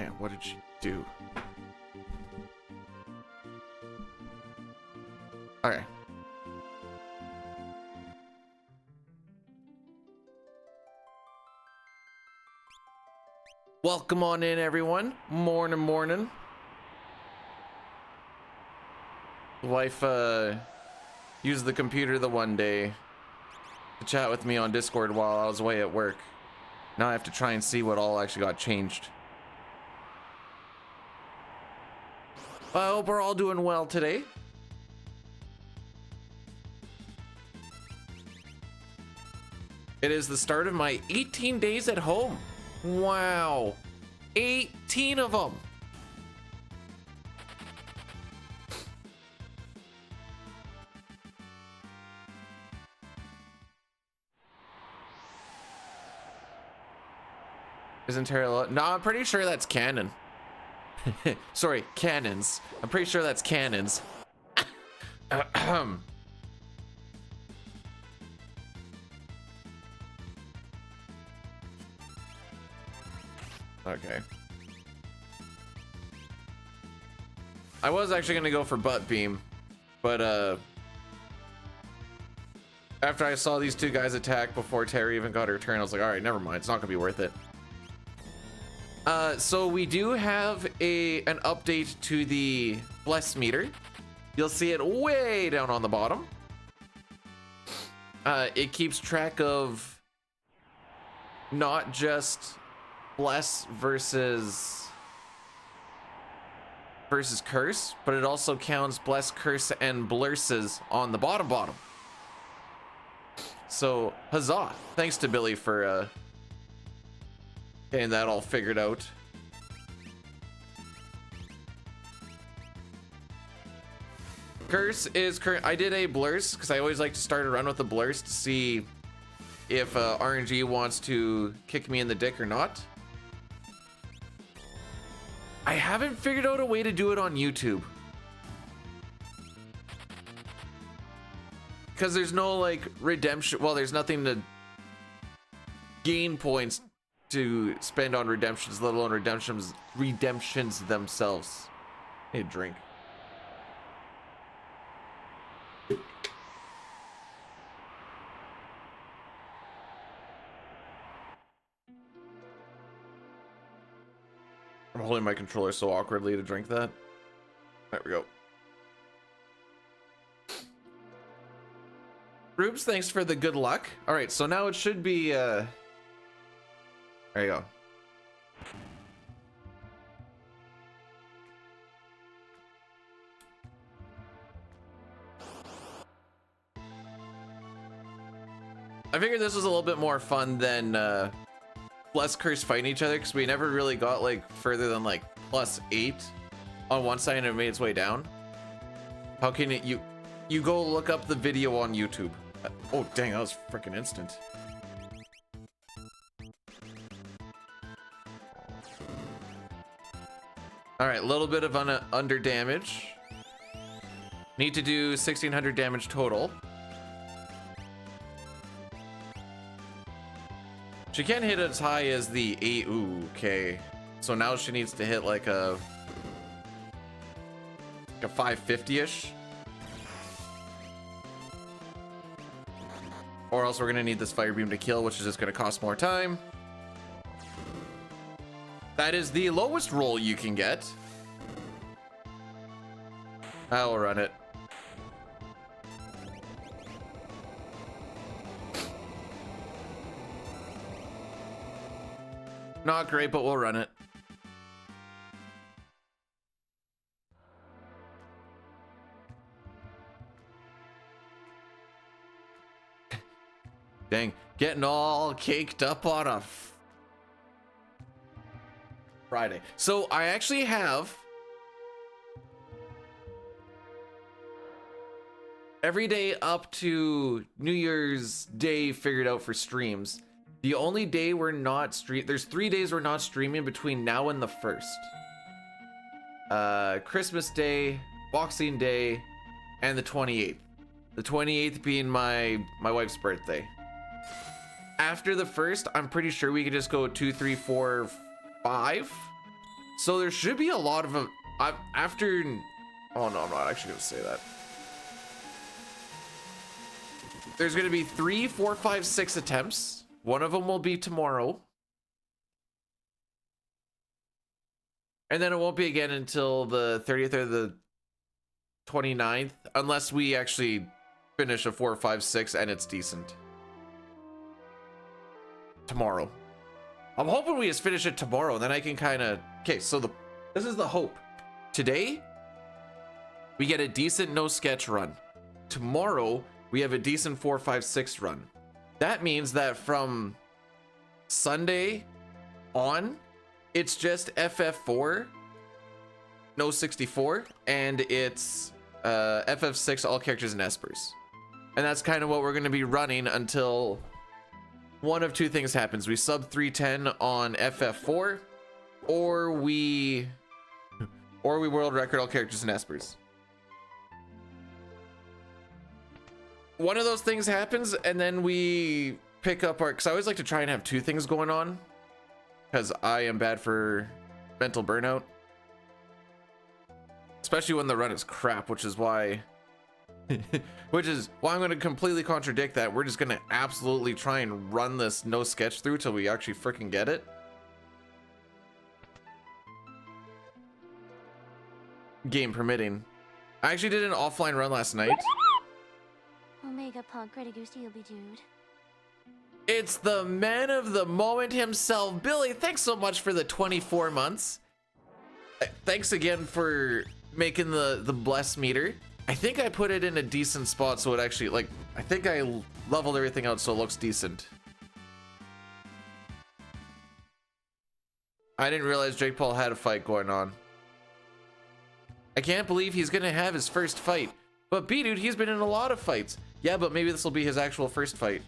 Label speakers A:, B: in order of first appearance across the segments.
A: Man, what did she do? Okay. Welcome on in, everyone. Morning. Wife used the computer the one day to chat with me on Discord while I was away at work. Now I have to try and see what all actually got changed. I hope we're all doing well today. It is the start of my 18 days at home. Wow. 18 of them. Isn't Terra? No, I'm pretty sure that's canon. Sorry, cannons. I'm pretty sure that's cannons. Okay. I was actually gonna go for butt beam, but after I saw these two guys attack before Terry even got her turn, I was like, all right, never mind. It's not gonna be worth it. So we do have an update to the bless meter. You'll see it way down on the bottom. It keeps track of not just bless versus curse, but it also counts bless, curse, and blurses on the bottom. So huzzah! Thanks to Billy for getting that all figured out. Curse is current. I did a blurs because I always like to start a run with a blurs to see if RNG wants to kick me in the dick or not. I haven't figured out a way to do it on YouTube. Because there's no like redemption. Well, there's nothing to gain points to spend on redemptions, let alone redemptions themselves. I need a drink. I'm holding my controller so awkwardly to drink that. There we go. Rubes, thanks for the good luck. All right, so now it should be there you go. I figured this was a little bit more fun than bless curse fighting each other, because we never really got like further than like +8 on one side and it made its way down. How can it you go look up the video on YouTube? Oh dang, that was freaking instant. All right, a little bit of under damage. Need to do 1600 damage total. She can't hit as high as the 8. Ooh, okay. So now she needs to hit like a 550-ish. Or else we're gonna need this fire beam to kill, which is just gonna cost more time. That is the lowest roll you can get. I'll run it. Not great, but we'll run it. Dang, getting all caked up on a Friday. So I actually have every day up to New Year's Day figured out for streams. The only day we're not there's 3 days we're not streaming between now and the 1st. Christmas Day, Boxing Day, and the 28th. The 28th being my wife's birthday. After the 1st, I'm pretty sure we could just go 2, 3, 4, 5 So there should be a lot of after. Oh no, I'm not actually gonna say that. There's gonna be 3, 4, 5, 6 attempts. One of them will be tomorrow. And then it won't be again until the 30th or the 29th, unless we actually finish a 4, 5, 6 and it's decent. Tomorrow. I'm hoping we just finish it tomorrow, then I can kind of... Okay, so this is the hope. Today, we get a decent no sketch run. Tomorrow, we have a decent 4, 5, 6 run. That means that from Sunday on, it's just FF4, no 64, and it's FF6, all characters and espers. And that's kind of what we're going to be running until one of two things happens. We sub 310 on FF4, or we world record all characters and espers. One of those things happens, and then we pick up our... Because I always like to try and have two things going on, because I am bad for mental burnout. Especially when the run is crap, which is why I'm going to completely contradict that. We're just going to absolutely try and run this no sketch through till we actually freaking get it. Game permitting. I actually did an offline run last night.
B: Omega Pog Gretagusti will be dude.
A: It's the man of the moment himself, Billy. Thanks so much for the 24 months. Thanks again for making the bless meter. I think I put it in a decent spot so it actually, like, I think I leveled everything out so it looks decent. I didn't realize Jake Paul had a fight going on. I can't believe he's gonna have his first fight. But B-Dude, he's been in a lot of fights. Yeah, but maybe this will be his actual first fight.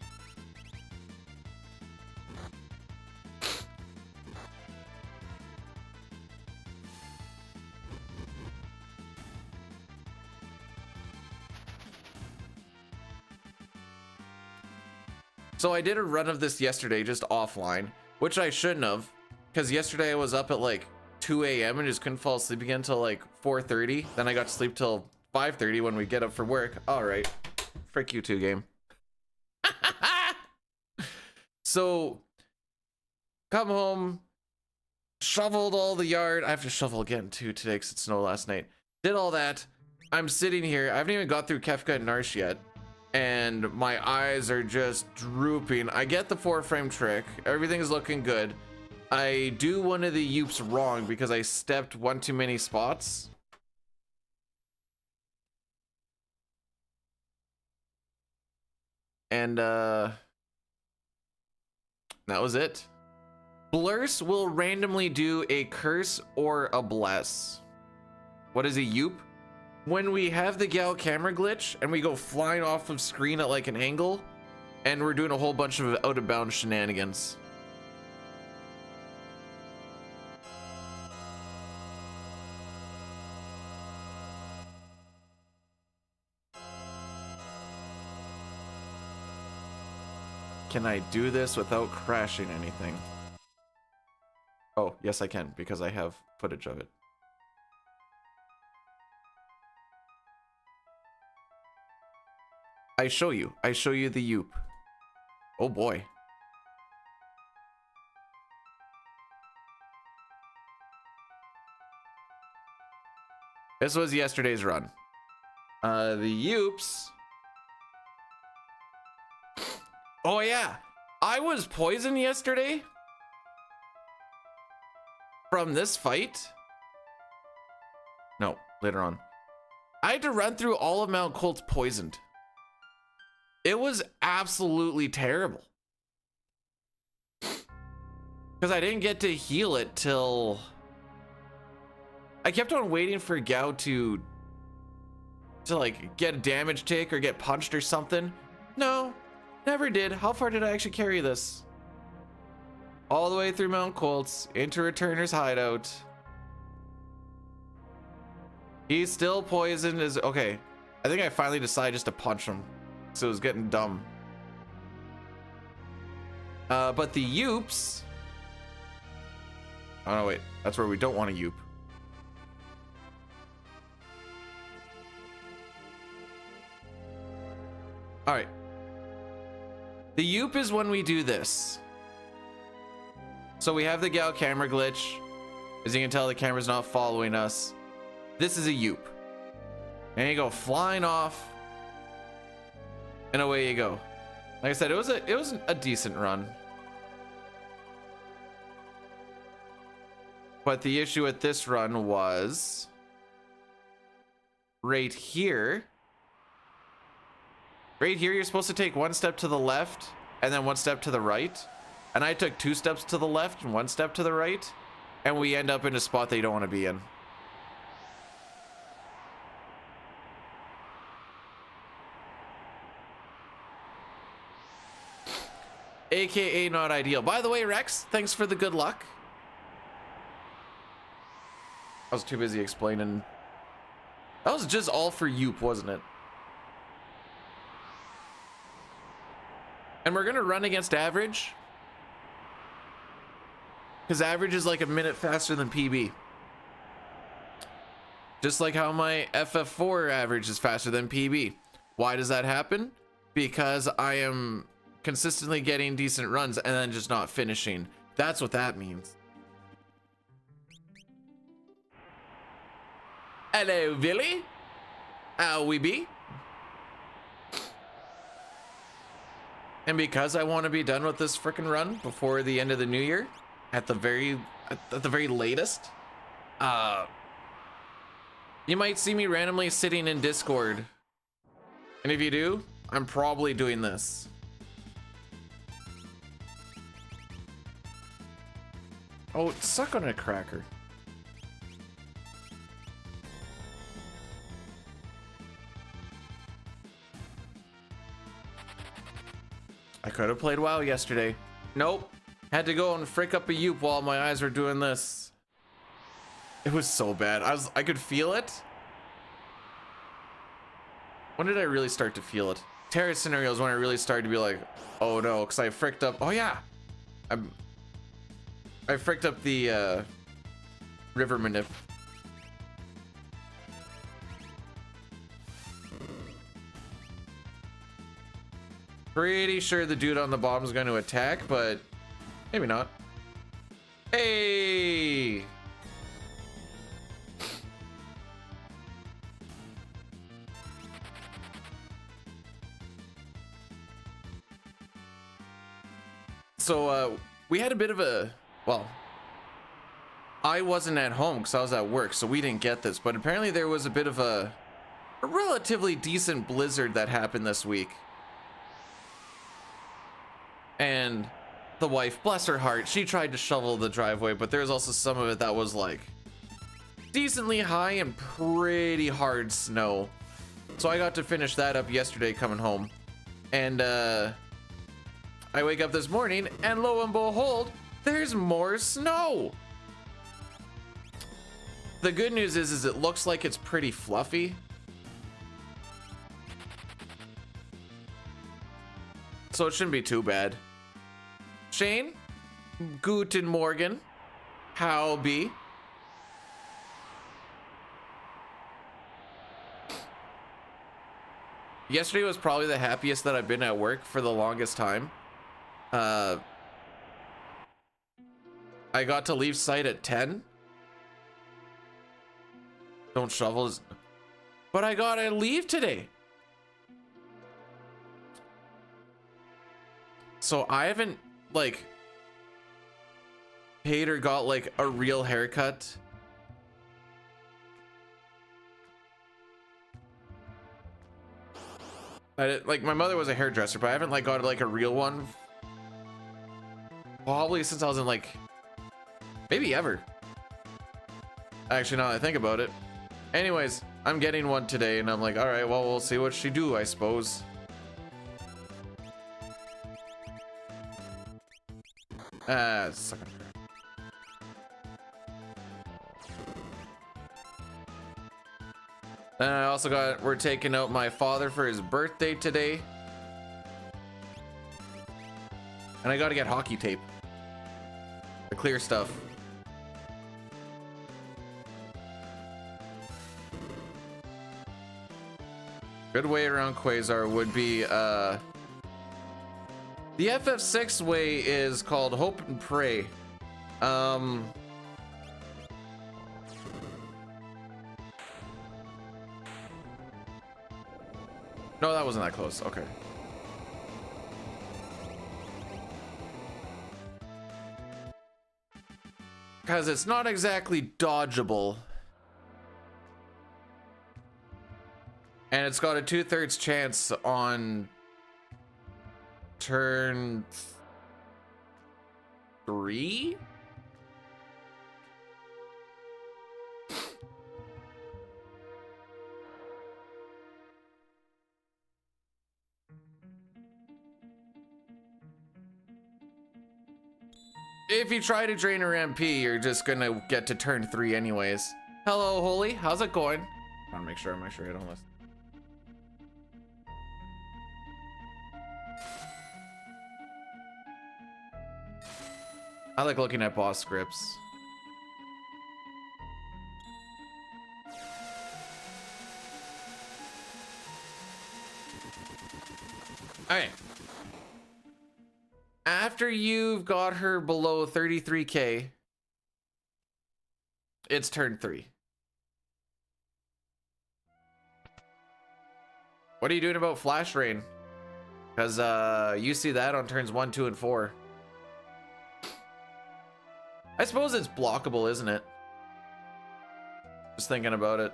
A: So I did a run of this yesterday, just offline, which I shouldn't have, because yesterday I was up at like 2 a.m. and just couldn't fall asleep again until like 4:30. Then I got to sleep till 5:30 when we get up for work. All right, frick you two, game. So come home, shoveled all the yard. I have to shovel again too today because it snowed last night. Did all that. I'm sitting here. I haven't even got through Kefka and Narsh yet, and my eyes are just drooping. I get the 4-frame trick. Everything is looking good. I do one of the Yoops wrong because I stepped one too many spots. And that was it. Blurse will randomly do a curse or a bless. What is a Yoop? When we have the Gal camera glitch and we go flying off of screen at like an angle and we're doing a whole bunch of out of bounds shenanigans. Can I do this without crashing anything? Oh, yes I can, because I have footage of it. I show you the Yoop. Oh boy. This was yesterday's run. The Yoops. Oh yeah, I was poisoned yesterday from this fight. No, later on. I had to run through all of Mount Colt's poisoned. It was absolutely terrible. Because I didn't get to heal it till... I kept on waiting for Gao to like get a damage tick or get punched or something. No. Never did. How far did I actually carry this? All the way through Mount Colts, into Returner's hideout. He's still poisoned. Okay. I think I finally decided just to punch him. So it was getting dumb. But the Yoops Oh no, wait. That's where we don't want to yoop. All right. The yoop is when we do this. So we have the gal camera glitch. As you can tell, the camera's not following us. This is a yoop. And you go flying off. And away you go. Like I said, it was a decent run. But the issue with this run was right here. Right here, you're supposed to take one step to the left and then one step to the right. And I took 2 steps to the left and 1 step to the right. And we end up in a spot that you don't want to be in. AKA not ideal. By the way, Rex, thanks for the good luck. I was too busy explaining. That was just all for Yoop, wasn't it? And we're gonna run against average. Because average is like a minute faster than PB. Just like how my FF4 average is faster than PB. Why does that happen? Because I am consistently getting decent runs and then just not finishing. That's what that means. Hello, Billy. How we be? And because I want to be done with this frickin' run before the end of the new year, at the very latest, you might see me randomly sitting in Discord. And if you do, I'm probably doing this. Oh, suck on a cracker. I could have played WoW yesterday. Nope. Had to go and frick up a Yoop while my eyes were doing this. It was so bad. I could feel it. When did I really start to feel it? Terrace scenarios when I really started to be like, oh no, because I fricked up. Oh yeah. I fricked up the river manip. Pretty sure the dude on the bottom is going to attack, but maybe not. Hey! So we had a bit of a, well, I wasn't at home because I was at work, so we didn't get this, but apparently there was a bit of a relatively decent blizzard that happened this week. And the wife, bless her heart, she tried to shovel the driveway, but there's also some of it that was like decently high and pretty hard snow. So I got to finish that up yesterday coming home. And I wake up this morning and lo and behold, there's more snow. The good news is it looks like it's pretty fluffy. So it shouldn't be too bad. Shane, guten Morgen, how be? Yesterday was probably the happiest that I've been at work for the longest time. I got to leave site at 10. Don't shovel, but I gotta leave today. So I haven't like paid or got like a real haircut. Like my mother was a hairdresser, but I haven't like got like a real one probably since I was in like maybe ever. Actually, now that I think about it. Anyways, I'm getting one today and I'm like, all right, well, we'll see what she do, I suppose. Suck on crap. And I also we're taking out my father for his birthday today. And I gotta get hockey tape. The clear stuff. Good way around Quasar would be the FF6 way is called Hope and Pray. No, that wasn't that close. Okay. Because it's not exactly dodgeable. And it's got a 2/3 chance on turn 3? If you try to drain her MP, you're just gonna get to turn 3 anyways. Hello, Holy. How's it going? I want to make sure I don't listen. I like looking at boss scripts. Alright. After you've got her below 33k, it's turn 3. What are you doing about Flash Rain? Because you see that on turns 1, 2, and 4. I suppose it's blockable, isn't it? Just thinking about it.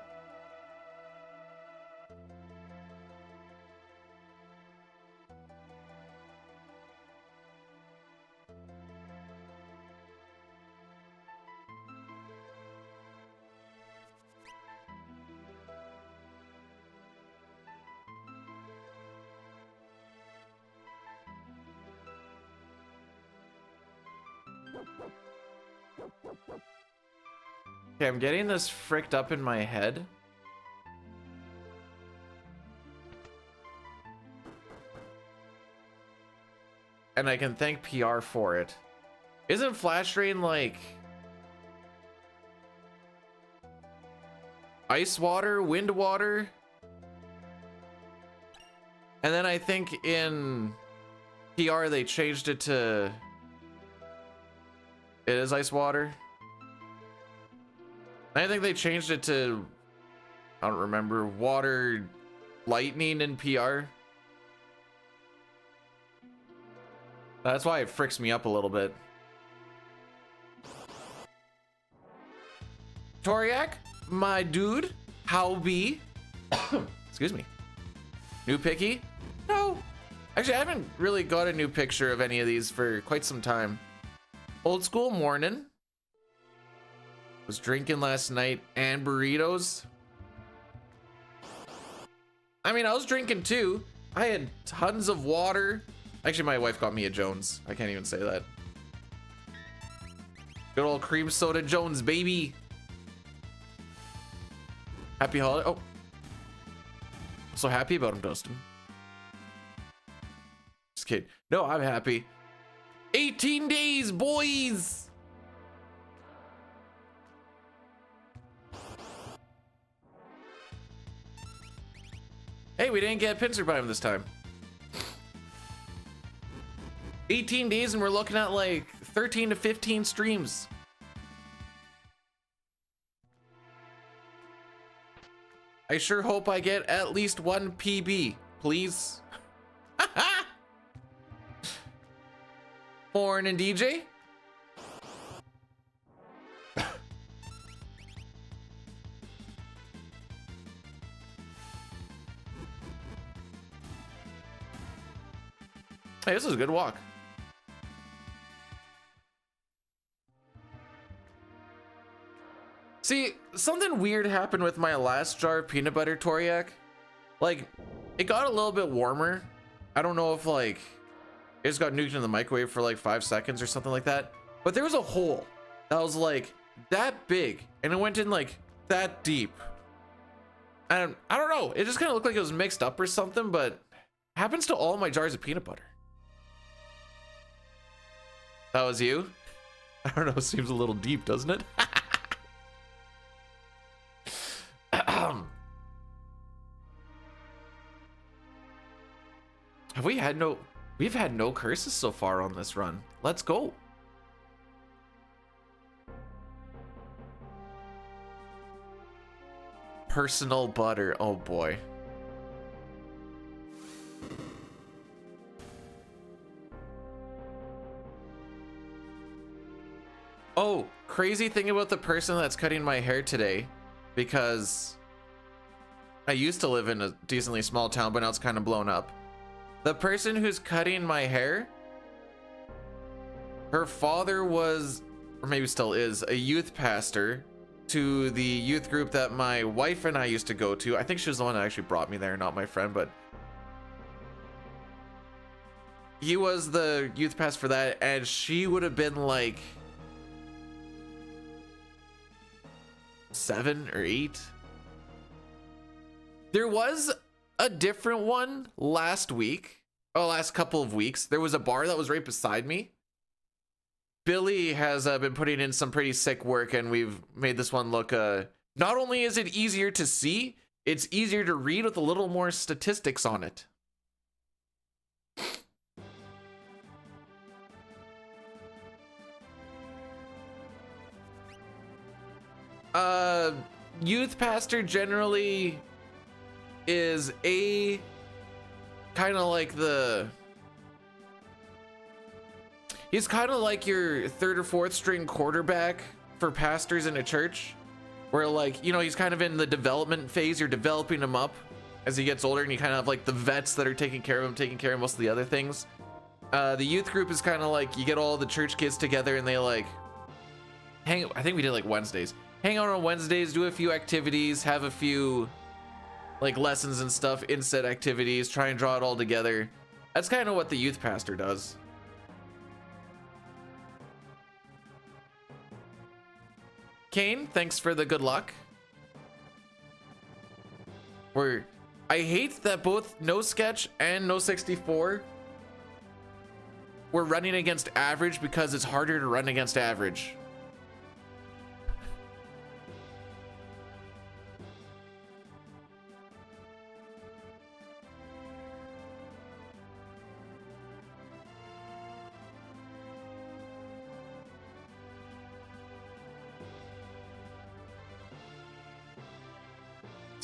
A: Okay, I'm getting this fricked up in my head. And I can thank PR for it. Isn't Flash Rain like ice water, wind water? And then I think in PR they changed it to it is ice water. I think they changed it to, I don't remember, water lightning in PR. That's why it fricks me up a little bit. Toriak, my dude, how be? Excuse me. New picky? No. Actually, I haven't really got a new picture of any of these for quite some time. Old school morning. Was drinking last night and burritos. I mean, I was drinking too. I had tons of water. Actually, my wife got me a Jones. I can't even say that. Good old cream soda Jones, baby. Happy holiday. Oh. So happy about him, Dustin. Just kidding. No, I'm happy. 18 days, boys. Hey, we didn't get pincer by him this time. 18 days and we're looking at like 13 to 15 streams. I sure hope I get at least 1 PB, please. Horn and DJ. Hey, this is a good walk. See, something weird happened with my last jar of peanut butter Toriak. Like, it got a little bit warmer. I don't know if like it just got nuked in the microwave for like 5 seconds or something like that. But there was a hole that was like that big and it went in like that deep. And I don't know, it just kind of looked like it was mixed up or something, but it happens to all my jars of peanut butter. That was you? I don't know, seems a little deep, doesn't it? we've had no curses so far on this run. Let's go. Personal butter. Oh boy. Oh, crazy thing about the person that's cutting my hair today, because I used to live in a decently small town, but now it's kind of blown up. The person who's cutting my hair, her father was, or maybe still is, a youth pastor to the youth group that my wife and I used to go to. I think she was the one that actually brought me there, not my friend, but he was the youth pastor for that, and she would have been like 7 or 8. There was a different one last couple of weeks. There was a bar that was right beside me. Billy has been putting in some pretty sick work, and we've made this one look, not only is it easier to see, it's easier to read with a little more statistics on it. Youth pastor generally is a kind of like he's kind of like your 3rd or 4th string quarterback for pastors in a church, where, like, you know, he's kind of in the development phase. You're developing him up as he gets older, and you kind of have like the vets that are taking care of him, taking care of most of the other things. The youth group is kind of like you get all the church kids together and they like I think we did like Wednesdays. Hang out on Wednesdays, do a few activities, have a few like lessons and stuff, inset activities, try and draw it all together. That's kind of what the youth pastor does. Kane, thanks for the good luck. I hate that both No Sketch and No 64 were running against average, because it's harder to run against average.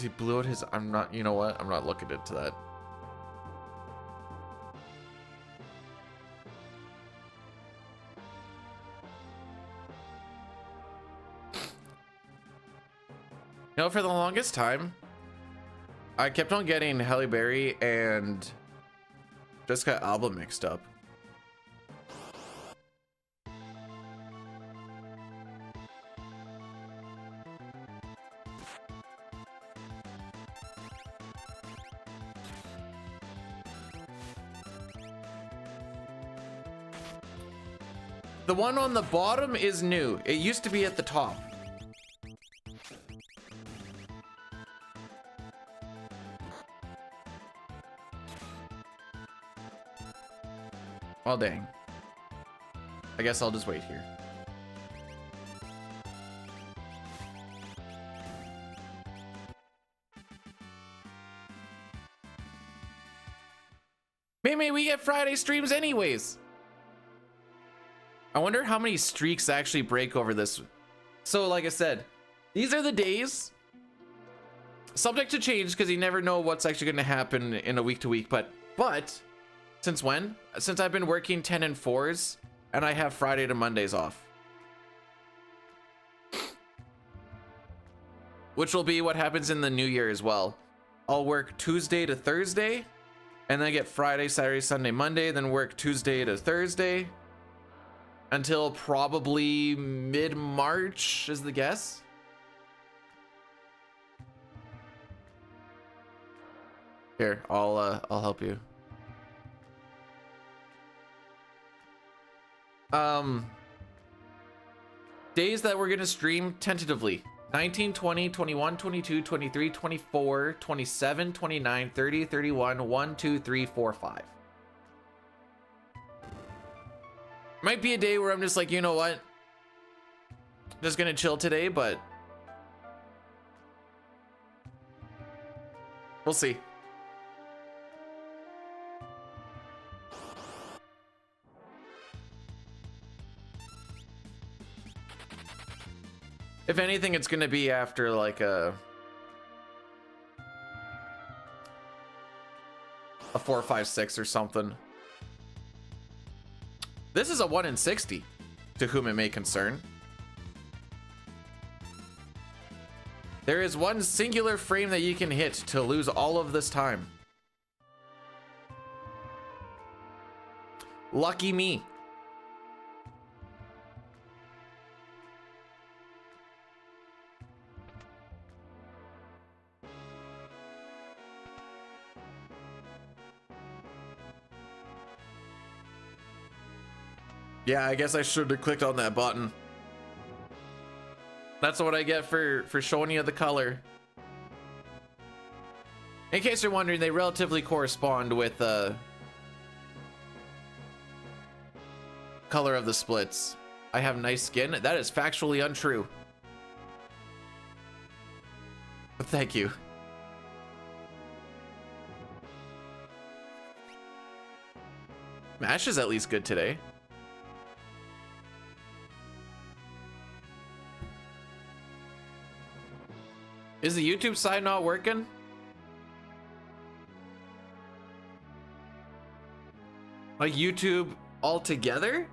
A: He blew out his, you know what? I'm not looking into that. You know, for the longest time, I kept on getting Halle Berry and Jessica Alba mixed up. The one on the bottom is new. It used to be at the top. Oh, dang. I guess I'll just wait here. Maybe we get Friday streams anyways. I wonder how many streaks actually break over this. So like I said, these are the days, subject to change because you never know what's actually going to happen in a week to week. But since when? Since I've been working 10 and 4s and I have Friday to Mondays off, which will be what happens in the new year as well. I'll work Tuesday to Thursday and then get Friday, Saturday, Sunday, Monday, then work Tuesday to Thursday until probably mid-March is the guess. Here, I'll help you. Days that we're gonna stream tentatively: 19, 20, 21, 22, 23, 24, 27, 29, 30, 31, 1, 2, 3, 4, 5. Might be a day where I'm just like, you know what? Just gonna chill today, but we'll see. If anything, it's gonna be after like a 4, 5, 6 or something. This is a 1 in 60, to whom it may concern. There is one singular frame that you can hit to lose all of this time. Lucky me. Yeah, I guess I should have clicked on that button. That's what I get for showing you the color. In case you're wondering, they relatively correspond with color of the splits. I have nice skin. That is factually untrue. But thank you. Mash is at least good today. Is the YouTube side not working? Like YouTube altogether?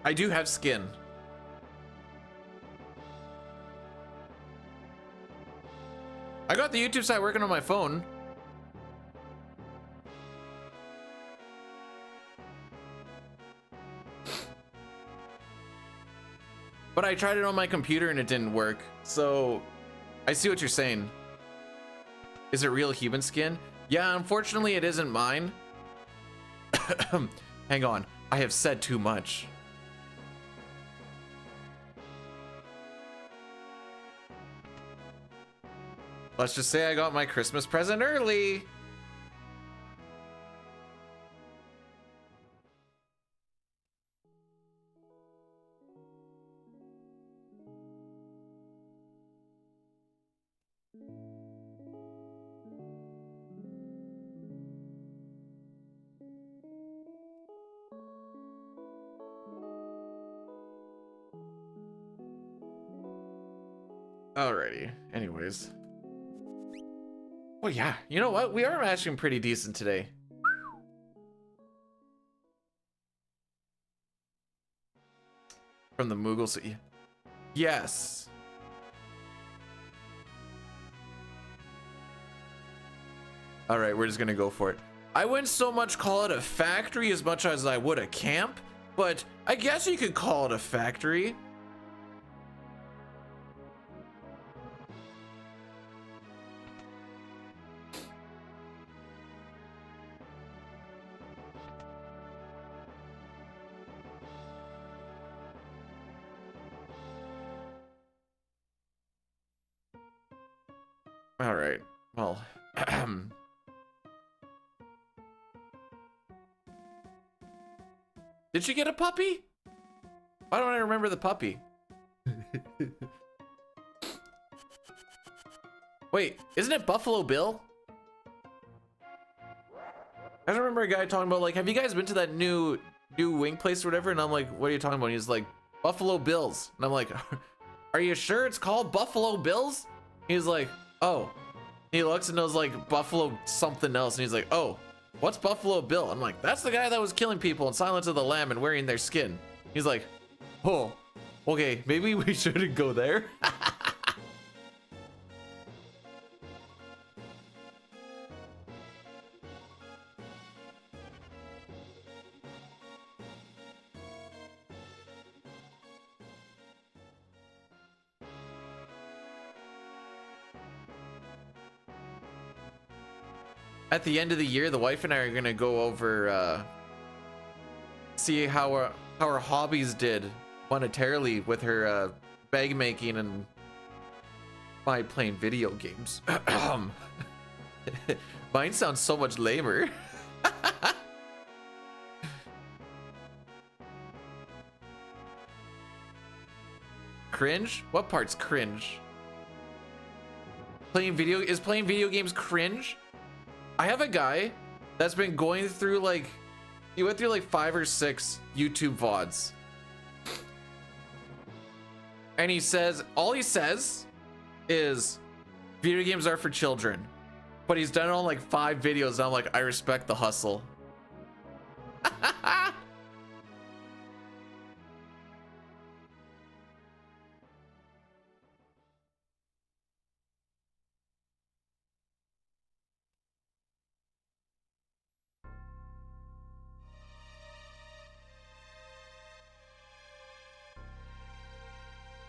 A: I do have skin. I got the YouTube side working on my phone. But I tried it on my computer and it didn't work. So I see what you're saying. Is it real human skin? Yeah, unfortunately it isn't mine. Hang on, I have said too much. Let's just say I got my Christmas present early. Alrighty, anyways. Oh yeah, you know what? We are matching pretty decent today. From the Moogle City. Yes. Alright, we're just gonna go for it. I wouldn't so much call it a factory as much as I would a camp, but I guess you could call it a factory. All right, well, did she get a puppy? Why don't I remember the puppy? Wait, isn't it Buffalo Bill? I just remember a guy talking about, like, have you guys been to that new wing place or whatever? And I'm like, what are you talking about? And he's like, Buffalo Bills. And I'm like, are you sure it's called Buffalo Bills? He's like, oh. He looks and knows like Buffalo something else. And he's like, oh, what's Buffalo Bill? I'm like, that's the guy that was killing people in Silence of the Lamb and wearing their skin. He's like, oh, okay, maybe we shouldn't go there. At the end of the year, the wife and I are gonna go over, see how our hobbies did monetarily with her bag making and my playing video games. Mine sounds so much lamer. Cringe? What part's cringe? Playing video games cringe? I have a guy that's been going through like He went through like 5 or 6 YouTube VODs. And he says, all he says is video games are for children. But he's done it on like 5 videos and I'm like, I respect the hustle.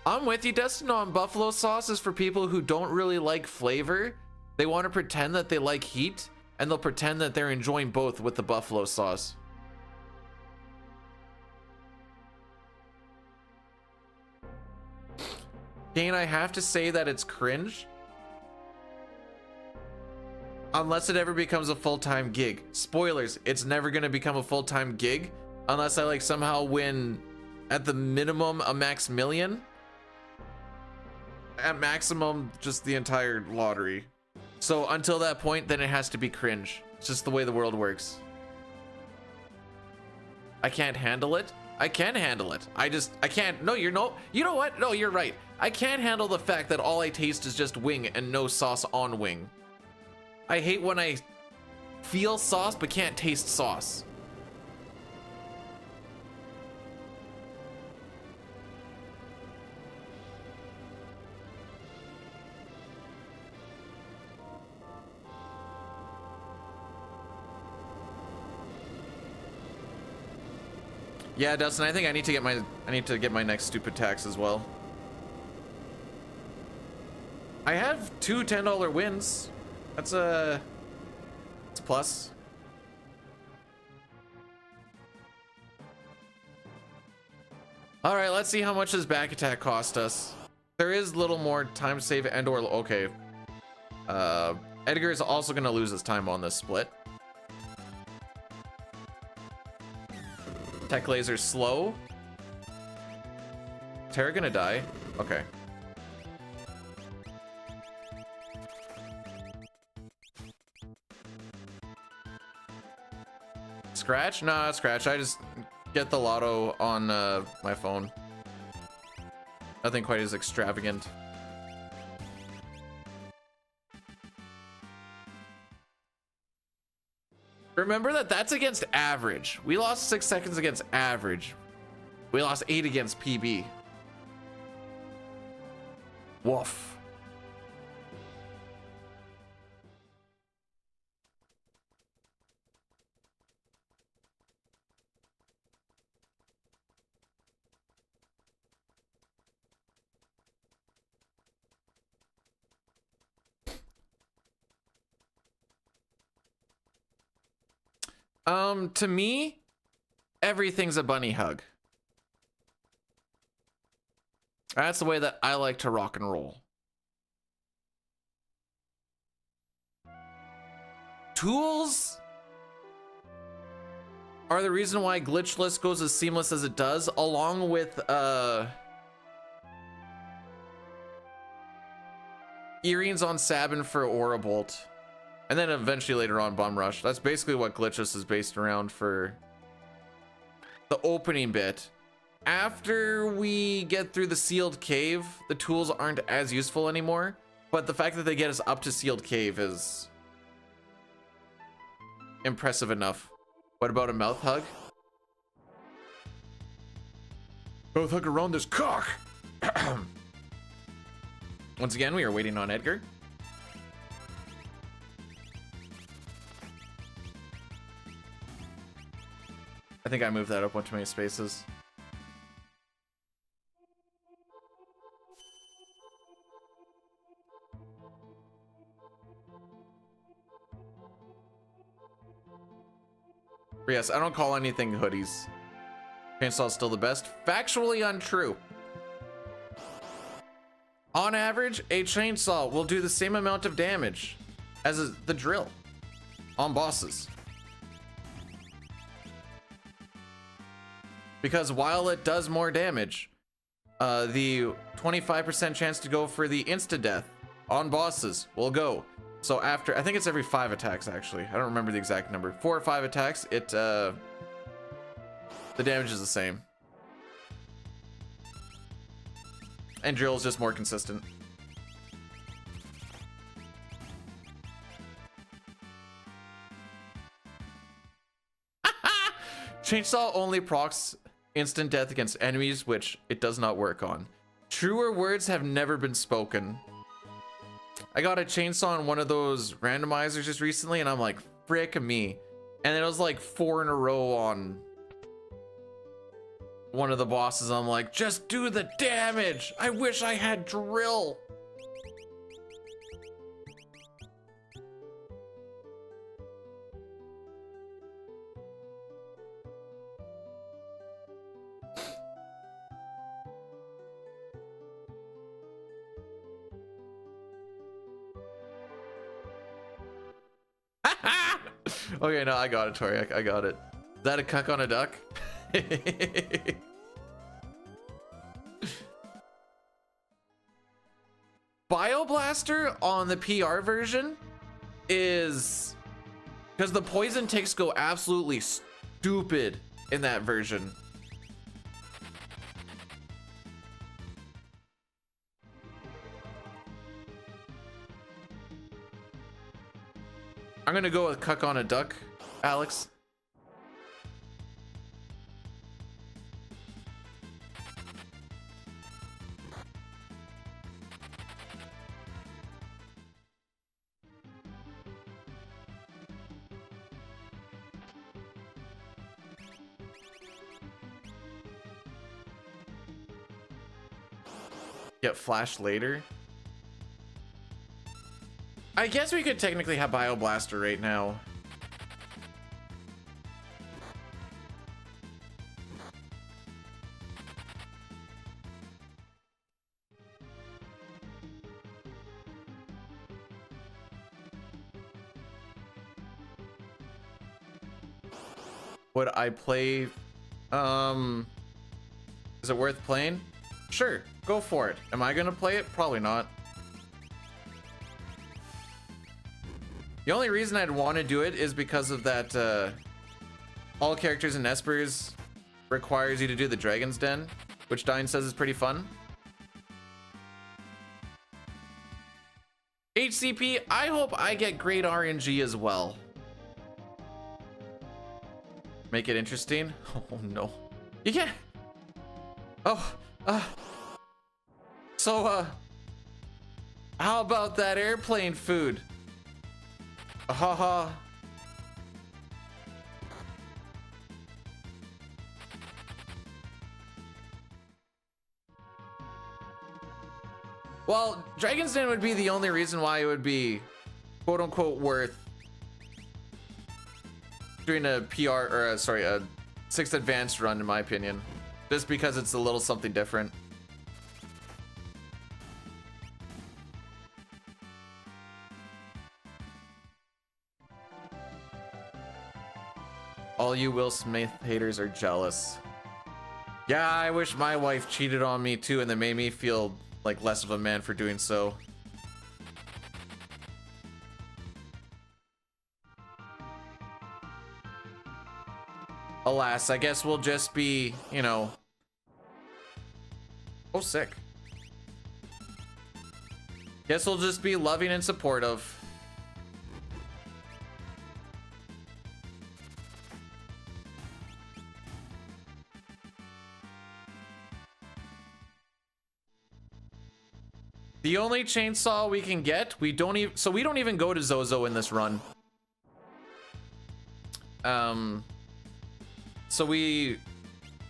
A: I'm with you, Destin, on buffalo sauce is for people who don't really like flavor. They want to pretend that they like heat, and they'll pretend that they're enjoying both with the buffalo sauce. Kane, I have to say that it's cringe. Unless it ever becomes a full-time gig. Spoilers, it's never going to become a full-time gig unless I like somehow win at the minimum a max million. At maximum, just the entire lottery. So until that point, then it has to be cringe. It's just the way the world works. I can't handle it. I can handle it. I can't. No, you know what? No, you're right. I can't handle the fact that all I taste is just wing and no sauce on wing. I hate when I feel sauce but can't taste sauce. Yeah, Dustin, I think I need to get my next stupid tax as well. I have 2 $10 wins. That's a plus. All right, let's see how much this back attack cost us. There is little more time save and or okay. Edgar is also gonna lose his time on this split. Tech laser slow. Terra gonna die. Okay. Scratch? Nah, not scratch. I just get the lotto on my phone. Nothing quite as extravagant. Remember that that's against average. We lost 6 seconds against average. We lost 8 against PB. Woof. To me, everything's a bunny hug. That's the way that I like to rock and roll. Tools are the reason why glitchless goes as seamless as it does, along with earrings on Sabin for Aura Bolt. And then eventually later on Bum Rush. That's basically what Glitchless is based around for the opening bit. After we get through the sealed cave, the tools aren't as useful anymore. But the fact that they get us up to sealed cave is impressive enough. What about a mouth hug? Mouth hug around this cock! Once again, we are waiting on Edgar. I think I moved that up one too many spaces. Yes, I don't call anything hoodies. Chainsaw's still the best. Factually untrue. On average, a chainsaw will do the same amount of damage as the drill on bosses. Because while it does more damage, the 25% chance to go for the insta-death on bosses will go. So after, I think it's every 5 attacks actually. I don't remember the exact number. 4 or 5 attacks, it The damage is the same. And drill is just more consistent. Chainsaw only procs instant death against enemies, which it does not work on. Truer words have never been spoken. I got a chainsaw on one of those randomizers just recently, and I'm like, frick me. And then it was like 4 in a row on one of the bosses. I'm like, just do the damage. I wish I had drill. Okay, no, I got it, Tori. I got it. Is that a cuck on a duck? Bioblaster on the PR version is because the poison ticks go absolutely stupid in that version. I'm gonna go with cuck on a duck, Alex. Get flash later. I guess we could technically have Bioblaster right now. Would I play? Is it worth playing? Sure, go for it. Am I gonna play it? Probably not. The only reason I'd want to do it is because of that all characters in Espers requires you to do the Dragon's Den, which Dine says is pretty fun. HCP, I hope I get great RNG as well. Make it interesting. Oh no. You can't. Oh, so how about that airplane food? Haha. Well, Dragon's Den would be the only reason why it would be quote unquote worth doing a PR or a 6th advanced run, in my opinion, just because it's a little something different. All you Will Smith haters are jealous. Yeah, I wish my wife cheated on me too, and that made me feel like less of a man for doing so. Alas, I guess we'll just be, you know. Oh, sick. Guess we'll just be loving and supportive. The only chainsaw we can get, we don't even go to Zozo in this run. I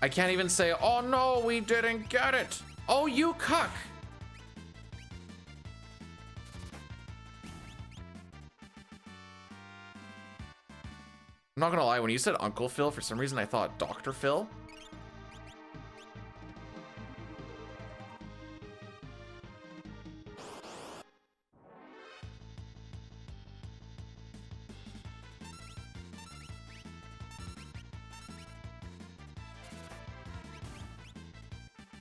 A: can't even say, oh no, we didn't get it. Oh, you cuck. I'm not gonna lie, when you said Uncle Phil, for some reason I thought Dr. Phil.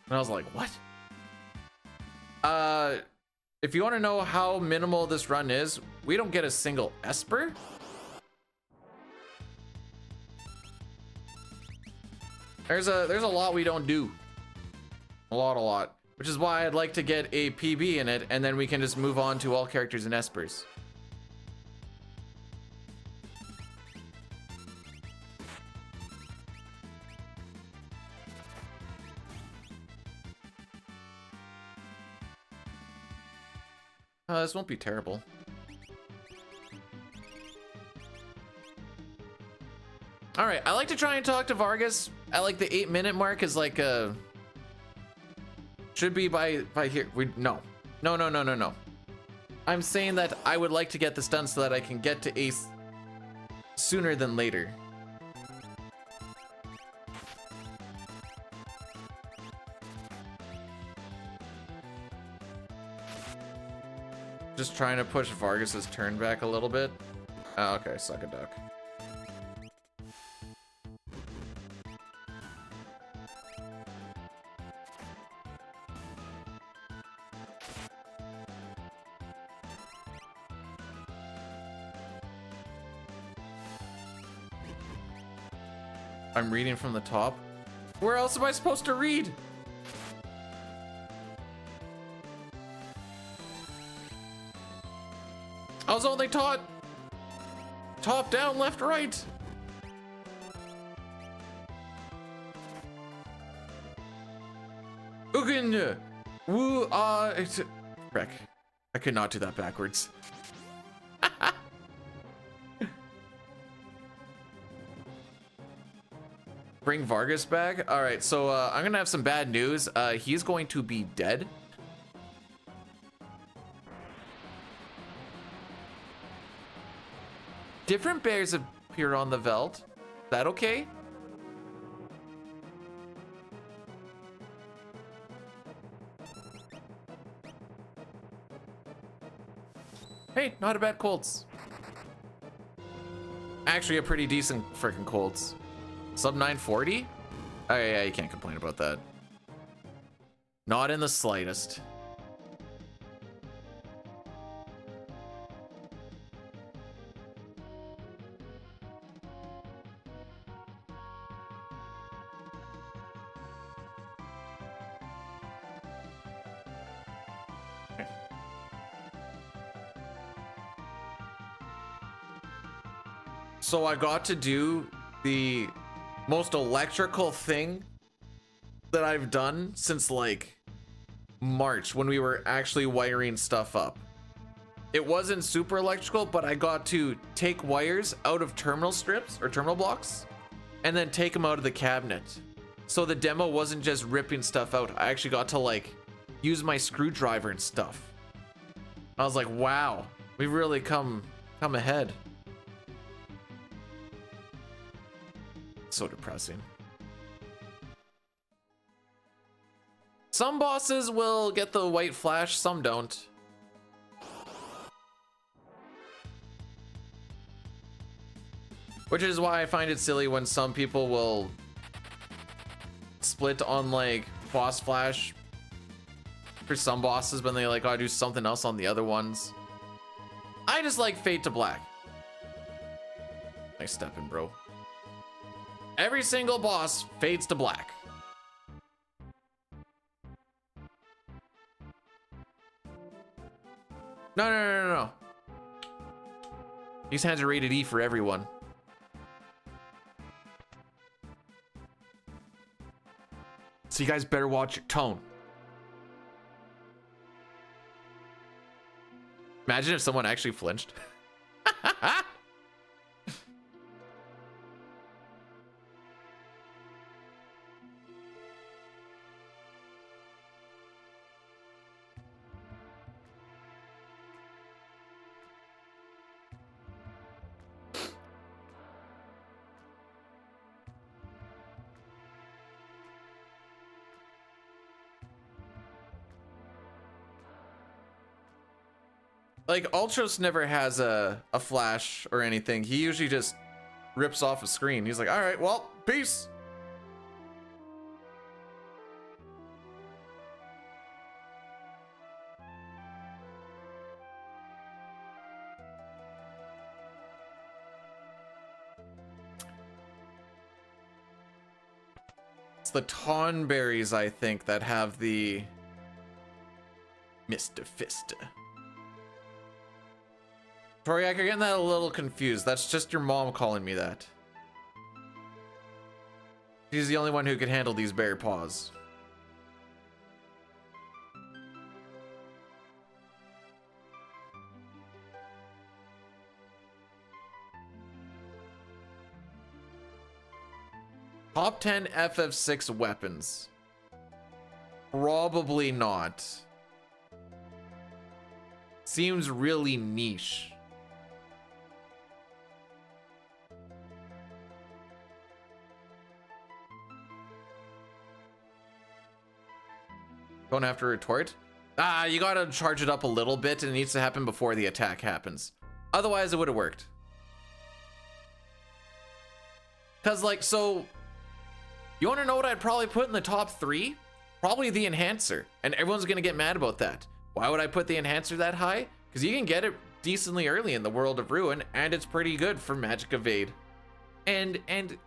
A: And I was like, what? If you want to know how minimal this run is, we don't get a single Esper. There's a lot we don't do. A lot. Which is why I'd like to get a PB in it, and then we can just move on to all characters and espers. This won't be terrible. All right, I like to try and talk to Vargas at like the 8-minute mark is like should be by here. No. I'm saying that I would like to get this done so that I can get to Ace sooner than later. Just trying to push Vargas's turn back a little bit. Oh, okay, suck a duck. I'm reading from the top. Where else am I supposed to read? I was only taught top, down, left, right. Ugin, woo, frick. I could not do that backwards. Bring Vargas back. All right, so I'm gonna have some bad news. He's going to be dead. Different bears appear on the veldt. Is that okay? Hey, not a bad Colts. Actually, a pretty decent freaking Colts. Sub 940? Oh yeah, you can't complain about that. Not in the slightest. So I got to do the most electrical thing that I've done since like March when we were actually wiring stuff up. It wasn't super electrical, but I got to take wires out of terminal strips or terminal blocks and then take them out of the cabinet. So the demo wasn't just ripping stuff out. I actually got to like use my screwdriver and stuff. I was like, wow, we've really come ahead. So depressing. Some bosses will get the white flash, some don't. Which is why I find it silly when some people will split on like boss flash for some bosses, but they like, oh, do something else on the other ones. I just like Fade to Black. Nice stepping, bro. Every single boss fades to black. No. These hands are rated E for everyone. So you guys better watch your tone. Imagine if someone actually flinched. Like, Ultros never has a flash or anything. He usually just rips off a screen. He's like, all right, well, peace. the Tonberries, I think, that have the Mr. Fista. Toriak, you're getting that a little confused. That's just your mom calling me that. She's the only one who can handle these berry paws. Top 10 FF6 weapons. Probably not. Seems really niche. Going after a retort? You gotta charge it up a little bit, and it needs to happen before the attack happens. Otherwise, it would have worked. Cause like, so you want to know what I'd probably put in the top 3? Probably the enhancer, and everyone's gonna get mad about that. Why would I put the enhancer that high? Because you can get it decently early in the World of Ruin, and it's pretty good for magic evade and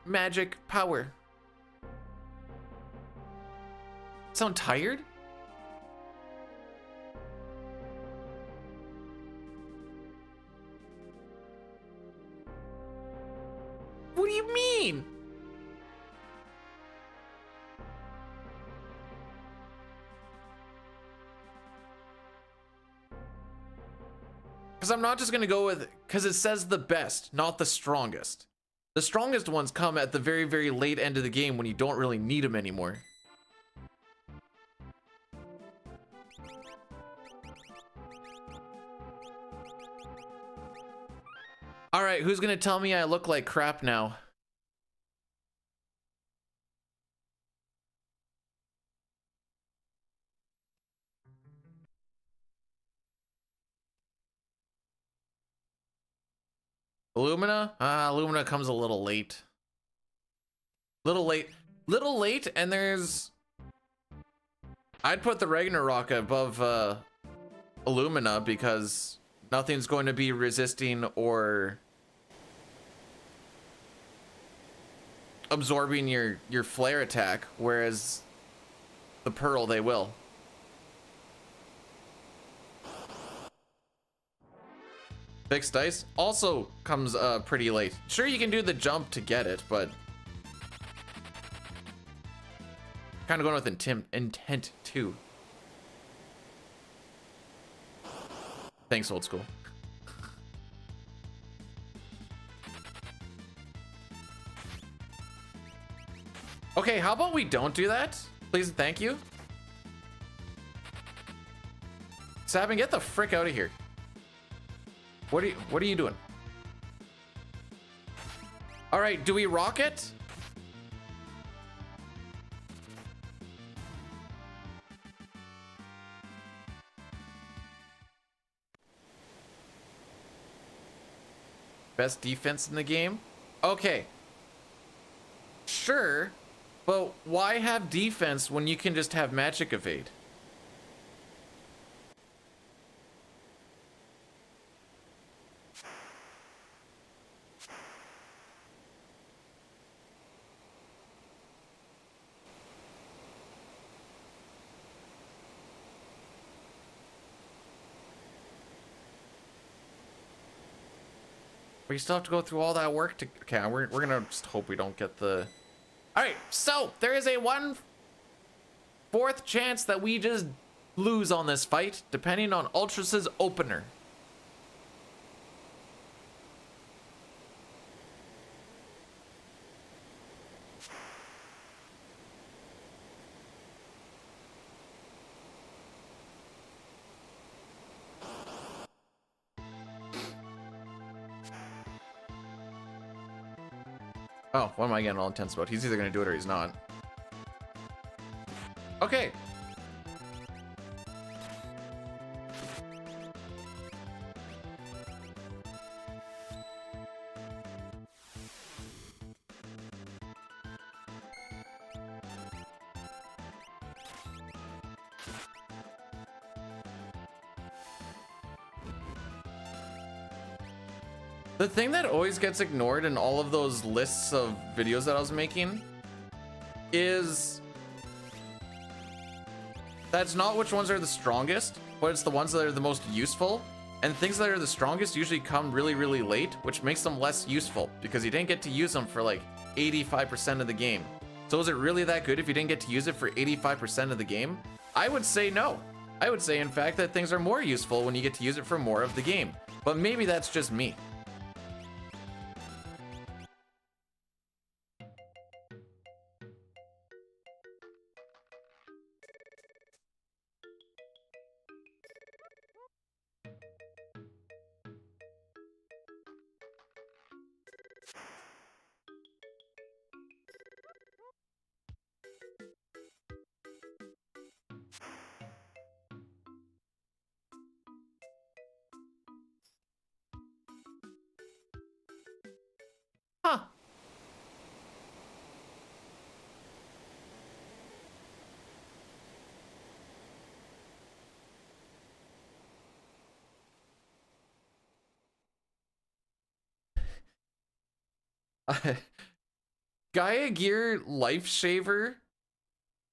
A: magic power. Sound tired? What do you mean? Because I'm not just going to go with, because it says the best, not the strongest. The strongest ones come at the very, very late end of the game when you don't really need them anymore. All right, who's going to tell me I look like crap now? Illumina? Illumina comes a little late. Little late, and there's... I'd put the Ragnarok above Illumina because nothing's going to be resisting or absorbing your flare attack, whereas the Pearl, they will. Fixed dice also comes pretty late. Sure, you can do the jump to get it, but kind of going with intent too. Thanks, old school. Okay, how about we don't do that? Please and thank you. Sabin, get the frick out of here. What are you doing? All right, do we rock it? Best defense in the game? Okay. Sure, but why have defense when you can just have magic evade? We still have to go through all that work to... Okay, we're gonna just hope we don't get the... Alright, so there is a 1/4 chance that we just lose on this fight, depending on Ultras's opener. Oh, what am I getting all intense about? He's either gonna do it or he's not. Okay. The thing that always gets ignored in all of those lists of videos that I was making is that's not which ones are the strongest, but it's the ones that are the most useful. And things that are the strongest usually come really, really late, which makes them less useful because you didn't get to use them for like 85% of the game. So is it really that good if you didn't get to use it for 85% of the game? I would say no. I would say, in fact, that things are more useful when you get to use it for more of the game. But maybe that's just me. Huh. Gaia Gear Life Shaver.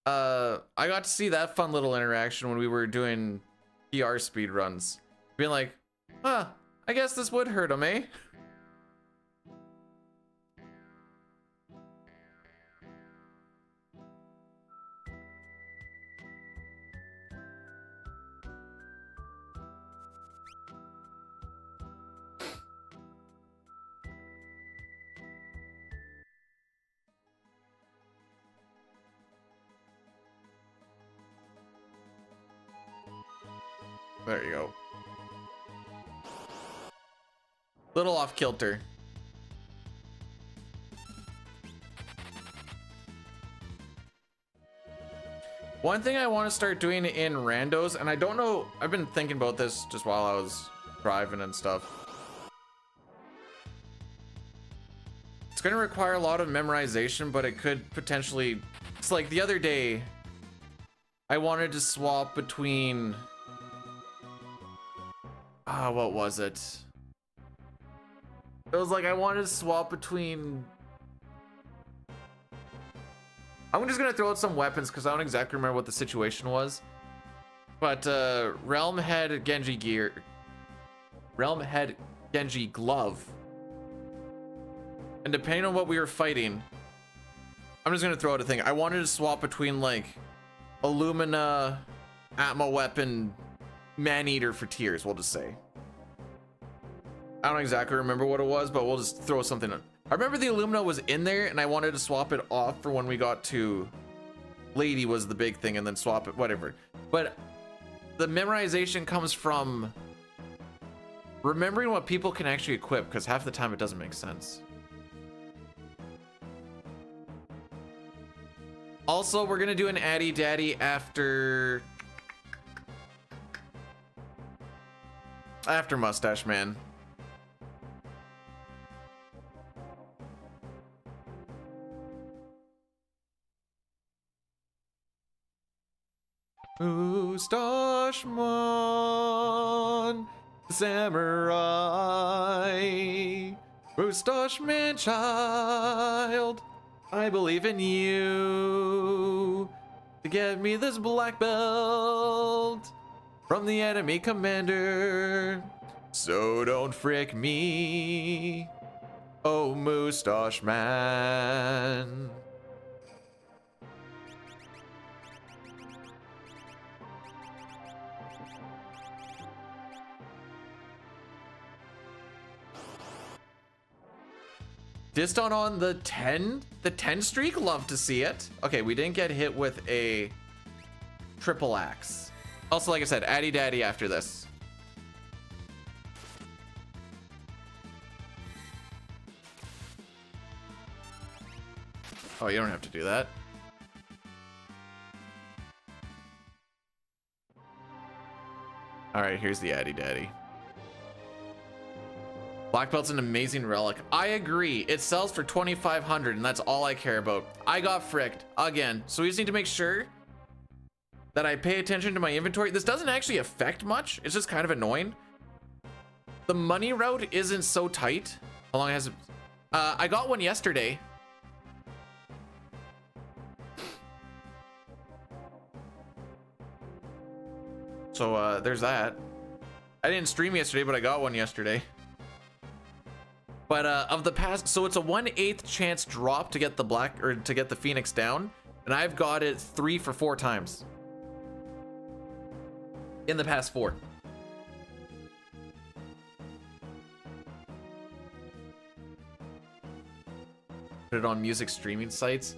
A: I got to see that fun little interaction when we were doing PR speed runs. Being like, huh, I guess this would hurt him, eh? There you go. Little off kilter. One thing I want to start doing in randos, and I don't know, I've been thinking about this just while I was driving and stuff. It's going to require a lot of memorization, but it could potentially, it's like the other day, I wanted to swap between, what was it? It was like I wanted to swap between, I'm just gonna throw out some weapons because I don't exactly remember what the situation was. But Realm Head Genji Gear, Realm Head Genji Glove. And depending on what we were fighting, I'm just gonna throw out a thing. I wanted to swap between like Illumina, Atma Weapon, Man-Eater for Tears, we'll just say. I don't exactly remember what it was, but we'll just throw something in. I remember the Illumina was in there and I wanted to swap it off for when we got to Lady was the big thing and then swap it, whatever. But the memorization comes from remembering what people can actually equip, because half the time it doesn't make sense. Also, we're gonna do an Addy Daddy after Mustache Man. Mustache Man, samurai, Mustache Man child, I believe in you to get me this black belt from the enemy commander. So don't frick me, oh Mustache Man. Diston on the 10 streak, love to see it. Okay, we didn't get hit with a triple axe. Also, like I said, Addy Daddy after this. Oh, you don't have to do that. All right, here's the Addy Daddy. Black Belt's an amazing relic. I agree. It sells for 2,500 and that's all I care about. I got fricked again. So we just need to make sure that I pay attention to my inventory. This doesn't actually affect much. It's just kind of annoying. The money route isn't so tight. How long has it? I got one yesterday. So there's that. I didn't stream yesterday, but I got one yesterday. But of the past, so it's a 1/8 chance drop to get the black or to get the Phoenix down, and I've got it 3 for 4 times in the past 4. Put it on music streaming sites.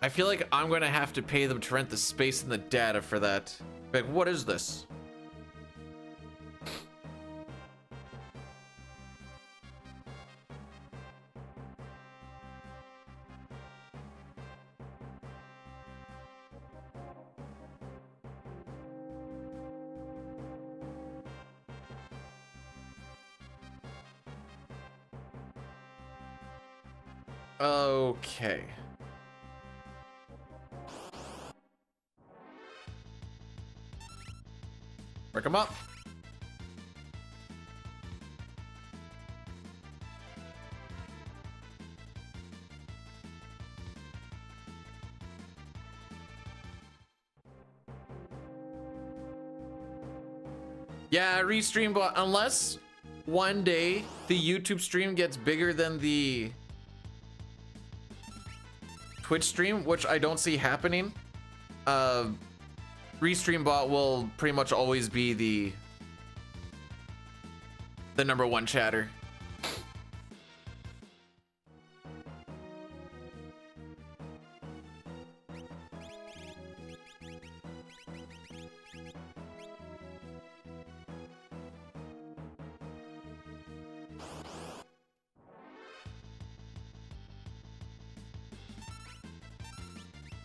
A: I feel like I'm gonna have to pay them to rent the space and the data for that. Like, what is this? Okay. Break them up. Yeah, restream, but unless one day the YouTube stream gets bigger than the Twitch stream, which I don't see happening, Restream bot will pretty much always be the #1 chatter.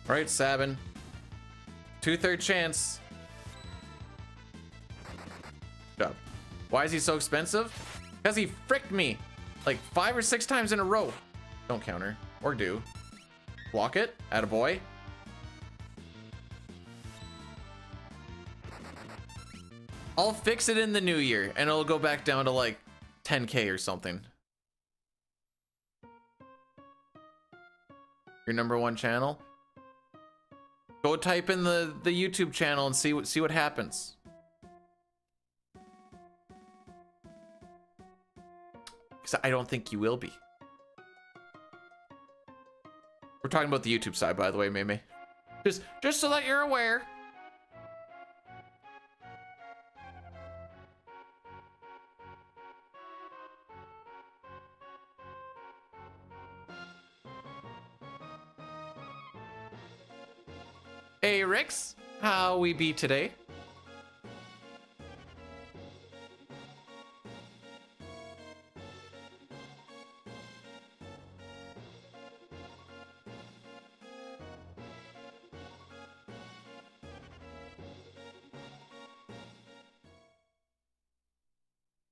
A: All right, Sabin. 2/3 chance. Good job. Why is he so expensive? Because he fricked me like 5 or 6 times in a row. Don't counter. Or do. Block it. Attaboy. I'll fix it in the new year and it'll go back down to like 10K or something. Your #1 channel? Go type in the YouTube channel and see what happens. Because I don't think you will be. We're talking about the YouTube side, by the way, Meme. Just so that you're aware. Hey Rix, how we be today?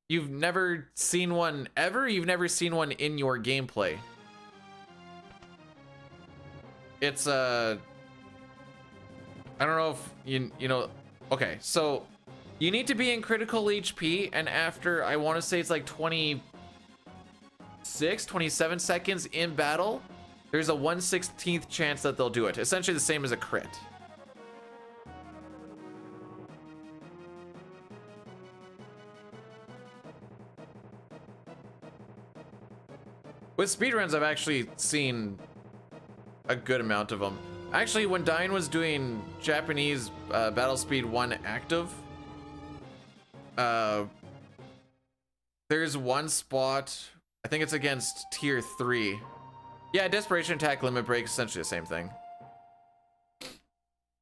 A: You've never seen one ever? You've never seen one in your gameplay? It's I don't know if you know. Okay, so you need to be in critical HP, and after I want to say it's like 26, 27 seconds in battle, there's a 1/16th chance that they'll do it. Essentially the same as a crit. With speedruns, I've actually seen a good amount of them. Actually, when Dine was doing Japanese Battle Speed 1 active, there's one spot, I think it's against tier 3. Yeah, Desperation Attack, Limit Break, essentially the same thing.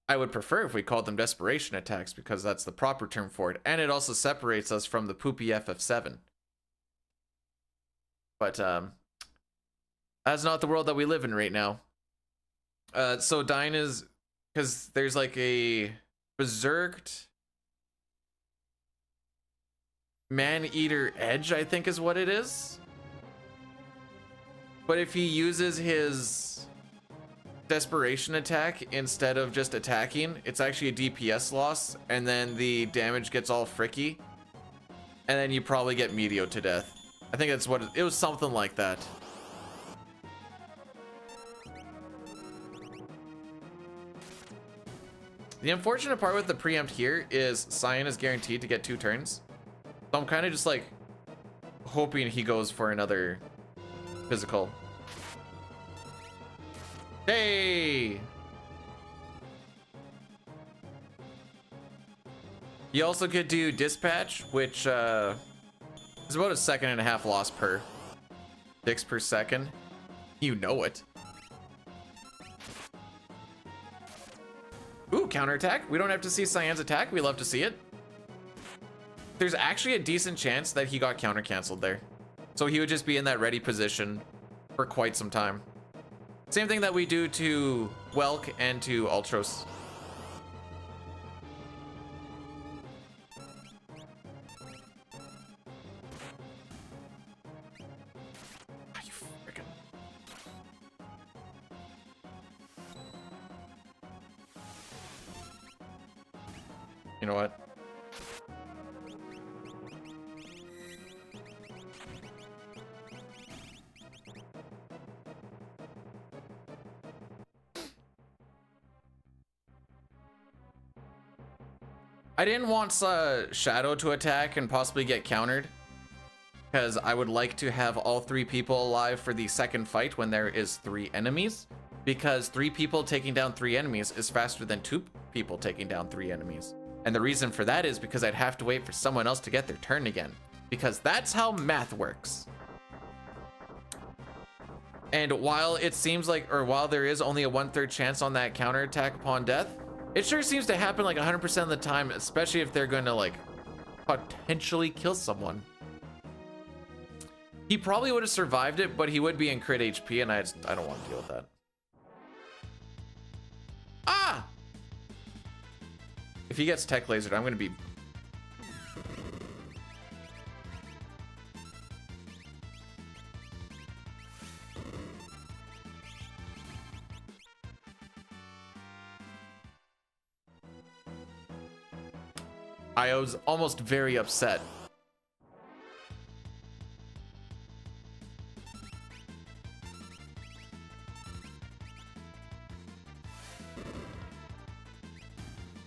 A: I would prefer if we called them Desperation Attacks because that's the proper term for it. And it also separates us from the poopy FF7. But that's not the world that we live in right now. So Dine is, because there's like a berserked man-eater edge, I think is what it is. But if he uses his desperation attack instead of just attacking, it's actually a DPS loss, and then the damage gets all fricky, and then you probably get Meteor to death. I think that's what it was, something like that. The unfortunate part with the preempt here is Cyan is guaranteed to get 2 turns. So I'm kind of just like hoping he goes for another physical. Hey! You also could do dispatch, which is about a 1.5 seconds loss per. 6 per second. You know it. Ooh, counterattack. We don't have to see Cyan's attack. We love to see it. There's actually a decent chance that he got counter canceled there. So he would just be in that ready position for quite some time. Same thing that we do to Welk and to Ultros. You know what? I didn't want Shadow to attack and possibly get countered, because I would like to have all 3 people alive for the second fight when there is 3 enemies, because 3 people taking down 3 enemies is faster than 2 people taking down 3 enemies. And the reason for that is because I'd have to wait for someone else to get their turn again, because that's how math works. And while it seems like, or while there is only a 1/3 chance on that counterattack upon death, it sure seems to happen like 100% of the time, especially if they're going to like potentially kill someone. He probably would have survived it, but he would be in crit HP, and I don't want to deal with that. Ah! If he gets tech lasered, I'm going to be... I was almost very upset.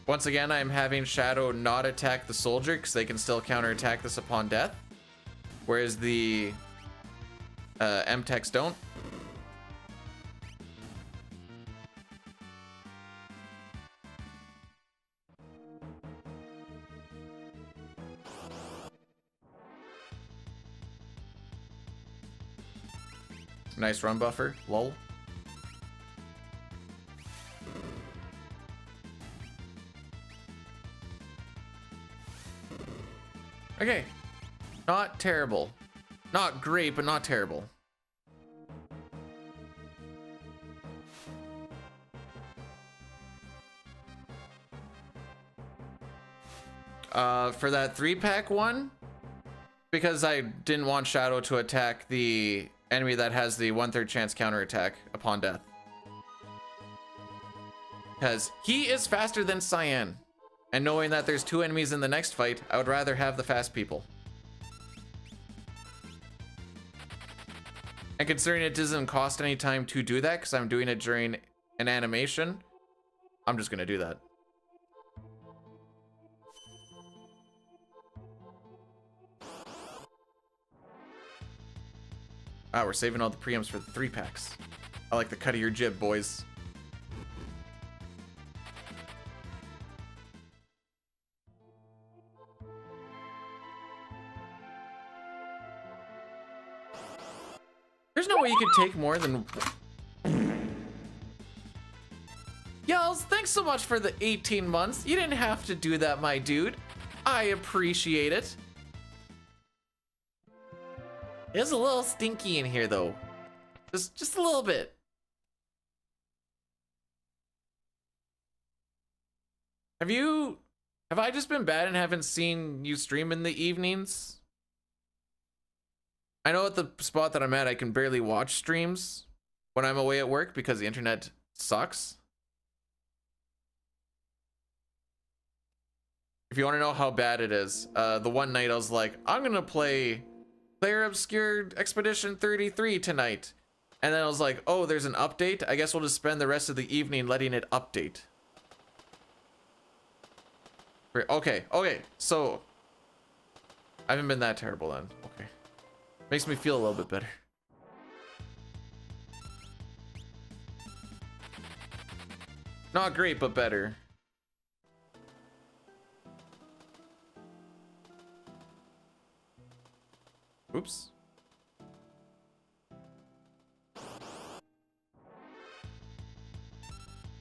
A: Once again, I'm having Shadow not attack the soldier because they can still counterattack this upon death, whereas the M-Techs don't. Nice run buffer, lol. Okay, not terrible. Not great, but not terrible. For that 3-pack one, because I didn't want Shadow to attack the enemy that has the 1/3 chance counterattack upon death. Because he is faster than Cyan. And knowing that there's 2 enemies in the next fight, I would rather have the fast people. And considering it doesn't cost any time to do that, because I'm doing it during an animation, I'm just going to do that. Ah, we're saving all the preamps for the 3-packs. I like the cut of your jib, boys. There's no way you could take more than... Yells, thanks so much for the 18 months. You didn't have to do that, my dude. I appreciate it. It's a little stinky in here, though. Just a little bit. Have I just been bad and haven't seen you stream in the evenings? I know at the spot that I'm at, I can barely watch streams when I'm away at work because the internet sucks. If you want to know how bad it is, the one night I was like, I'm gonna play Player Obscure Expedition 33 tonight. And then I was like, oh, there's an update. I guess we'll just spend the rest of the evening letting it update. Okay, okay, so I haven't been that terrible then. Okay. Makes me feel a little bit better. Not great, but better. Oops.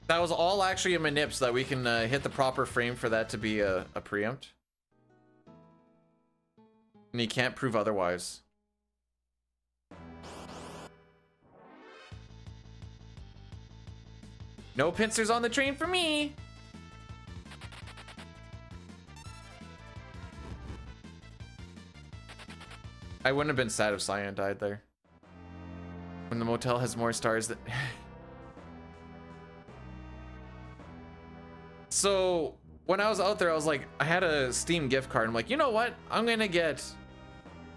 A: That was all actually a manip so that we can hit the proper frame for that to be a preempt. And you can't prove otherwise. No pincers on the train for me. I wouldn't have been sad if Cyan died there. When the motel has more stars than... So when I was out there, I was like, I had a Steam gift card. I'm like, you know what? I'm gonna get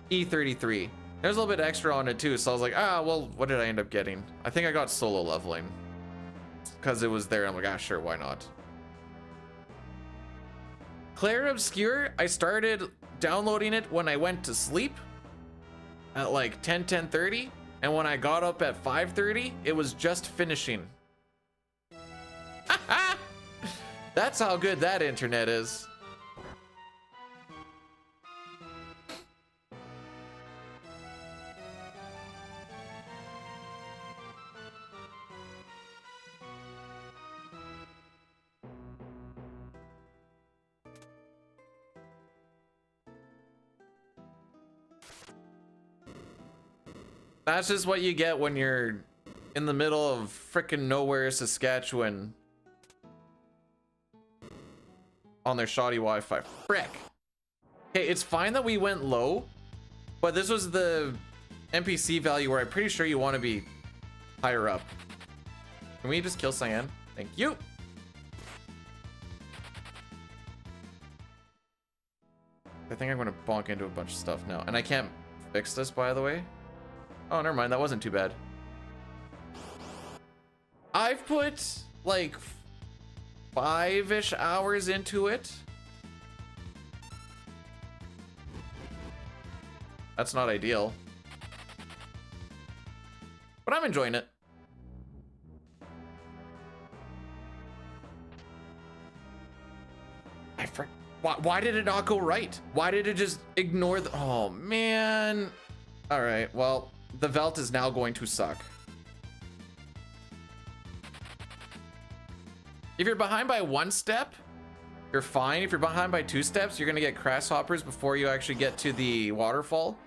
A: E33. There's a little bit extra on it too. So I was like, ah, well, what did I end up getting? I think I got solo leveling because it was there. I'm like, ah, sure, why not? Claire Obscure, I started downloading it when I went to sleep at like 10:30, and when I got up at 5:30, it was just finishing. That's how good that internet is. That's just what you get when you're in the middle of frickin' nowhere, Saskatchewan. On their shoddy Wi-Fi. Frick. Okay, it's fine that we went low, but this was the NPC value where I'm pretty sure you want to be higher up. Can we just kill Cyan? Thank you. I think I'm gonna bonk into a bunch of stuff now, and I can't fix this, by the way. Oh, never mind. That wasn't too bad. I've put like 5-ish hours into it. That's not ideal, but I'm enjoying it. Why did it not go right? Why did it just ignore the... Oh man. All right, well, the Velt is now going to suck. If you're behind by 1 step, you're fine. If you're behind by 2 steps, you're gonna get grasshoppers before you actually get to the waterfall.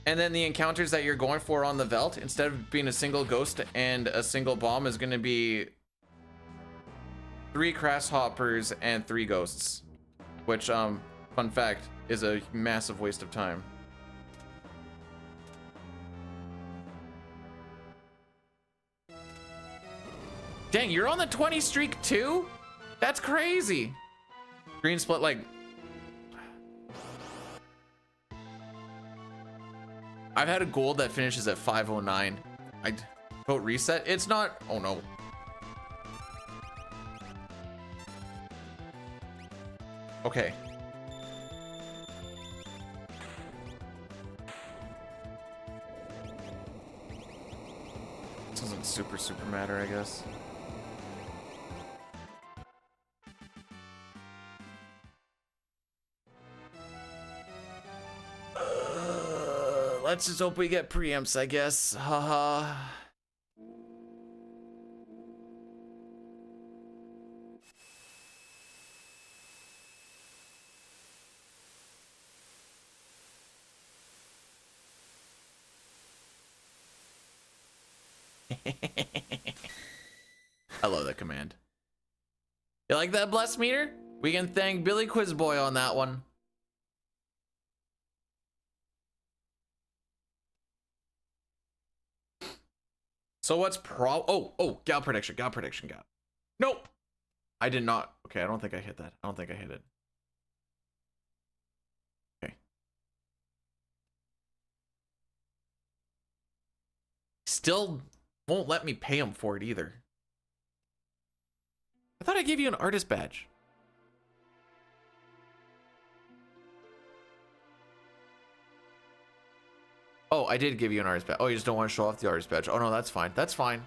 A: And then the encounters that you're going for on the Velt, instead of being a single ghost and a single bomb, is gonna be 3 grasshoppers and 3 ghosts. Which, fun fact, is a massive waste of time. Dang, you're on the 20 streak too? That's crazy. Green split like... I've had a gold that finishes at 509. I'd vote reset. It's not... Oh no. Okay. This doesn't super matter, I guess. Let's just hope we get preempts, I guess. Haha. I love that command. You like that, Bless Meter? We can thank Billy Quizboy on that one. So what's oh, gal prediction. Nope. I did not. Okay, I don't think I hit that. I don't think I hit it. Okay. Still won't let me pay him for it either. I thought I gave you an artist badge. Oh, I did give you an artist badge. Oh, you just don't want to show off the artist badge. Oh no, that's fine. That's fine.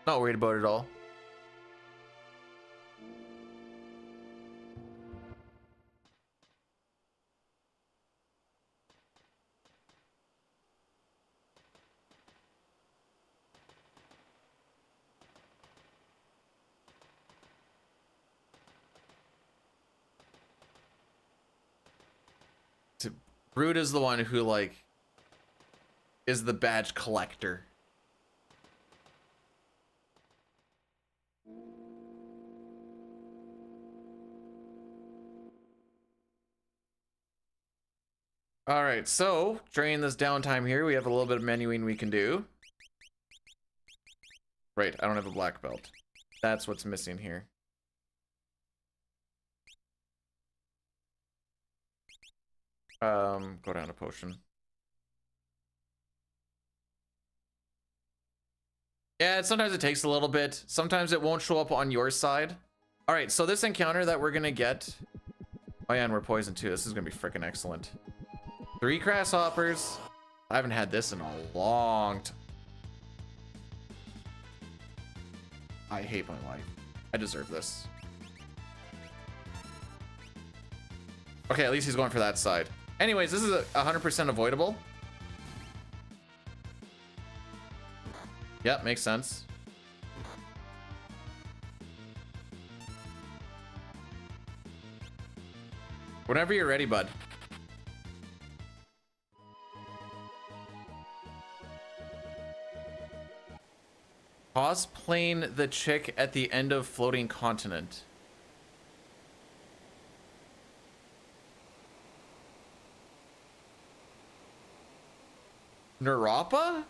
A: Not worried about it at all. Brood is the one who like is the badge collector. All right, so during this downtime here, we have a little bit of menuing we can do. Right, I don't have a black belt. That's what's missing here. Go down to potion. Yeah, sometimes it takes a little bit. Sometimes it won't show up on your side. All right, so this encounter that we're gonna get. Oh yeah, and we're poisoned too. This is gonna be freaking excellent. 3 grasshoppers. I haven't had this in a long time. I hate my life. I deserve this. Okay, at least he's going for that side. Anyways, this is 100% avoidable. Yep, makes sense. Whenever you're ready, bud. Cosplaying the chick at the end of Floating Continent. Narapa?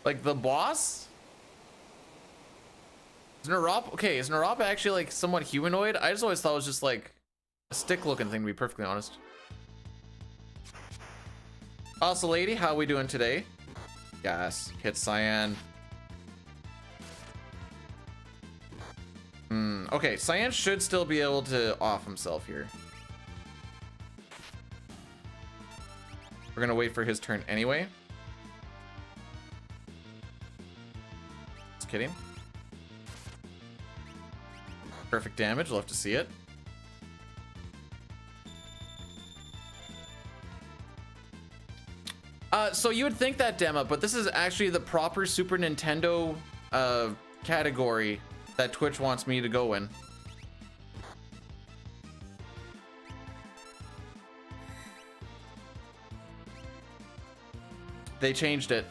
A: Like the boss? Is Narapa okay? Is Narapa actually like somewhat humanoid? I just always thought it was just like a stick-looking thing, to be perfectly honest. Also, lady, how we doing today? Yes, hit Cyan. Okay, Cyan should still be able to off himself here. We're gonna wait for his turn anyway. Just kidding. Perfect damage, love to see it. So you would think that, Dema, but this is actually the proper Super Nintendo category that Twitch wants me to go in. They changed it.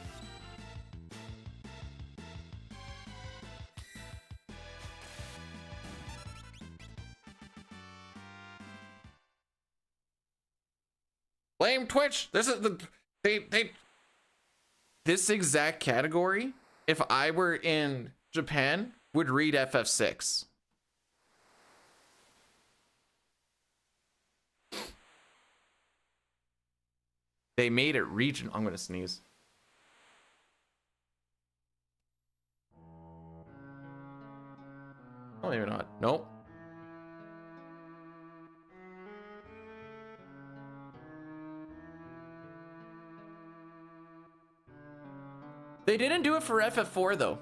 A: Blame Twitch. This is the this exact category, if I were in Japan, would read FF6. They made it region. I'm gonna sneeze. Oh, maybe not. Nope. They didn't do it for FF4 though.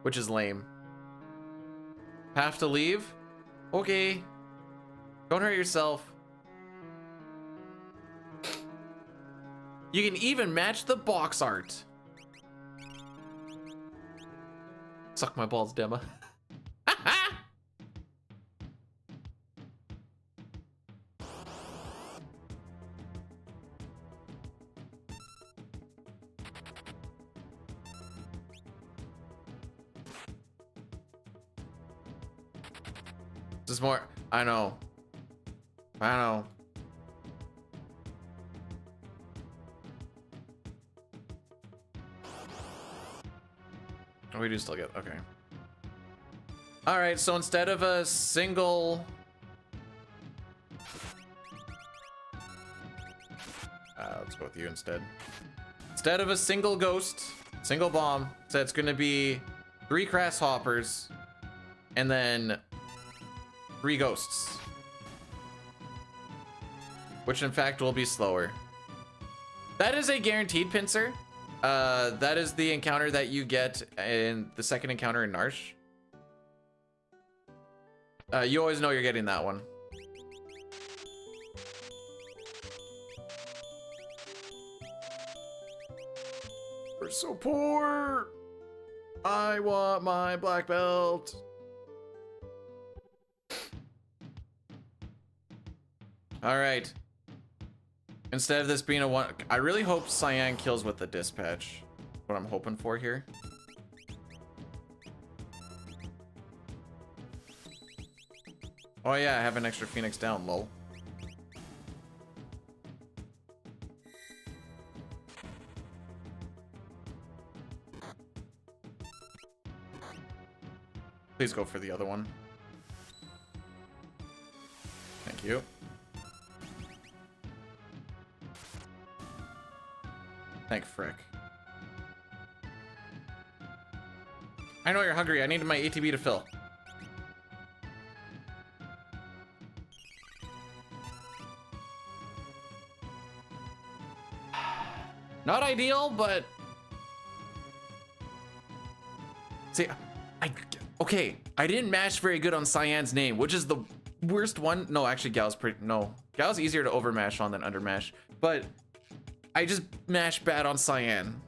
A: Which is lame. Have to leave? Okay. Don't hurt yourself. You can even match the box art. Suck my balls, Dema. This is more. I know. I know. Oh, we do still get. Okay. All right. So instead of a single. Let's go with you instead. Instead of a single ghost, single bomb, so it's gonna be 3 grasshoppers and then 3 ghosts. Which in fact will be slower. That is a guaranteed pincer. That is the encounter that you get in the second encounter in Narsh. You always know you're getting that one. We're so poor. I want my black belt. All right. Instead of this being a one, I really hope Cyan kills with the dispatch. What I'm hoping for here. Oh yeah, I have an extra Phoenix down, lol. Please go for the other one. Thank you. Thank frick. I know you're hungry. I needed my ATB to fill. Not ideal, but... See, okay, I didn't mash very good on Cyan's name, which is the worst one. No, actually, Gal's pretty... No. Gal's easier to overmash on than undermash, but I just mashed bad on Cyan.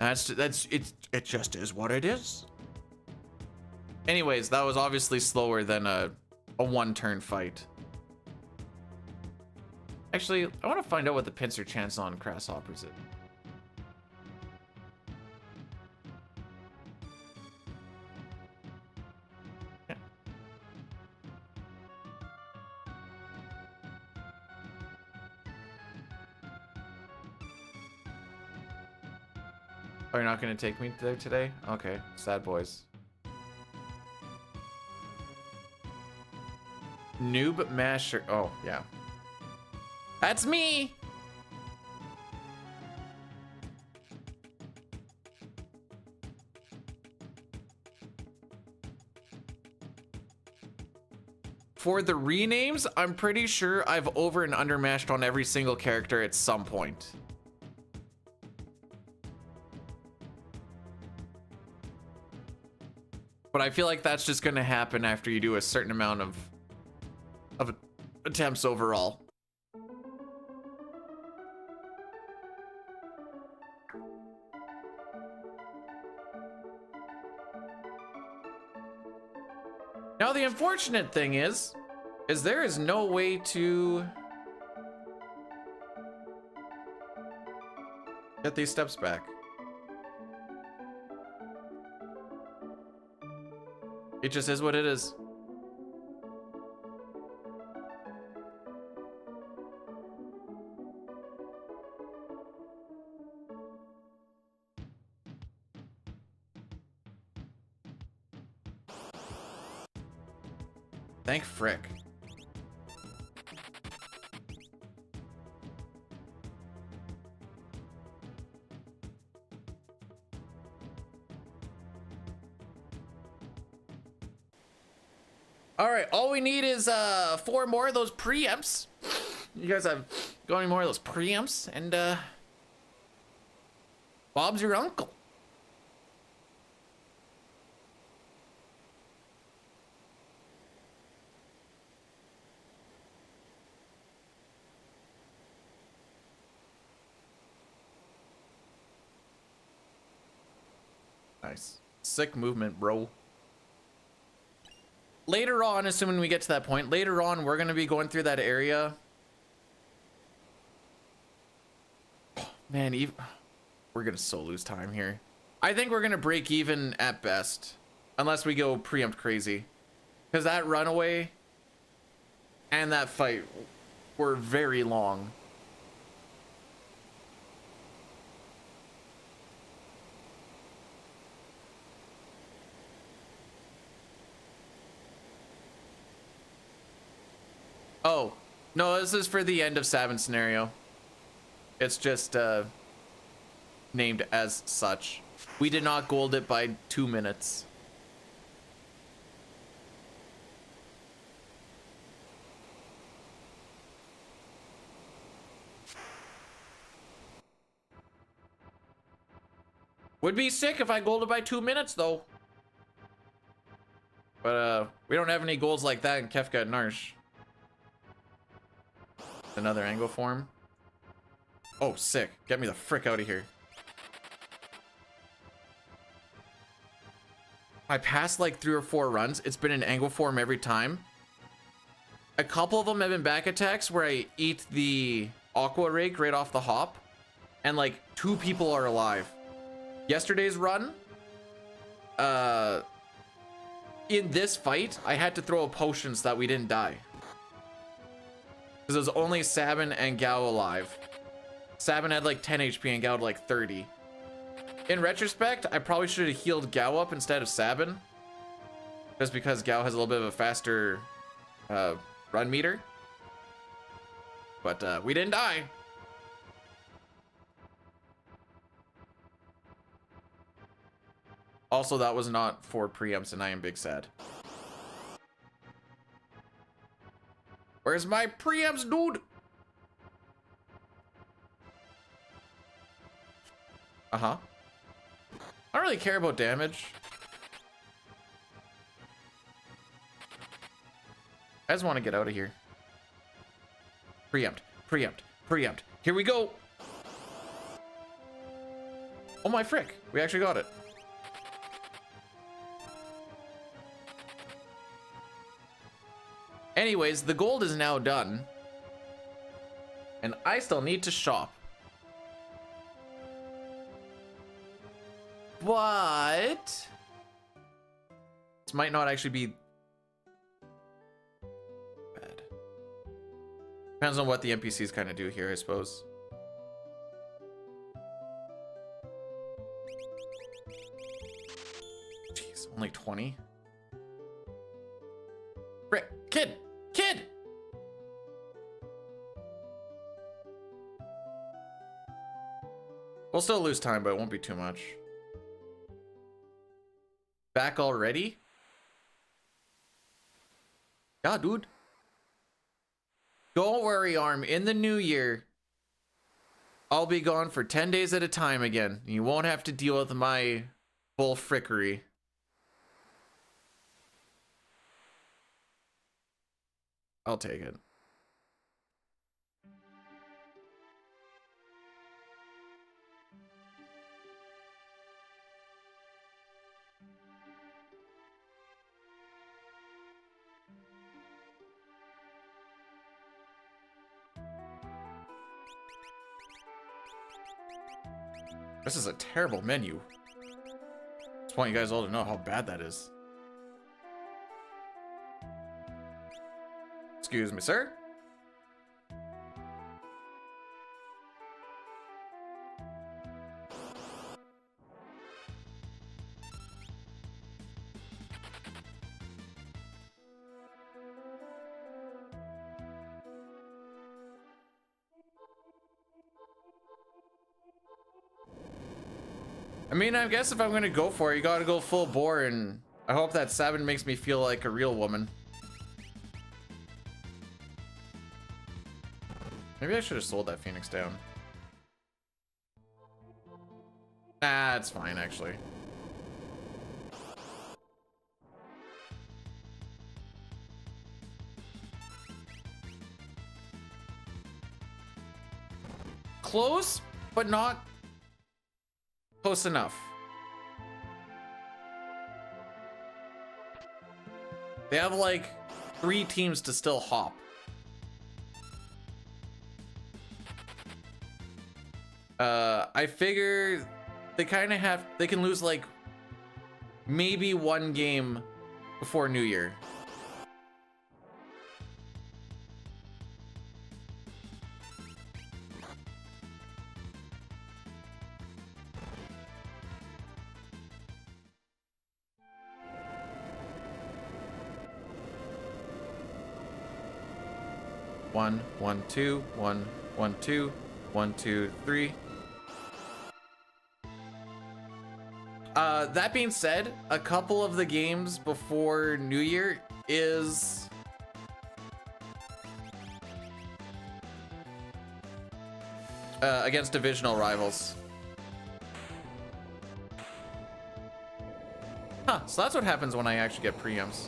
A: It just is what it is. Anyways, that was obviously slower than a one-turn fight. Actually, I want to find out what the pincer chance on grasshoppers is. Yeah. Oh, you're not going to take me there today? Okay, sad boys. Noob masher. Oh, yeah. That's me! For the renames, I'm pretty sure I've over and undermashed on every single character at some point. But I feel like that's just gonna happen after you do a certain amount of attempts overall. Now the unfortunate thing is there is no way to get these steps back. It just is what it is. Thank frick. All right, all we need is 4 more of those preamps. You guys have got any more of those preamps? And Bob's your uncle. Nice. Sick movement, bro. Later on, assuming we get to that point, later on, we're going to be going through that area. Oh, man, we're going to so lose time here. I think we're going to break even at best. Unless we go preempt crazy. Because that runaway and that fight were very long. Oh, no, this is for the end of 7 scenario. It's just named as such. We did not gold it by 2 minutes. Would be sick if I golded by 2 minutes though. But we don't have any goals like that in Kefka and Narsh. Another angle form. Oh, sick. Get me the frick out of here. I passed like 3 or 4 runs. It's been an angle form every time. A couple of them have been back attacks where I eat the aqua rake right off the hop. And like 2 people are alive. Yesterday's run, in this fight, I had to throw a potion so that we didn't die. Because it was only Sabin and Gao alive. Sabin had like 10 HP and Gao had like 30. In retrospect, I probably should have healed Gao up instead of Sabin. Just because Gao has a little bit of a faster run meter. But we didn't die. Also, that was not 4 preempts, and I am big sad. Where's my preempts, dude? Uh-huh. I don't really care about damage. I just want to get out of here. Preempt, preempt, preempt. Here we go. Oh my frick. We actually got it. Anyways, the gold is now done. And I still need to shop. But this might not actually be bad. Depends on what the NPCs kind of do here, I suppose. Jeez, only 20. Frick, kid! Kid! We'll still lose time, but it won't be too much. Back already? Yeah, dude. Don't worry, Arm. In the new year, I'll be gone for 10 days at a time again. You won't have to deal with my bull frickery. I'll take it. This is a terrible menu. I just want you guys all to know how bad that is. Excuse me, sir. I mean, I guess if I'm gonna go for it, you gotta go full bore, and I hope that 7 makes me feel like a real woman. Maybe I should have sold that Phoenix down. Ah, it's fine, actually. Close, but not close enough. They have like 3 teams to still hop. I figure they kind of have, they can lose like maybe 1 game before New Year. 1, 1, 2, 1, 1, 2, 1, 2, 3. That being said, a couple of the games before New Year is against divisional rivals. Huh, so that's what happens when I actually get preamps.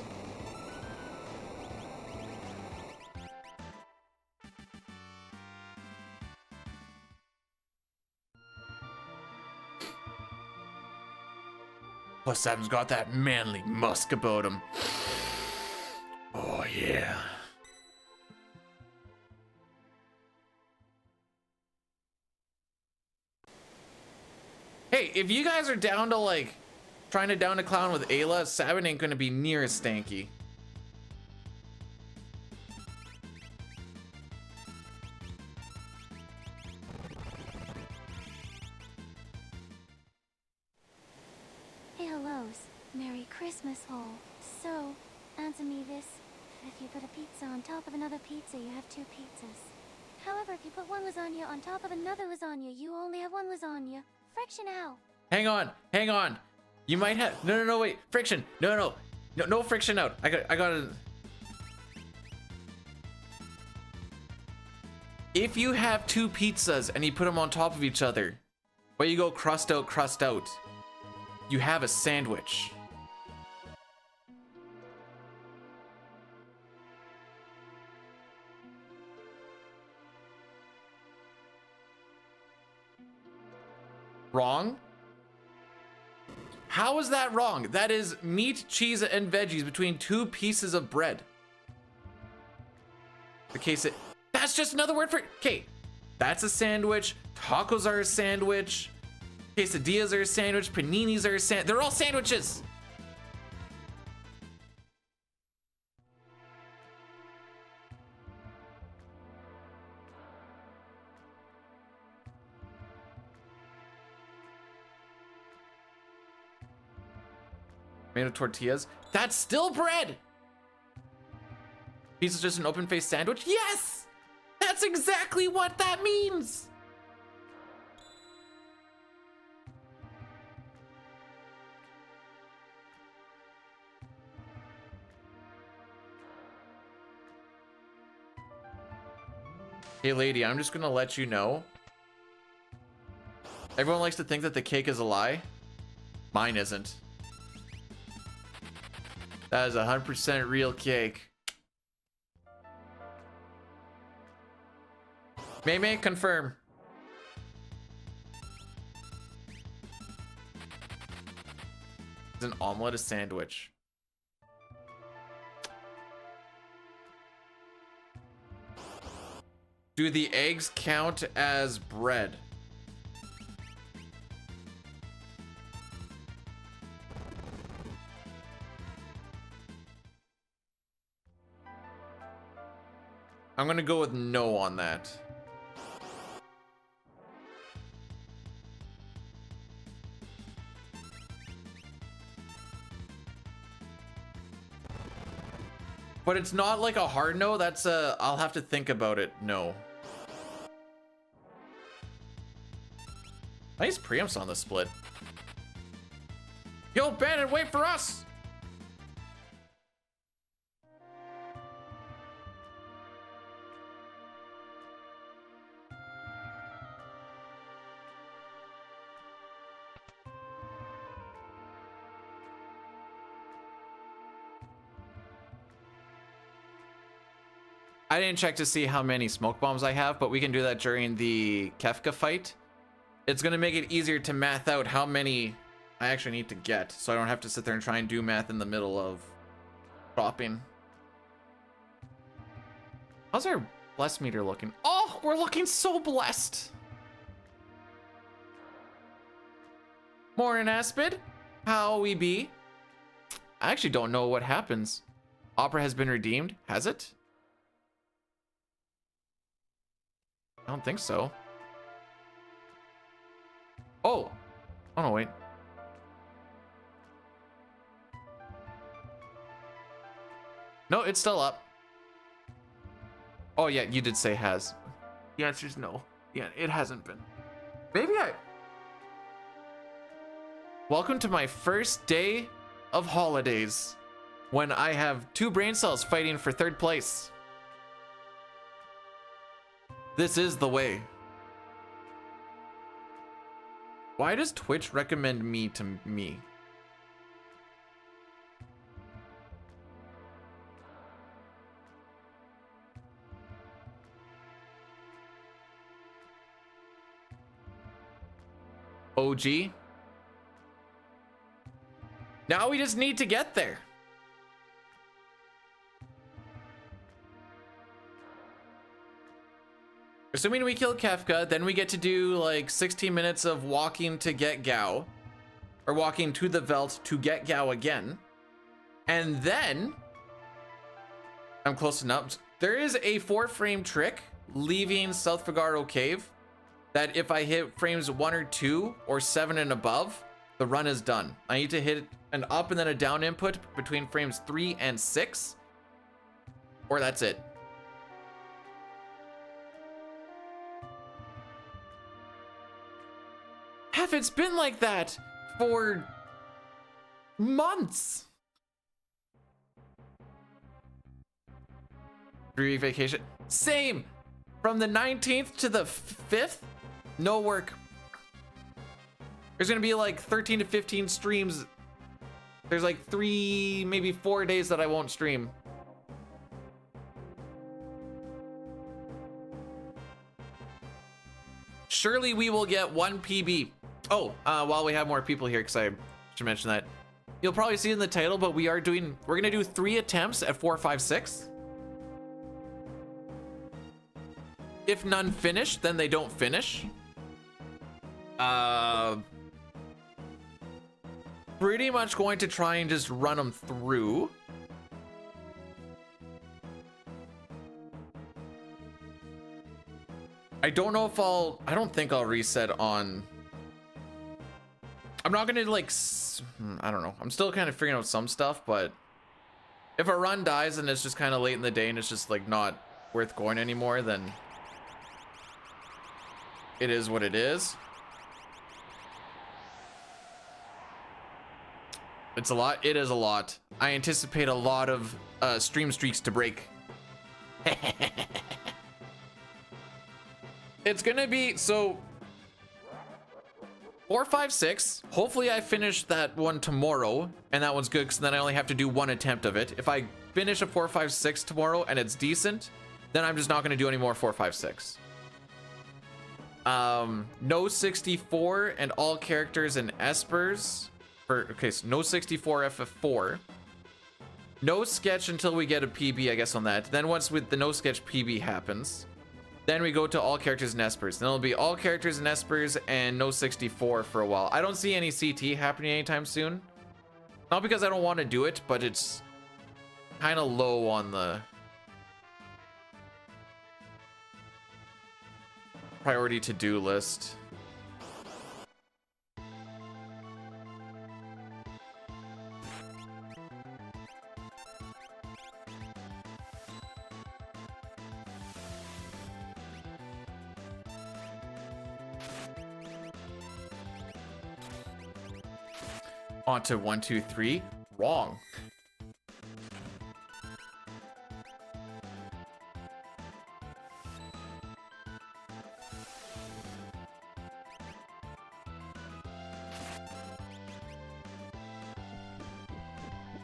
A: Plus, Adam's got that manly musk about him. Oh, yeah. Hey, if you guys are down to, like, trying to down a clown with Ayla, Sabin ain't gonna be near as stanky.
B: Hey, hellos. Merry Christmas, all. So, answer me this. If you put a pizza on top of another pizza, you have two pizzas. However, if you put one lasagna on top of another lasagna, you only have one lasagna. Friction out.
A: Hang on, hang on. You might have, no, wait, friction. No, friction out. I got it. If you have two pizzas and you put them on top of each other, where you go crust out, you have a sandwich. Wrong? How is that wrong? That is meat, cheese, and veggies between two pieces of bread. That's just another word for, okay, that's a sandwich. Tacos are a sandwich. Quesadillas are a sandwich. Paninis are a sandwich. They're all sandwiches. Made of tortillas. That's still bread. Pizza's just an open-faced sandwich? Yes! That's exactly what that means. Hey lady, I'm just gonna let you know. Everyone likes to think that the cake is a lie. Mine isn't. That is 100% real cake. May confirm. Is an omelet a sandwich? Do the eggs count as bread? I'm gonna go with no on that. But it's not like a hard no, that's a, I'll have to think about it, no. Nice preamps on the split. Yo, Bandit, wait for us! I didn't check to see how many smoke bombs I have, but we can do that during the Kefka fight. It's gonna make it easier to math out how many I actually need to get, so I don't have to sit there and try and do math in the middle of dropping. How's our bless meter looking? Oh, we're looking so blessed. Morning, Aspid. How we be? I actually don't know what happens. Opera has been redeemed. Has it? I don't think so. Oh. Oh, no, wait. No, it's still up. Oh yeah, you did say has. The answer is no. Yeah, it hasn't been. Maybe I... Welcome to my first day of holidays, when I have 2 brain cells fighting for 3rd place. This is the way. Why does Twitch recommend me to me? OG? Now we just need to get there. Assuming we kill Kefka, then we get to do like 16 minutes of walking to get Gao. Or walking to the Veld to get Gao again. And then... I'm close enough. There is a 4-frame trick leaving South Figaro Cave that if I hit frames 1 or 2 or 7 and above, the run is done. I need to hit an up and then a down input between frames 3 and 6, or that's it. It's been like that for months. 3-week vacation. Same. From the 19th to the 5th, no work. There's gonna be like 13 to 15 streams. There's like 3, maybe 4 days that I won't stream. Surely we will get 1 PB. Oh, while we have more people here, because I should mention that. You'll probably see in the title, but we're gonna do 3 attempts at 4, 5, 6. If none finish, then they don't finish. Pretty much going to try and just run them through. I don't know if I don't think I'll reset on... I'm not gonna like, I don't know. I'm still kind of figuring out some stuff, but if a run dies and it's just kind of late in the day and it's just like not worth going anymore, then it is what it is. It's a lot. It is a lot. I anticipate a lot of stream streaks to break. It's gonna be so 4, 5, 6. Hopefully I finish that one tomorrow, and that one's good because then I only have to do 1 attempt of it. If I finish a 4, 5, 6 tomorrow and it's decent, then I'm just not going to do any more 4, 5, 6. No 64 and all characters and espers. Okay, so no 64 FF4. No sketch until we get a PB, I guess, on that. Then once with the no sketch PB happens, then we go to all characters and espers. Then it'll be all characters and espers and no 64 for a while. I don't see any CT happening anytime soon. Not because I don't want to do it, but it's kind of low on the priority to-do list. On to 1, 2, 3. Wrong.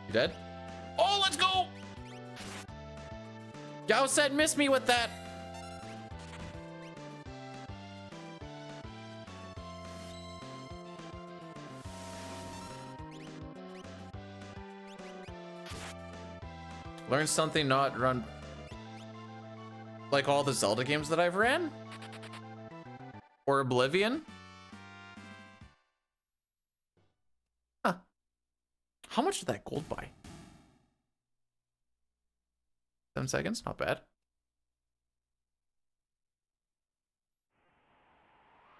A: You dead? Oh, let's go! Yao said miss me with that. Learn something not run like all the Zelda games that I've ran? Or Oblivion? Huh. How much did that gold buy? 7 seconds? Not bad.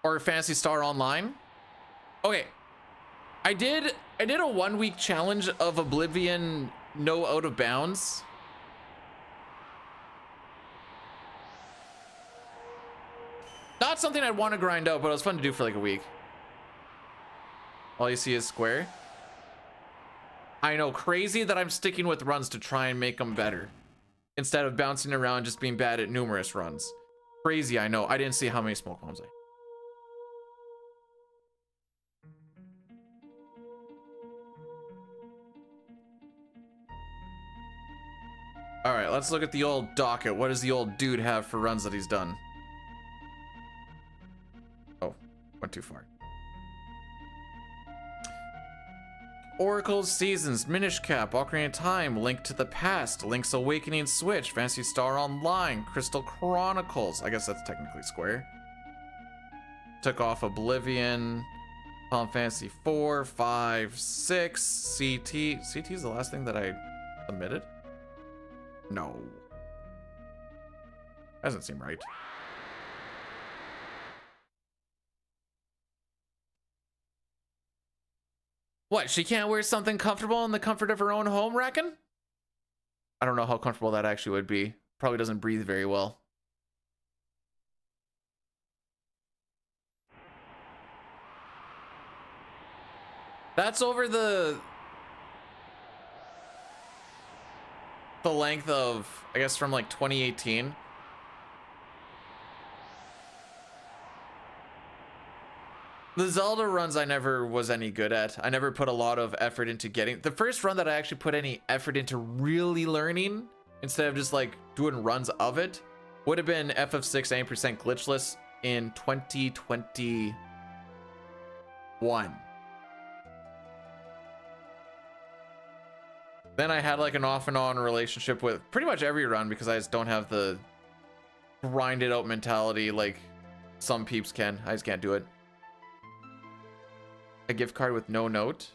A: Or Phantasy Star Online? Okay. I did a 1-week challenge of Oblivion no out of bounds. Not something I'd want to grind out, but it was fun to do for like a week. All you see is square. I know, crazy that I'm sticking with runs to try and make them better instead of bouncing around just being bad at numerous runs. Crazy, I know. I didn't see how many smoke bombs I... All right, let's look at the old docket. What does the old dude have for runs that he's done? Oh, went too far. Oracle's Seasons, Minish Cap, Ocarina of Time, Link to the Past, Link's Awakening Switch, Fantasy Star Online, Crystal Chronicles. I guess that's technically Square. Took off Oblivion, Final Fantasy 4, 5, 6, CT. CT is the last thing that I submitted? No. Doesn't seem right. What, she can't wear something comfortable in the comfort of her own home, reckon? I don't know how comfortable that actually would be. Probably doesn't breathe very well. That's over the length of, I guess, from like 2018. The Zelda runs I never was any good at. I never put a lot of effort into getting... The first run that I actually put any effort into really learning, instead of just like doing runs of it, would have been FF6 80% glitchless in 2021. Then I had like an off and on relationship with pretty much every run because I just don't have the grind it out mentality like some peeps can. I just can't do it. A gift card with no note.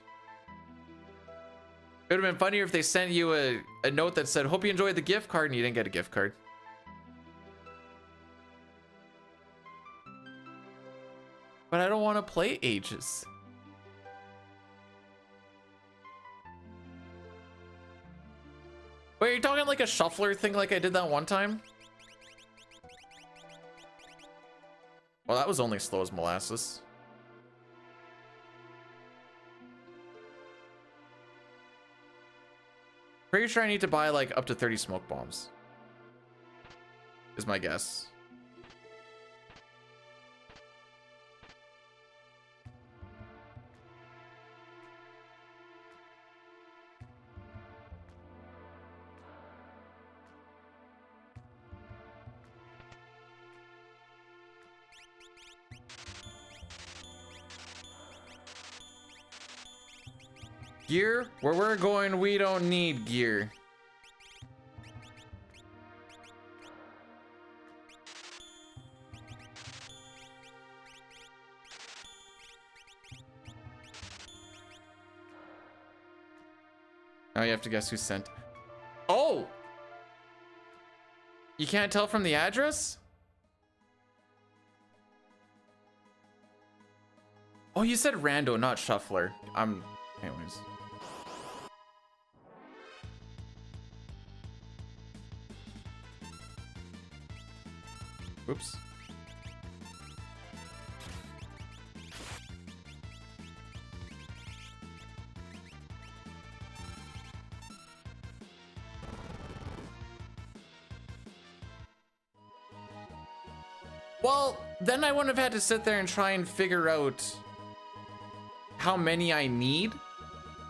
A: It would have been funnier if they sent you a note that said, hope you enjoyed the gift card, and you didn't get a gift card. But I don't want to play Ages. Wait, are you talking like a shuffler thing like I did that one time? Well, that was only slow as molasses. Pretty sure I need to buy like up to 30 smoke bombs. Is my guess. Gear? Where we're going, we don't need gear. Now you have to guess who sent. Oh! You can't tell from the address? Oh, you said rando, not shuffler. Anyways. Oops. Well, then I wouldn't have had to sit there and try and figure out how many I need.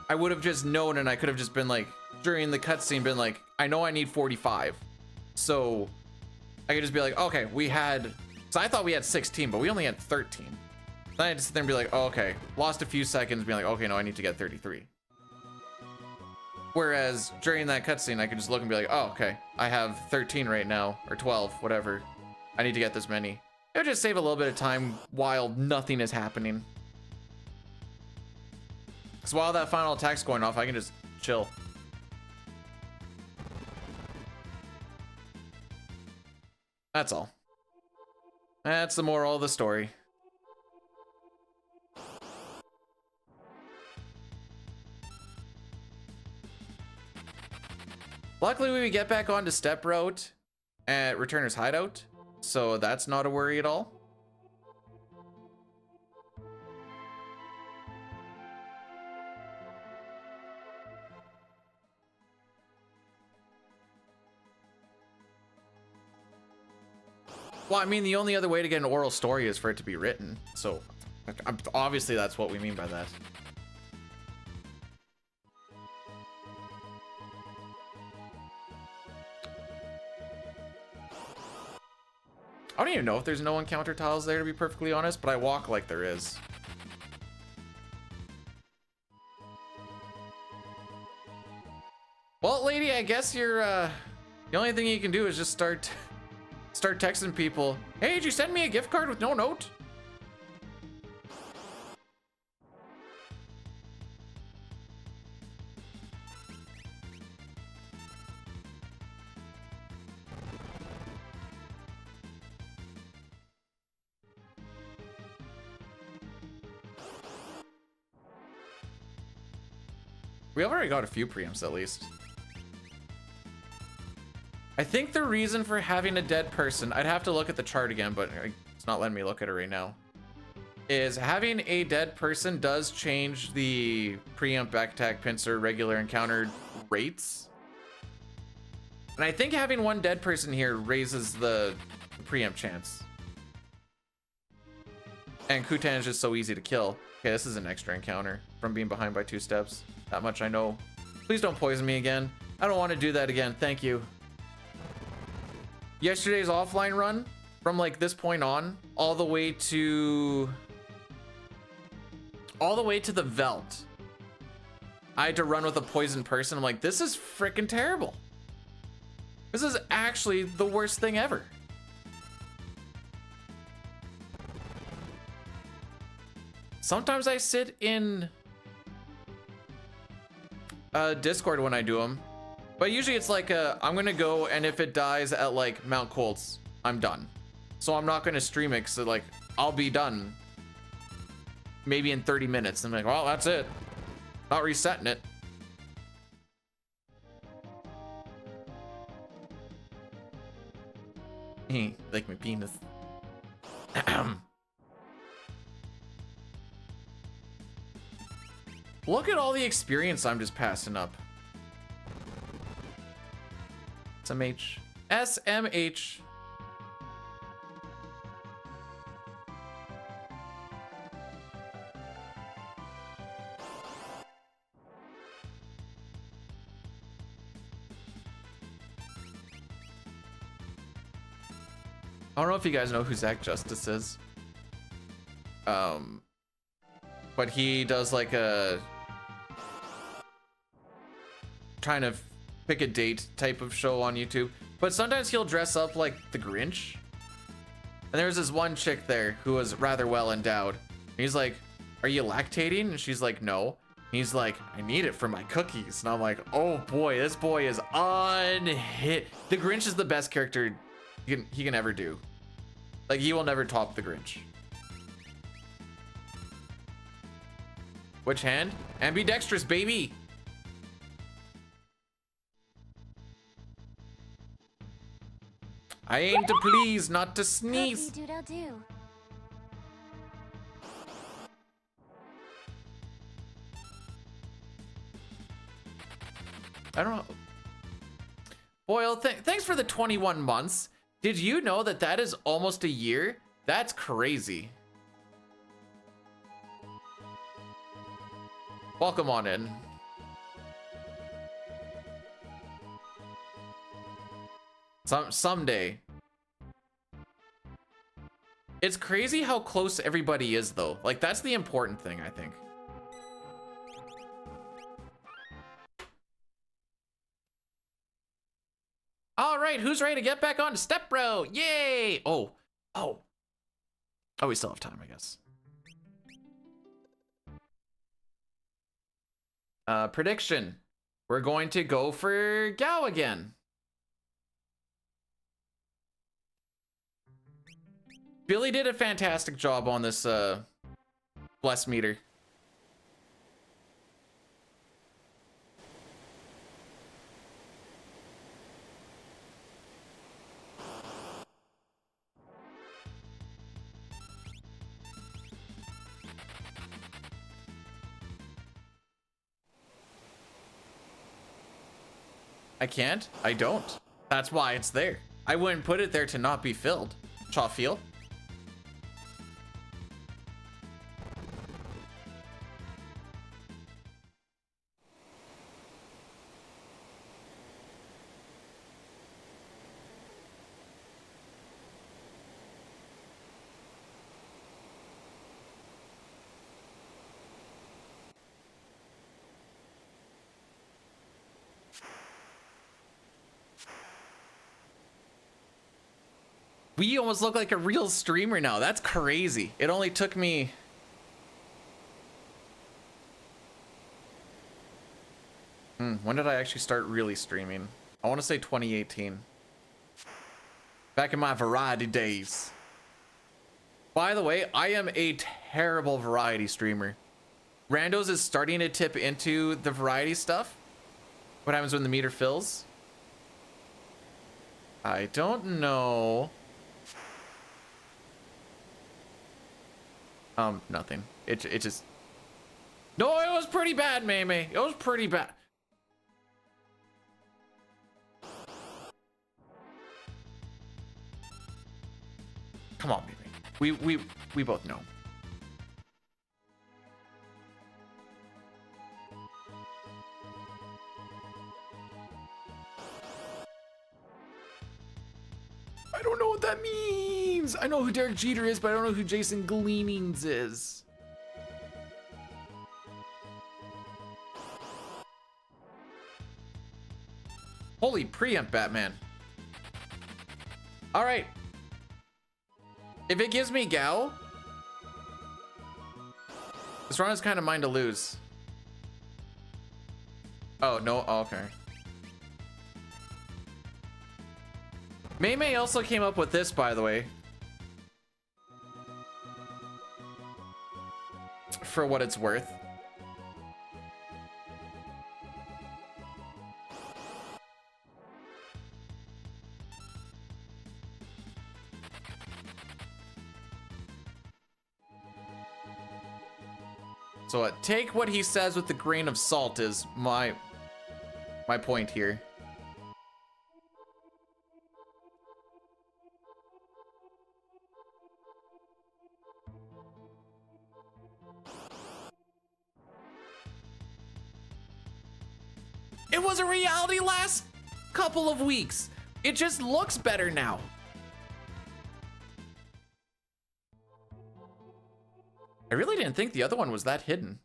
A: I would have just known, and I could have just been like, during the cutscene, been like, I know I need 45. So I could just be like, okay, so I thought we had 16, but we only had 13. Then I had to sit there and be like, oh, okay, lost a few seconds, being like, okay, no, I need to get 33. Whereas during that cutscene, I could just look and be like, oh, okay, I have 13 right now, or 12, whatever. I need to get this many. It would just save a little bit of time while nothing is happening. Because while that final attack's going off, I can just chill. That's all. That's the moral of the story. Luckily, we get back onto Step Route at Returner's Hideout, so that's not a worry at all. Well, I mean, the only other way to get an oral story is for it to be written. So, obviously, that's what we mean by that. I don't even know if there's no encounter tiles there, to be perfectly honest, but I walk like there is. Well, lady, I guess you're, the only thing you can do is just start texting people. Hey, did you send me a gift card with no note? We already got a few preamps at least. I think the reason for having a dead person, I'd have to look at the chart again, but it's not letting me look at it right now, is having a dead person does change the preamp, back attack, pincer, regular encounter rates. And I think having one dead person here raises the preamp chance. And Kutan is just so easy to kill. Okay, this is an extra encounter from being behind by 2 steps. That much I know. Please don't poison me again. I don't want to do that again. Thank you. Yesterday's offline run, from like this point on, all the way to the Veld, I had to run with a poisoned person. I'm like, this is freaking terrible. This is actually the worst thing ever. Sometimes I sit in Discord when I do them, but usually it's like I'm gonna go, and if it dies at like Mount Colts, I'm done. So I'm not gonna stream it, so like I'll be done maybe in 30 minutes. I'm like, well, that's it. Not resetting it. Like my penis. Look at all the experience I'm just passing up. SMH. SMH. I don't know if you guys know who Zach Justice is. But he does like a trying to pick a date type of show on YouTube. But sometimes he'll dress up like the Grinch. And there's this one chick there who was rather well endowed. And he's like, are you lactating? And she's like, no. He's like, I need it for my cookies. And I'm like, oh boy, this boy is unhit. The Grinch is the best character he can ever do. Like, he will never top the Grinch. Which hand? Ambidextrous, baby. I aim to please, not to sneeze.
B: Doodle-doo.
A: I don't know. Boyle, thanks for the 21 months. Did you know that that is almost a year? That's crazy. Welcome on in. Someday. It's crazy how close everybody is, though. Like, that's the important thing, I think. All right, who's ready to get back on to Step Bro? Yay! Oh, we still have time, I guess. Prediction. We're going to go for Gao again. Billy did a fantastic job on this bless meter. I can't. I don't. That's why it's there. I wouldn't put it there to not be filled. Chaw feel. We almost look like a real streamer now. That's crazy. It only took me... when did I actually start really streaming? I want to say 2018. Back in my variety days. By the way, I am a terrible variety streamer. Randos is starting to tip into the variety stuff. What happens when the meter fills? I don't know. Nothing. It just... No, it was pretty bad, May. It was pretty bad. Come on, May. We both know. I don't know what that means. I know who Derek Jeter is, but I don't know who Jason Gleanings is. Holy preempt, Batman. All right. If it gives me Gao, this run is kind of mine to lose. Oh, no. Oh, okay. May also came up with this, by the way. For what it's worth. So take what he says with a grain of salt is my point here. It was a reality last couple of weeks. It just looks better now. I really didn't think the other one was that hidden.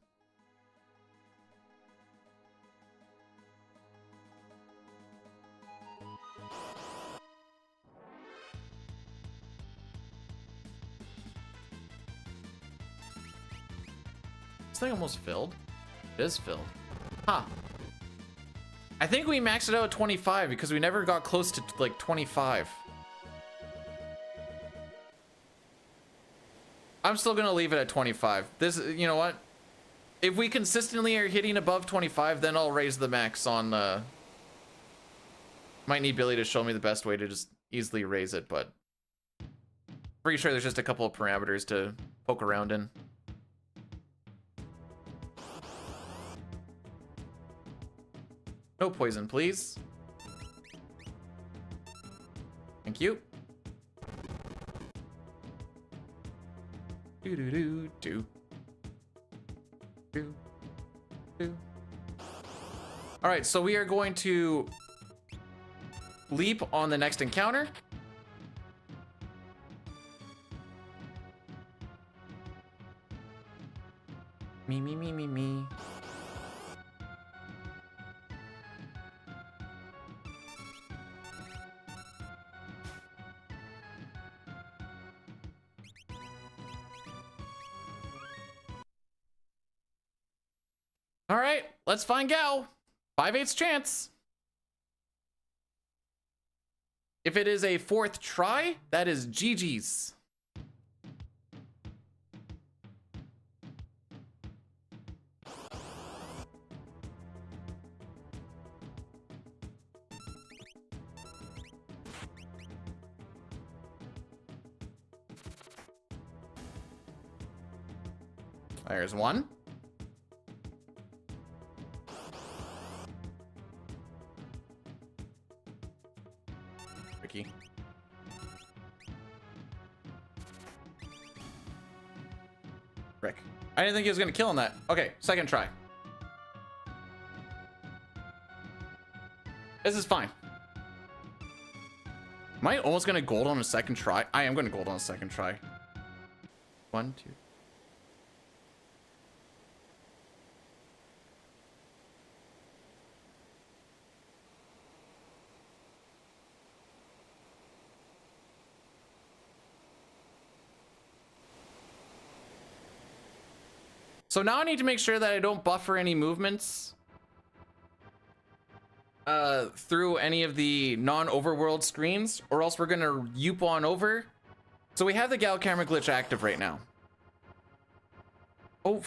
A: This thing almost filled. It is filled. Huh. I think we maxed it out at 25 because we never got close to like 25. I'm still gonna leave it at 25. This, you know what? If we consistently are hitting above 25, then I'll raise the max on might need Billy to show me the best way to just easily raise it, but pretty sure there's just a couple of parameters to poke around in. No poison, please. Thank you. Do do do do do do. All right, so we are going to leap on the next encounter. Me. All right, let's find Gao. 5/8 chance. If it is a 4th try, that is GG's. There's one. Tricky.
C: Frick. I didn't think he was gonna kill on that. Okay, second try. This is fine. Am I almost gonna gold on a second try? I am gonna gold on a second try. 1, 2. So now I need to make sure that I don't buffer any movements through any of the non-overworld screens, or else we're gonna yoop on over. So we have the gal camera glitch active right now. Oh,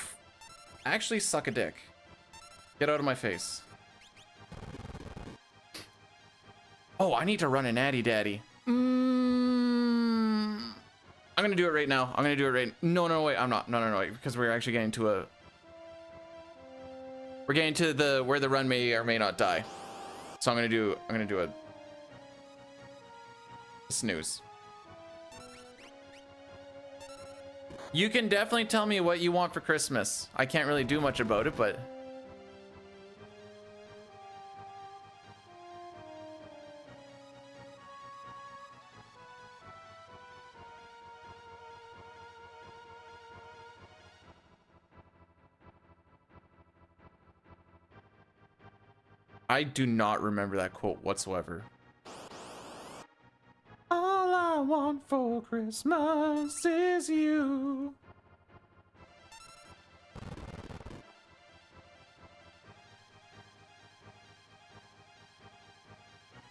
C: actually suck a dick. Get out of my face. Oh, I need to run a natty daddy. I'm gonna do it right now. I'm gonna do it right. No, wait, I'm not. No, wait, because we're actually getting to we're getting to the where the run may or may not die. So I'm gonna do a snooze. You can definitely tell me what you want for Christmas. I can't really do much about it, but I do not remember that quote whatsoever. All I want for Christmas is you.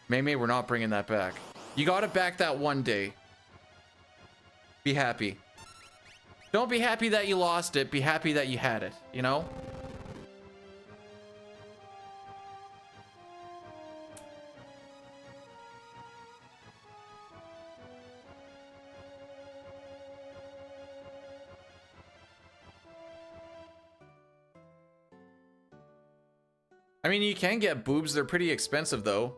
C: May, we're not bringing that back. You got it back that one day. Be happy. Don't be happy that you lost it. Be happy that you had it, you know? I mean, you can get boobs. They're pretty expensive, though.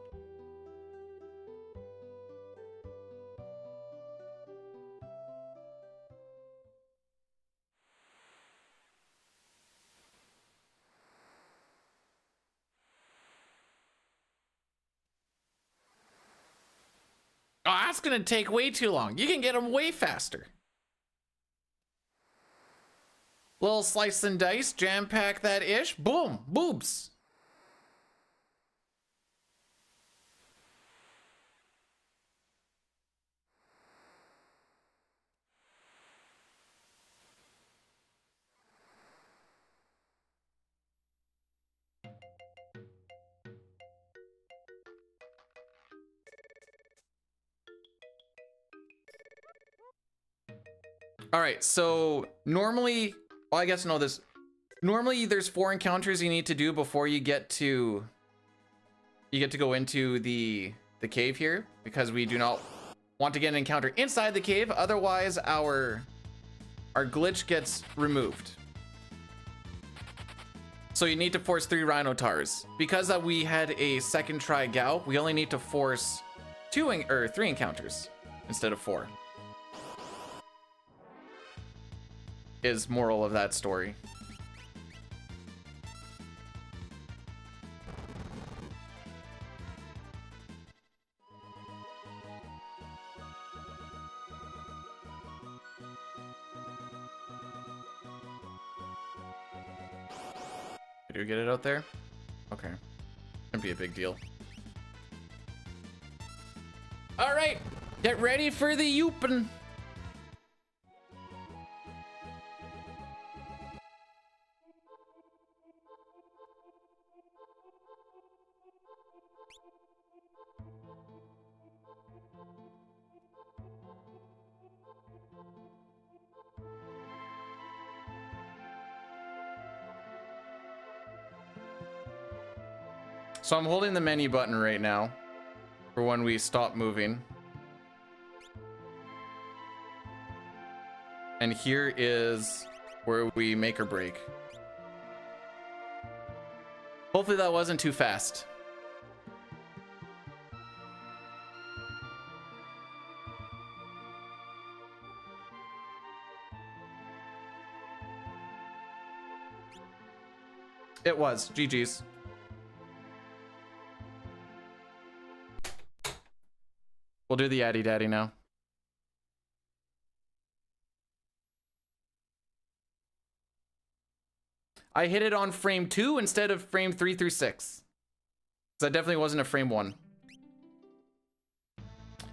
C: Oh, that's gonna take way too long. You can get them way faster. Little slice and dice, jam pack that ish. Boom, boobs. All right, so normally, well, I guess no, this normally there's 4 encounters you need to do before you get to go into the cave here, because we do not want to get an encounter inside the cave, otherwise our glitch gets removed. So you need to force 3 Rhino Tars. Because that we had a second try Gao, we only need to force 3 encounters instead of 4. Is moral of that story. Did you get it out there? Okay. Shouldn't be a big deal. All right, get ready for the youpin'. So I'm holding the menu button right now for when we stop moving. And here is where we make or break. Hopefully that wasn't too fast. It was. GG's. We'll do the Addy Daddy now. I hit it on frame 2 instead of frame 3 through 6. That definitely wasn't a frame 1.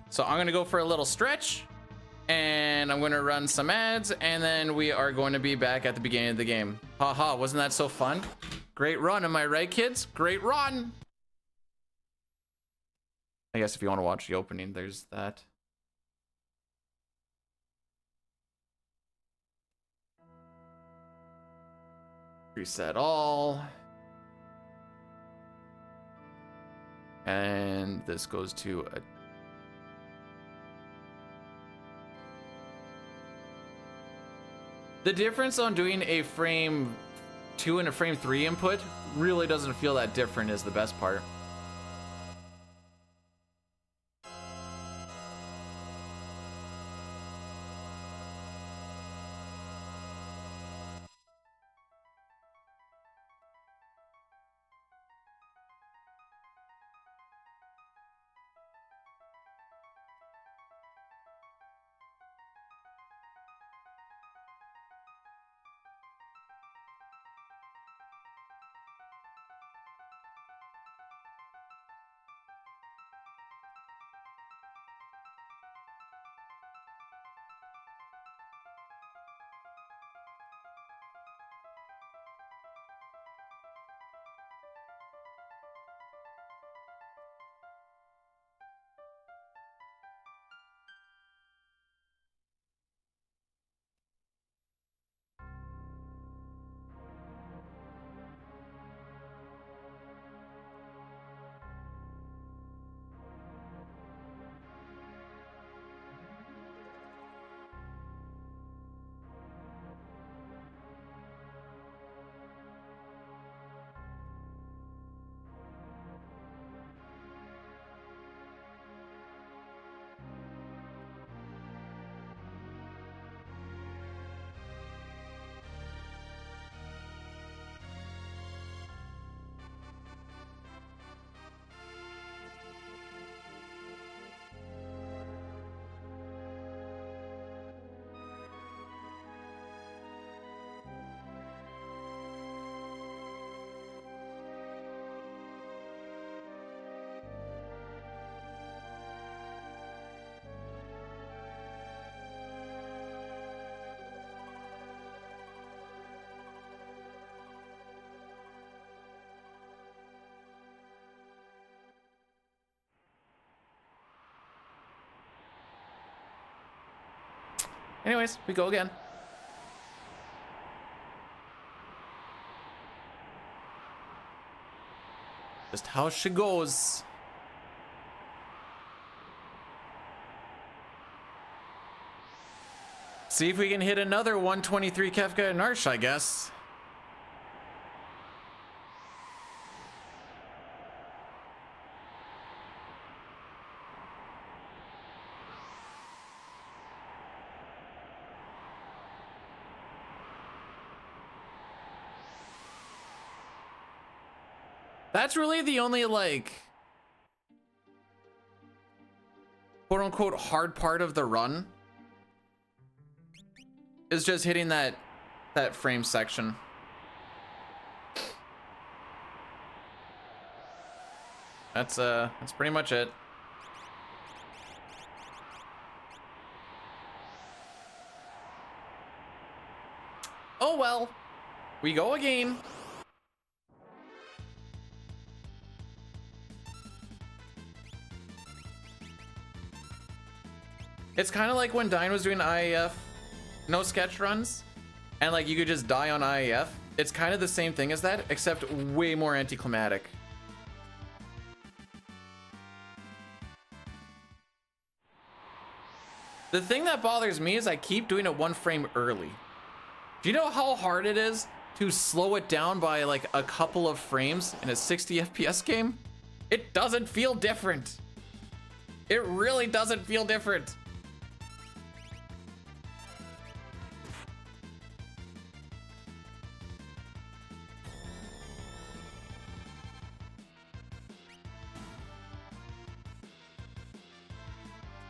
C: So I'm gonna go for a little stretch, and I'm gonna run some ads, and then we are going to be back at the beginning of the game. Haha, wasn't that so fun? Great run, am I right, kids? Great run! I guess if you want to watch the opening, there's that. Reset all. And this goes to a... The difference on doing a frame 2 and a frame 3 input really doesn't feel that different is the best part. Anyways, we go again. Just how she goes. See if we can hit another 123 Kefka and Arsh, I guess. That's really the only, like, quote unquote hard part of the run, is just hitting that frame section. That's pretty much it. Oh well, we go again. It's kind of like when Dine was doing IAF, no sketch runs, and like you could just die on IAF. It's kind of the same thing as that, except way more anticlimactic. The thing that bothers me is I keep doing it 1 frame early. Do you know how hard it is to slow it down by like a couple of frames in a 60 FPS game? It doesn't feel different. It really doesn't feel different.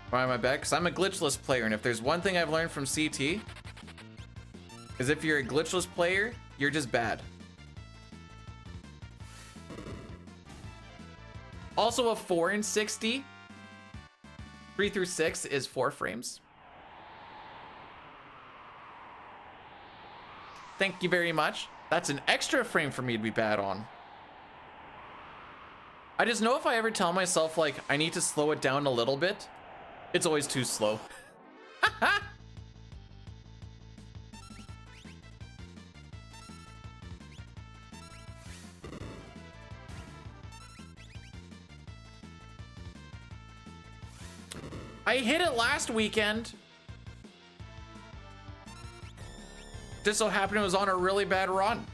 C: Why am I bad? Because I'm a glitchless player, and if there's one thing I've learned from CT, is if you're a glitchless player, you're just bad. Also, a 4 in 60, 3 through 6 is 4 frames. Thank you very much. That's an extra frame for me to be bad on. I just know if I ever tell myself, like, I need to slow it down a little bit, it's always too slow. I hit it last weekend. Just so happened it was on a really bad run.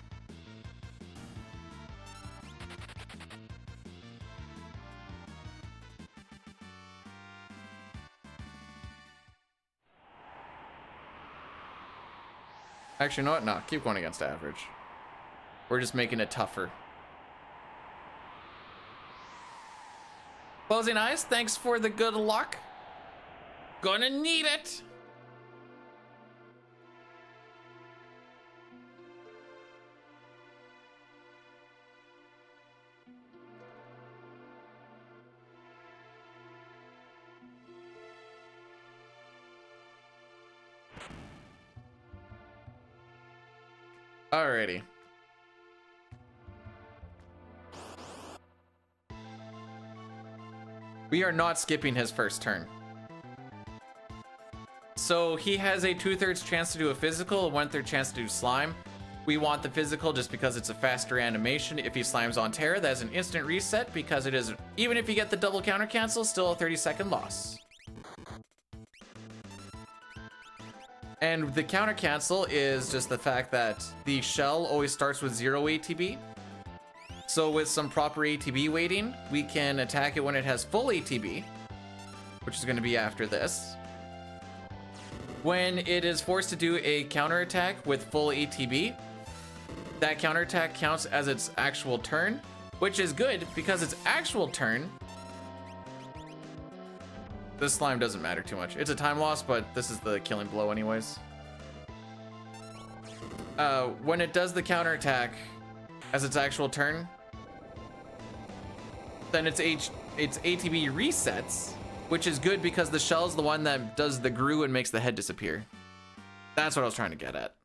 C: Actually, you know what? No, keep going against average. We're just making it tougher. Closing eyes, thanks for the good luck. Gonna need it. Alrighty. We are not skipping his first turn. So he has a 2/3 chance to do a physical, a 1/3 chance to do slime. We want the physical just because it's a faster animation. If he slimes on Terra, that's an instant reset because it is, even if you get the double counter cancel, still a 30-second loss. And the counter cancel is just the fact that the shell always starts with 0 ATB. So with some proper ATB weighting, we can attack it when it has full ATB, which is going to be after this. When it is forced to do a counterattack with full ATB, that counterattack counts as its actual turn, which is good because its actual turn, this slime doesn't matter too much. It's a time loss, but this is the killing blow anyways. When it does the counterattack as its actual turn, then its ATB resets, which is good because the shell's the one that does the grew and makes the head disappear. That's what I was trying to get at.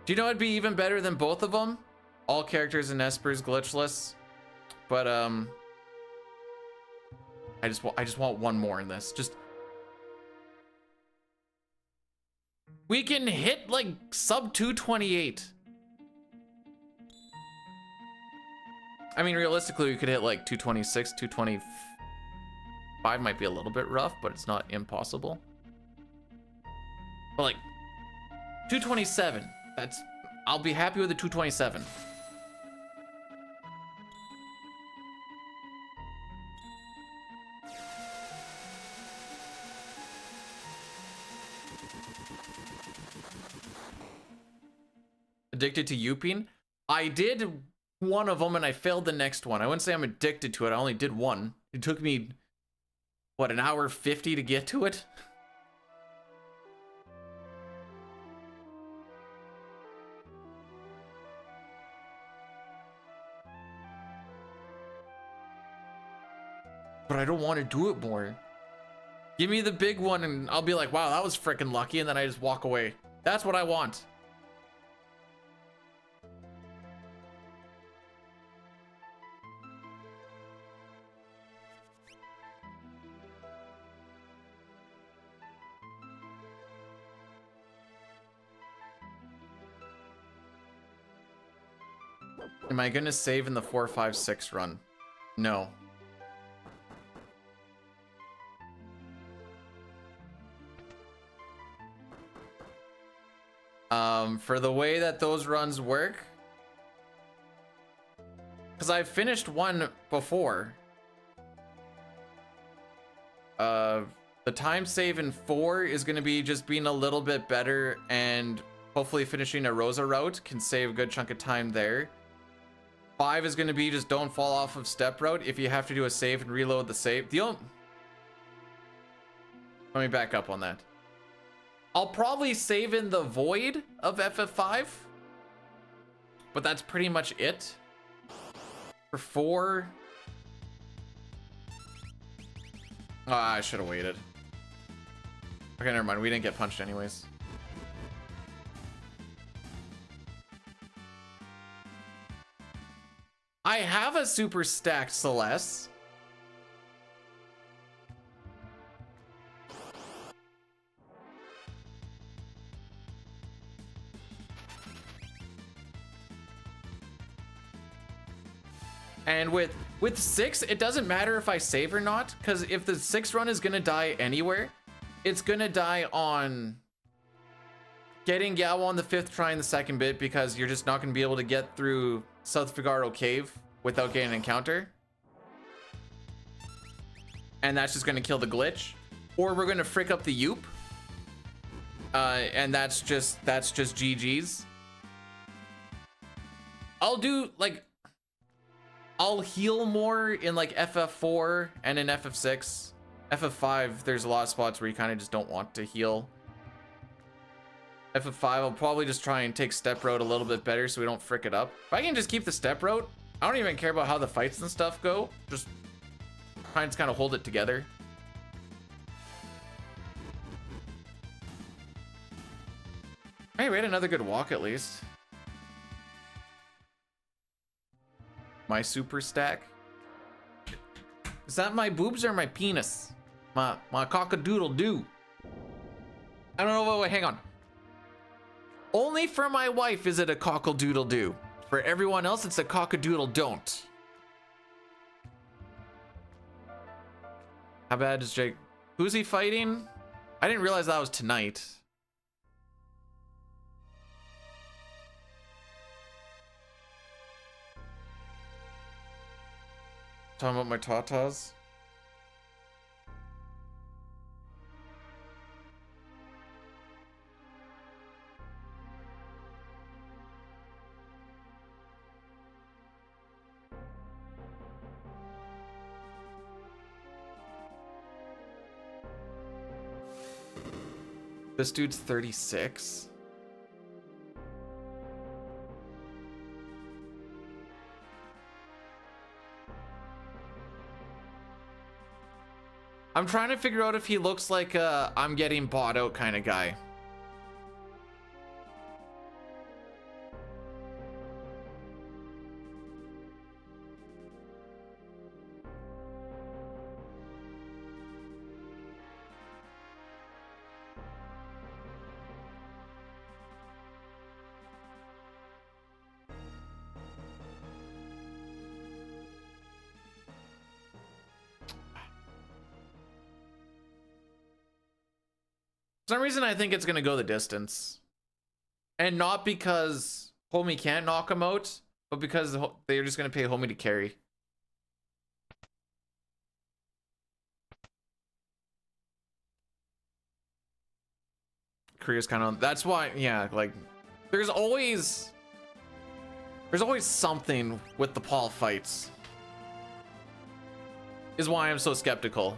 C: Do you know it'd be even better than both of them? All characters in Esper's glitchless. But I just want one more in this. Just we can hit like sub 228. I mean, realistically, we could hit like 226, 225 might be a little bit rough, but it's not impossible. But like 227, I'll be happy with the 227. Addicted to Youping? I did one of them and I failed the next one. I wouldn't say I'm addicted to it. I only did one. It took me, what, an hour 50 to get to it? But I don't want to do it more. Give me the big one and I'll be like, wow, that was freaking lucky, and then I just walk away. That's what I want. Am I gonna save in the 4, 5, 6 run? No. For the way that those runs work, because I've finished one before. The time save in 4 is gonna be just being a little bit better and Hopefully finishing a Rosa route can save a good chunk of time there. 5 is going to be just don't fall off of step route if you have to do a save and reload the save. Let me back up on that. I'll probably save in the void of FF5, but that's pretty much it. For 4, I should have waited. Okay, never mind. We didn't get punched anyways. I have a super stacked Celeste. And with 6, it doesn't matter if I save or not, because if the 6th run is gonna die anywhere, it's gonna die on getting Yawa on the 5th try in the 2nd bit, because you're just not gonna be able to get through South Figaro Cave without getting an encounter. And that's just gonna kill the glitch. Or we're gonna frick up the Yoop. And that's just GG's. I'll heal more in like FF4 and in FF6. FF5, there's a lot of spots where you kind of just don't want to heal. FF5, I'll probably just try and take step route a little bit better so we don't frick it up. If I can just keep the step route, I don't even care about how the fights and stuff go. Just try and kind of hold it together. Hey, we had another good walk at least. My super stack. Is that my boobs or my penis? My cockadoodle doo. I don't know. Wait, hang on. Only for my wife is it a cockadoodle doo. For everyone else, it's a cockadoodle don't. How bad is Jake? Who's he fighting? I didn't realize that was tonight. Talking about my tatas. This dude's 36. I'm trying to figure out if he looks like a I'm getting bought out kind of guy. For some reason, I think it's going to go the distance. And not because Homie can't knock him out, but because they're just going to pay Homie to carry. Korea's kind of... That's why, yeah, like... There's always something with the Paul fights. Is why I'm so skeptical.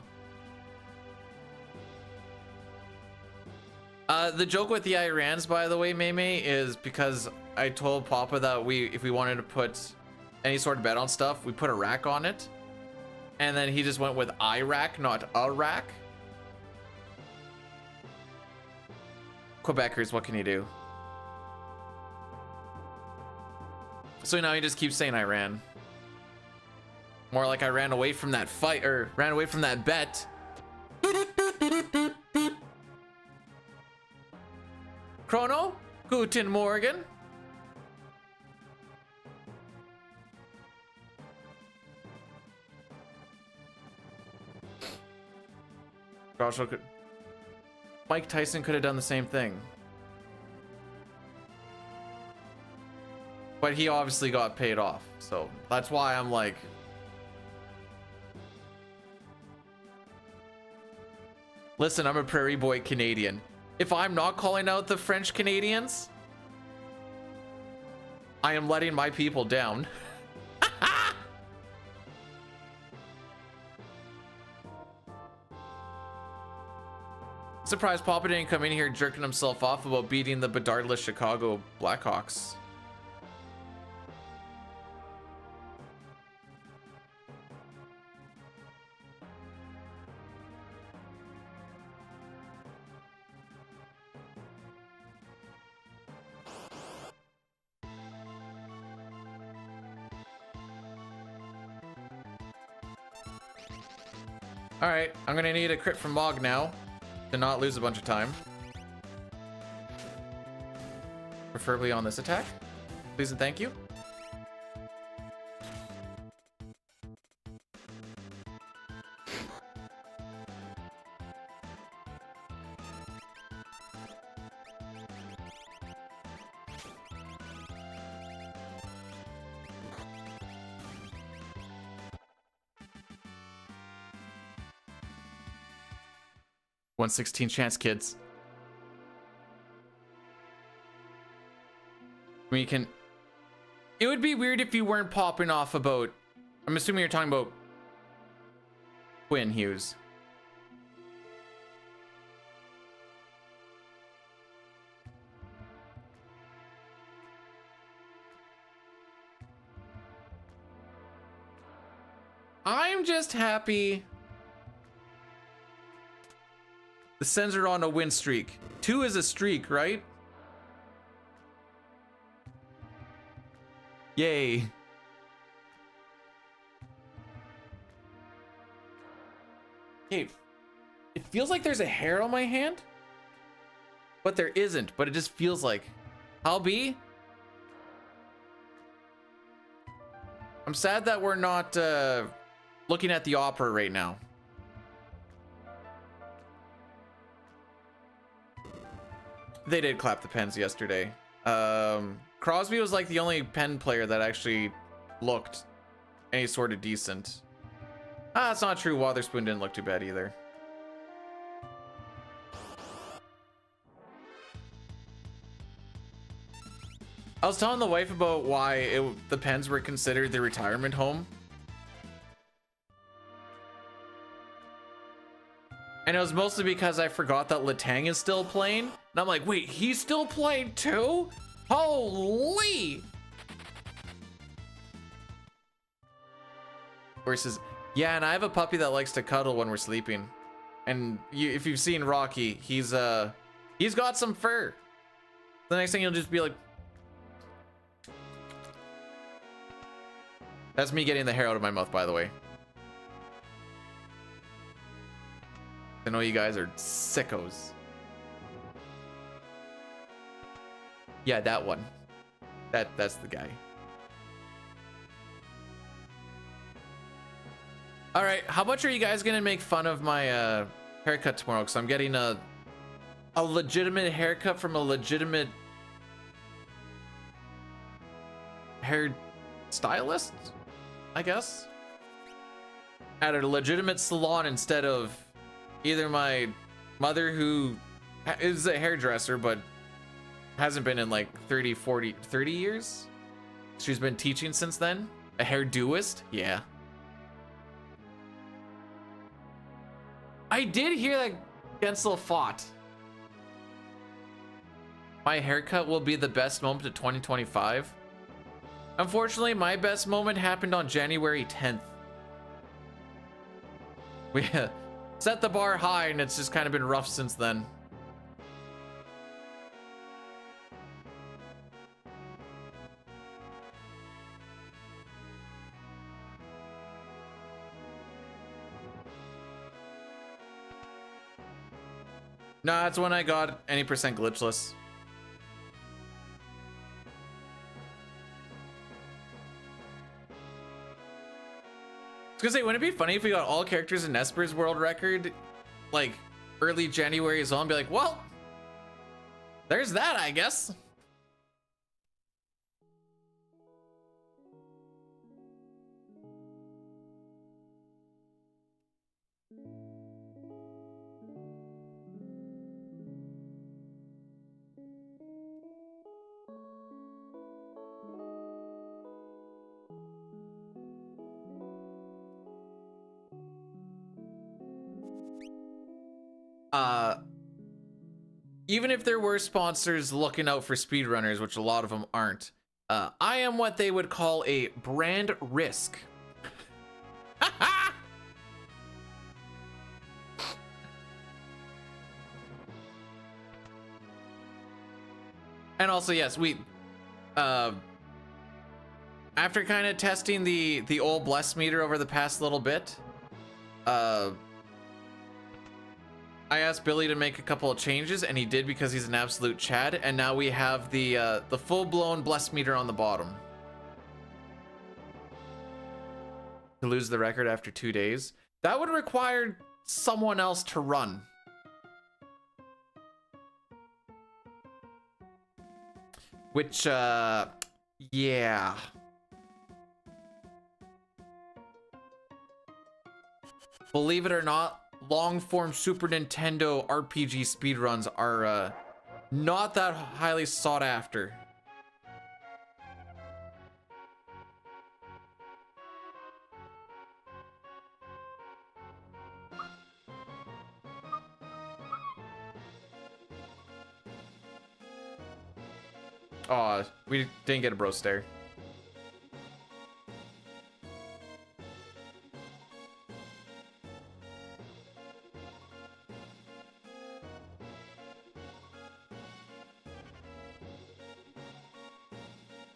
C: The joke with the Irans, by the way, Maymay, is because I told Papa that if we wanted to put any sort of bet on stuff, we put a rack on it. And then he just went with Iraq, not a rack. Quebecers, what can you do? So now he just keeps saying Iran. More like I ran away from that fight, or ran away from that bet. Chrono, Guten Morgen. Joshua could... Mike Tyson could have done the same thing. But he obviously got paid off, so that's why I'm like... Listen, I'm a Prairie Boy Canadian. If I'm not calling out the French Canadians, I am letting my people down. Surprised Papa didn't come in here jerking himself off about beating the Bedardless Chicago Blackhawks. All right, I'm gonna need a crit from Mog now to not lose a bunch of time. Preferably on this attack. Please and thank you. .116 chance, kids. We can... It would be weird if you weren't popping off about... I'm assuming you're talking about... Quinn Hughes. I'm just happy... The Sens are on a win streak. 2 is a streak, right? Yay. Hey, it feels like there's a hair on my hand, but there isn't, but it just feels like. I'll be. I'm sad that we're not looking at the opera right now. They did clap the pens yesterday. Crosby was like the only pen player that actually looked any sort of decent. Ah, that's not true. Wotherspoon didn't look too bad either. I was telling the wife about why the Pens were considered the retirement home. And it was mostly because I forgot that Letang is still playing. And I'm like, wait, he's still playing too? Holy! Versus, yeah, and I have a puppy that likes to cuddle when we're sleeping. And if you've seen Rocky, he's got some fur. The next thing you'll just be like... That's me getting the hair out of my mouth, by the way. I know you guys are sickos. Yeah, that one. That's the guy. All right, how much are you guys gonna make fun of my haircut tomorrow? Because I'm getting a legitimate haircut from a legitimate hair stylist, I guess. At a legitimate salon instead of either my mother, who is a hairdresser but hasn't been in like 30 years. She's been teaching since then. A hairdoist, yeah. I did hear that Gensel fought. My haircut will be the best moment of 2025. Unfortunately, my best moment happened on January 10th. We set the bar high and it's just kind of been rough since then. Nah, it's when I got any percent glitchless. I was gonna say, wouldn't it be funny if we got all characters in Esper's world record, like early January as well, and be like, well, there's that, I guess.
A: even if there were sponsors looking out for speedrunners, which a lot of them aren't, I am what they would call a brand risk. And also, yes, we after kind of testing the old bless meter over the past little bit, I asked Billy to make a couple of changes, and he did because he's an absolute Chad. And now we have the full-blown bless meter on the bottom. To lose the record after 2 days, that would require someone else to run. Which, yeah. Believe it or not, long-form Super Nintendo RPG speedruns are not that highly sought after. Aw, we didn't get a bro stare.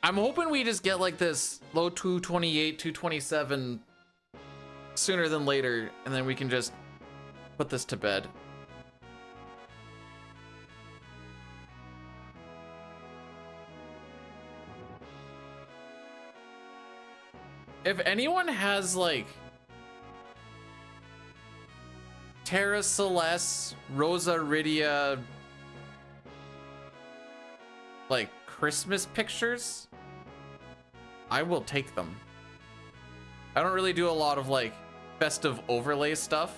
A: I'm hoping we just get like this low 228, 227 sooner than later, and then we can just put this to bed. If anyone has like Terra Celeste, Rosa Ridia, like Christmas pictures, I will take them. I don't really do a lot of like festive overlay stuff.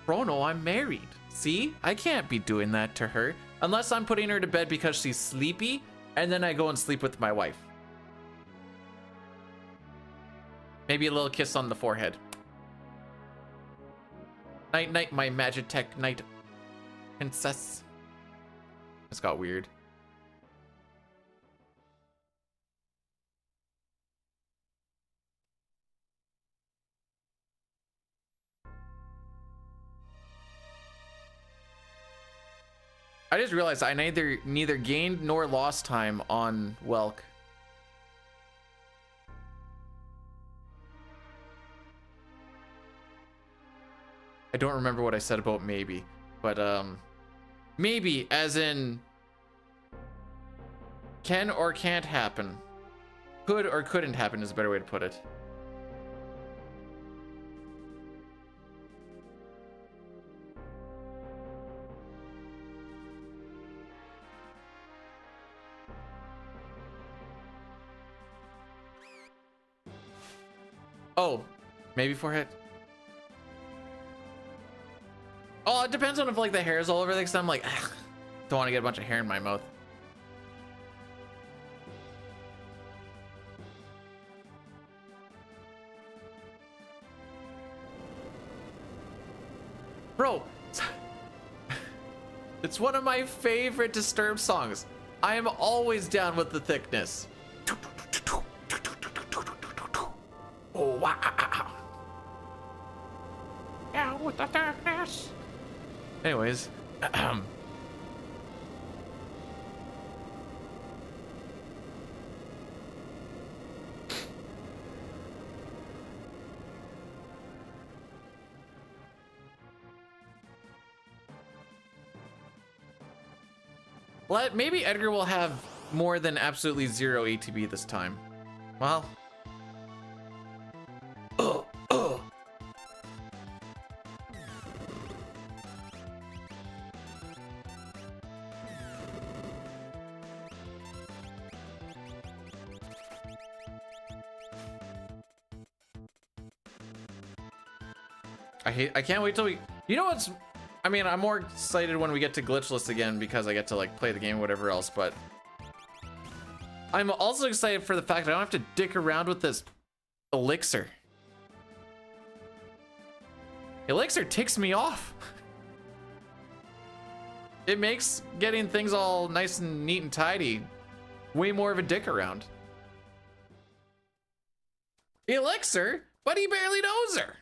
A: Chrono, I'm married. See? I can't be doing that to her. Unless I'm putting her to bed because she's sleepy, and then I go and sleep with my wife. Maybe a little kiss on the forehead. Night, night, my Magitech knight princess. It's got weird. I just realized I neither gained nor lost time on Welk. I don't remember what I said about maybe, but maybe as in can or can't happen. Could or couldn't happen is a better way to put it. Oh, maybe forehead. Oh, it depends on if like the hair is all over there, because I'm like, ugh, don't want to get a bunch of hair in my mouth. Bro, it's one of my favorite Disturbed songs. I am always down with the thickness. Oh, wow. Down with the darkness. Anyways, maybe Edgar will have more than absolutely 0 ATB this time. Well, I can't wait till we, you know what's, I mean, I'm more excited when we get to glitchless again because I get to like play the game, whatever else, but I'm also excited for the fact that I don't have to dick around with this
C: Elixir. Elixir ticks me off. It makes getting things all nice and neat and tidy way more of a dick around. Elixir, but he barely knows her.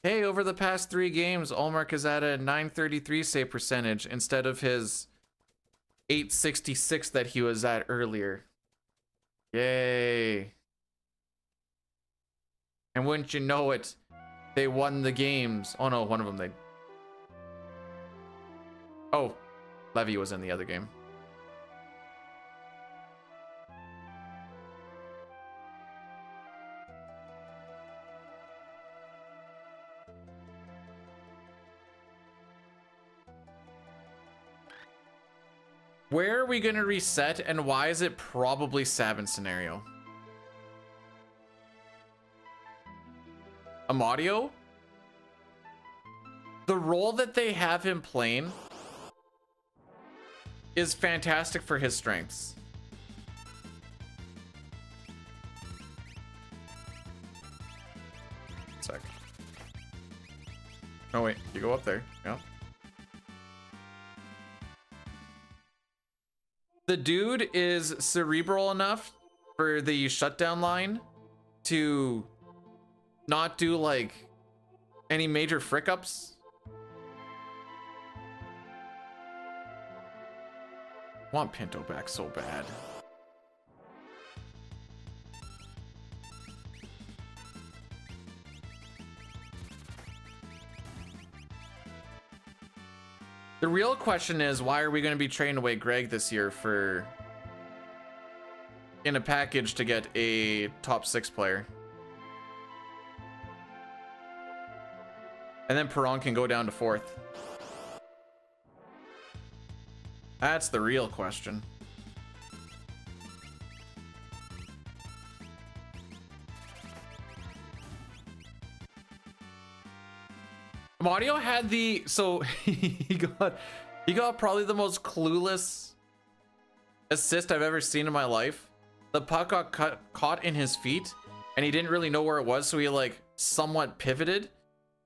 C: Hey, over the past 3 games, Allmark is at a 933 save percentage instead of his 866 that he was at earlier. Yay. And wouldn't you know it, they won the games. Oh no, one of them they... Oh, Levy was in the other game. Where are we going to reset, and why is it probably Sabin scenario? Amadio? The role that they have him playing is fantastic for his strengths. Sec. Oh wait, you go up there. Yeah. The dude is cerebral enough for the shutdown line to not do like any major frick ups. Want Pinto back so bad. The real question is, why are we going to be trading away Greg this year for in a package to get a top 6 player? And then Perron can go down to 4th. That's the real question. Mario had the, so he got probably the most clueless assist I've ever seen in my life. The puck got caught in his feet and he didn't really know where it was, so he like somewhat pivoted,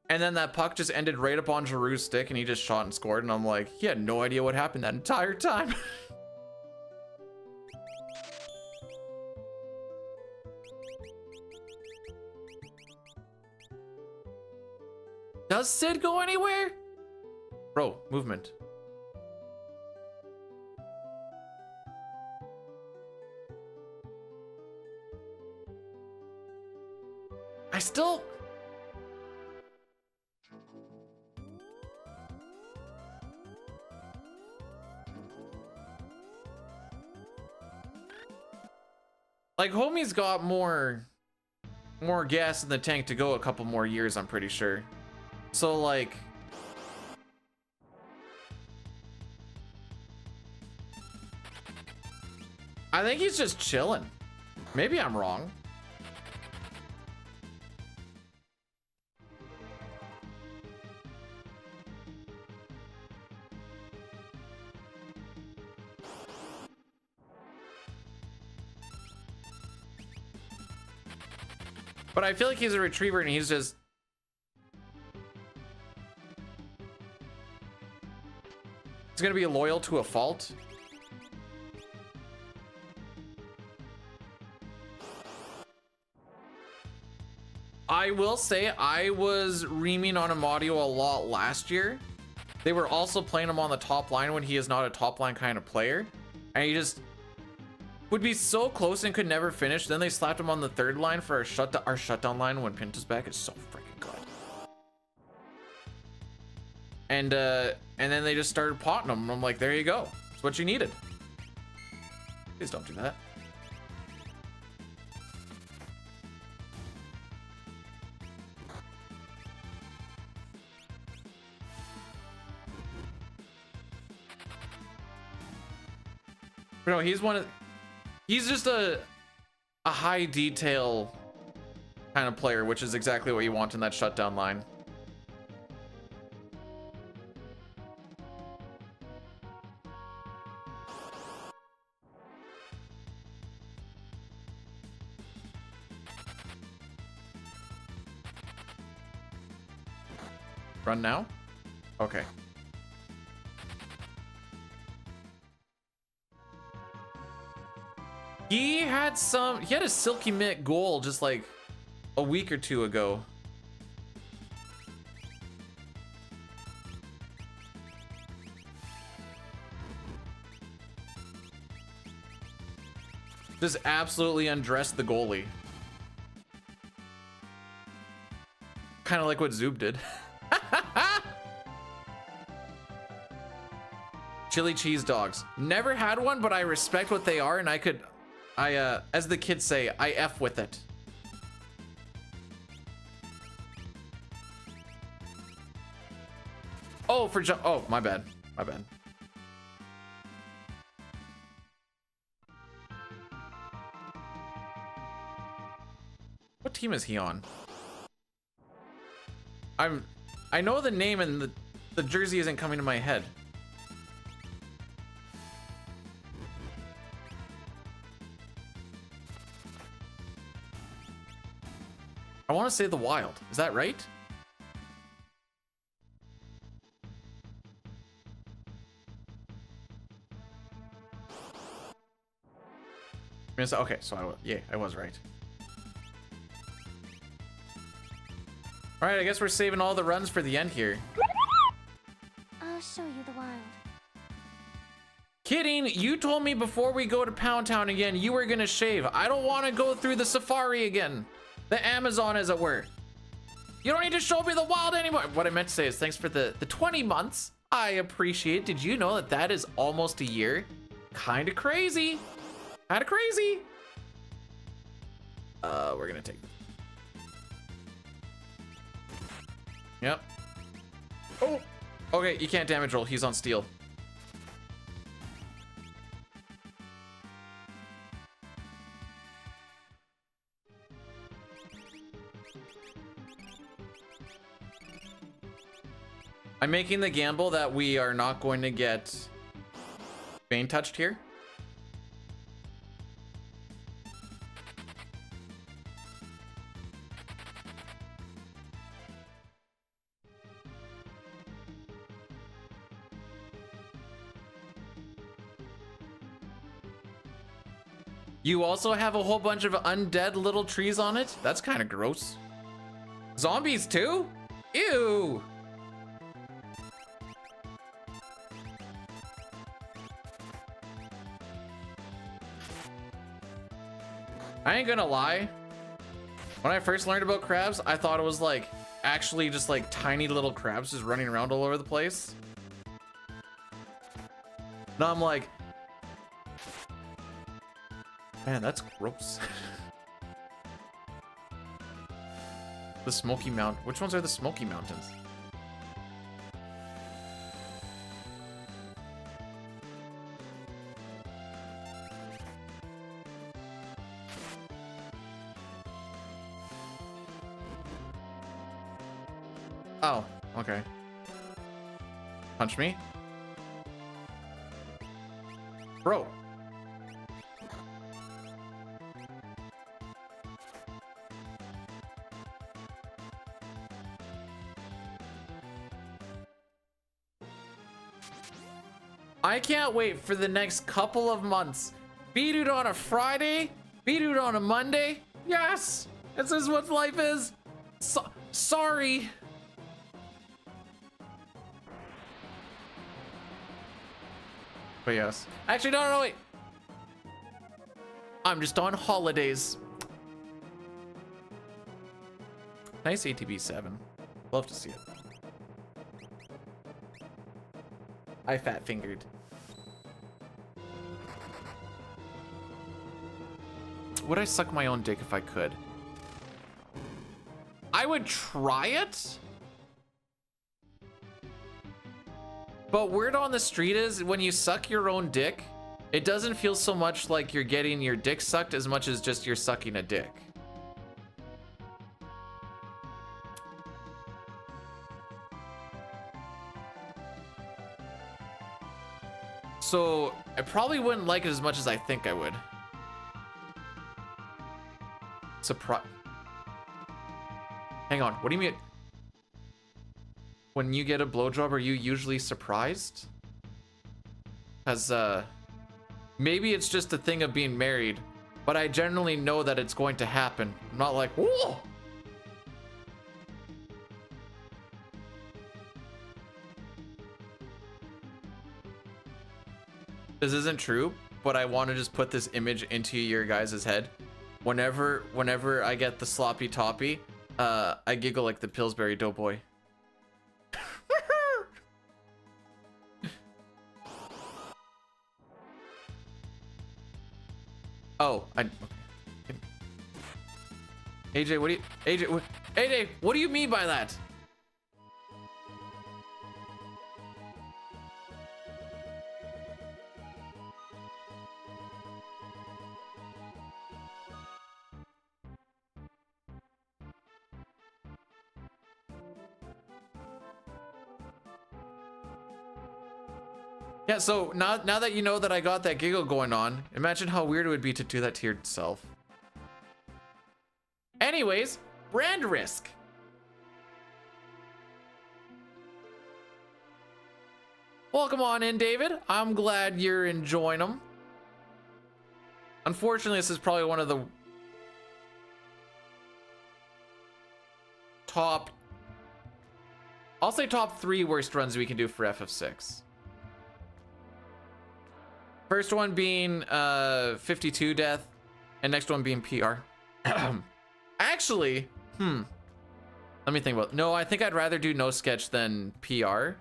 C: and then that puck just ended right up on Giroux's stick and he just shot and scored, and I'm like, he had no idea what happened that entire time. Does Sid go anywhere? Bro, movement. I still... Like, homie's got more gas in the tank to go a couple more years, I'm pretty sure. So like, I think he's just chilling. Maybe I'm wrong. But I feel like he's a retriever and he's just... He's gonna be loyal to a fault. I will say I was reaming on Amadio a lot last year. They were also playing him on the top line when he is not a top line kind of player. And he just would be so close and could never finish. Then they slapped him on the 3rd line for our shutdown line when Pinto's back. It's so freaking good. And then they just started potting him. I'm like, there you go. It's what you needed. Please don't do that. But no, he's just a high detail kind of player, which is exactly what you want in that shutdown line. Run now? Okay. He had a Silky Mitt goal just like a week or two ago. Just absolutely undressed the goalie. Kind of like what Zoob did. Chili cheese dogs. Never had one, but I respect what they are, and as the kids say, I F with it. Oh, oh, my bad. My bad. What team is he on? I know the name and the jersey isn't coming to my head. I want to say the Wild. Is that right? Okay, so I was right. All right, I guess we're saving all the runs for the end here.
B: I'll show you the wild.
C: Kidding, you told me before we go to Pound Town again, you were gonna shave. I don't want to go through the safari again. The Amazon, as it were. You don't need to show me the wild anymore. What I meant to say is thanks for the 20 months. I appreciate it. Did you know that that is almost a year? Kind of crazy. Kind of crazy. We're gonna take this. Yep. Oh, okay, you can't damage roll. He's on steel. I'm making the gamble that we are not going to get Bane touched here. You also have a whole bunch of undead little trees on it? That's kind of gross. Zombies too? Ew! I ain't gonna lie. When I first learned about crabs, I thought it was like actually just like tiny little crabs just running around all over the place. Now I'm like, man, that's gross. The Smoky Mountain. Which ones are the Smoky Mountains? Oh, okay. Punch me. Bro. I can't wait for the next couple of months. B-Dude on a Friday, B-Dude on a Monday. Yes, this is what life is. Sorry. But yes. Actually, no, wait. I'm just on holidays. Nice ATB 7. Love to see it. I fat fingered. Would I suck my own dick if I could? I would try it. But word on the street is when you suck your own dick, it doesn't feel so much like you're getting your dick sucked as much as just you're sucking a dick. So I probably wouldn't like it as much as I think I would. Surprise. Hang on, what do you mean? when you get a blowjob, are you usually surprised? Because maybe it's just a thing of being married, but I generally know that it's going to happen. I'm not like, whoa. This isn't true, but I want to just put this image into your guys' head. Whenever I get the sloppy toppy, I giggle like the Pillsbury Doughboy. Oh, okay. AJ, what do you, AJ, what do you mean by that? Yeah, so now that you know that I got that giggle going on, imagine how weird it would be to do that to yourself. Anyways, brand risk. Welcome on in, David. I'm glad you're enjoying them. Unfortunately, this is probably one of the top, I'll say top 3 worst runs we can do for FF6. First one being 52 death, and next one being PR. Actually, let me think about it. No, I think I'd rather do no sketch than PR,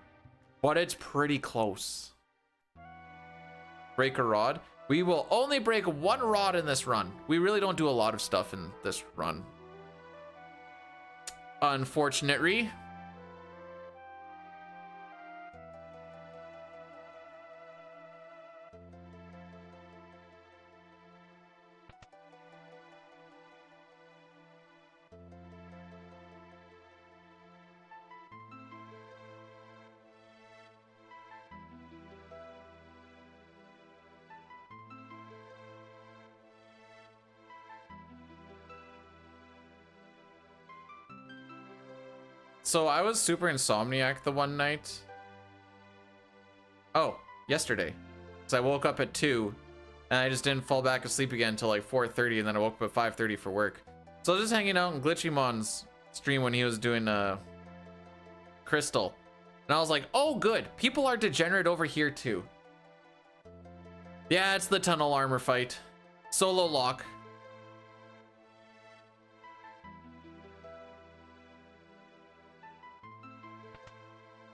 C: but it's pretty close. Break a rod. We will only break 1 rod in this run. We really don't do a lot of stuff in this run. Unfortunately. So I was super insomniac the one night. Oh, yesterday. So I woke up at 2 and I just didn't fall back asleep again until like 4:30, and then I woke up at 5:30 for work. So I was just hanging out in Glitchymon's stream when he was doing Crystal. And I was like, oh good, people are degenerate over here too. Yeah, it's the tunnel armor fight. Solo lock.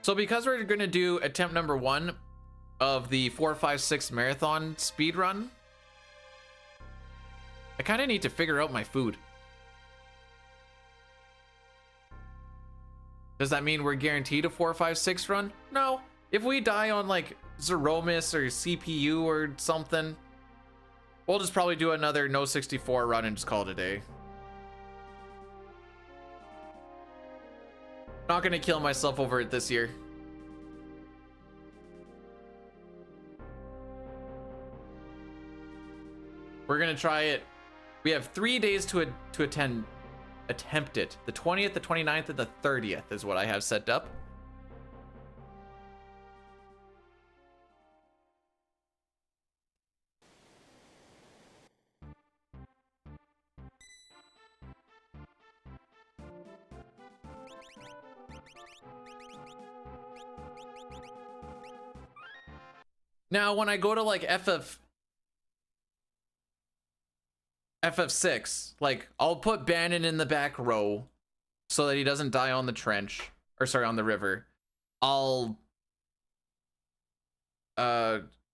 C: So because we're gonna do attempt number 1 of the 456 marathon speed run, I kind of need to figure out my food. Does that mean we're guaranteed a 456 run? No. If we die on like Zeromus or CPU or something, we'll just probably do another no 64 run and just call it a day. Not gonna kill myself over it this year. We're gonna try it. We have 3 days to attempt it. The 20th, the 29th, and the 30th is what I have set up. Now, when I go to like FF6, like I'll put Bannon in the back row so that he doesn't die on the trench, or sorry, on the river. I'll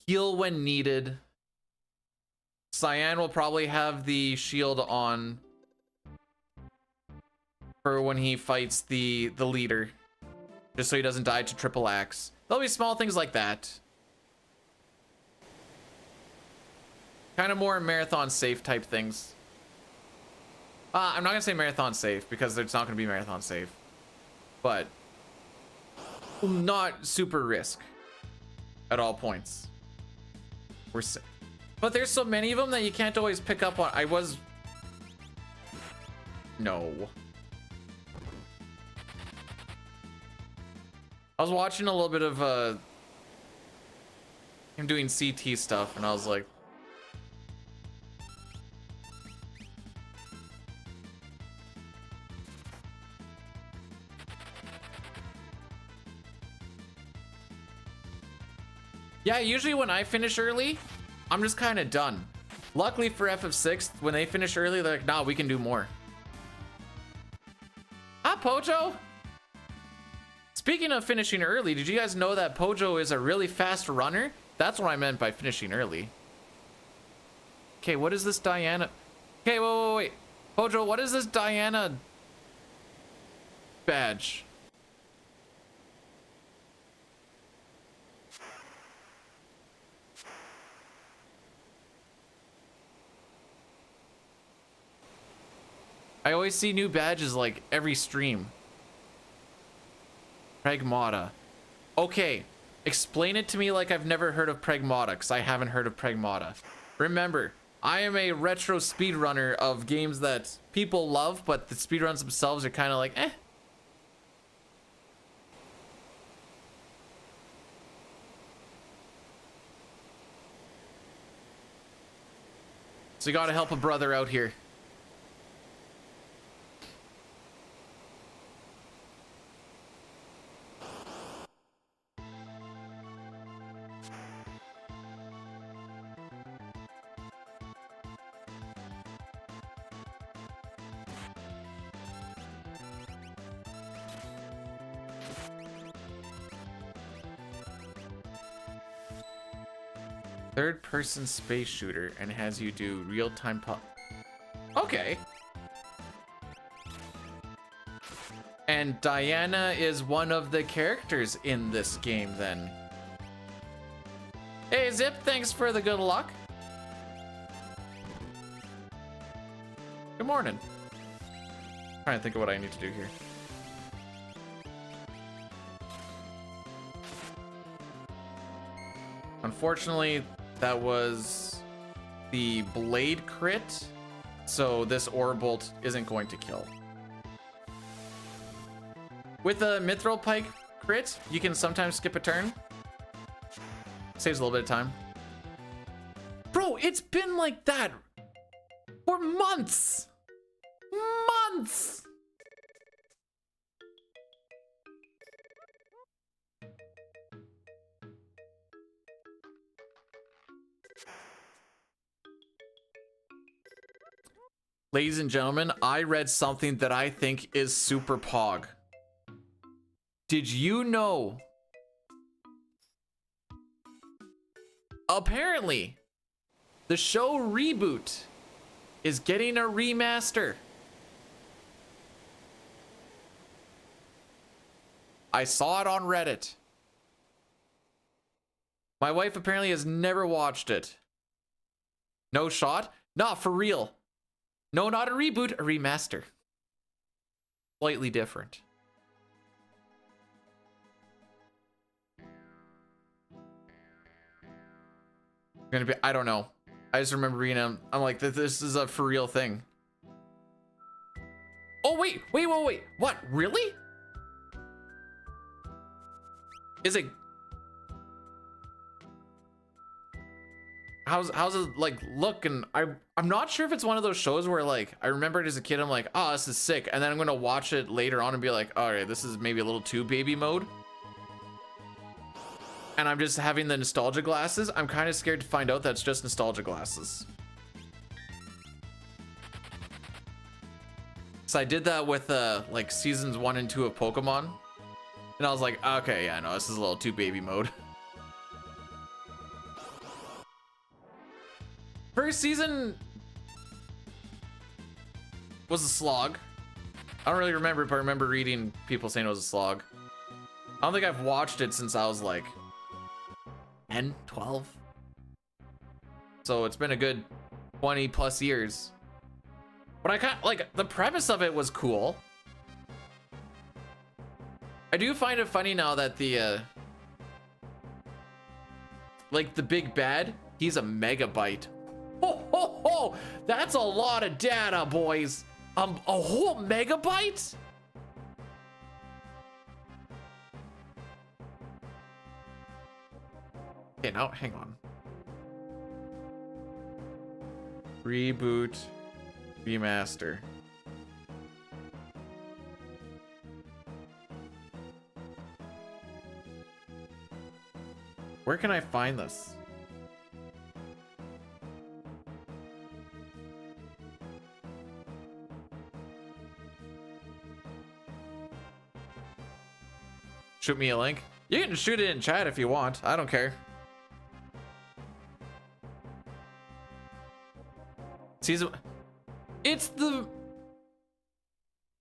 C: heal when needed. Cyan will probably have the shield on for when he fights the leader, just so he doesn't die to triple axe. There'll be small things like that. Kind of more marathon safe type things. I'm not gonna say marathon safe because it's not gonna be marathon safe, but not super risk at all points. We're safe. But there's so many of them that you can't always pick up on. No. I was watching a little bit of him doing CT stuff, and I was like, yeah, usually when I finish early, I'm just kind of done. Luckily for FF6, when they finish early, they're like, nah, we can do more. Ah, Pojo! Speaking of finishing early, did you guys know that Pojo is a really fast runner? That's what I meant by finishing early. Okay, what is this Diana? Okay, wait. Pojo, what is this Diana badge? I always see new badges like every stream. Pragmata. Okay, explain it to me like I've never heard of Pragmata, because I haven't heard of Pragmata. Remember, I am a retro speedrunner of games that people love, but the speedruns themselves are kind of like, eh. So you gotta help a brother out here. Third-person space shooter and has you do real-time Okay. And Diana is one of the characters in this game then. Hey Zip, thanks for the good luck. Good morning. Trying to think of what I need to do here. Unfortunately, that was the blade crit, so this ore bolt isn't going to kill. With a mithril pike crit, you can sometimes skip a turn. Saves a little bit of time. Bro, it's been like that for months. Months. Ladies and gentlemen, I read something that I think is super pog. Did you know? Apparently, the show Reboot is getting a remaster. I saw it on Reddit. My wife apparently has never watched it. No shot? Nah, for real. No, not a reboot, a remaster. Slightly different. Gonna be, I don't know. I just remember reading them. I'm like, this is a for real thing. Oh, wait. What? Really? Is it? How's it like look? And I'm not sure if it's one of those shows where like I remember it as a kid, I'm like, oh, this is sick, and then I'm gonna watch it later on and be like, all right, this is maybe a little too baby mode, and I'm just having the nostalgia glasses. I'm kind of scared to find out that's just nostalgia glasses. So I did that with like seasons 1 and 2 of Pokemon, and I was like, okay, yeah, no, this is a little too baby mode. First season was a slog. I don't really remember it, but I remember reading people saying it was a slog. I don't think I've watched it since I was like 10, 12. So it's been a good 20 plus years. But I kind of like the premise of it was cool. I do find it funny now that the like the big bad, he's a megabyte. Oh, that's a lot of data, boys. A whole megabyte?
A: Okay, now hang on. Reboot, remaster. Where can I find this? Shoot me a link. You can shoot it in chat if you want. I don't care. Season. It's the.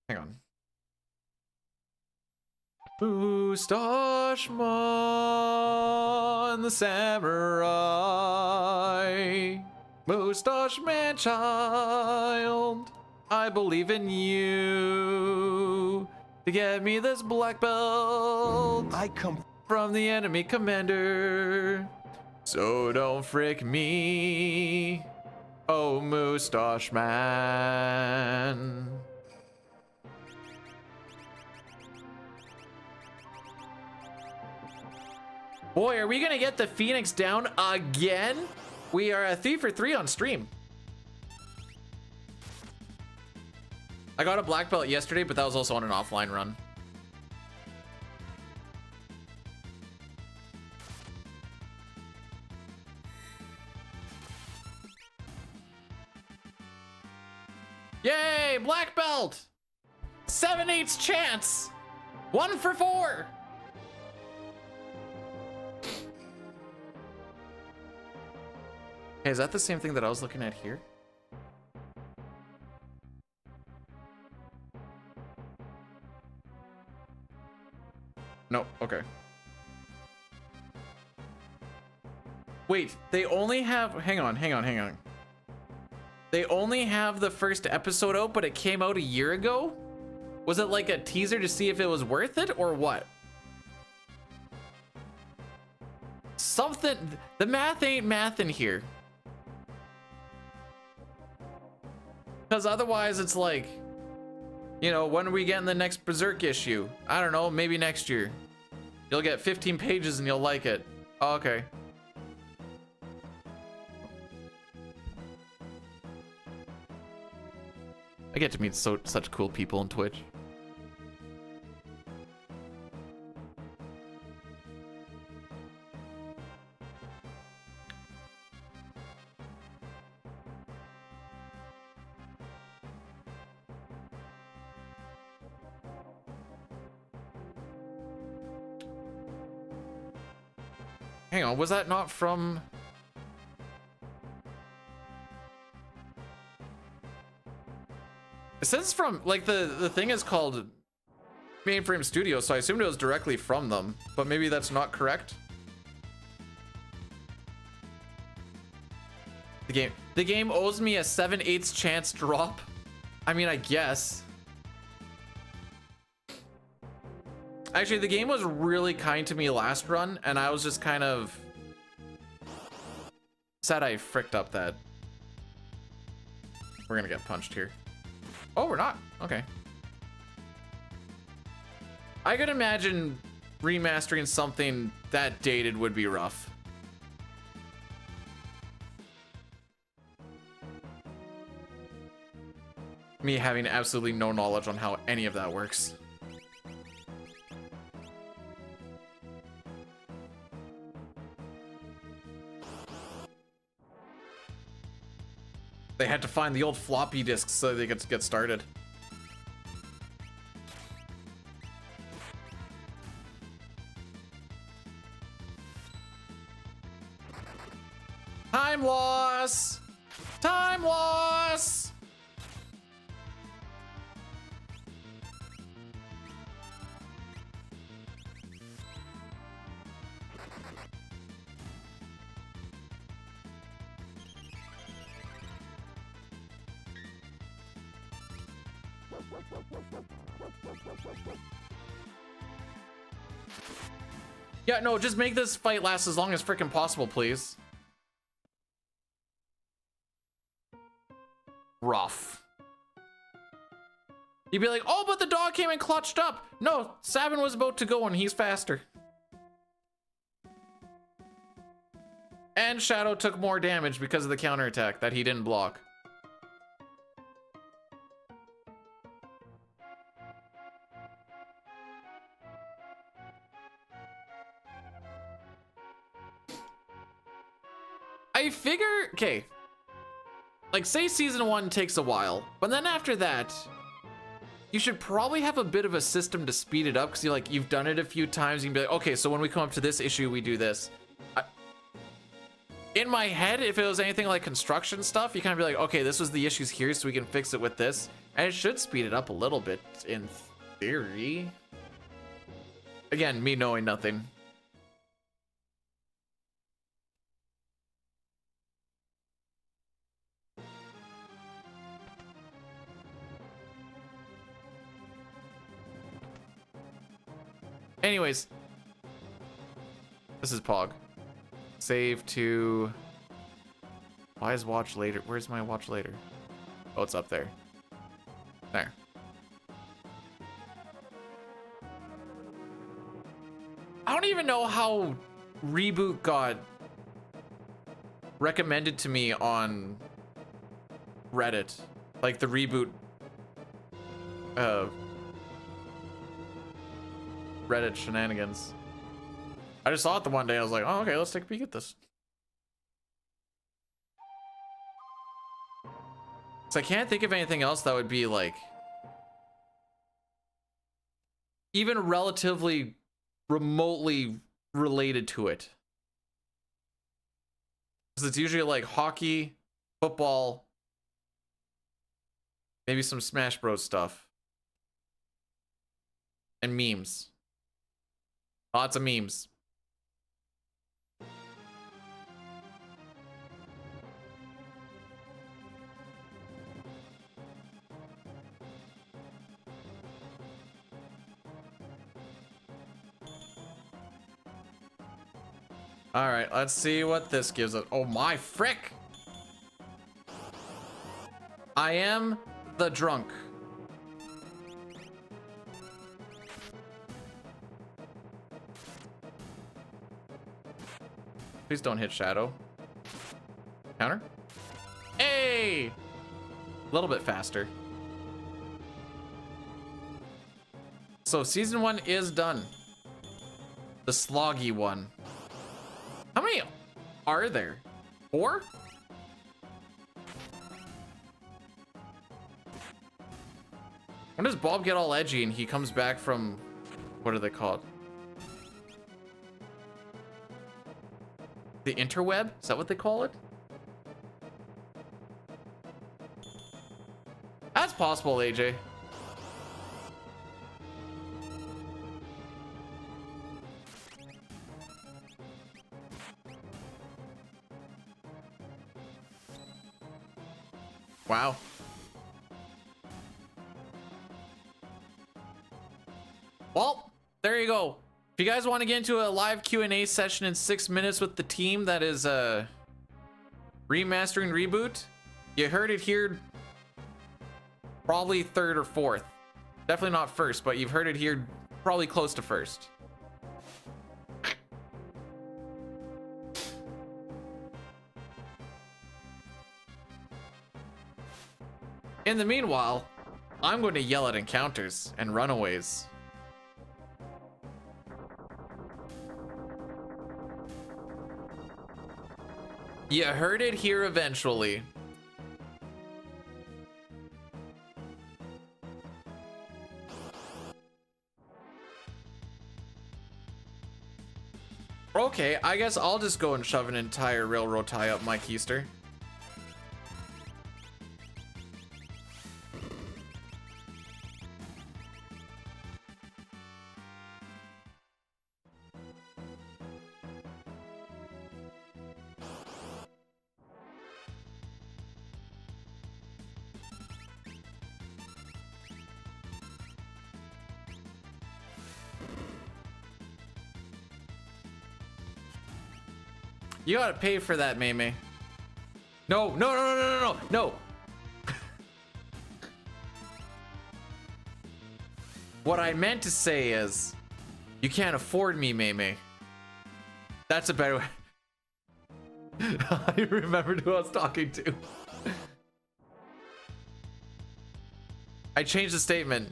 A: Hang on. Mustache Man, the samurai. Mustache Man child. I believe in you. To get me this black belt.
D: I come
A: from the enemy commander. So don't frick me. Oh, Mustache Man. Boy, are we gonna get the Phoenix down again? We are at 3 for 3 on stream. I got a black belt yesterday, but that was also on an offline run. Yay, black belt! 7/8 chance! 1 for 4! Hey, is that the same thing that I was looking at here? No, okay. Wait, they only have, hang on. They only have the first episode out, but it came out a year ago? Was it like a teaser to see if it was worth it or what? Something, the math ain't math in here. Because otherwise it's like, you know, when are we getting the next Berserk issue? I don't know, maybe next year. You'll get 15 pages and you'll like it. Oh, okay. I get to meet such cool people on Twitch. Hang on, was that not from... It says from, like, the thing is called Mainframe Studios, so I assumed it was directly from them, but maybe that's not correct. The game owes me a 7/8 chance drop. I mean, I guess. Actually, the game was really kind to me last run, and I was just kind of sad I fricked up that. We're gonna get punched here. Oh, we're not. Okay. I could imagine remastering something that dated would be rough. Me having absolutely no knowledge on how any of that works. They had to find the old floppy disks so they could get started. Time loss! Time loss! Yeah, no, just make this fight last as long as freaking possible, please. Rough. You'd be like, oh, but the dog came and clutched up. No, Sabin was about to go and he's faster.
C: And Shadow took more damage because of the counterattack that he didn't block. I figure, okay, like say season 1 takes a while, but then after that, you should probably have a bit of a system to speed it up because you've done it a few times. You can be like, okay, so when we come up to this issue, we do this. In my head, if it was anything like construction stuff, you kind of be like, okay, this was the issues here, so we can fix it with this. And it should speed it up a little bit in theory. Again, me knowing nothing. Anyways, this is Pog. Save to... Why is watch later? Where's my watch later? Oh, it's up there. There. I don't even know how Reboot got recommended to me on Reddit. Like the Reboot Reddit shenanigans. I just saw it the one day. I was like, oh, okay, let's take a peek at this. So I can't think of anything else that would be like even relatively remotely related to it. Because it's usually like hockey, football, maybe some Smash Bros stuff, and memes. Lots of memes. All right, let's see what this gives us. Oh my frick! I am the drunk. Please don't hit Shadow. Counter. Hey! A little bit faster. So season 1 is done. The sloggy one. How many are there? 4? When does Bob get all edgy and he comes back from, what are they called? The interweb? Is that what they call it? That's possible, AJ. Wow. Well, there you go. If you guys want to get into a live Q&A session in 6 minutes with the team that is remastering Reboot, you heard it here probably 3rd or 4th. Definitely not 1st, but you've heard it here probably close to 1st. In the meanwhile, I'm going to yell at encounters and runaways. You heard it here eventually. Okay, I guess I'll just go and shove an entire railroad tie up my keister. You gotta pay for that, Mei. No, no, no, no, no, no, no. What I meant to say is, you can't afford me, Mei. That's a better way.
A: I remembered who I was talking to. I changed the statement.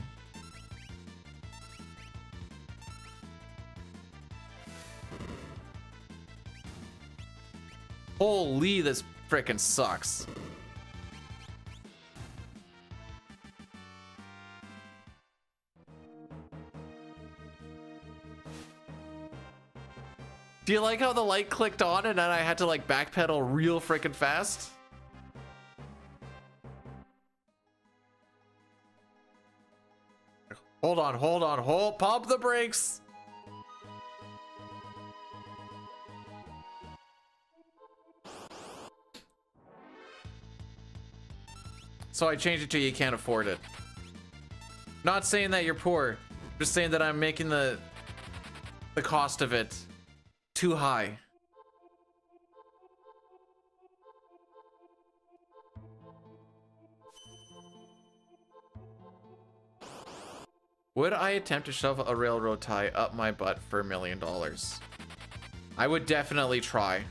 A: Holy, this frickin' sucks. Do you like how the light clicked on and then I had to like backpedal real frickin' fast? Hold on, pump the brakes. So I changed it to you can't afford it. Not saying that you're poor, just saying that I'm making the cost of it too high. Would I attempt to shove a railroad tie up my butt for $1 million? I would definitely try.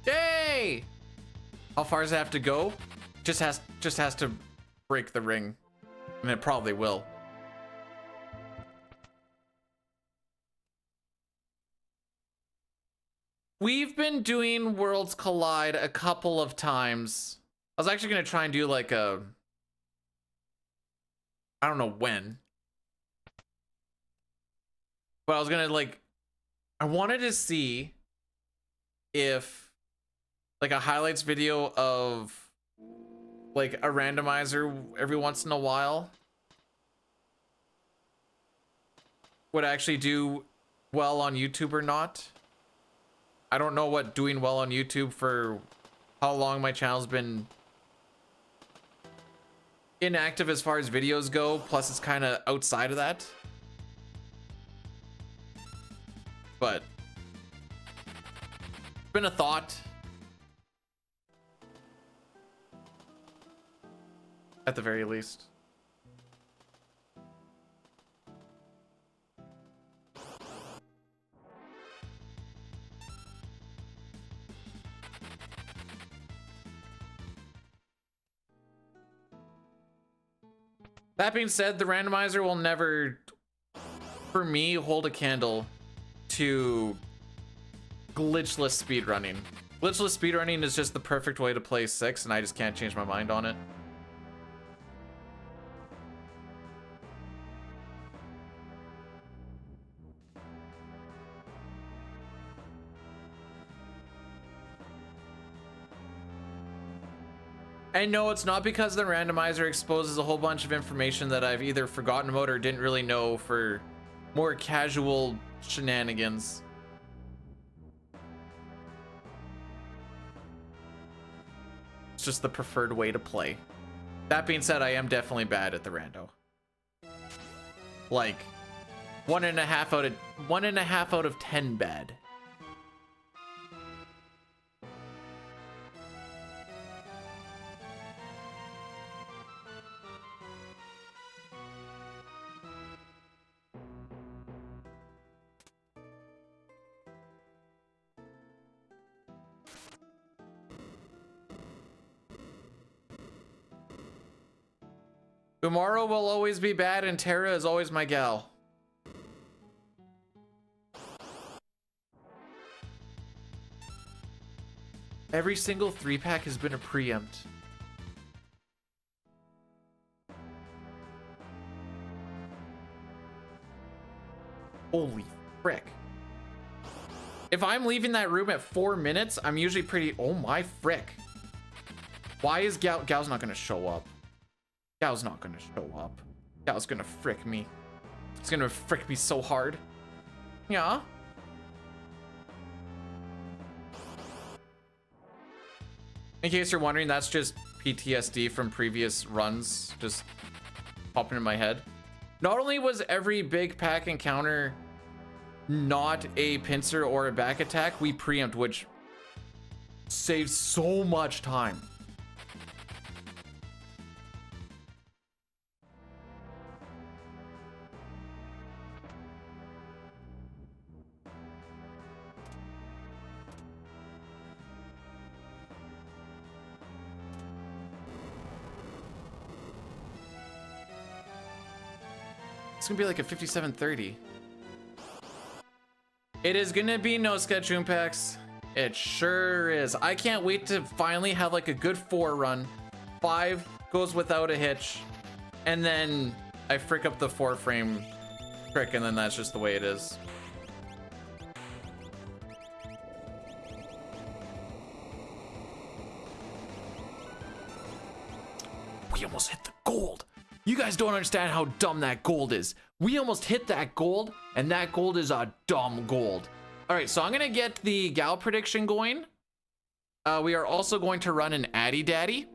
A: Yay! How far does it have to go? Just has to break the ring, and it probably will. We've been doing Worlds Collide a couple of times. I was actually gonna try and do like a, I don't know when, but I was gonna like, I wanted to see if like a highlights video of like a randomizer every once in a while would actually do well on YouTube or not. I don't know what doing well on YouTube for how long my channel's been inactive as far as videos go, plus it's kind of outside of that. But it's been a thought. At the very least. That being said, the randomizer will never, for me, hold a candle to glitchless speedrunning. Glitchless speedrunning is just the perfect way to play 6, and I just can't change my mind on it. And no, it's not because the randomizer exposes a whole bunch of information that I've either forgotten about or didn't really know for more casual shenanigans. It's just the preferred way to play. That being said, I am definitely bad at the rando. Like 1.5 out of 10 bad. Tomorrow will always be bad and Tara is always my gal. Every single 3-pack has been a preempt. Holy frick. If I'm leaving that room at 4 minutes, I'm usually pretty, oh my frick. Why is Gal's not gonna show up? Gal's not gonna show up. Gal's gonna frick me. It's gonna frick me so hard. Yeah. In case you're wondering, that's just PTSD from previous runs just popping in my head. Not only was every big pack encounter not a pincer or a back attack, we preempt, which saves so much time.
C: It's gonna be like a 5730. It is gonna be no sketch room packs. It sure is. I can't wait to finally have like a good 4 run. 5 goes without a hitch, and then I frick up the 4 frame trick, and then that's just the way it is. We almost hit the gold. You guys don't understand how dumb that gold is. We almost hit that gold, and that gold is a dumb gold. All right, so I'm gonna get the gal prediction going. We are also going to run an Addy Daddy.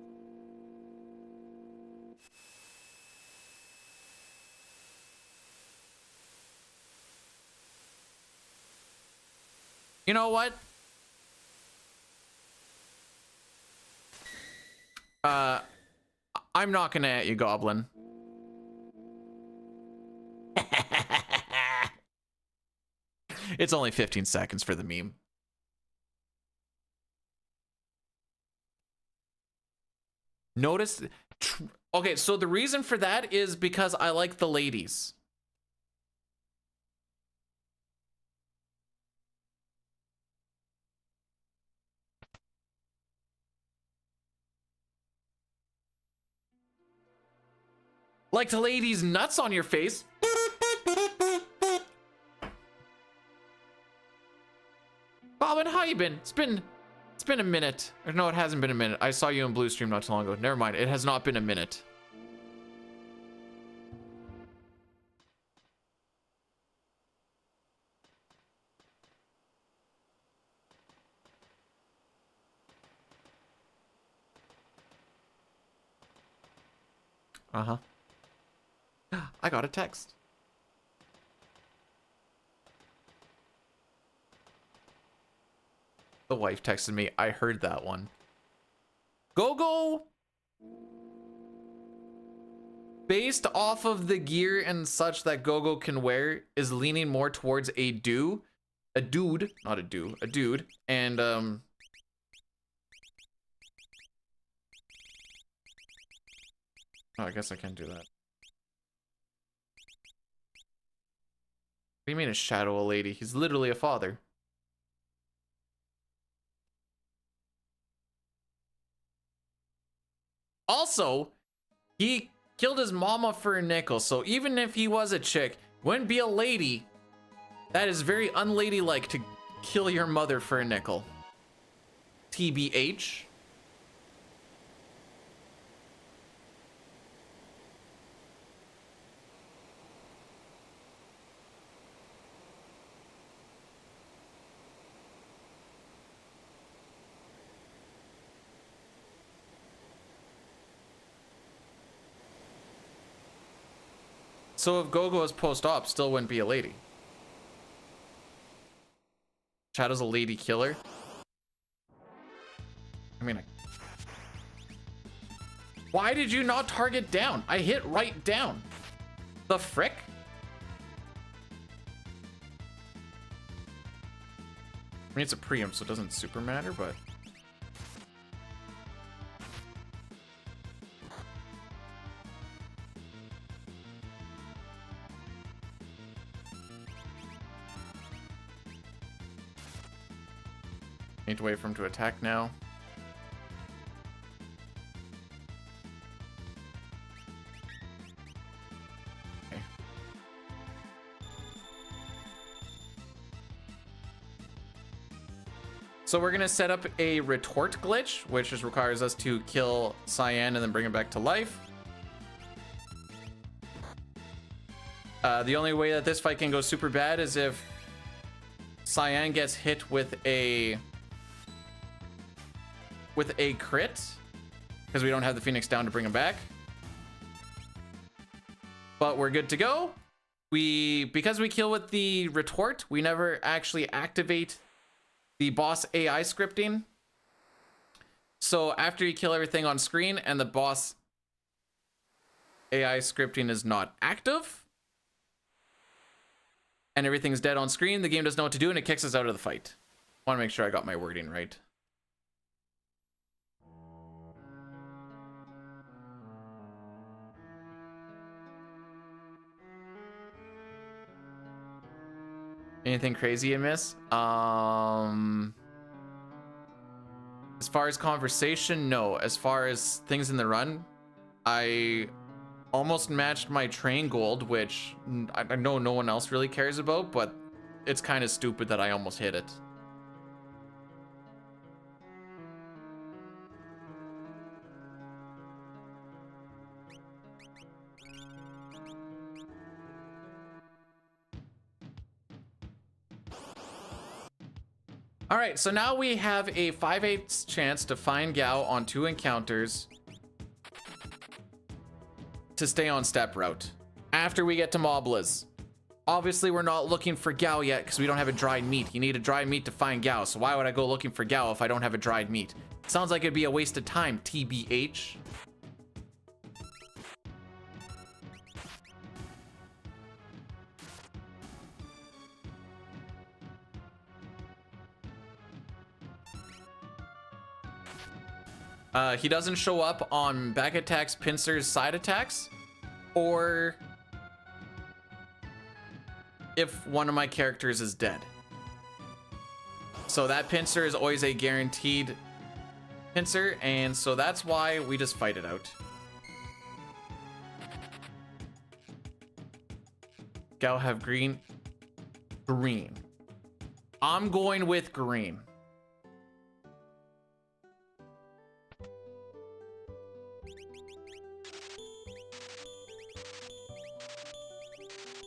C: You know what? I'm not gonna at you, Goblin. It's only 15 seconds for the meme. Notice, okay, so the reason for that is because I like the ladies. Like the ladies' nuts on your face. Bobbin, how you been? It's been a minute. Or no, it hasn't been a minute. I saw you in Blue Stream not too long ago. Never mind. It has not been a minute. Uh-huh. I got a text. The wife texted me. I heard that one. Go. Based off of the gear and such that Gogo can wear, is leaning more towards a dude, not a do, a dude, and oh, I guess I can't do that. What do you mean a shadow a lady? He's literally a father. Also, he killed his mama for a nickel, so even if he was a chick, wouldn't be a lady. That is very unladylike to kill your mother for a nickel. TBH. So if Gogo was post-op, still wouldn't be a lady. Shadow's a lady killer. I mean, why did you not target down? I hit right down. The frick? I mean, it's a preempt, so it doesn't super matter, but... Need to wait for him to attack now. Okay. So we're gonna set up a retort glitch, which just requires us to kill Cyan and then bring him back to life. The only way that this fight can go super bad is if Cyan gets hit with a crit, because we don't have the Phoenix down to bring him back. But we're good to go. Because we kill with the retort, we never actually activate the boss AI scripting. So after you kill everything on screen and the boss AI scripting is not active and everything's dead on screen, the game doesn't know what to do and it kicks us out of the fight. I want to make sure I got my wording right. Anything crazy you miss? As far as conversation, no. As far as things in the run, I almost matched my train gold, which I know no one else really cares about, but it's kind of stupid that I almost hit it. All right, so now we have a 5/8 chance to find Gao on 2 encounters to stay on step route after we get to Moblas. Obviously, we're not looking for Gao yet because we don't have a dried meat. You need a dried meat to find Gao, so why would I go looking for Gao if I don't have a dried meat? Sounds like it'd be a waste of time, TBH. He doesn't show up on back attacks, pincers, side attacks, or if one of my characters is dead. So that pincer is always a guaranteed pincer, and so that's why we just fight it out. Gao have green. Green. I'm going with green.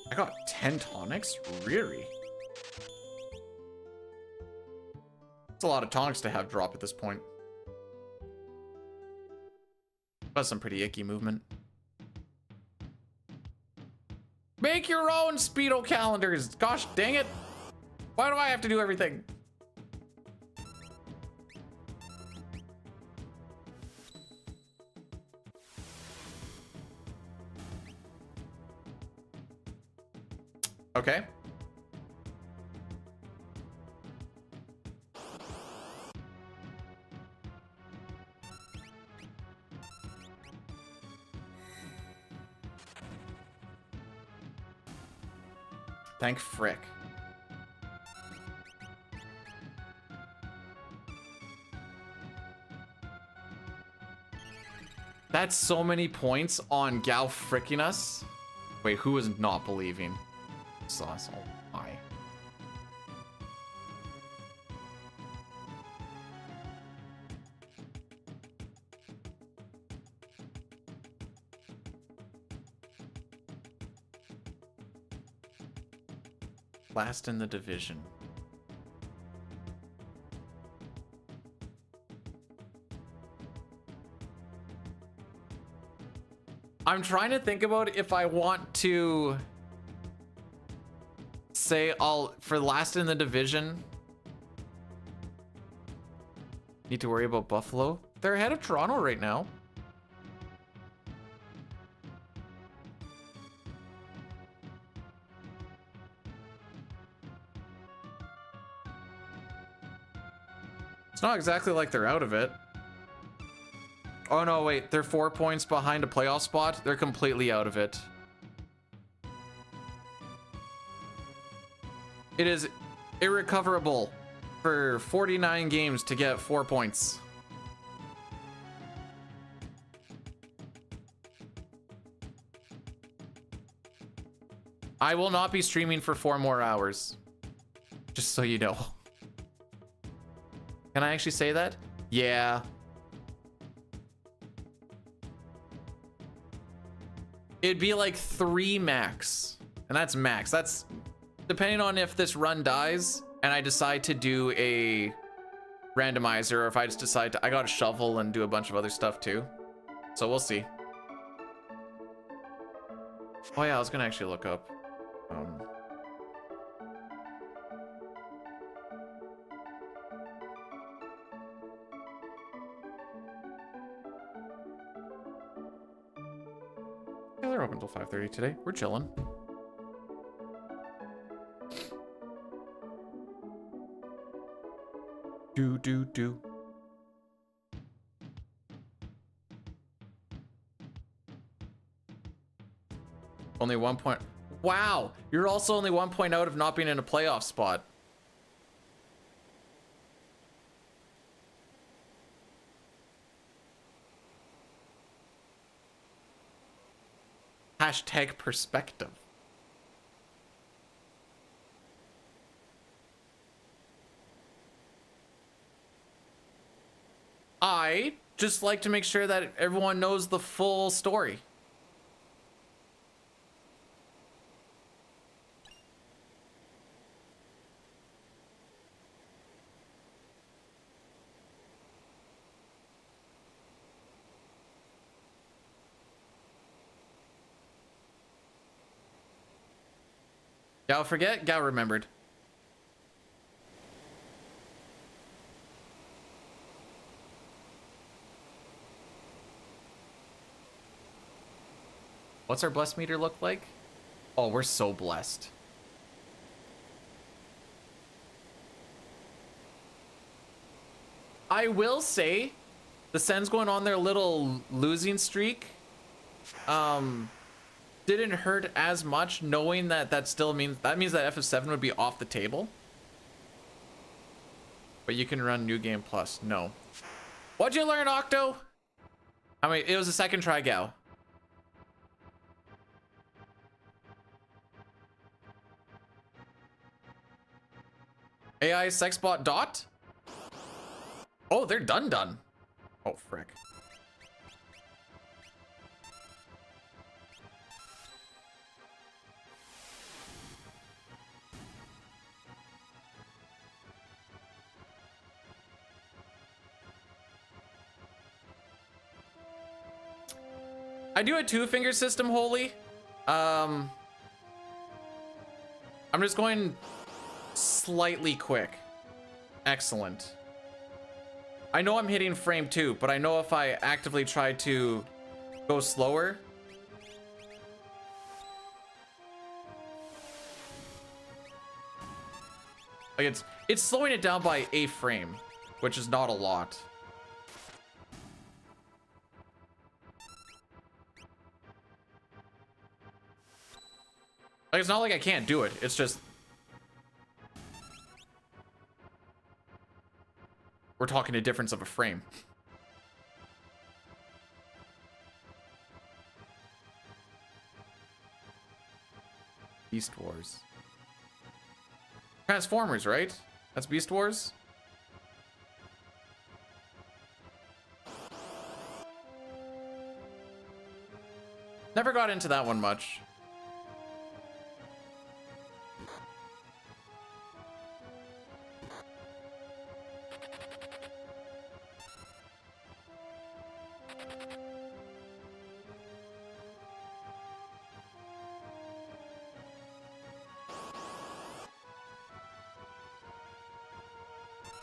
C: I got 10 tonics? Really? It's a lot of tonics to have drop at this point. That's some pretty icky movement. Make your own Speedo calendars! Gosh dang it! Why do I have to do everything? Okay. Thank frick. That's so many points on Gao fricking us. Wait, who is not believing? Sauce. Oh my. Last in the division. I'm trying to think about if I want to say for last in the division. Need to worry about Buffalo. They're ahead of Toronto right now. It's not exactly like they're out of it. Oh no, wait, they're 4 points behind a playoff spot. They're completely out of it. It is irrecoverable for 49 games to get 4 points. I will not be streaming for 4 more hours. Just so you know. Can I actually say that? Yeah. It'd be like 3 max. And that's max. That's depending on if this run dies and I decide to do a randomizer, or if I just decide to, I got a shovel and do a bunch of other stuff too. So we'll see. Oh yeah, I was gonna actually look up. Yeah, they're open until 5:30 today. We're chilling. Do. Only 1 point. Wow, you're also only 1 point out of not being in a playoff spot. Hashtag perspective. I just like to make sure that everyone knows the full story. Gal forget, Gal remembered. What's our blessed meter look like? Oh, we're so blessed. I will say, the Sens going on their little losing streak didn't hurt as much, knowing that that still means that FF7 would be off the table. But you can run New Game Plus. No. What'd you learn, Octo? I mean, it was a second try, Gal. AI sexbot dot? Oh, they're done. Oh, frick. I do a 2-finger system, Holy. I'm just going slightly quick. Excellent. I know I'm hitting frame 2, but I know if I actively try to go slower. Like it's slowing it down by a frame, which is not a lot. Like, it's not like I can't do it. It's just we're talking a difference of a frame. Beast Wars. Transformers, right? That's Beast Wars? Never got into that one much.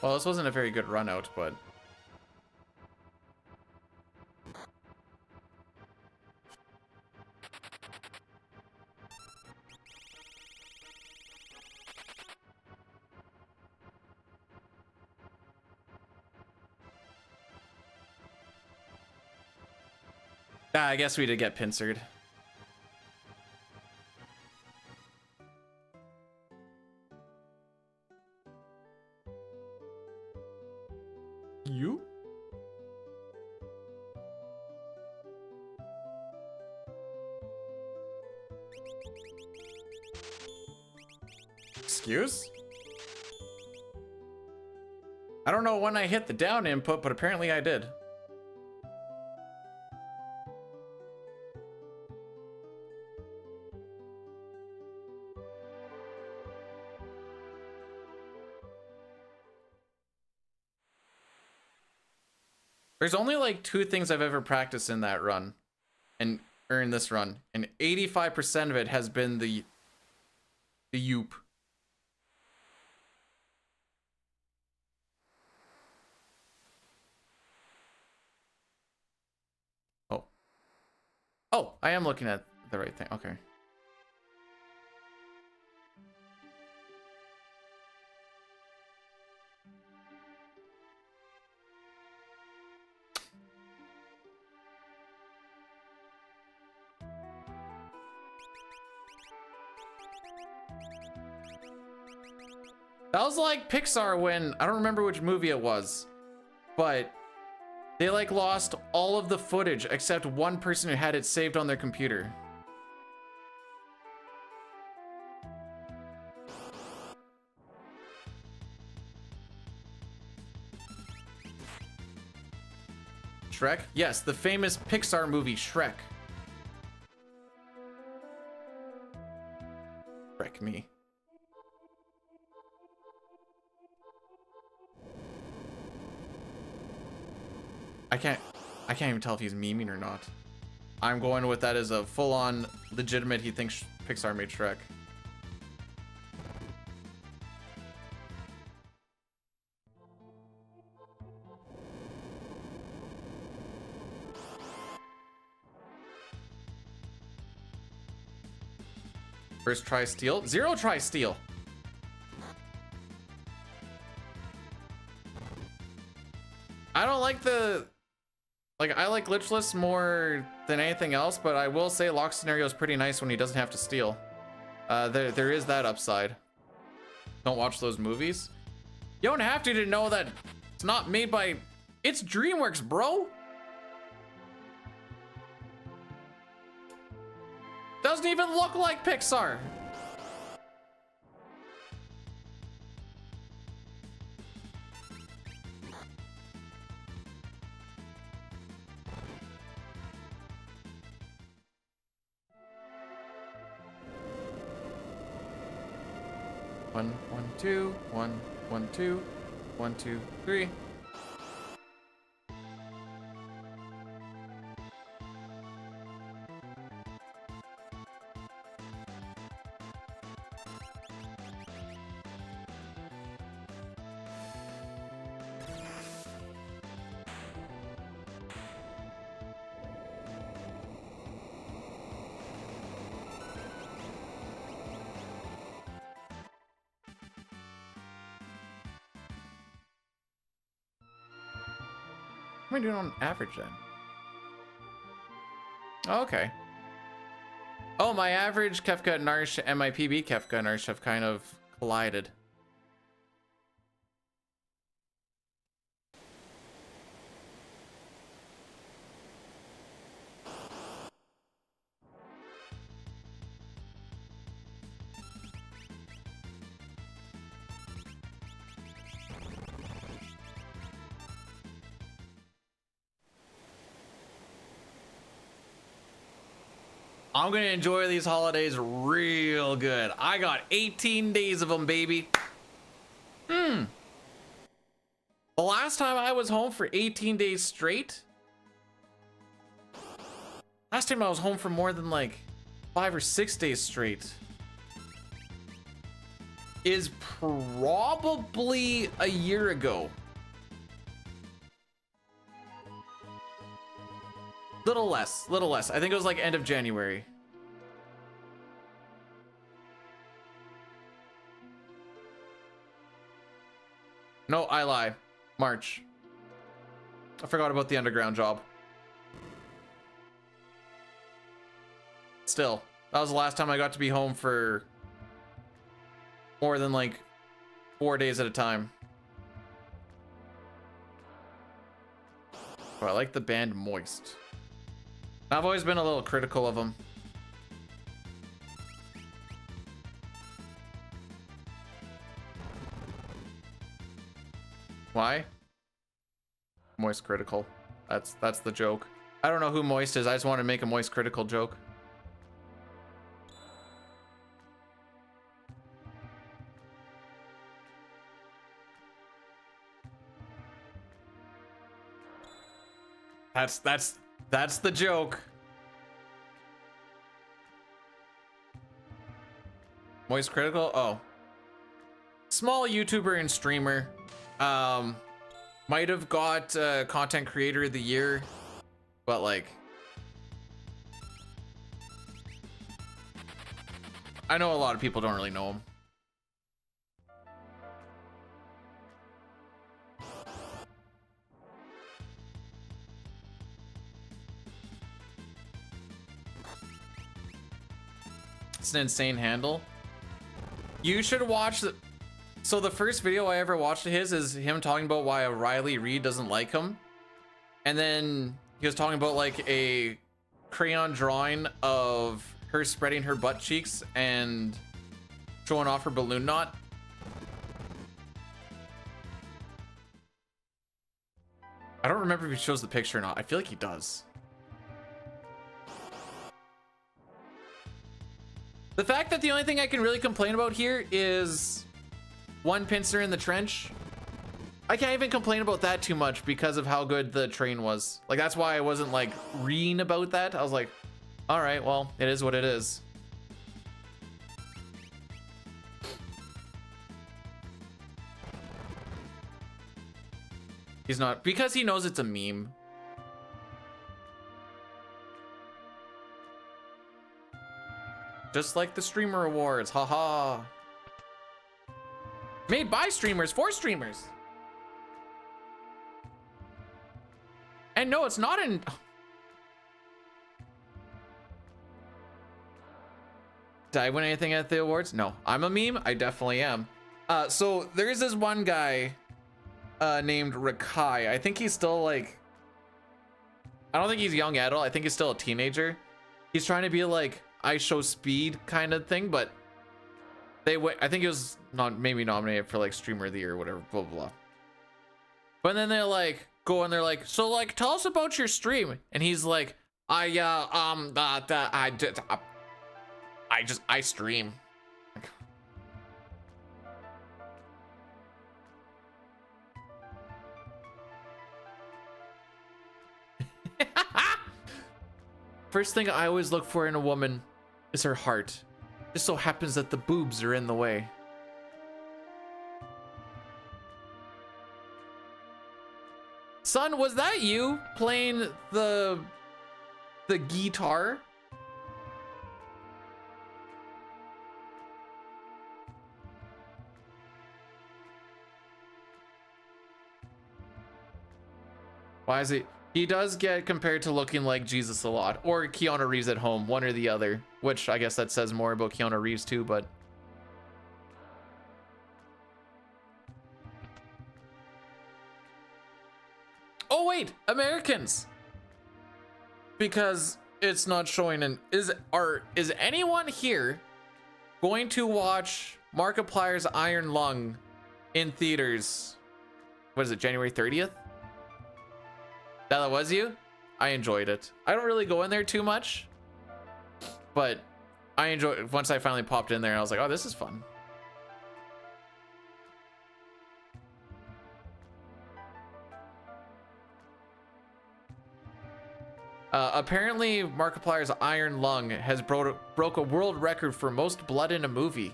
C: Well, this wasn't a very good run out, but I guess we did get pincered. You? Excuse? I don't know when I hit the down input, but apparently I did. There's only like 2 things I've ever practiced in that run, or in this run, and 85% of it has been the yoop. Oh, I am looking at the right thing. Okay. That was like Pixar when, I don't remember which movie it was, but they like lost all of the footage except one person who had it saved on their computer. Shrek? Yes, the famous Pixar movie Shrek. Shrek me. I can't even tell if he's memeing or not. I'm going with that as a full-on legitimate, he thinks Pixar made Shrek. First try steal? Zero try steal. I don't like the... Like, I like glitchless more than anything else, but I will say lock scenario is pretty nice when he doesn't have to steal. There is that upside. Don't watch those movies. You don't have to know that it's not made by... It's DreamWorks, bro! Doesn't even look like Pixar. One, 2, 1, 1, 2, 1, 2, 3. What am I doing on average then? Oh, okay. Oh, my average Kefka and Narsh and my PB Kefka and Narsh have kind of collided. I'm gonna enjoy these holidays real good. I got 18 days of them, baby. The last time I was home for 18 days straight, last time I was home for more than like 5 or 6 days straight, is probably a year ago. Little less. I think it was like end of January. No, I lie. March. I forgot about the underground job. Still, that was the last time I got to be home for more than like 4 days at a time. Oh, I like the band Moist. I've always been a little critical of them. Why? Moist critical. That's the joke. I don't know who Moist is. I just want to make a Moist critical joke. That's the joke. Moist critical? Oh. Small YouTuber and streamer. Might have got content creator of the year, but like I know a lot of people don't really know him. It's an insane handle. You should watch the... So the first video I ever watched of his is him talking about why Riley Reid doesn't like him. And then he was talking about like a crayon drawing of her spreading her butt cheeks and showing off her balloon knot. I don't remember if he shows the picture or not. I feel like he does. The fact that the only thing I can really complain about here is one pincer in the trench. I can't even complain about that too much because of how good the train was. Like, that's why I wasn't like reading about that. I was like, all right, well, it is what it is. He's not, because he knows it's a meme. Just like the streamer awards, haha. Made by streamers for streamers. And no, it's not in. Did I win anything at the awards? No, I'm a meme. I definitely am. So there is this one guy named Rakai. I think he's still like, I don't think he's young adult. I think he's still a teenager. He's trying to be like I show speed kind of thing, but I think he was not maybe nominated for like streamer of the year or whatever, blah, blah, blah. But then they're like, go and they're like, so like, tell us about your stream. And he's like, I stream. First thing I always look for in a woman is her heart. Just so happens that the boobs are in the way. Son, was that you playing the guitar? Why is it? He does get compared to looking like Jesus a lot, or Keanu Reeves at home, one or the other, which I guess that says more about Keanu Reeves too, but. Oh wait, Americans! Because it's not showing in, is anyone here going to watch Markiplier's Iron Lung in theaters? What is it, January 30th? That was you? I enjoyed it. I don't really go in there too much, but I enjoyed it. Once I finally popped in there, I was like, oh, this is fun. Apparently, Markiplier's Iron Lung has broke a world record for most blood in a movie.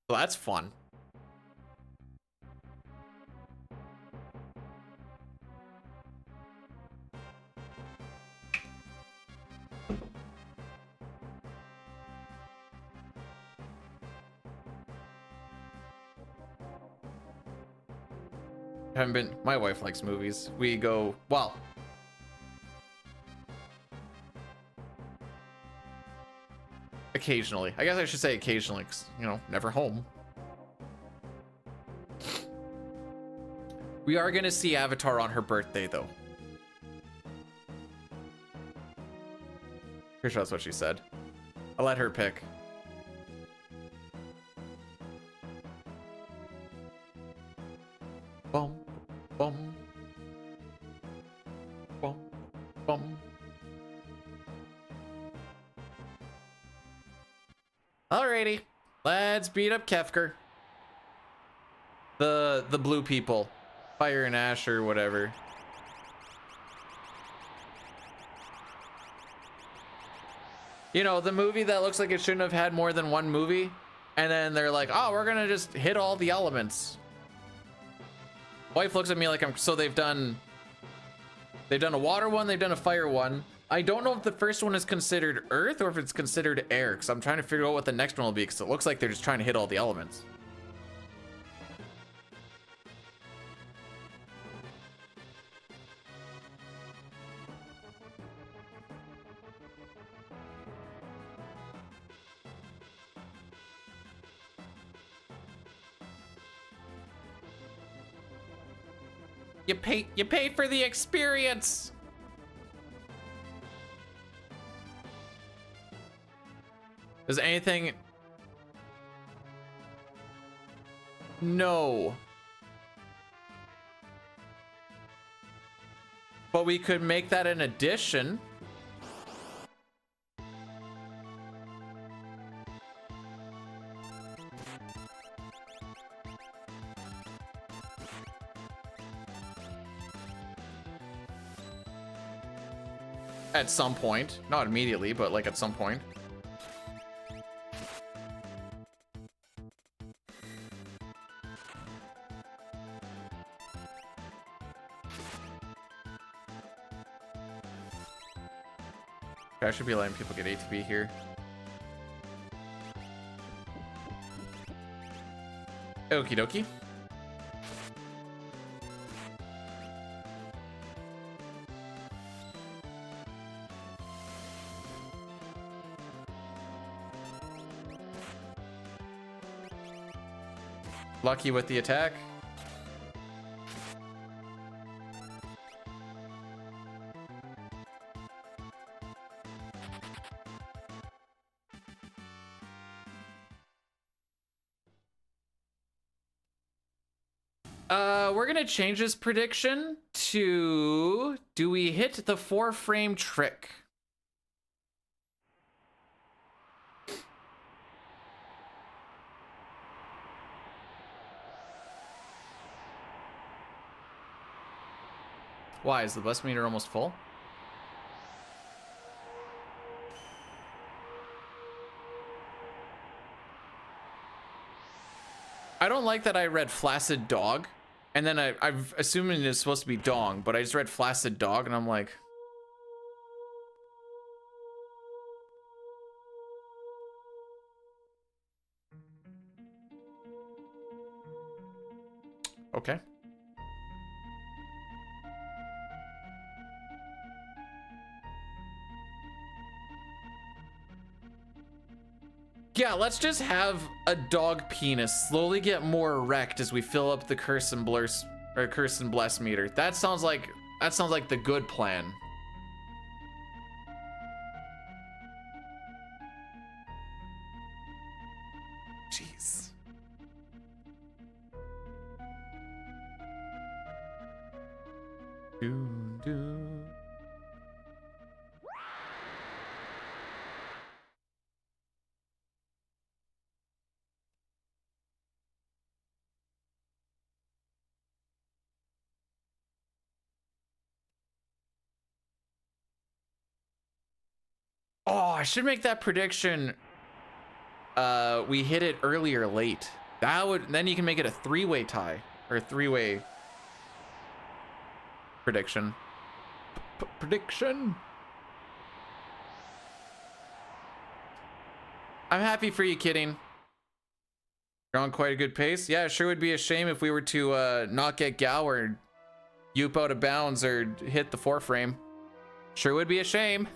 C: So that's fun. Haven't been. My wife likes movies. We go, well, occasionally. I guess I should say occasionally, 'cause, you know, never home. We are gonna see Avatar on her birthday, though. Pretty sure that's what she said. I'll let her pick. Bum, bum, bum, bum. Alrighty, let's beat up Kefker. The blue people, Fire and Ash or whatever. You know, the movie that looks like it shouldn't have had more than one movie, and then they're like, oh, we're gonna just hit all the elements. Wife looks at me like I'm, so they've done a water one, they've done a fire one. I don't know if the first one is considered earth or if it's considered air, because I'm trying to figure out what the next one will be, because it looks like they're just trying to hit all the elements. You pay for the experience. Does anything? No. But we could make that an addition. At some point. Not immediately, but like at some point. I should be letting people get ATB here. Okie dokie. Lucky with the attack. We're gonna change this prediction to, do we hit the 4-frame trick? Why, is the bus meter almost full? I don't like that I read flaccid dog, and then I'm assuming it's supposed to be dong, but I just read flaccid dog, and I'm like... Okay. Yeah, let's just have a dog penis slowly get more erect as we fill up the curse and bless meter. That sounds like the good plan. Jeez. Do. Oh, I should make that prediction. We hit it early or late. That would, then you can make it a 3-way tie or a 3-way prediction. Prediction. I'm happy for you, kidding. You're on quite a good pace. Yeah, it sure would be a shame if we were to not get Gao or Yoop out of bounds or hit the 4-frame. Sure would be a shame.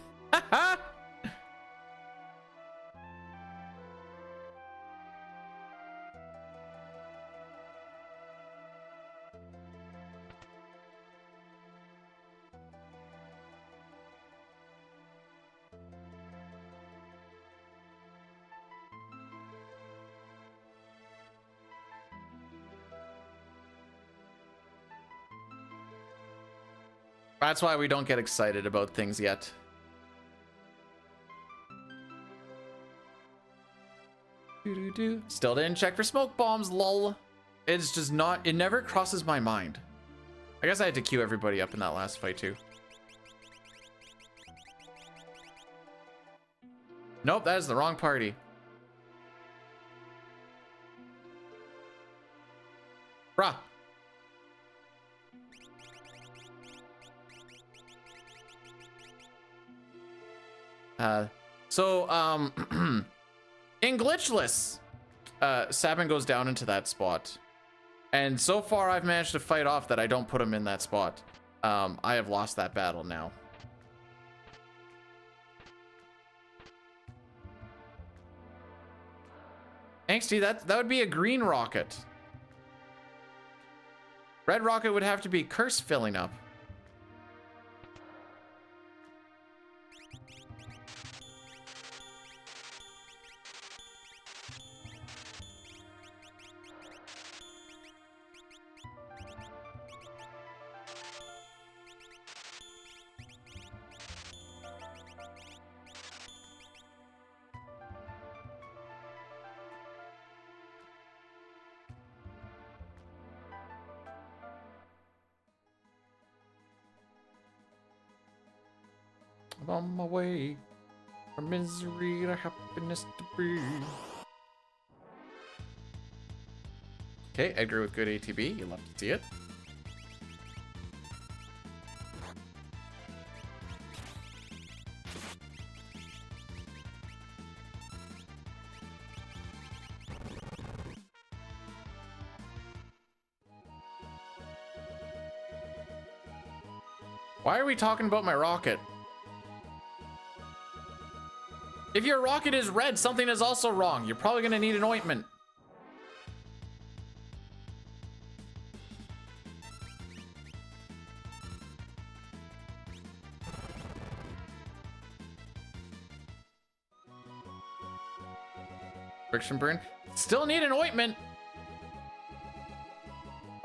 C: That's why we don't get excited about things yet. Still didn't check for smoke bombs, lol. It's just not, it never crosses my mind. I guess I had to queue everybody up in that last fight too. Nope, that is the wrong party. Bruh. In glitchless, Sabin goes down into that spot, and so far I've managed to fight off that I don't put him in that spot. I have lost that battle now. Angsty, that would be a green rocket. Red rocket would have to be curse filling up. I'm on my way from misery to happiness to be. Okay, Edgar with good ATB. You love to see it. Why are we talking about my rocket? If your rocket is red, something is also wrong. You're probably gonna need an ointment. Friction burn. Still need an ointment.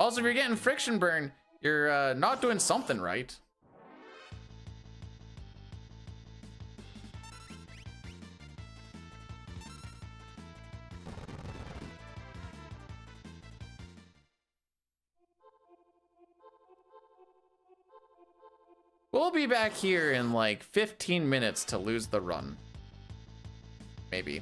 C: Also, if you're getting friction burn, you're not doing something right. We'll be back here in like 15 minutes to lose the run. Maybe.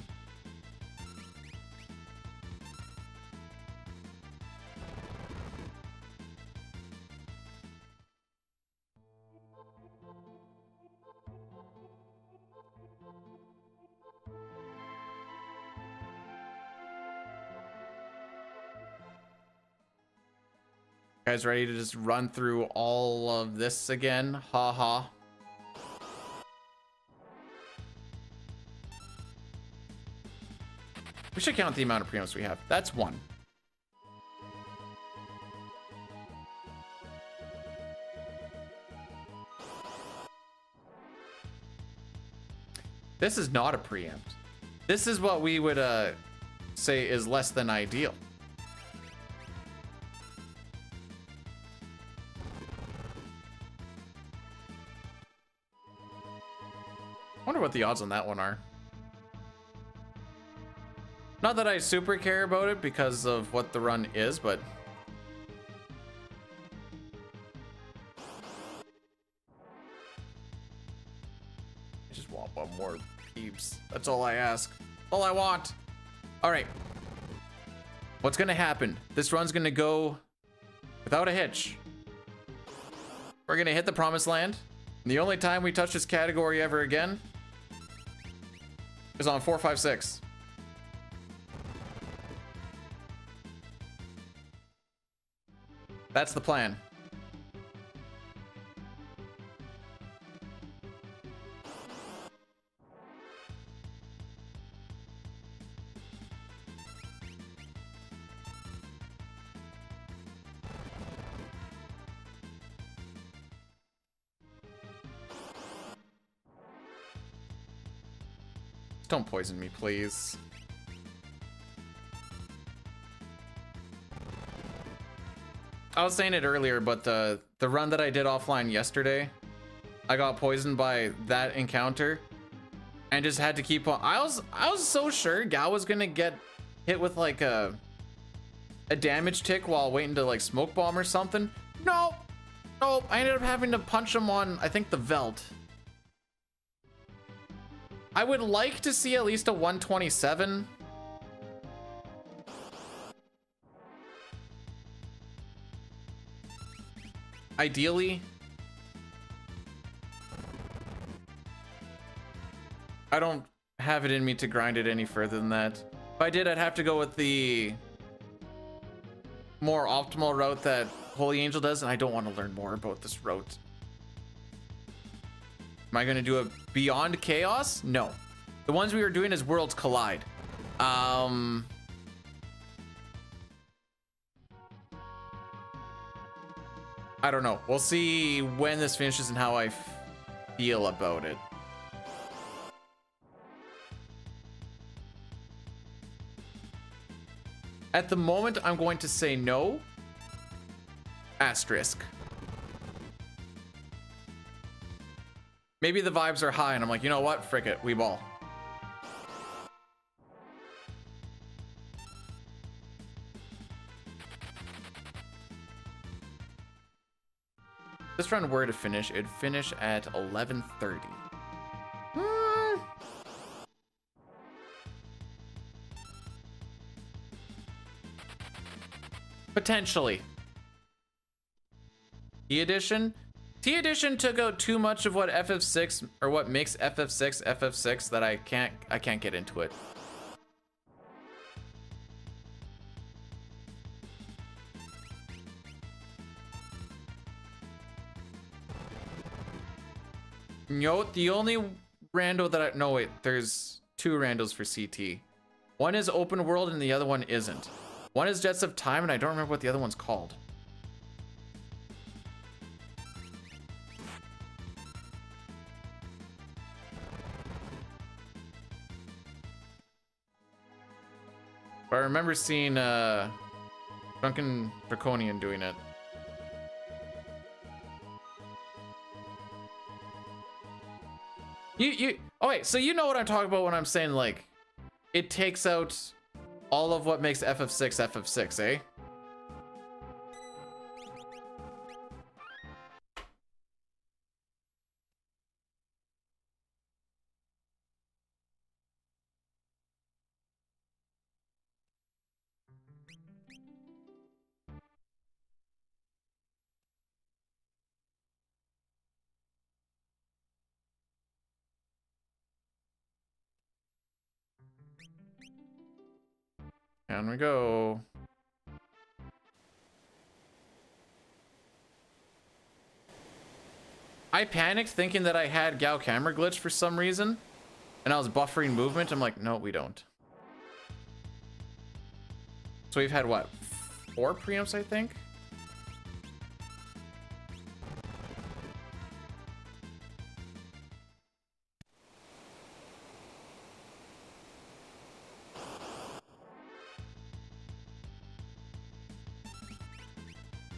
C: Guys ready to just run through all of this again? Ha ha. We should count the amount of preamps we have. That's one. This is not a preempt. This is what we would say is less than ideal. Wonder what the odds on that one are. Not that I super care about it because of what the run is, but I just want one more peeps. That's all I ask. All I want. All right. What's gonna happen? This run's gonna go without a hitch. We're gonna hit the promised land. And the only time we touch this category ever again is on 456. That's the plan. Don't poison me, please. I was saying it earlier, but the run that I did offline yesterday, I got poisoned by that encounter and just had to keep on. I was so sure Gal was gonna get hit with like a damage tick while waiting to like smoke bomb or something. No, nope. I ended up having to punch him on, I think, the Velt. I would like to see at least a 127. Ideally. I don't have it in me to grind it any further than that. If I did, I'd have to go with the more optimal route that Holy Angel does, and I don't want to learn more about this route. Am I going to do a Beyond Chaos? No. The ones we were doing is Worlds Collide. I don't know. We'll see when this finishes and how I feel about it. At the moment, I'm going to say no. Asterisk. Maybe the vibes are high and I'm like, you know what? Frick it. We ball. This run were to finish, it'd finish at 11:30. Potentially. T-Edition? T-Edition took out too much of what FF6 or what makes FF6 FF6 that I can't get into it. No, the only rando that no wait, there's two randos for CT. One is open world and the other one isn't. One is Jets of Time and I don't remember what the other one's called. But I remember seeing Drunken Draconian doing it. Oh wait, so you know what I'm talking about when I'm saying like it takes out all of what makes FF6 FF6, eh? Down we go. I panicked thinking that I had Gao camera glitch for some reason, and I was buffering movement. I'm like, no, we don't. So we've had what? 4 preamps, I think?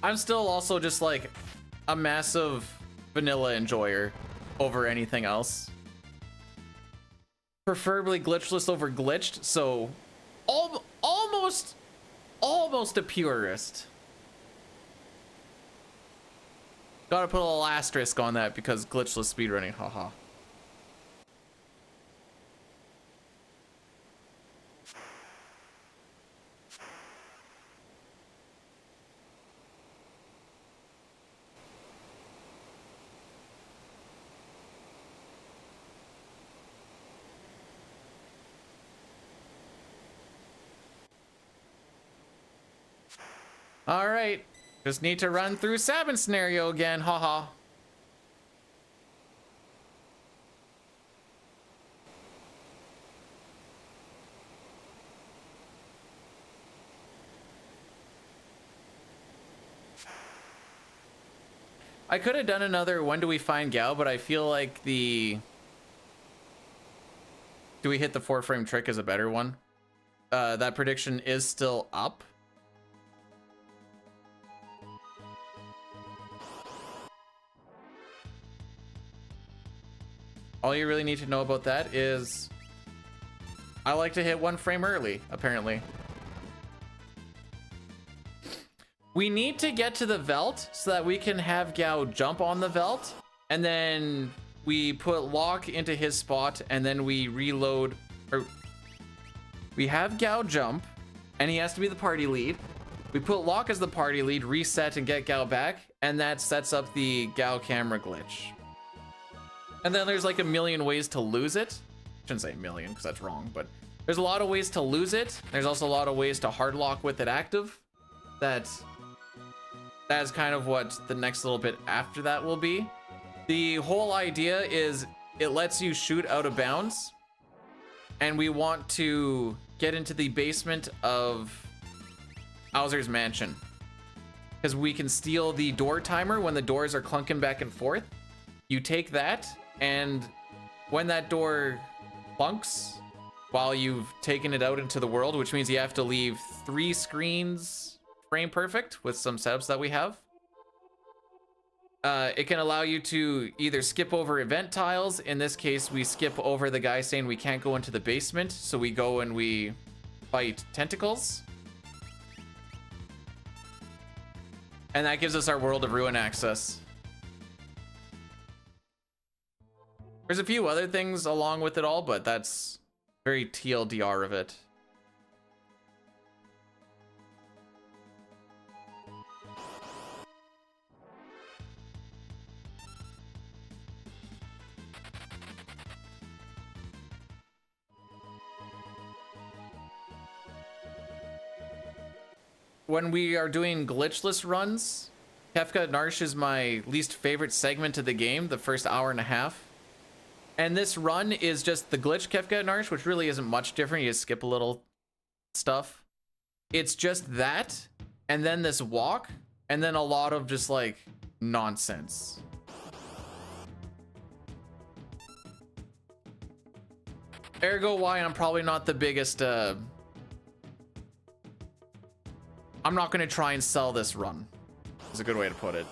C: I'm still also just like a massive vanilla enjoyer over anything else. Preferably glitchless over glitched, so almost a purist. Gotta put a little asterisk on that because glitchless speedrunning, haha. All right, just need to run through Sabin scenario again, haha. I could have done another when do we find Gao, but I feel like the do we hit the 4-frame trick is a better one. That prediction is still up. All you really need to know about that is I like to hit 1 frame early, apparently. We need to get to the Velt so that we can have Gao jump on the Velt, and then we put Locke into his spot, and then we reload, or we have Gao jump, and he has to be the party lead. We put Locke as the party lead, reset and get Gao back, and that sets up the Gao camera glitch. And then there's like a million ways to lose it. Shouldn't say a million because that's wrong, but there's a lot of ways to lose it. There's also a lot of ways to hard lock with it active. That's kind of what the next little bit after that will be. The whole idea is it lets you shoot out of bounds, and we want to get into the basement of Bowser's mansion. because we can steal the door timer when the doors are clunking back and forth. You take that, and when that door clunks, while you've taken it out into the world, which means you have to leave 3 screens frame perfect with some setups that we have. It can allow you to either skip over event tiles. In this case, we skip over the guy saying we can't go into the basement, so we go and we fight tentacles. And that gives us our World of Ruin access. There's a few other things along with it all, but that's very TLDR of it. When we are doing glitchless runs, Kefka Narsh is my least favorite segment of the game, the first hour and a half. And this run is just the glitch Kefka Narsh, which really isn't much different. You just skip a little stuff. It's just that, and then this walk, and then a lot of just like nonsense. Ergo why I'm probably not the biggest, I'm not gonna try and sell this run, is a good way to put it.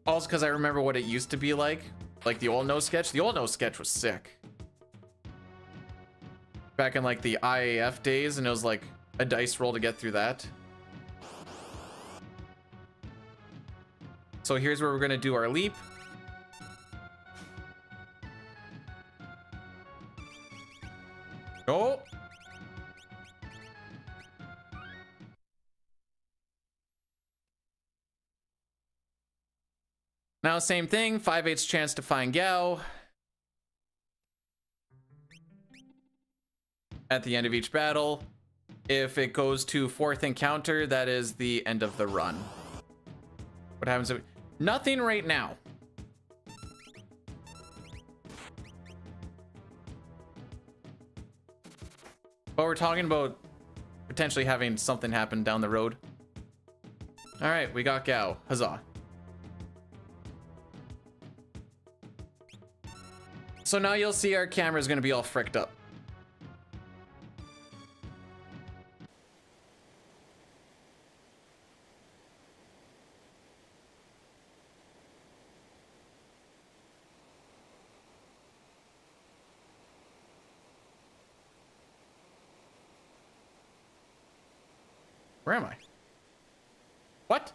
C: Also because I remember what it used to be like the old no sketch. The old no sketch was sick. Back in like the IAF days, and it was like a dice roll to get through that. So here's where we're gonna do our leap. Oh! Now, same thing, 5/8 chance to find Gao. At the end of each battle. If it goes to 4th encounter, that is the end of the run. What happens if... Nothing right now. But we're talking about potentially having something happen down the road. All right, we got Gao. Huzzah. So now you'll see our camera is going to be all fricked up. Where am I? What?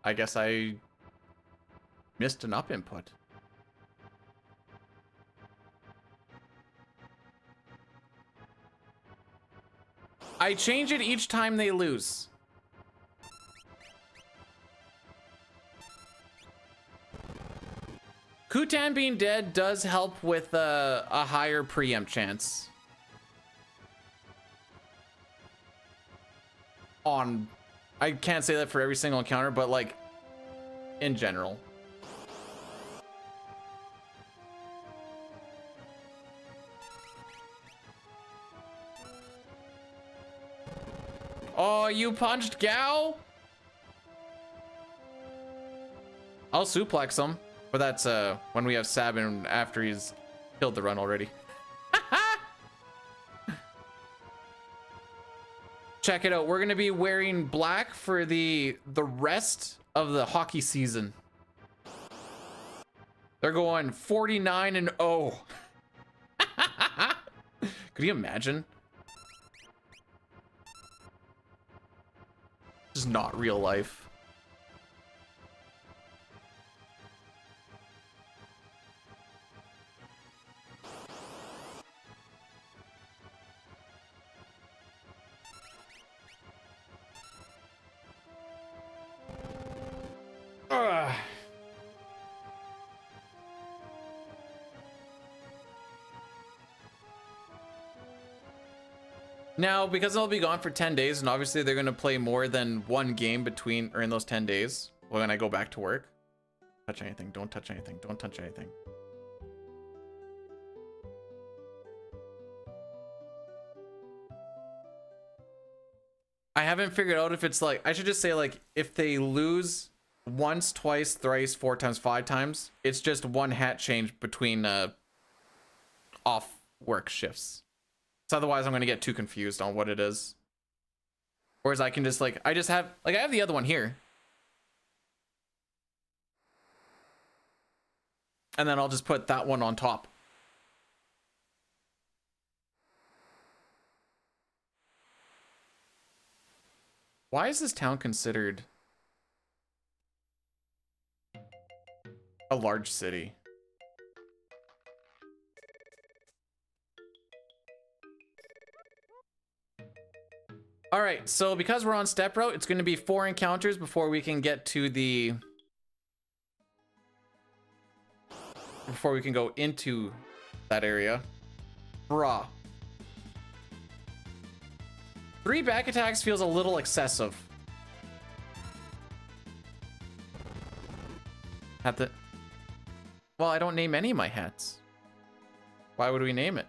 C: I guess I missed an up input. I change it each time they lose. Kutan being dead does help with a higher preempt chance. I can't say that for every single encounter, but like in general. Oh, you punched Gao? I'll suplex him, but that's when we have Sabin after he's killed the run already. Check it out. We're gonna be wearing black for the rest of the hockey season. They're going 49-0. Could you imagine? This is not real life. Now, because I'll be gone for 10 days, and obviously they're going to play more than one game between or in those 10 days when I go back to work. Touch anything, don't touch anything, don't touch anything. I haven't figured out if it's like, I should just say like, if they lose once, twice, thrice, 4 times, 5 times, it's just one hat change between off work shifts. So otherwise I'm going to get too confused on what it is. Whereas I can just like, I have the other one here. And then I'll just put that one on top. Why is this town considered a large city? All right, so because we're on step route, it's going to be 4 encounters before we can get to the... Before we can go into that area. Bruh. 3 back attacks feels a little excessive. Well, I don't name any of my hats. Why would we name it?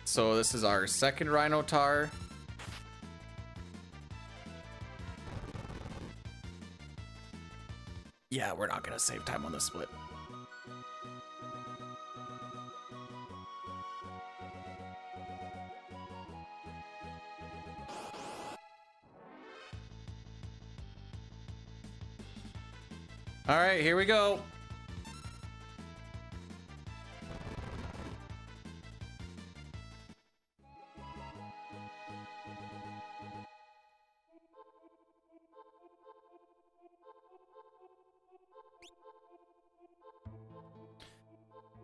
C: So this is our second Rhino Tar. Yeah, we're not gonna save time on the split. All right, here we go.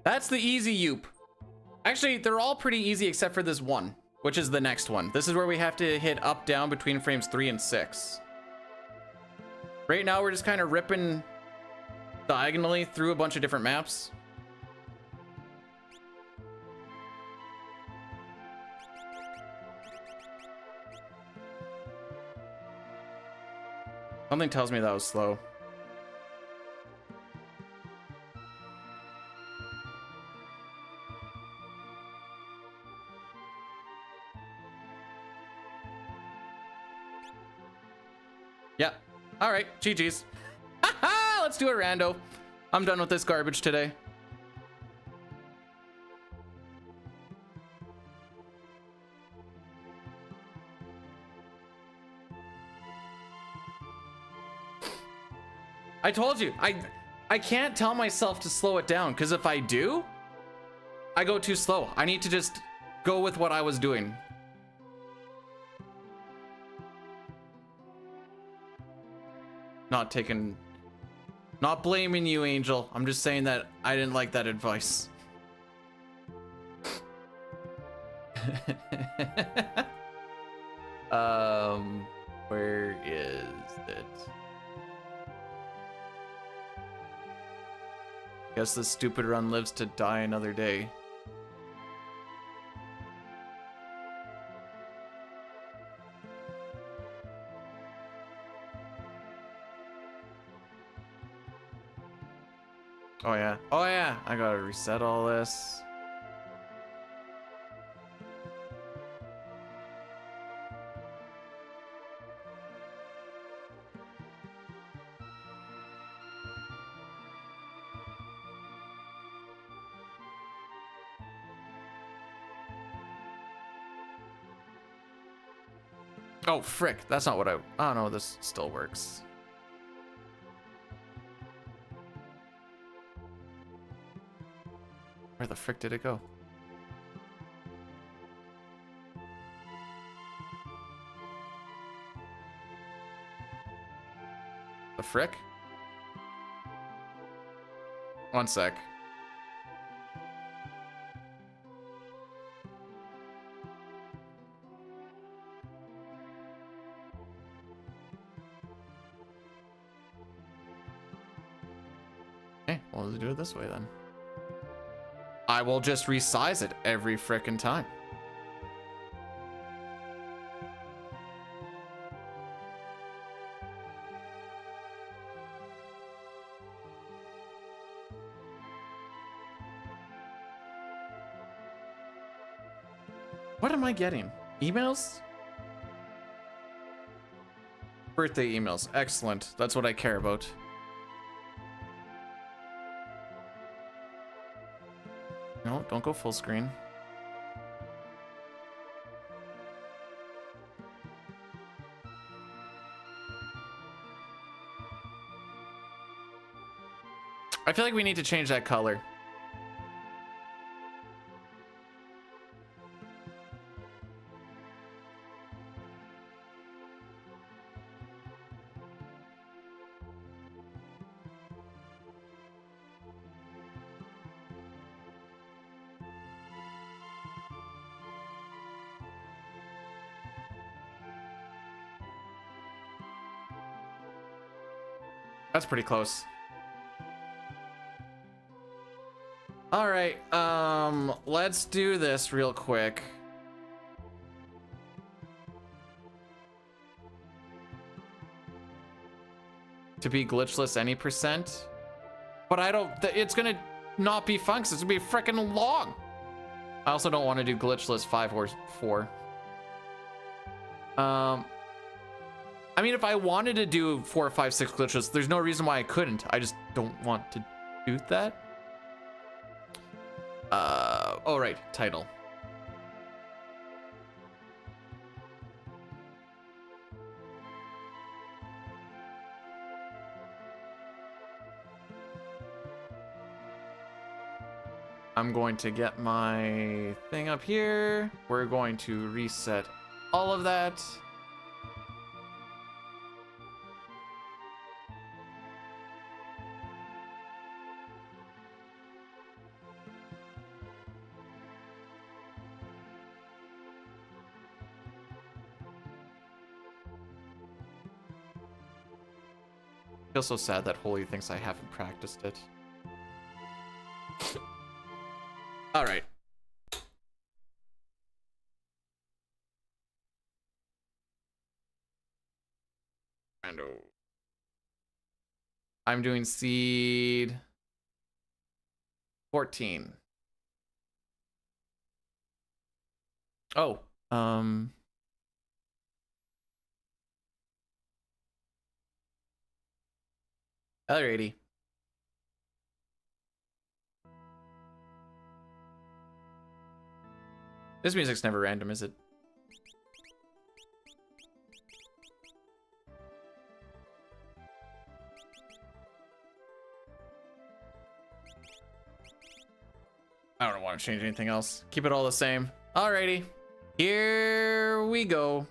C: That's the easy Yoop. Actually, they're all pretty easy except for this one, which is the next one. This is where we have to hit up, down between frames 3 and 6. Right now, we're just kind of ripping diagonally through a bunch of different maps. Something tells me that was slow. Yeah. All right. GG's. Let's do a rando. I'm done with this garbage today. I told you, I can't tell myself to slow it down, because if I do, I go too slow. I need to just go with what I was doing. Not blaming you, Angel. I'm just saying that I didn't like that advice. Where is it? Guess this stupid run lives to die another day. Oh yeah. Oh yeah. I gotta reset all this. Oh, frick. That's not what I... Oh, no, this still works. Where the frick did it go? The frick? One sec. Okay, well, let's do it this way then. I will just resize it every frickin' time. What am I getting? Emails? Birthday emails. Excellent. That's what I care about. No, don't go full screen. I feel like we need to change that color. That's pretty close. All right, let's do this real quick. To be glitchless any percent, but I don't. It's gonna not be fun 'cause it's gonna be freaking long. I also don't want to do glitchless 5 or 4. I mean, if I wanted to do 4, 5, 6 glitches, there's no reason why I couldn't. I just don't want to do that. Oh right, title. I'm going to get my thing up here. We're going to reset all of that. I feel so sad that Holy thinks I haven't practiced it. All right. Rando. I'm doing seed 14. Oh, other 80. This music's never random, is it? I don't want to change anything else. Keep it all the same. Alrighty. Here we go.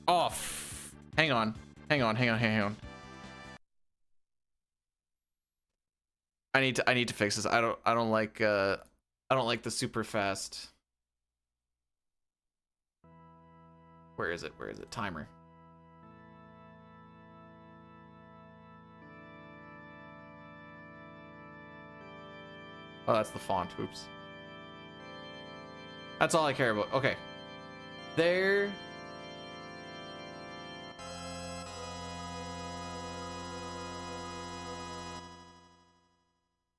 C: Off. Hang on. Hang on. I need to fix this. I don't like the super fast. Where is it? Timer. Oh, that's the font. Oops. That's all I care about. Okay. There.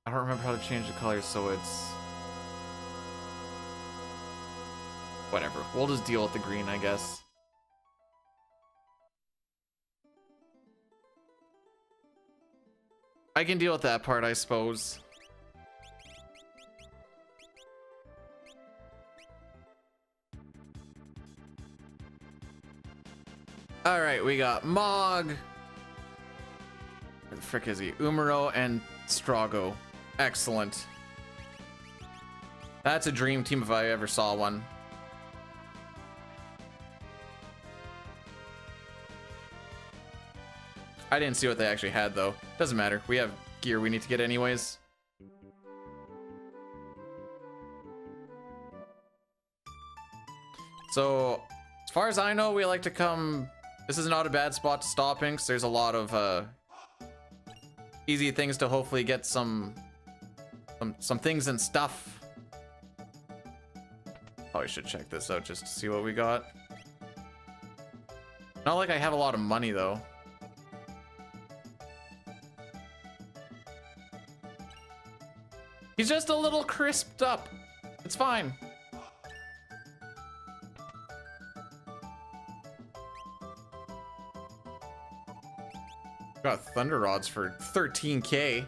C: I don't remember how to change the colors, so it's whatever. We'll just deal with the green, I guess. I can deal with that part, I suppose. All right, we got Mog. Where the frick is he? Umaro and Strago. Excellent. That's a dream team if I ever saw one. I didn't see what they actually had though. Doesn't matter. We have gear we need to get anyways. So, as far as I know, we like to come... This is not a bad spot to stop in, because there's a lot of easy things to hopefully get some things and stuff. Probably should check this out just to see what we got. Not like I have a lot of money though. He's just a little crisped up. It's fine. Got thunder rods for 13K.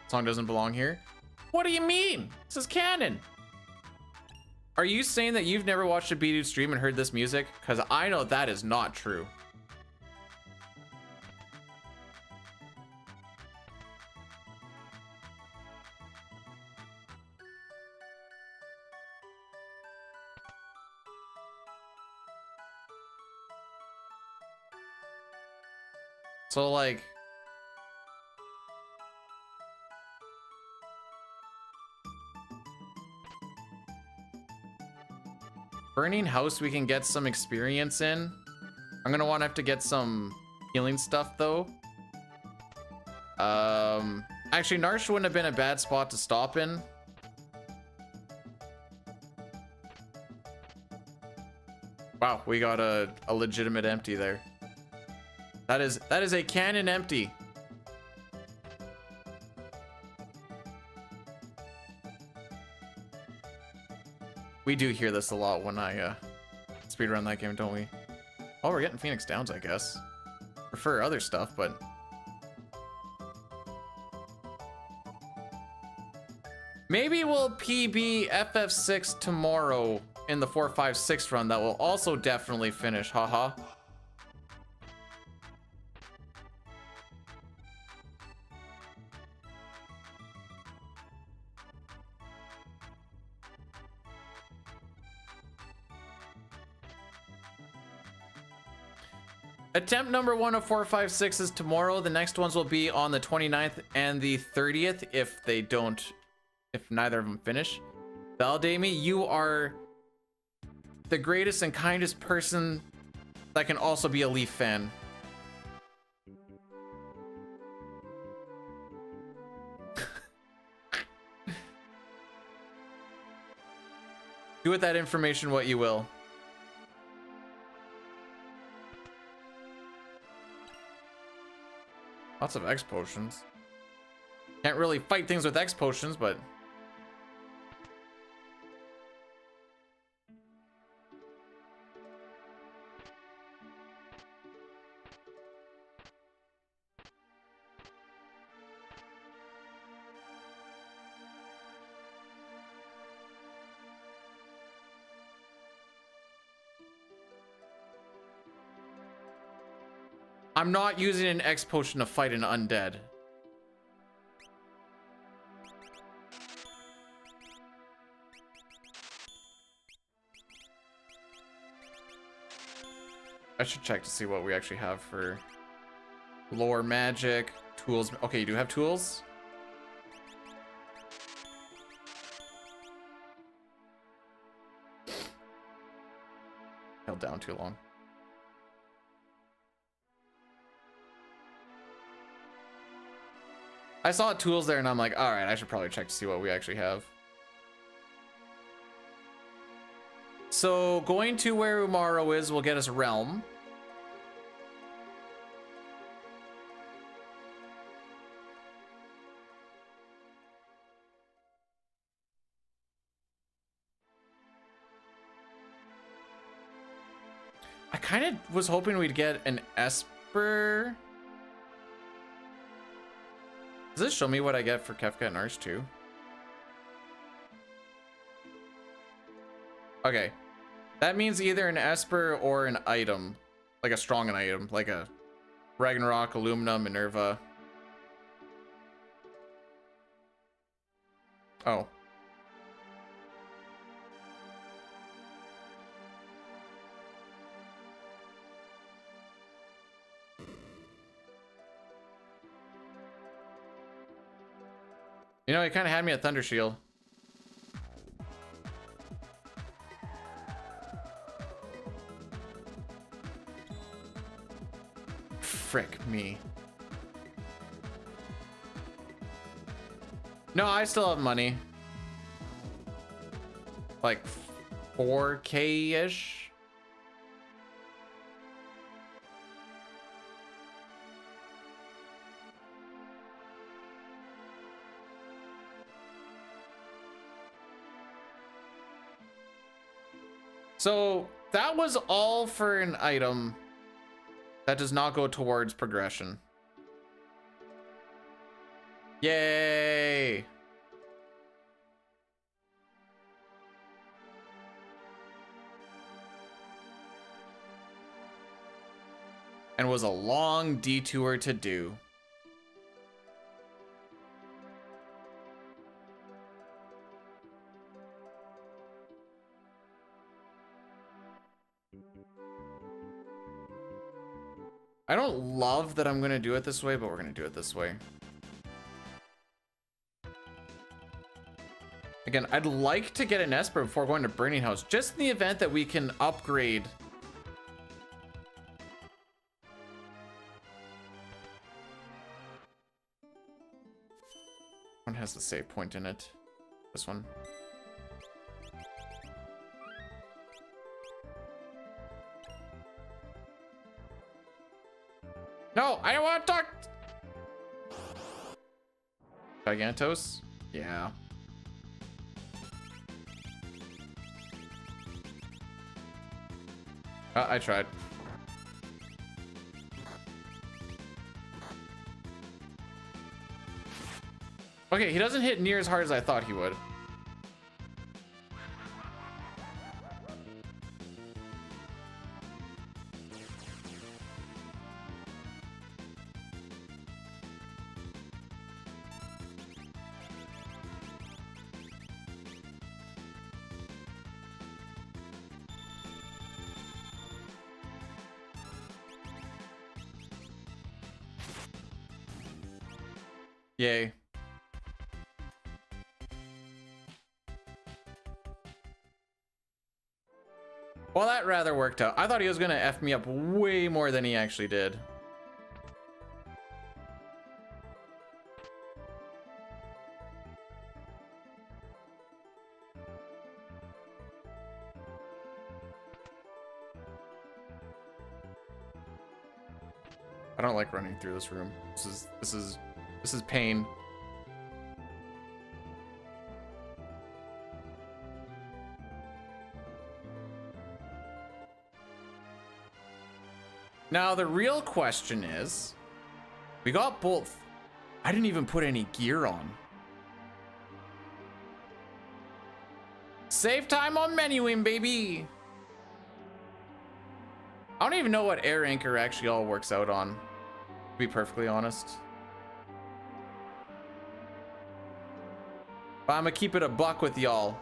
C: Song doesn't belong here. What do you mean? This is canon. Are you saying that you've never watched a B-Dude stream and heard this music? Because I know that is not true. So like, burning house we can get some experience in. I'm gonna want to have to get some healing stuff though. Actually Narsh wouldn't have been a bad spot to stop in. Wow, we got a legitimate empty there. That is a cannon empty. We do hear this a lot when I speedrun that game, don't we? Oh, we're getting Phoenix Downs, I guess. Prefer other stuff, but maybe we'll PB FF6 tomorrow in the 456 run. That will also definitely finish, haha. Attempt number 1 of 456 is tomorrow. The next ones will be on the 29th and the 30th if neither of them finish. Valdami, you are the greatest and kindest person that can also be a Leaf fan. Do with that information what you will. Lots of X potions. Can't really fight things with X potions, but I'm not using an X potion to fight an undead. I should check to see what we actually have for lore, magic, tools. Okay, you do have tools? Held down too long. I saw tools there and I'm like, all right, I should probably check to see what we actually have. So going to where Umaro is will get us Realm. I kind of was hoping we'd get an Esper. Does this show me what I get for Kefka and Arch too? Okay. That means either an Esper or an item. Like a strong item. Like a Ragnarok, Illumina, Minerva. Oh. You know, he kind of had me at Thunder Shield. frick me. No, I still have money. Like 4K-ish. So that was all for an item that does not go towards progression. Yay! And was a long detour to do. I don't love that I'm gonna do it this way, but we're gonna do it this way. Again, I'd like to get an Esper before going to Burning House, just in the event that we can upgrade. One has the save point in it. This one. No, I don't want to talk. Gigantos? Yeah. I tried. Okay, he doesn't hit near as hard as I thought he would. Yay. Well, that rather worked out. I thought he was gonna F me up way more than he actually did. I don't like running through this room. This is pain. Now, the real question is, we got both. I didn't even put any gear on. Save time on menuing, baby. I don't even know what air anchor actually all works out on, to be perfectly honest. But I'm gonna keep it a buck with y'all.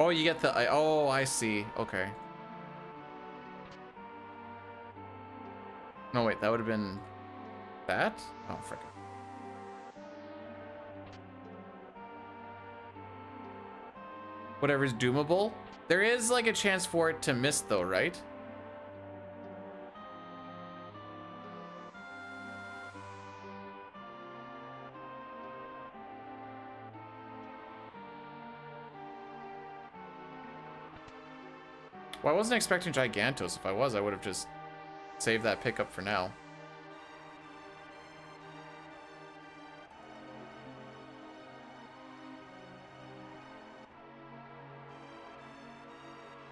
C: Oh, you get the, oh, I see. Okay. No, wait, that would have been that? Oh, frick. Whatever's doomable. There is like a chance for it to miss though, right? Well, I wasn't expecting Gigantos. If I was, I would have just saved that pickup for now.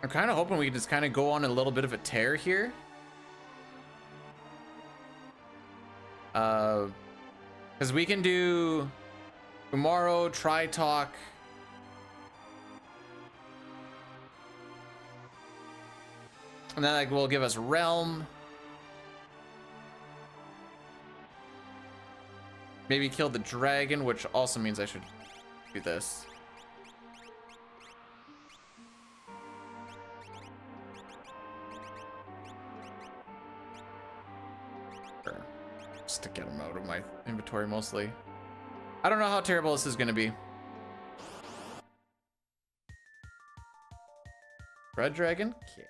C: I'm kind of hoping we can just kind of go on a little bit of a tear here. Because we can do tomorrow, Tri-Talk. And then like will give us Realm. Maybe kill the dragon, which also means I should do this. Sure. Just to get them out of my inventory mostly. I don't know how terrible this is going to be. Red dragon? Okay.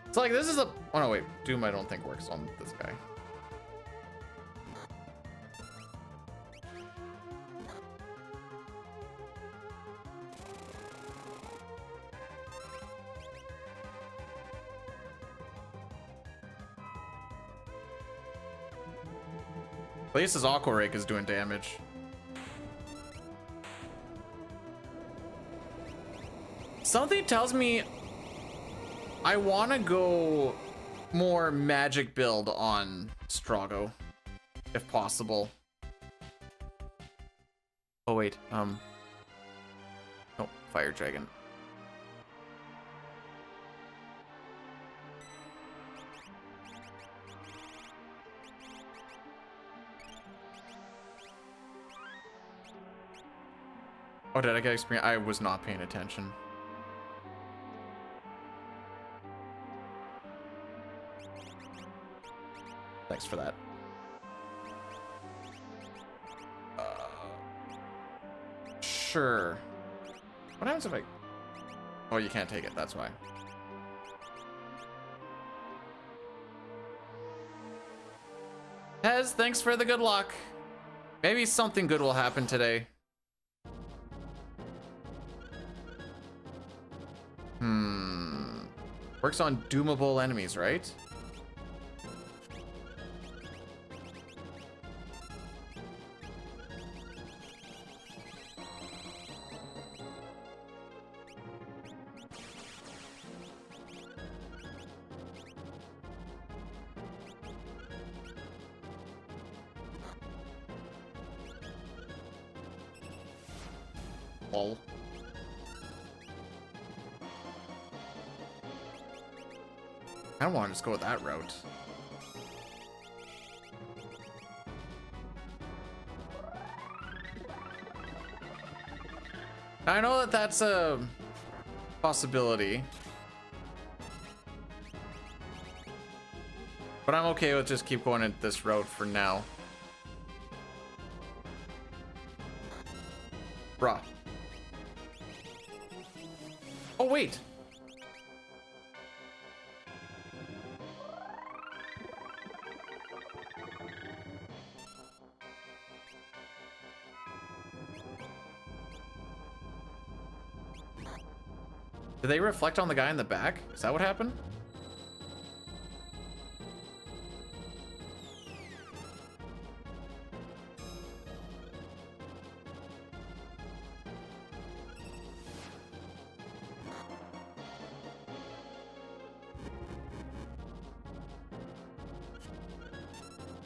C: It's like, this is a... Oh, no, wait. Doom, I don't think works on this guy. At least his Aqua Rake is doing damage. Something tells me I want to go more magic build on Strago, if possible. Oh wait, oh, Fire Dragon. Oh, did I get experience? I was not paying attention. Thanks for that. Sure. What happens if I... Oh, you can't take it, that's why. Hez, thanks for the good luck. Maybe something good will happen today. Works on doomable enemies, right? Lol. I don't want to just go that route. I know that that's a possibility, but I'm okay with just keep going at this route for now. Bruh. Oh, wait. Did they reflect on the guy in the back? Is that what happened?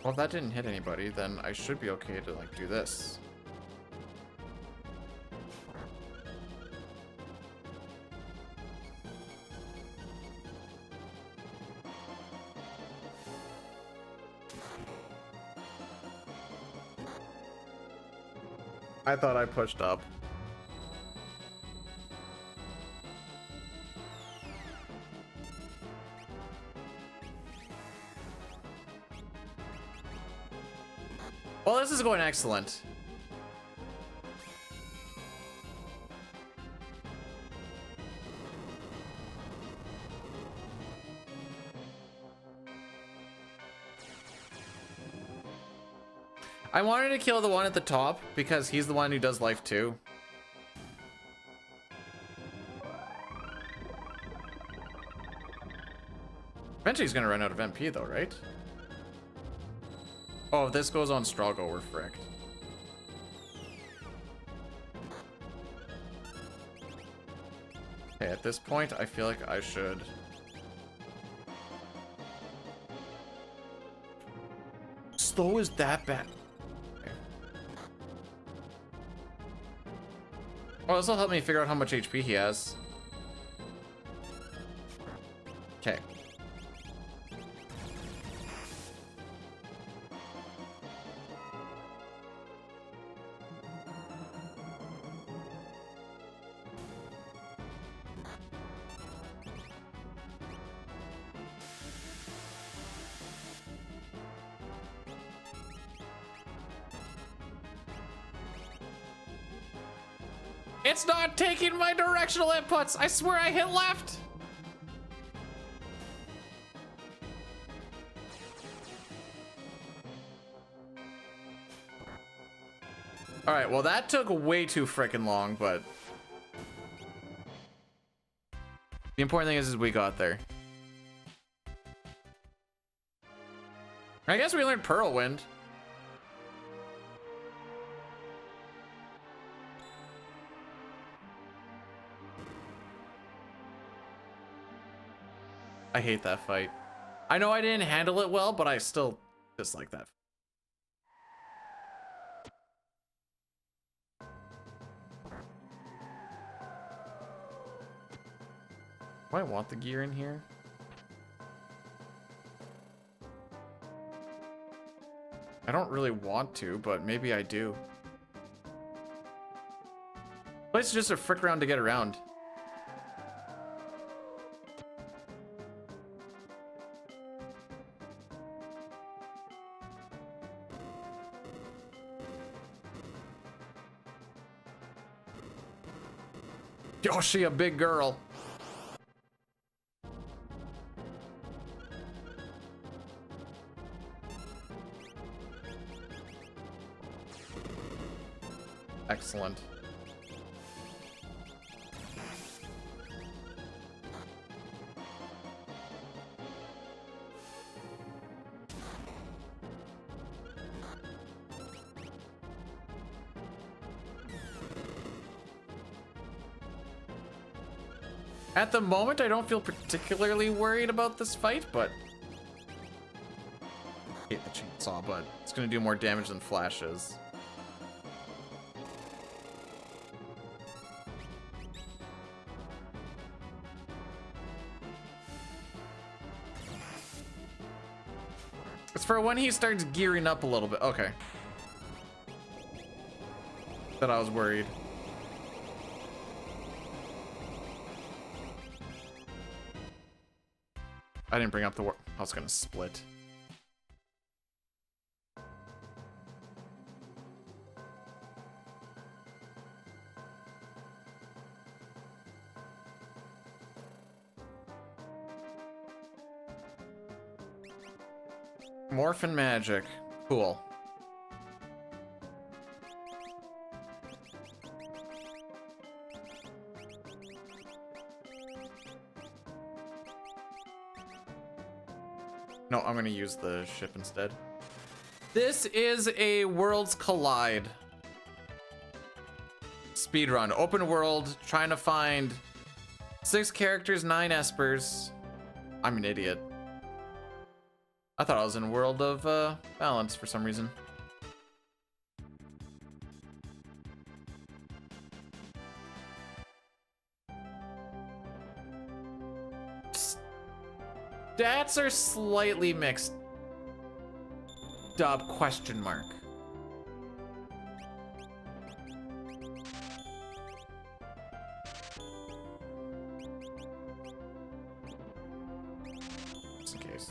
C: Well, if that didn't hit anybody, then I should be okay to, like, do this. I thought I pushed up. Well, this is going excellent. I wanted to kill the one at the top because he's the one who does life too. Eventually he's gonna run out of MP though, right? Oh, if this goes on Strago, we're fricked. Okay, at this point, I feel like I should... Slow is that bad? Okay. Oh, this will help me figure out how much HP he has. Okay. It's not taking my directional inputs. I swear I hit left. All right, well, that took way too freaking long, but the important thing is we got there. I guess we learned Pearlwind. I hate that fight. I know I didn't handle it well, but I still dislike that. Do I want the gear in here? I don't really want to, but maybe I do. Place is just a frick around to get around. Yoshi, a big girl. Excellent. At the moment, I don't feel particularly worried about this fight, but I hate the chainsaw, but it's gonna do more damage than Flash is. It's for when he starts gearing up a little bit. Okay. That I was worried. I didn't bring up the war. I was gonna split. Morphin magic. Cool. No, I'm gonna use the ship instead. This is a Worlds Collide speedrun. Open world, trying to find 6 characters, 9 espers. I'm an idiot. I thought I was in World of Balance for some reason. Stats are slightly mixed up, question mark. Just in case.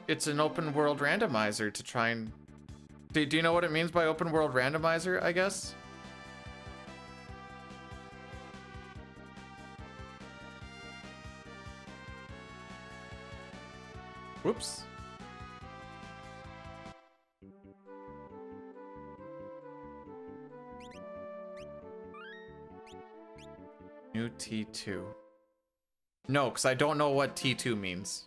C: It's an open world randomizer to try and... Do you know what it means by open world randomizer, I guess? Whoops. New T2. No, because I don't know what T2 means.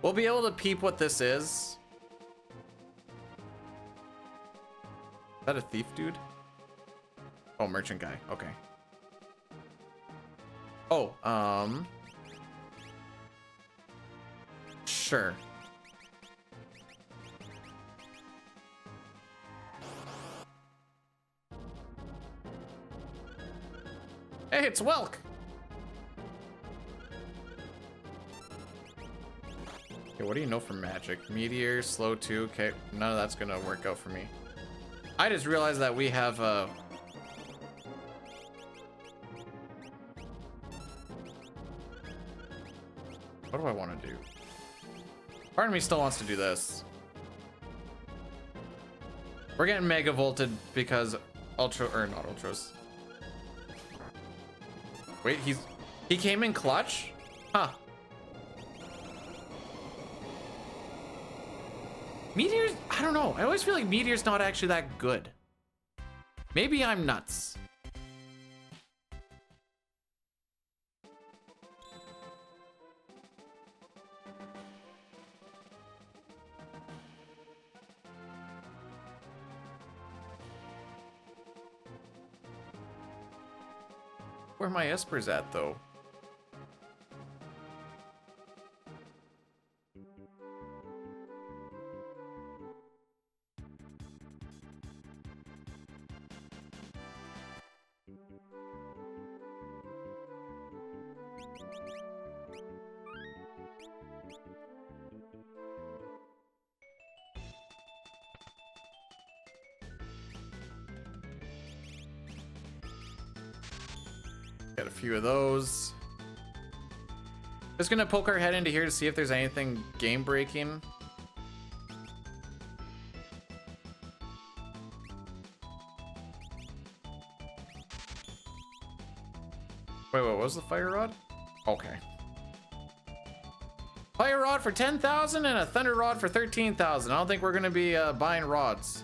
C: We'll be able to peep what this is. Is that a thief dude? Oh, merchant guy. Okay. Oh, sure. Hey, it's Welk. Okay, what do you know from magic? Meteor, slow 2. Okay, none of that's gonna work out for me. I just realized that we have What do I want to do? Part of me still wants to do this. We're getting mega volted because Ultra, or not Ultros. Wait, he came in clutch? Huh. Meteor's, I don't know. I always feel like Meteor's not actually that good. Maybe I'm nuts. Where my Espers at, though? Got a few of those. Just gonna poke our head into here to see if there's anything game breaking. Wait, what was the fire rod? Okay. Fire rod for 10,000 and a thunder rod for 13,000. I don't think we're gonna be buying rods.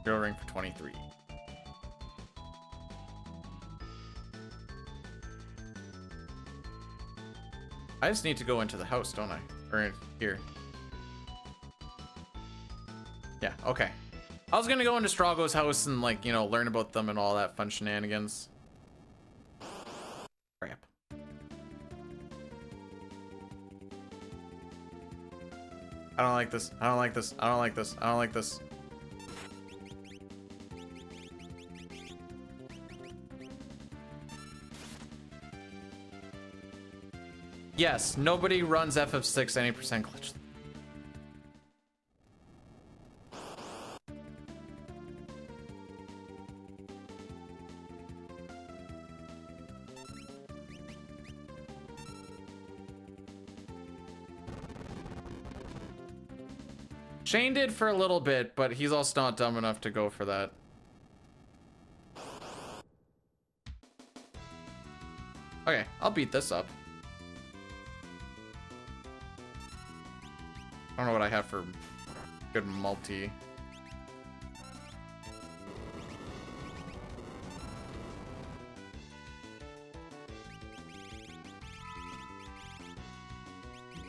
C: Hero ring for 23. I just need to go into the house, don't I? Or in here. Yeah, okay. I was gonna go into Strago's house and, like, you know, learn about them and all that fun shenanigans. Crap. I don't like this. I don't like this. I don't like this. I don't like this. Yes, nobody runs FF6 any percent glitch. Shane did for a little bit, but he's also not dumb enough to go for that. Okay, I'll beat this up. I don't know what I have for good multi.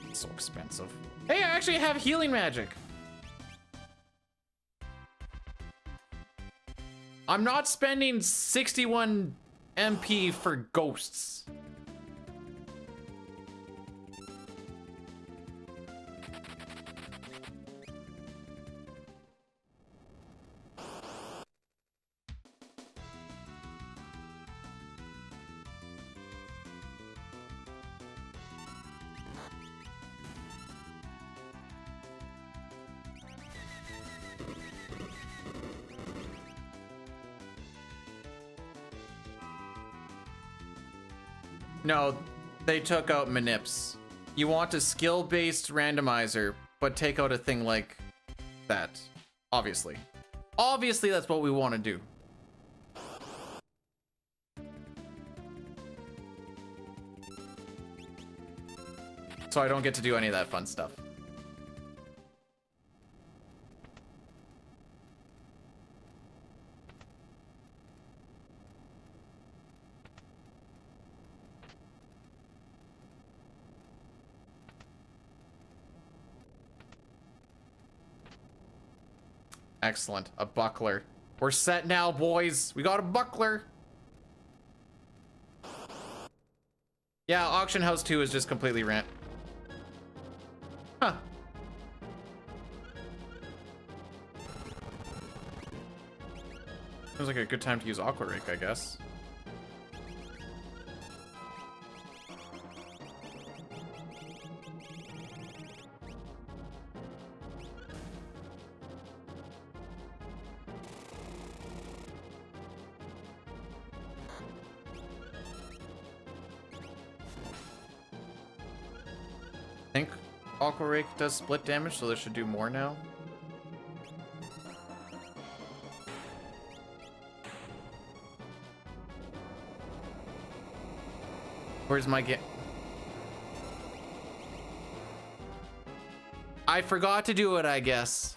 C: It's so expensive. Hey, I actually have healing magic. I'm not spending 61 MP for ghosts. No, they took out manips. You want a skill-based randomizer, but take out a thing like that. Obviously. Obviously, that's what we want to do. So I don't get to do any of that fun stuff. Excellent. A buckler. We're set now, boys. We got a buckler. Yeah, Auction House 2 is just completely rant. Huh. Seems like a good time to use Aqua Rake, I guess. Aqua Rake does split damage, so this should do more now. Where's my game? I forgot to do it, I guess.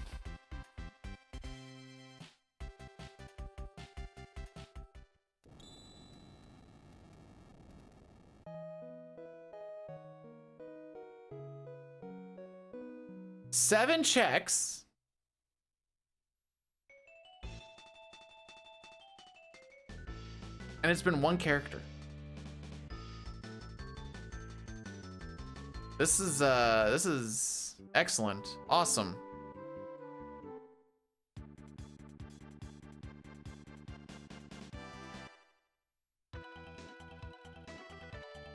C: Seven checks. And it's been one character. This is excellent. Awesome.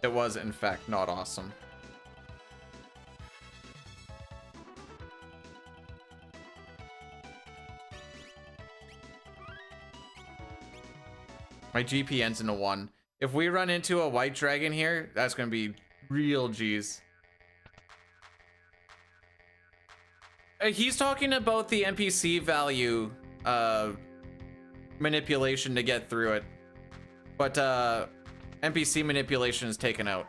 C: It was, in fact, not awesome. My GP ends in a 1. If we run into a white dragon here, that's gonna be real G's. He's talking about the NPC value manipulation to get through it. But NPC manipulation is taken out.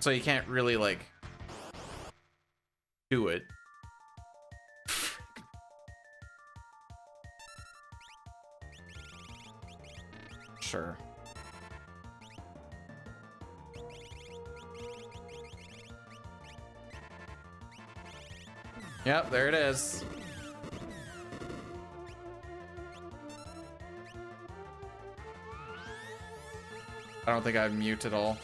C: So you can't really, like, do it. Sure. Yep, there it is. I don't think I have mute at all.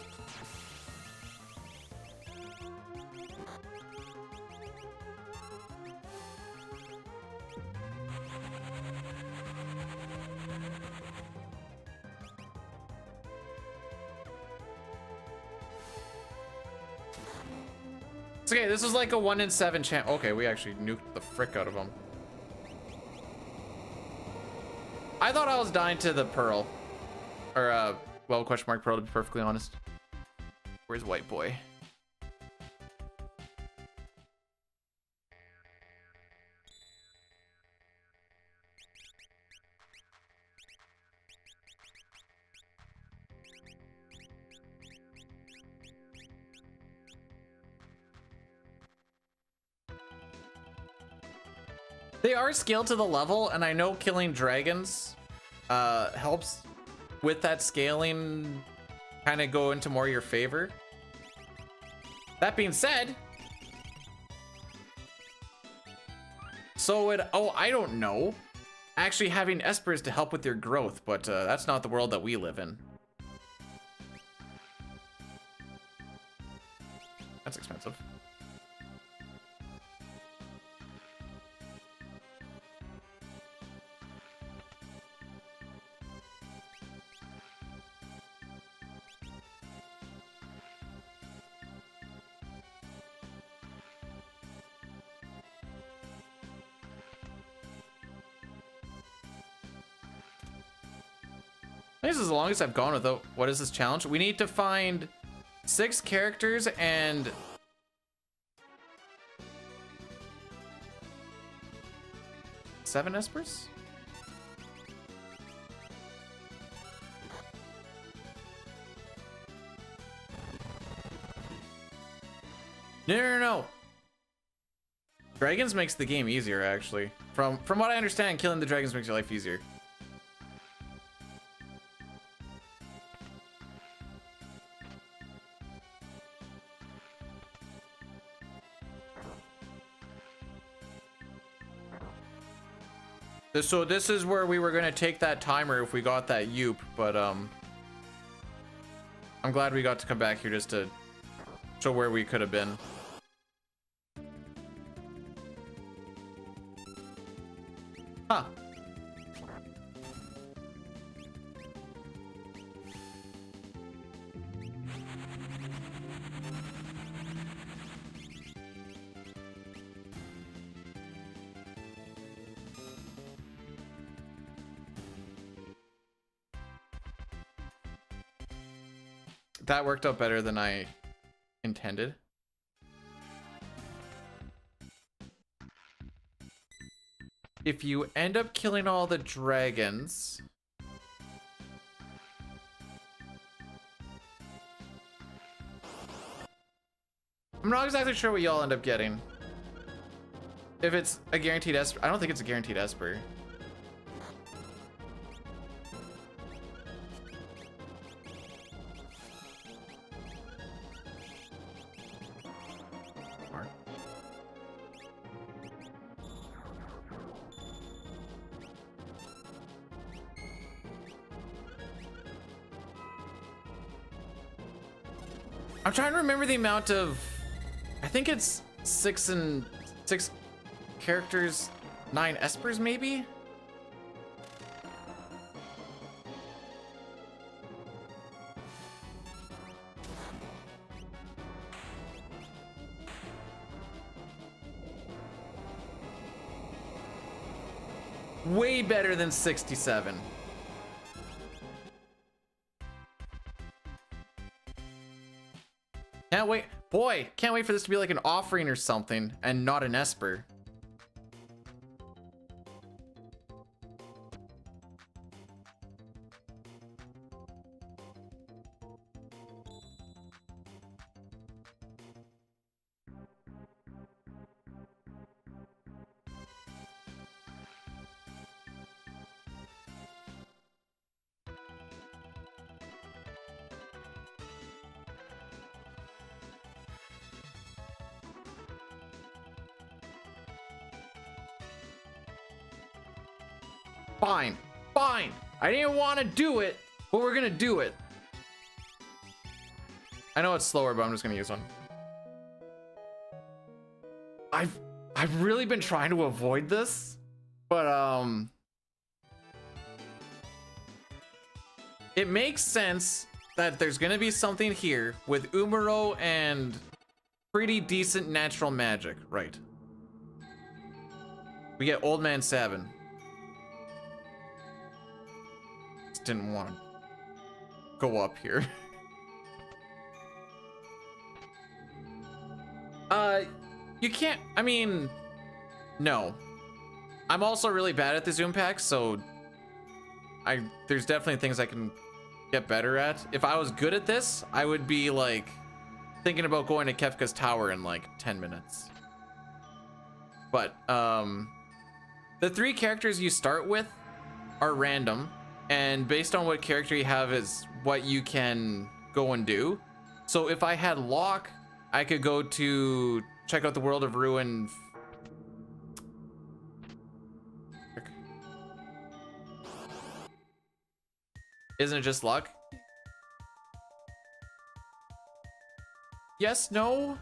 C: It's okay, this is like a 1 in 7 chance. Okay, we actually nuked the frick out of him. I thought I was dying to the pearl. Or, well, question mark pearl, to be perfectly honest. Where's white boy? They are scaled to the level, and I know killing dragons helps with that scaling kind of go into more your favor. That being said, so I don't know. Actually having espers to help with your growth, but that's not the world that we live in. That's expensive. This is the longest I've gone without. What is this challenge? We need to find 6 characters and 7 espers? No. Dragons makes the game easier, actually. From what I understand, killing the dragons makes your life easier. So this is where we were gonna take that timer if we got that Yoop, but I'm glad we got to come back here just to show where we could have been. Huh. that worked out better than I intended. If you end up killing all the dragons, I'm not exactly sure what y'all end up getting. If it's a guaranteed Esper, I don't think it's a guaranteed Esper. I'm trying to remember the amount of, I think it's 6 characters, 9 Espers maybe? Way better than 67. Can't wait. Boy, can't wait for this to be like an offering or something and not an Esper. Fine, fine. I didn't want to do it, but we're gonna do it. I know it's slower, but I'm just gonna use one. I've really been trying to avoid this, but it makes sense that there's gonna be something here with Umaro and pretty decent natural magic, right? We get Old Man Sabin. Didn't want to go up here. You can't, I mean, no. I'm also really bad at the zoom pack, so there's definitely things I can get better at. If I was good at this, I would be like thinking about going to Kefka's tower in like 10 minutes. But the 3 characters you start with are random. And based on what character you have is what you can go and do. So if I had Locke, I could go to check out the World of Ruin. Isn't it just Locke? Yes, no?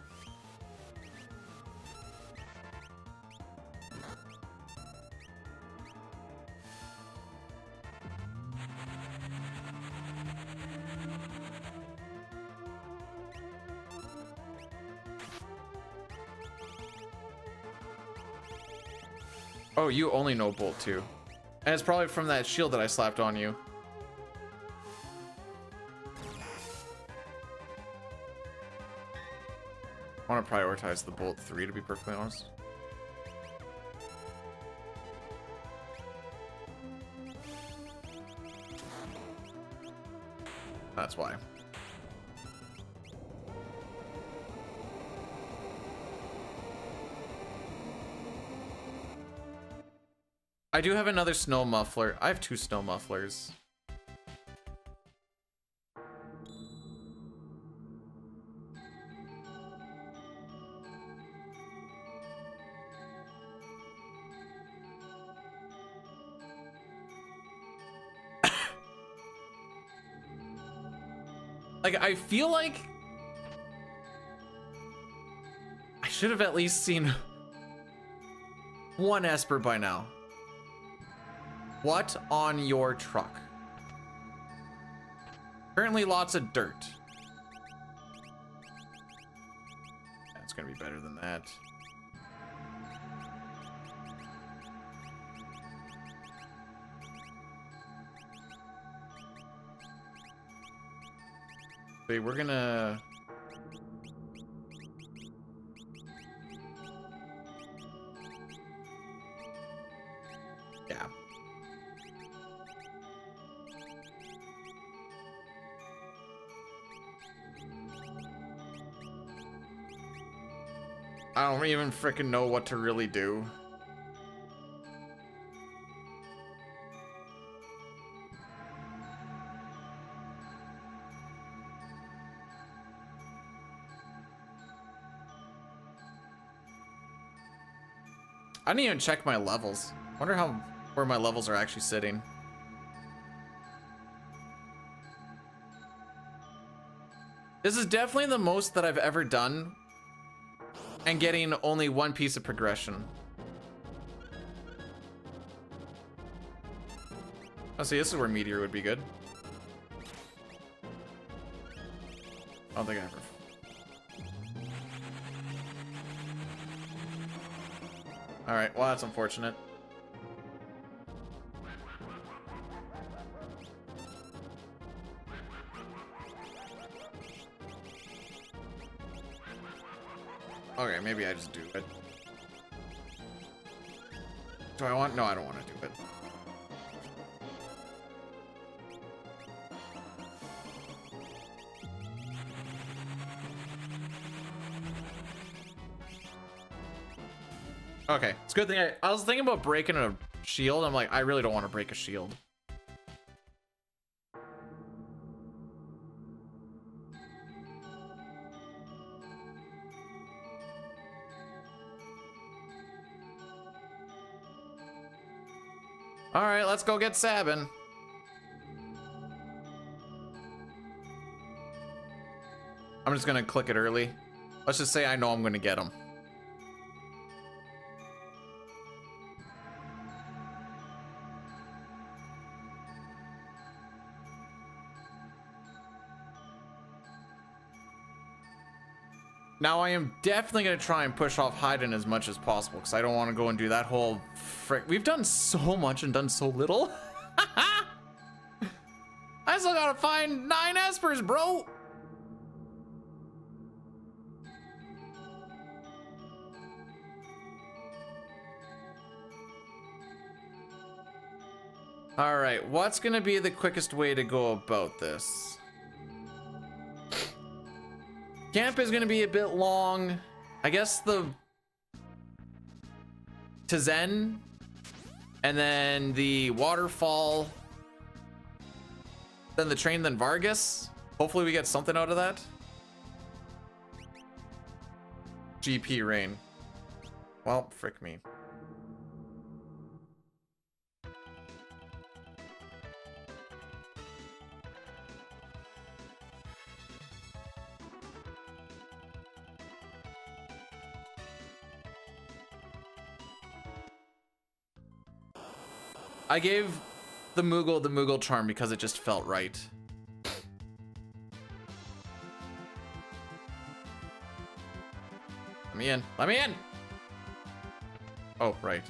C: Oh, you only know Bolt too. And it's probably from that shield that I slapped on you. I want to prioritize the Bolt 3 to be perfectly honest. That's why. I do have another snow muffler. I have 2 snow mufflers. Like, I feel like I should have at least seen 1 Esper by now. What on your truck? Currently lots of dirt. That's gonna be better than that. Wait, we're gonna... Yeah. I don't even frickin' know what to really do. I didn't even check my levels. Wonder where my levels are actually sitting. This is definitely the most that I've ever done, and getting only one piece of progression. Oh, see, this is where Meteor would be good. I don't think I ever. Alright, well, that's unfortunate. Okay, maybe I just do it. Do I want? No, I don't want to do it. Okay, it's a good thing I was thinking about breaking a shield. I'm like, I really don't want to break a shield. All right, let's go get Sabin. I'm just gonna click it early. Let's just say I know I'm gonna get him. Now I am definitely gonna try and push off Hyden as much as possible because I don't want to go and do that whole frick. We've done so much and done so little. I still gotta find 9 espers, bro. All right, what's gonna be the quickest way to go about this? Camp is gonna be a bit long. I guess the Tizen and then the waterfall, then the train, then Vargas. Hopefully we get something out of that. GP rain. Well, frick me. I gave the Moogle charm because it just felt right. Let me in. Let me in. Oh, right.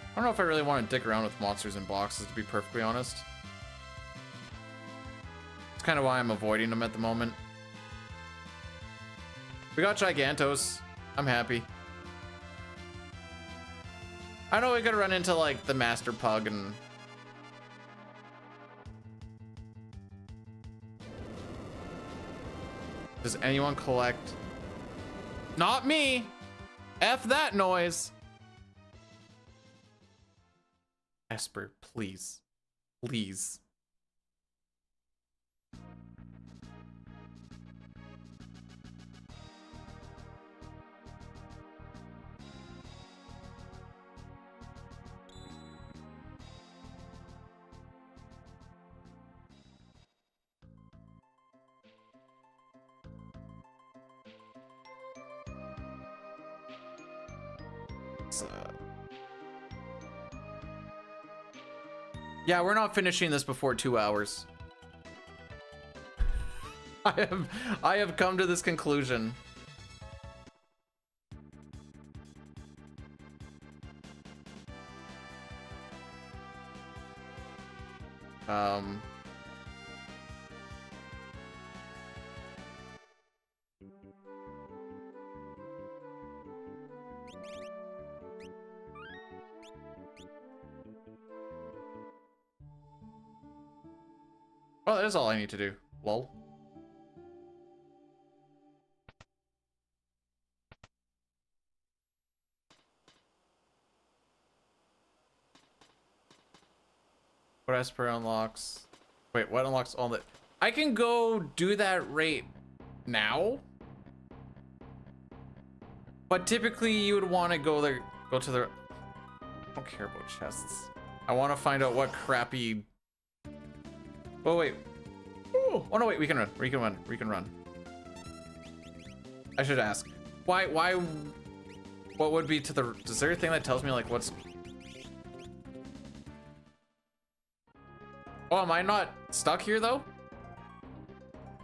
C: I don't know if I really want to dick around with monsters in boxes, to be perfectly honest. It's kind of why I'm avoiding them at the moment. We got Gigantos. I'm happy. I know we could run into like the Master Pug and... Does anyone collect? Not me! F that noise! Esper, please. Please. Yeah, we're not finishing this before 2 hours. I have come to this conclusion. Well, that is all I need to do. Lol. What Esper unlocks? Wait, what unlocks all that? I can go do that right now, but typically you would want to go there, go to the. I don't care about chests. I want to find out what crappy. Oh wait. Ooh. Oh no, wait. We can run. We can run. We can run. I should ask. Why? Why? What would be to the? Is there a thing that tells me like what's? Oh, am I not stuck here though?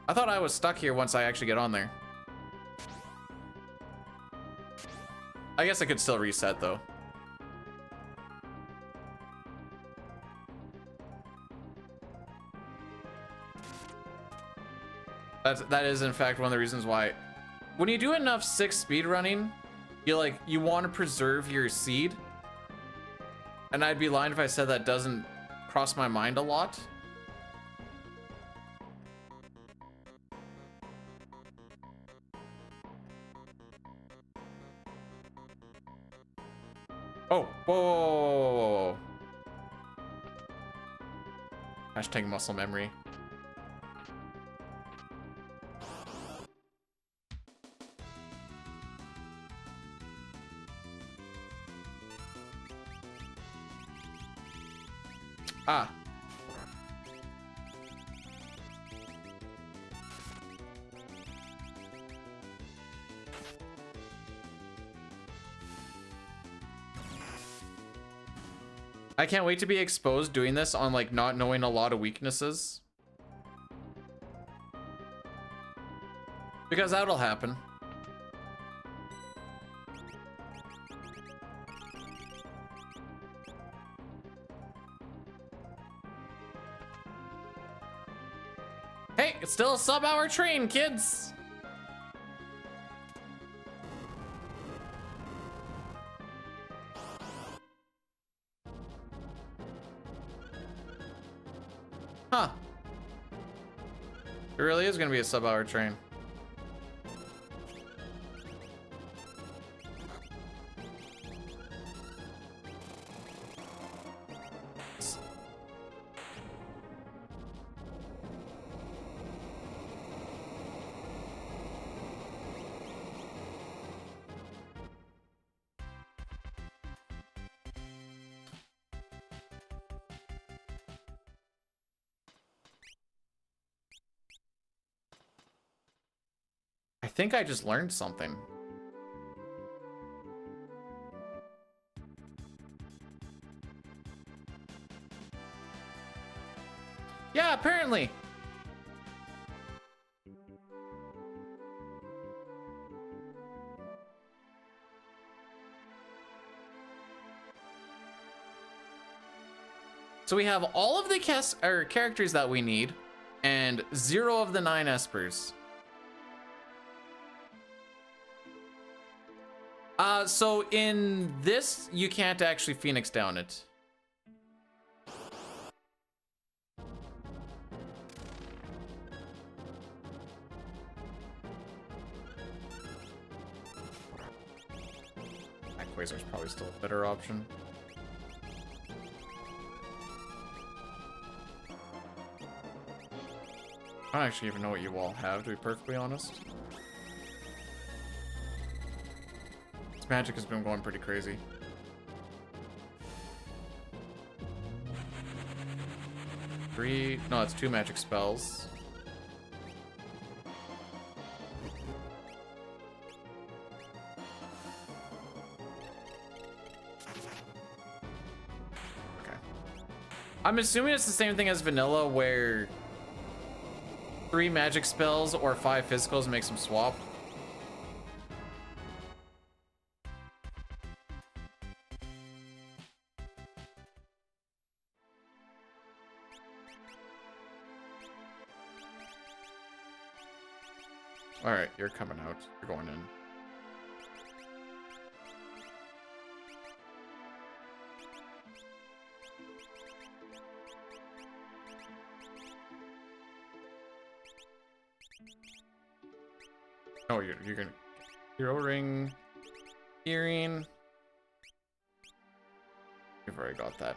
C: I thought I was stuck here once I actually get on there. I guess I could still reset though. That is in fact one of the reasons why when you do enough 6 speed running, you want to preserve your seed. And I'd be lying if I said that doesn't cross my mind a lot. Oh, whoa, whoa, whoa, whoa, whoa. Hashtag muscle memory. Ah. I can't wait to be exposed doing this on like not knowing a lot of weaknesses. Because that'll happen. Hey, it's still a sub-hour train, kids. Huh. It really is gonna be a sub-hour train. I think I just learned something. Yeah, apparently. So we have all of the characters that we need and 0 of the 9 espers. So in this, you can't actually Phoenix down it. Quasar's probably still a better option. I don't actually even know what you all have, to be perfectly honest. This magic has been going pretty crazy. No, it's 2 magic spells. I'm assuming it's the same thing as vanilla, where 3 magic spells or 5 physicals makes them swap. All right, you're coming out. You're going in. Oh, you're gonna hero ring, hearing. You've already got that.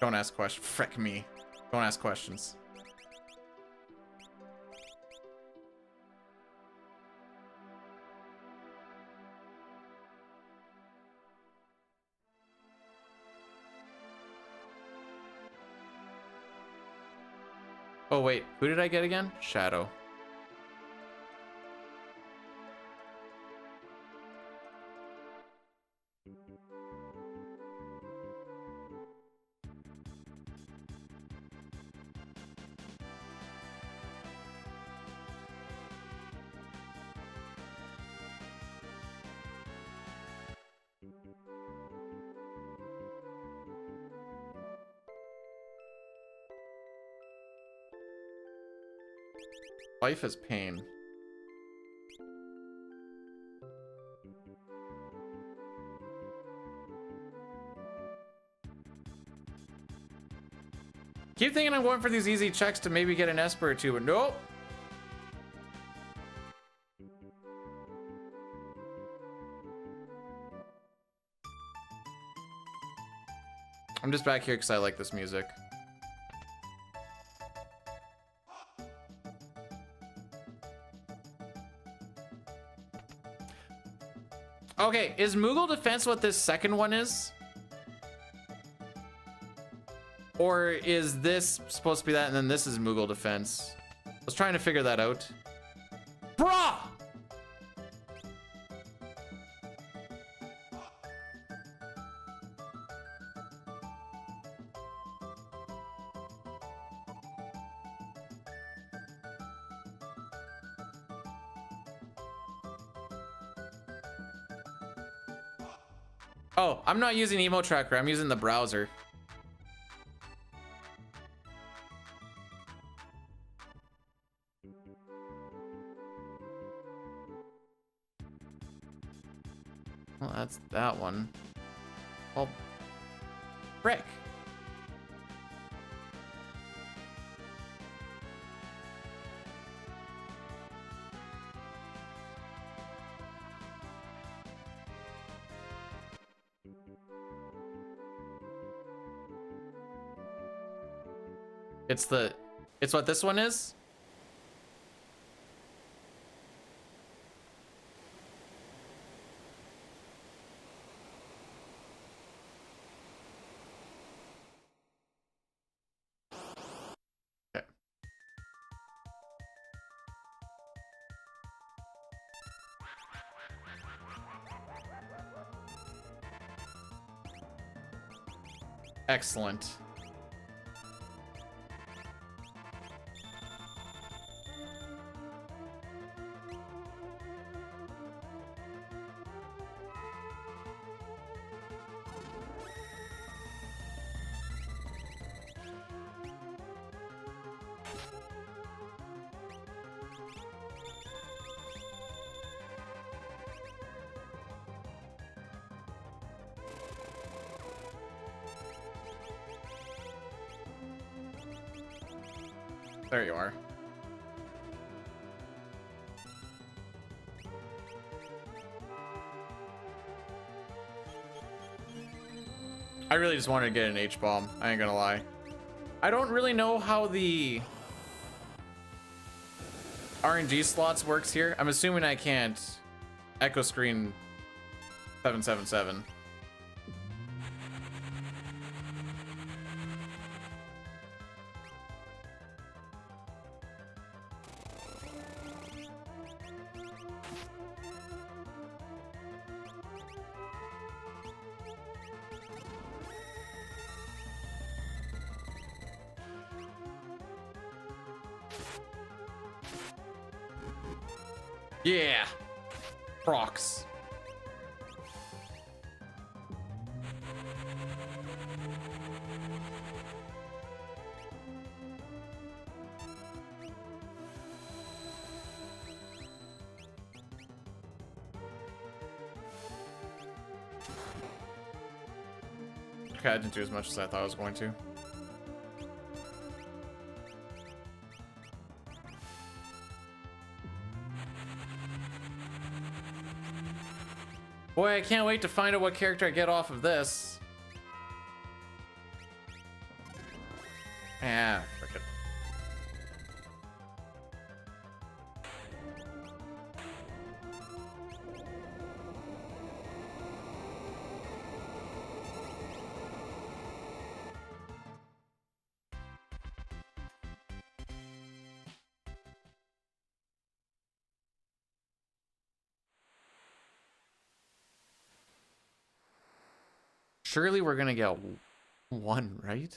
C: Don't ask questions. Frick me. Don't ask questions. Oh wait, who did I get again? Shadow. Life is pain. Keep thinking I'm going for these easy checks to maybe get an Esper or two, but nope. I'm just back here because I like this music. Okay, is Moogle Defense what this second one is? Or is this supposed to be that and then this is Moogle Defense? I was trying to figure that out. Bruh! Oh, I'm not using Emo Tracker. I'm using the browser. Well, that's that one. Well, frick. It's what this one is? Okay. Excellent. There you are. I really just wanted to get an H-bomb. I ain't gonna lie. I don't really know how the RNG slots works here. I'm assuming I can't echo screen 777. Yeah. Procs. Okay, I didn't do as much as I thought I was going to. Boy, I can't wait to find out what character I get off of this. Ah, frickin'. Surely we're gonna get one, right?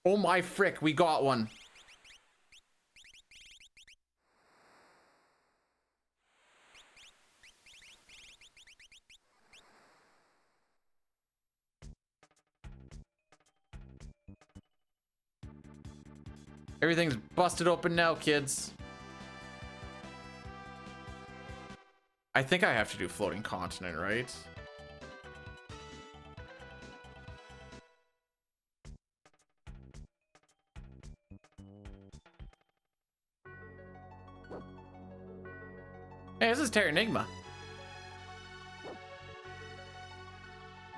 C: Oh my frick, we got one. Everything's busted open now, kids. I think I have to do floating continent, right? Hey, this is Terranigma.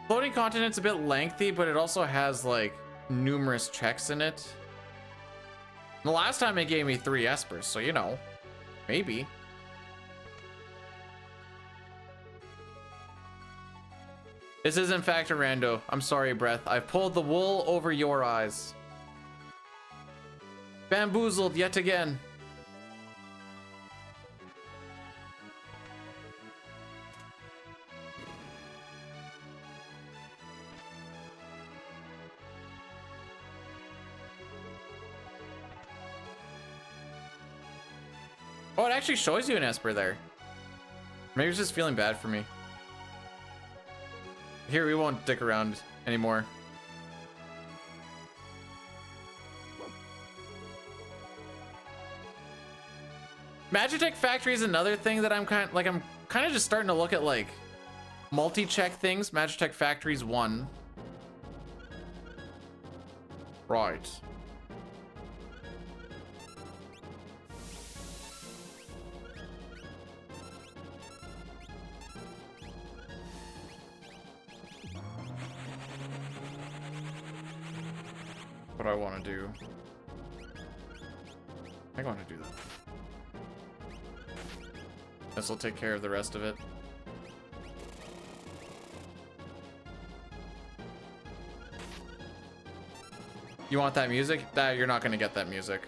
C: Floating continent's a bit lengthy, but it also has like numerous checks in it. The last time it gave me 3 espers, so you know, maybe. This is in fact a rando. I'm sorry, Breath. I've pulled the wool over your eyes. Bamboozled yet again. Oh, it actually shows you an esper there. Maybe it's just feeling bad for me. Here, we won't dick around anymore. Magitech Factory is another thing that I'm kind of just starting to look at, like multi-check things. Magitech Factory's one. Right. What I want to do. I think I want to do that. This will take care of the rest of it. You want that music? You're not going to get that music.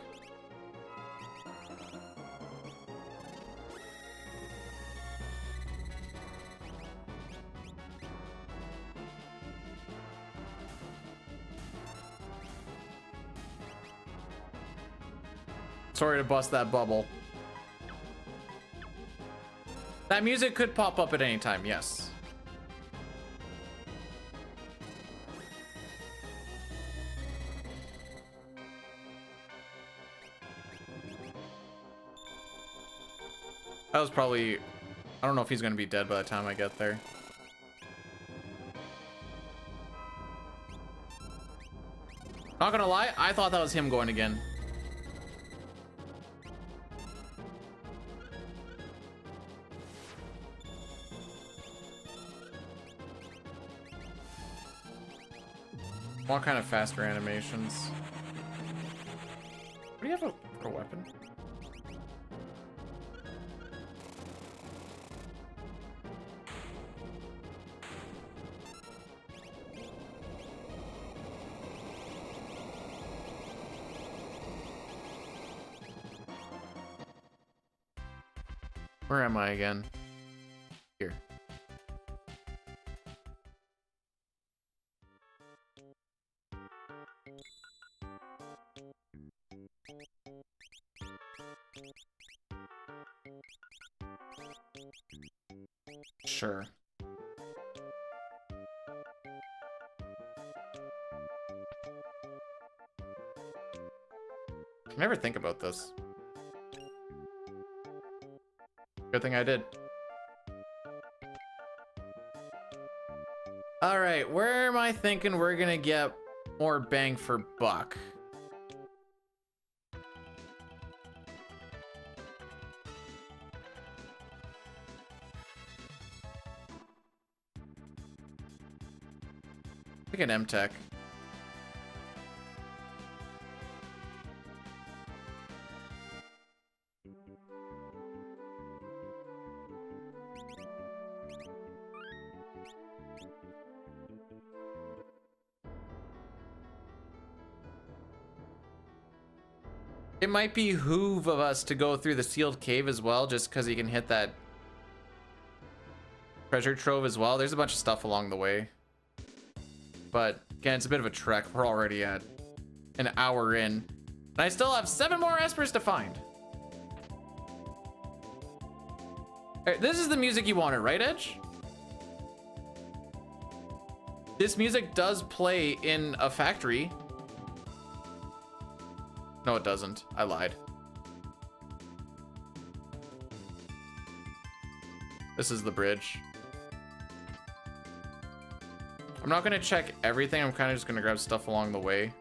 C: Sorry to bust that bubble. That music could pop up at any time, yes. That was probably... I don't know if he's gonna be dead by the time I get there. Not gonna lie, I thought that was him going again. What kind of faster animations? Do you have a weapon? Where am I again? Sure. I never think about this. Good thing I did. All right, where am I thinking we're gonna get more bang for buck? Pick an M-Tech. It might behoove of us to go through the sealed cave as well, just because you can hit that treasure trove as well. There's a bunch of stuff along the way. But again, it's a bit of a trek. We're already at an hour in. And I still have 7 more espers to find. All right, this is the music you wanted, right, Edge? This music does play in a factory. No, it doesn't. I lied. This is the bridge. I'm not gonna check everything. I'm kind of just gonna grab stuff along the way.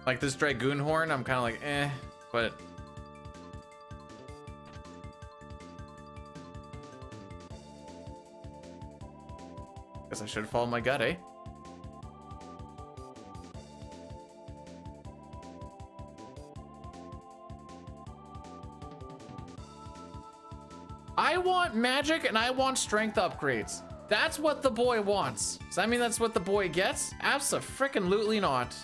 C: Like this Dragoon horn, I'm kind of like, eh, but guess I should follow my gut, eh? I want magic and I want strength upgrades. That's what the boy wants. Does that mean that's what the boy gets? Abso-frickin-lutely not.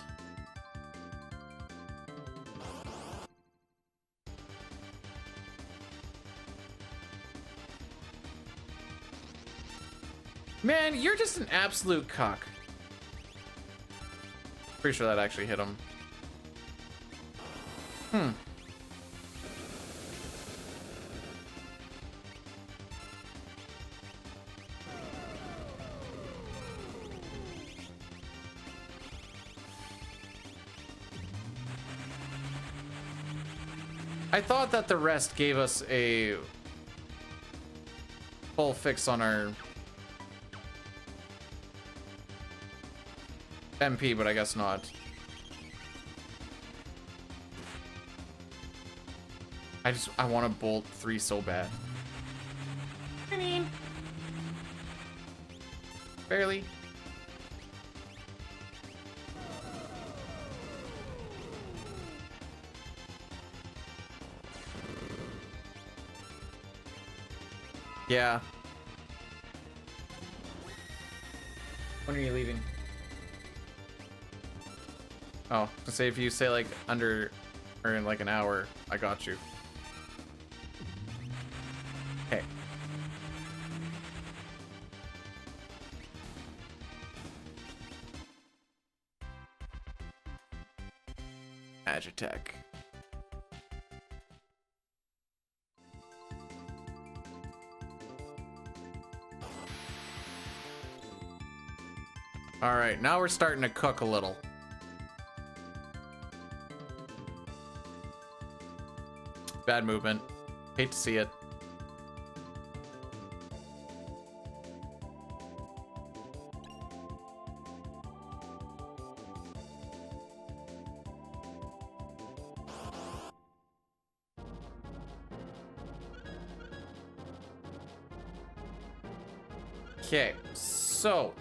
C: Man, you're just an absolute cuck. Pretty sure that actually hit him. I thought that the rest gave us a full fix on our MP, but I guess not. I want to bolt 3 so bad. I mean, barely. Yeah. When are you leaving? Oh, to say if you say like under or in like an hour, I got you. Okay. Agitech. All right, now we're starting to cook a little. Bad movement. Hate to see it. Okay, so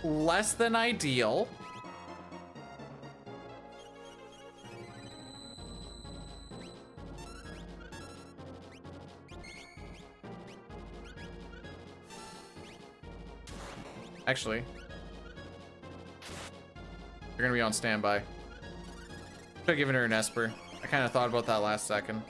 C: less than ideal. Actually, you're gonna be on standby. Should have given her an Esper. I kind of thought about that last second.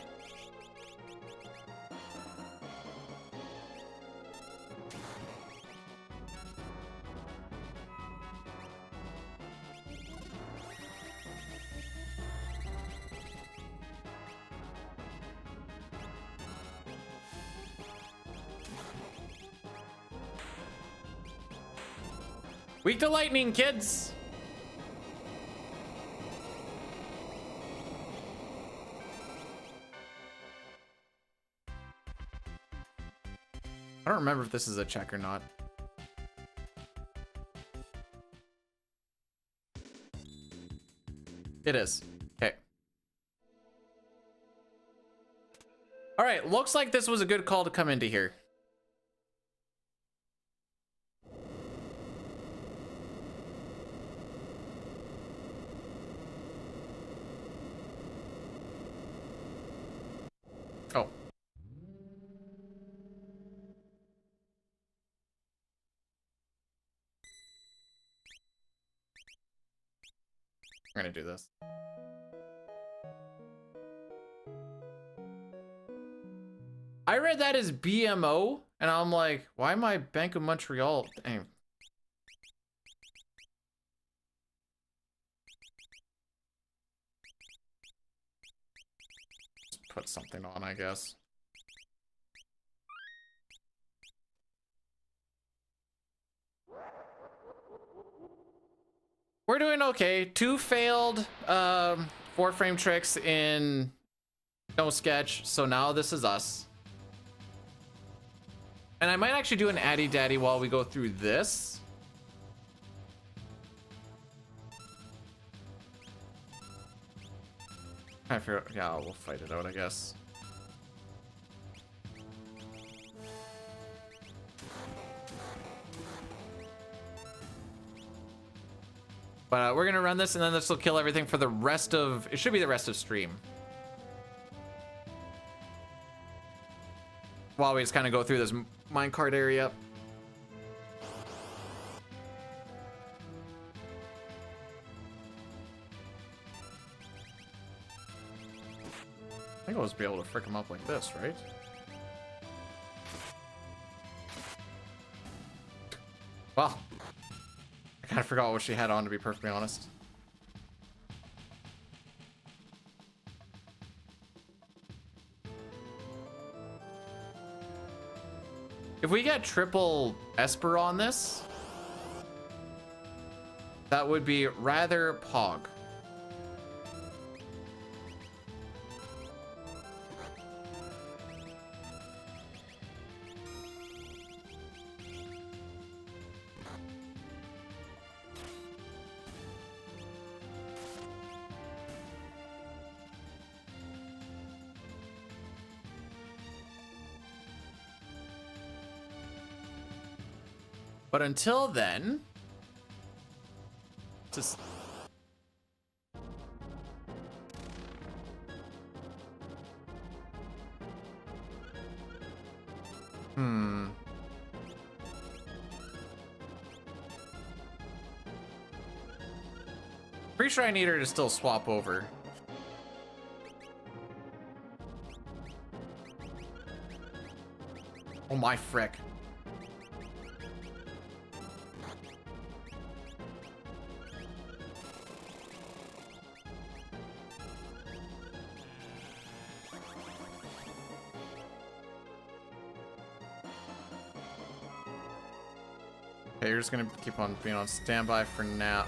C: Weak to lightning, kids. I don't remember if this is a check or not. It is. Okay. All right, looks like this was a good call to come into here. Oh. I'm gonna do this. I read that as BMO, and I'm like, why am I Bank of Montreal? Dang. Just put something on, I guess. We're doing okay. 2 failed 4-frame tricks in no sketch, so now this is us. And I might actually do an Addy Daddy while we go through this. I figure, yeah, we'll fight it out, I guess. But we're gonna run this, and then this will kill everything for the rest of, it should be the rest of stream. While we just kind of go through this minecart area. I think I'll just be able to frick him up like this, right? Well, I kind of forgot what she had on, to be perfectly honest. If we get triple Esper on this, that would be rather pog. But until then, just pretty sure I need her to still swap over. Oh my frick. Okay, you're just gonna keep on being on standby for now.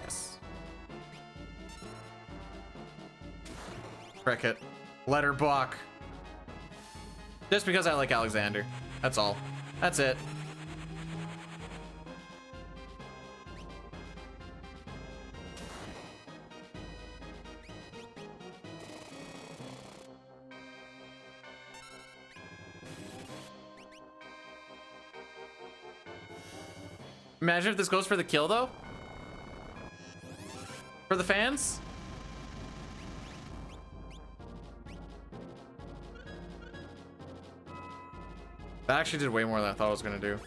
C: Yes. Cricket. Let her balk. Just because I like Alexander. That's all. That's it. Imagine if this goes for the kill, though. For the fans. That actually did way more than I thought it was gonna do.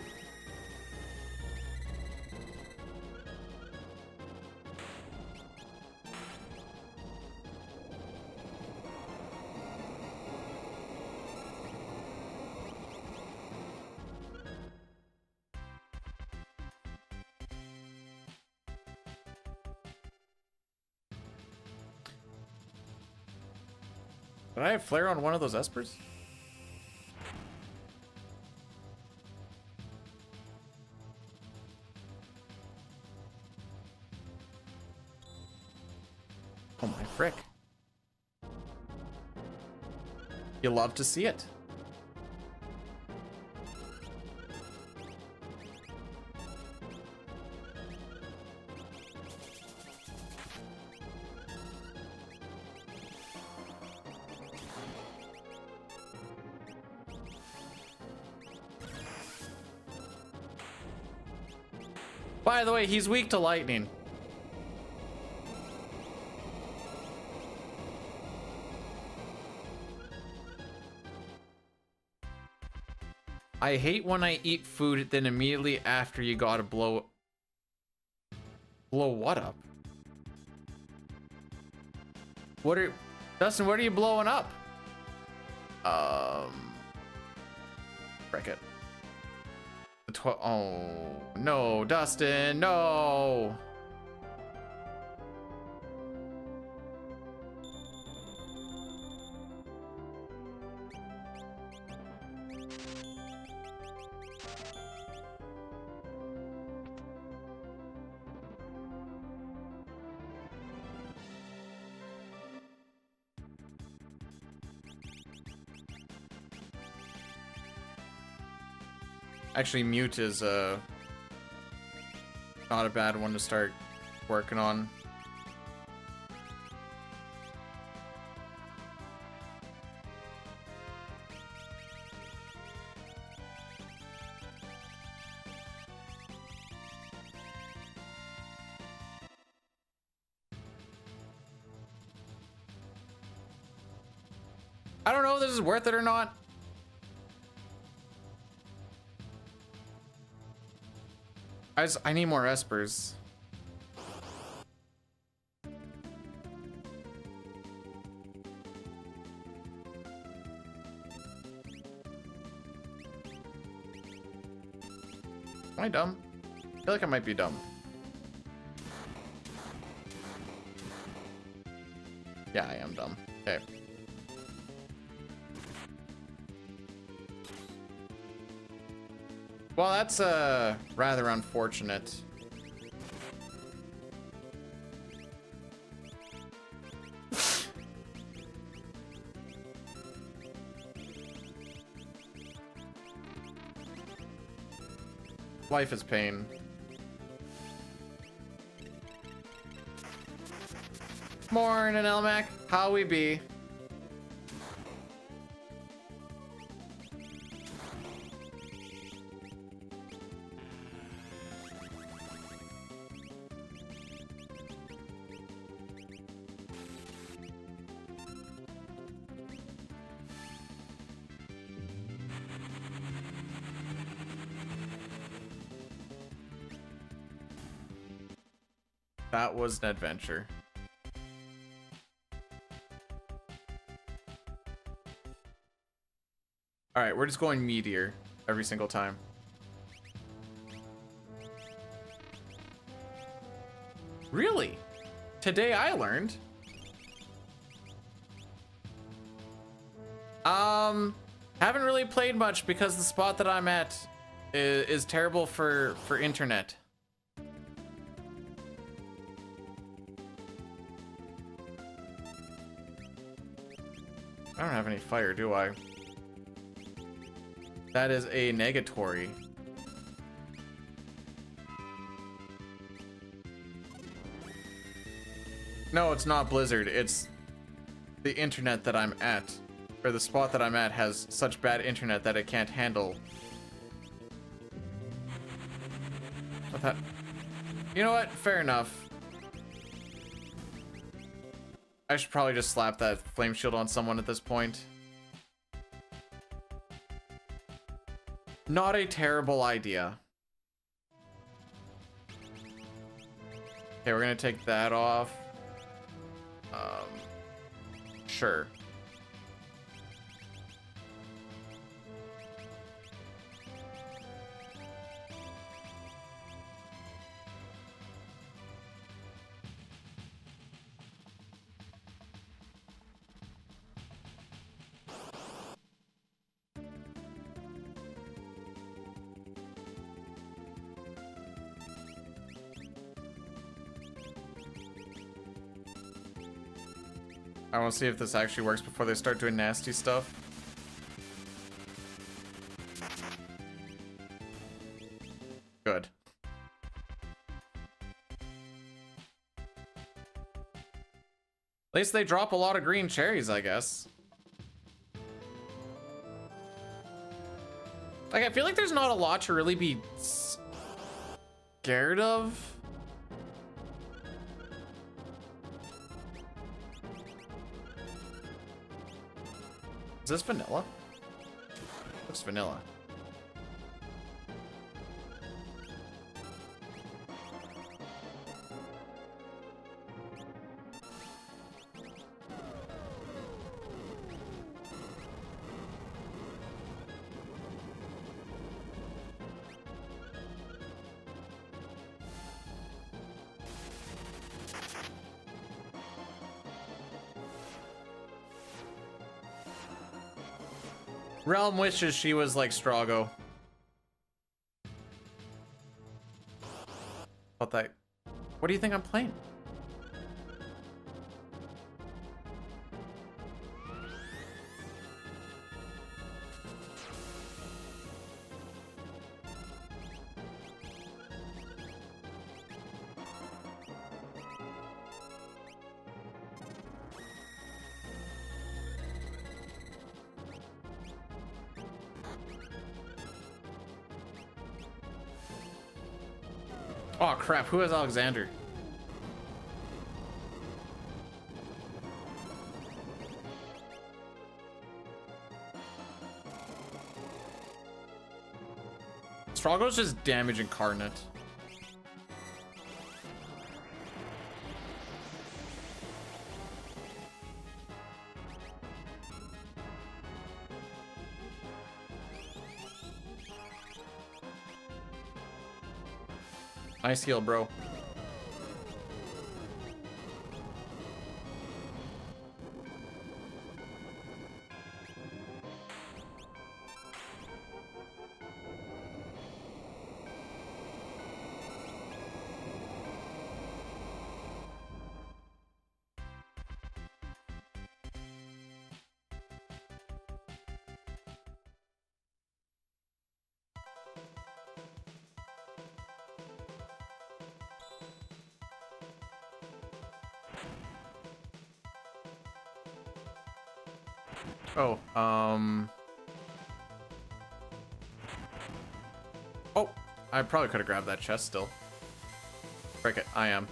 C: Did I have flare on one of those espers? Frick. You love to see it. By the way, he's weak to lightning. I hate when I eat food, then immediately after you gotta blow what up? Dustin, what are you blowing up? Frick it. Oh, no, Dustin, no. Actually, mute is not a bad one to start working on. I don't know if this is worth it or not. I need more espers. Am I dumb? I feel like I might be dumb. Yeah, I am dumb. Okay. Well, that's rather unfortunate. Life is pain. Morning, Elmac. How we be? That was an adventure. All right, we're just going meteor every single time. Really? Today I learned. Haven't really played much because the spot that I'm at is terrible for internet. I don't have any fire, do I? That is a negatory. No, it's not Blizzard. It's the internet that I'm at. Or the spot that I'm at has such bad internet that it can't handle. What that? You know what? Fair enough. I should probably just slap that flame shield on someone at this point. Not a terrible idea. Okay, we're gonna take that off. Sure. I want to see if this actually works before they start doing nasty stuff. Good. At least they drop a lot of green cherries, I guess. Like, I feel like there's not a lot to really be scared of. Is this vanilla? Looks vanilla. Realm wishes she was like Strago. About that. What do you think I'm playing? Oh crap, who is Alexander? Strago's just damage incarnate. Nice heal, bro. Oh, oh, I probably could have grabbed that chest still. Frick it, I am.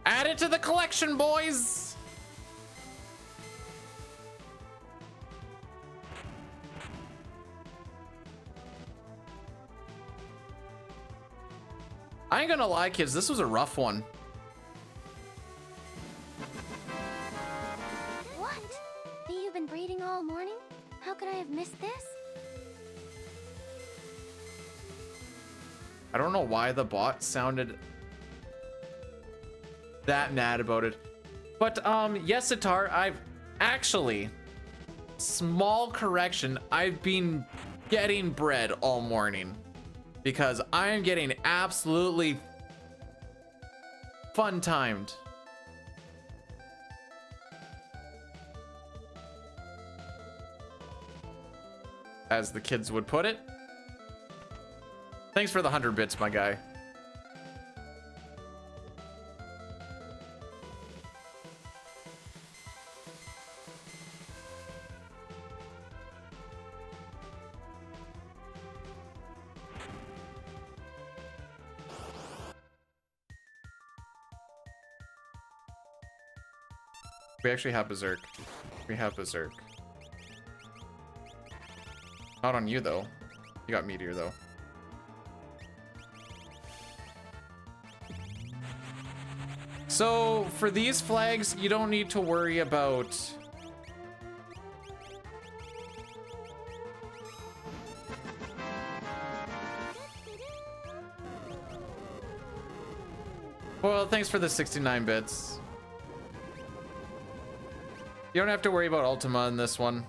C: Add it to the collection, boys! I ain't gonna lie, kids, this was a rough one.
B: What? You've been breeding all morning? How could I have missed this?
C: I don't know why the bot sounded that mad about it. But, yes, Sitar, I've actually, small correction, I've been getting bread all morning. Because I am getting absolutely fun timed. As the kids would put it. Thanks for the 100 bits, my guy. We actually have Berserk. We have Berserk. Not on you, though. You got Meteor, though. So, for these flags, you don't need to worry about... Well, thanks for the 69 bits. You don't have to worry about Ultima in this one.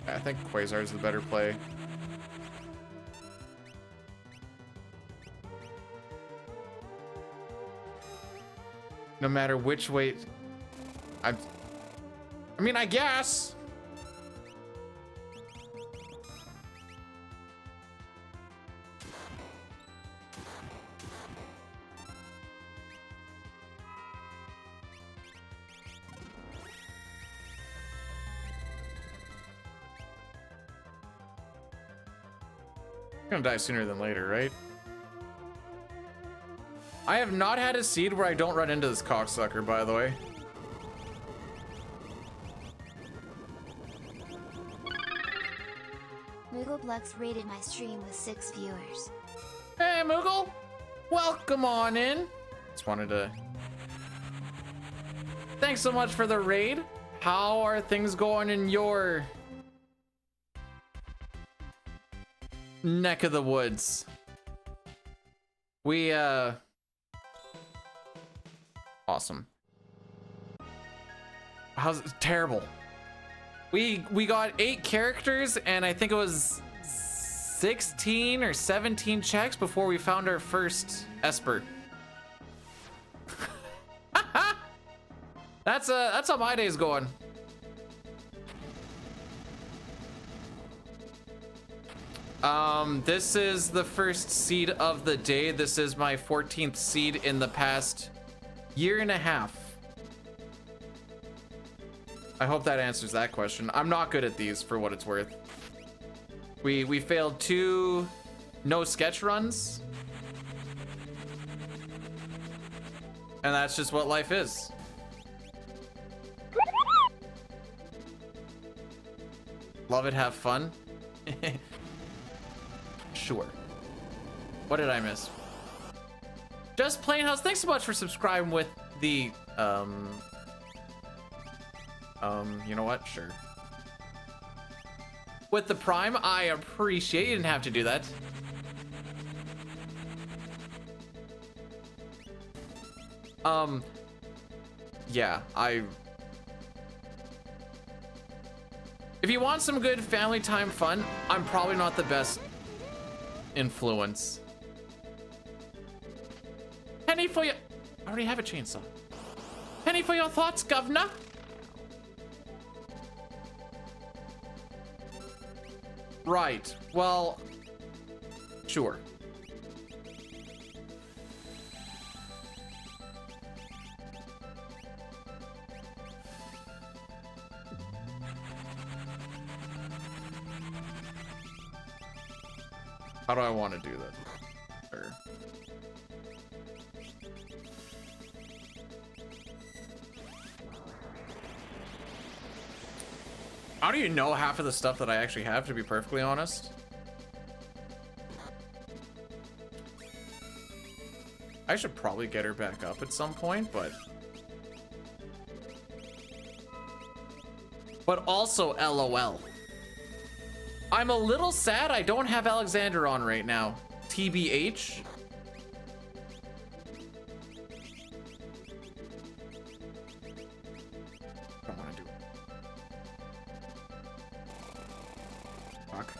C: I think Quasar is the better play. No matter which way, I mean, I guess. I'm gonna die sooner than later, right? I have not had a seed where I don't run into this cocksucker, by the way.
D: Moogleblux rated my stream with 6 viewers.
C: Hey, Moogle! Welcome on in. Just wanted to... Thanks so much for the raid. How are things going in your... neck of the woods? We, Awesome. How's it? Terrible. We got 8 characters, and I think it was 16 or 17 checks before we found our first Esper. That's how my day's going. This is the first seed of the day. This is my 14th seed in the past year and a half. I hope that answers that question. I'm not good at these, for what it's worth. We failed 2 no sketch runs. And that's just what life is. Love it, have fun. Sure. What did I miss? Just Plain House, thanks so much for subscribing with the, you know what? Sure. With the Prime, I appreciate you didn't have to do that. Yeah, if you want some good family time fun, I'm probably not the best influence. Penny for your... I already have a chainsaw. Penny for your thoughts, governor. Right. Well, sure. How do I want to do that? Sure. I don't even know half of the stuff that I actually have, to be perfectly honest. I should probably get her back up at some point, but also LOL. I'm a little sad I don't have Alexander on right now. TBH. Don't want to do it. Fuck.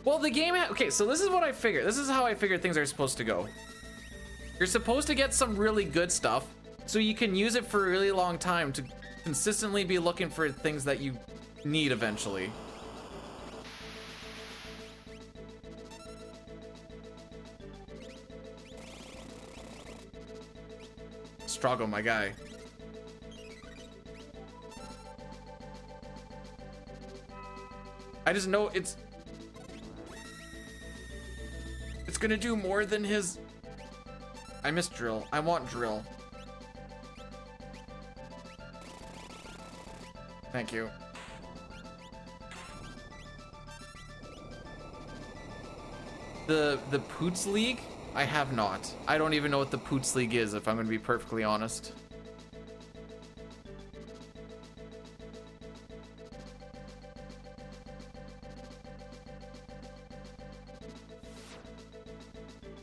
C: Well, the game okay, so this is what I figured. This is how I figured things are supposed to go. You're supposed to get some really good stuff so you can use it for a really long time to consistently be looking for things that you need eventually. Struggle, my guy. I just know it's gonna do more than his... I miss drill. I want drill. Thank you. The Poots League? I have not. I don't even know what the Poots League is, if I'm gonna be perfectly honest.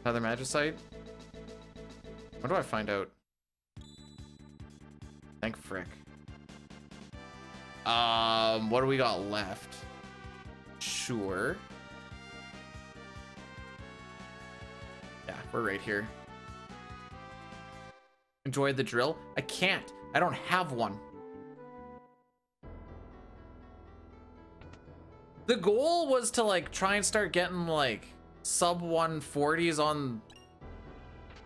C: Another magicite? When do I find out? Thank frick. What do we got left? Sure. Yeah, we're right here. Enjoy the drill? I can't. I don't have one. The goal was to like try and start getting like sub 140s on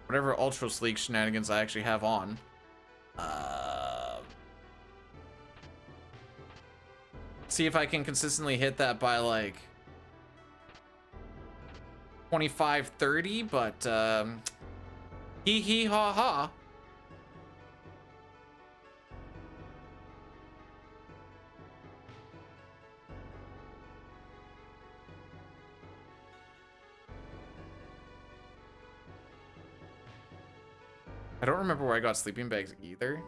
C: whatever Ultros League shenanigans I actually have on. See if I can consistently hit that by like 25, 30, but hee hee ha ha. I don't remember where I got sleeping bags either.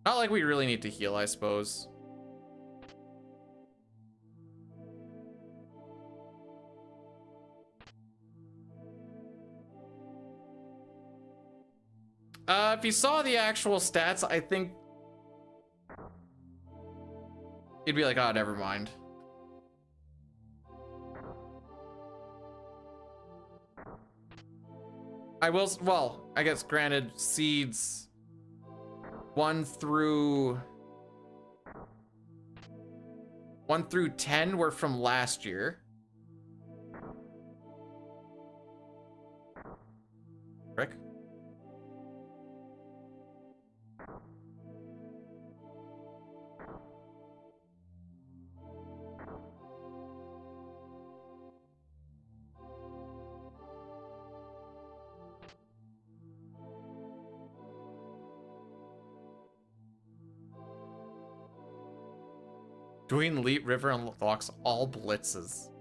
C: Not like we really need to heal, I suppose. If you saw the actual stats, I think you'd be like, oh, never mind. I will, well, I guess granted, seeds 1 through 10 were from last year. Rick? Doing Leet River unlocks all blitzes.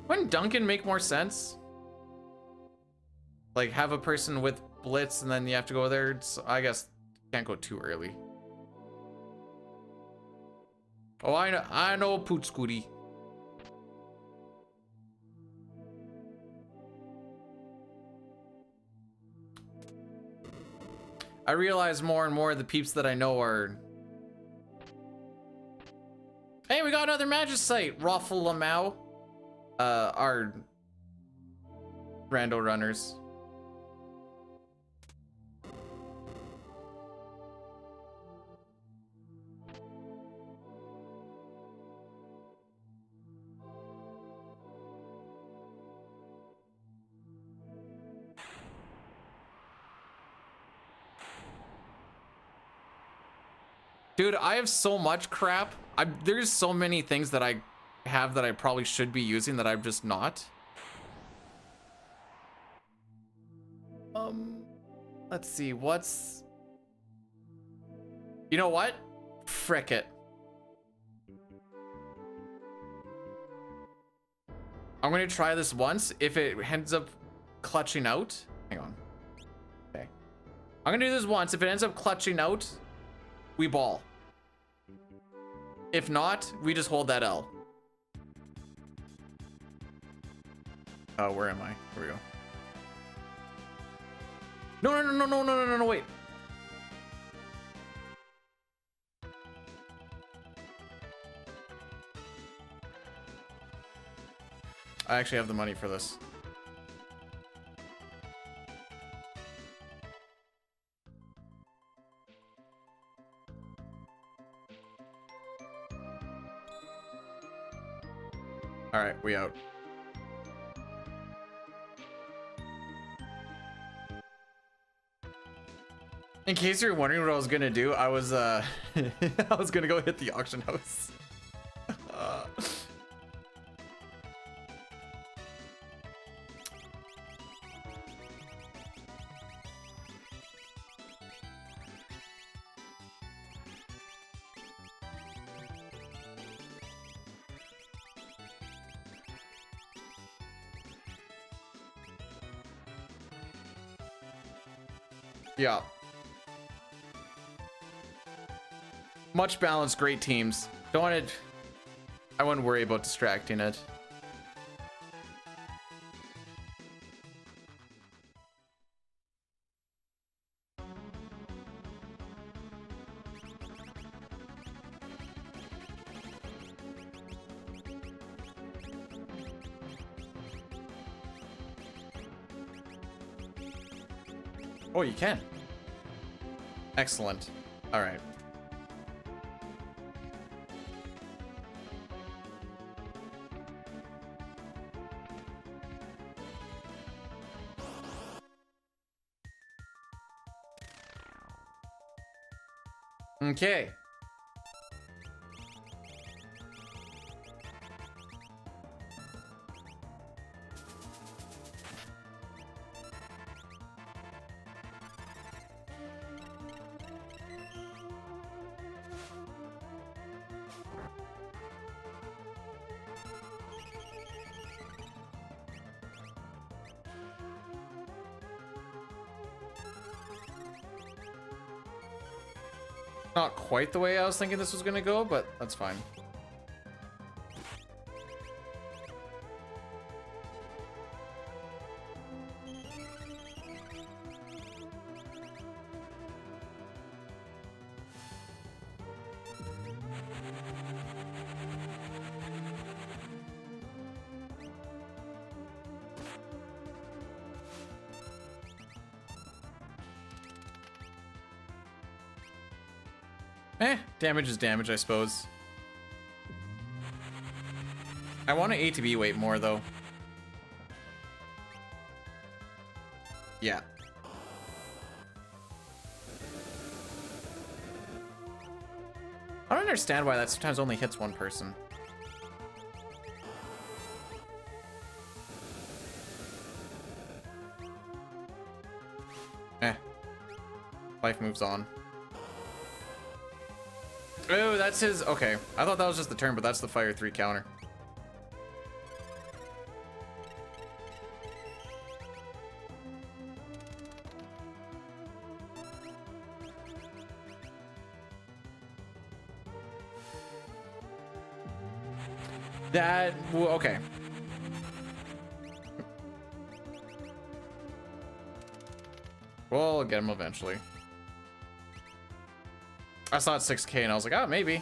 C: Wouldn't Duncan make more sense? Like have a person with blitz and then you have to go there. So I guess can't go too early. Oh, I know Poot Scooty. I realize more and more the peeps that I know are... Hey, we got another magicite! Raffle Lamau. Our rando runners. Dude, I have so much crap. There's so many things that I have that I probably should be using that I'm just not. Let's see, what's... You know what? Frick it. I'm gonna try this once. If it ends up clutching out... Hang on. Okay. I'm gonna do this once. If it ends up clutching out, we ball. If not, we just hold that L. Oh, where am I? Here we go. No, wait. I actually have the money for this. All right, we out. In case you're wondering what I was gonna do, I was I was gonna go hit the auction house. Yeah. Much balanced, great teams. Don't want it. I wouldn't worry about distracting it. Oh, you can. Excellent. All right. Okay. Not quite the way I was thinking this was gonna go, but that's fine. Damage is damage, I suppose. I want an A to B weight more, though. Yeah. I don't understand why that sometimes only hits one person. Life moves on. Oh, that's his. Okay. I thought that was just the turn, but that's the fire 3 counter. That. Well, okay. We'll get him eventually. I saw it 6K and I was like, oh, maybe.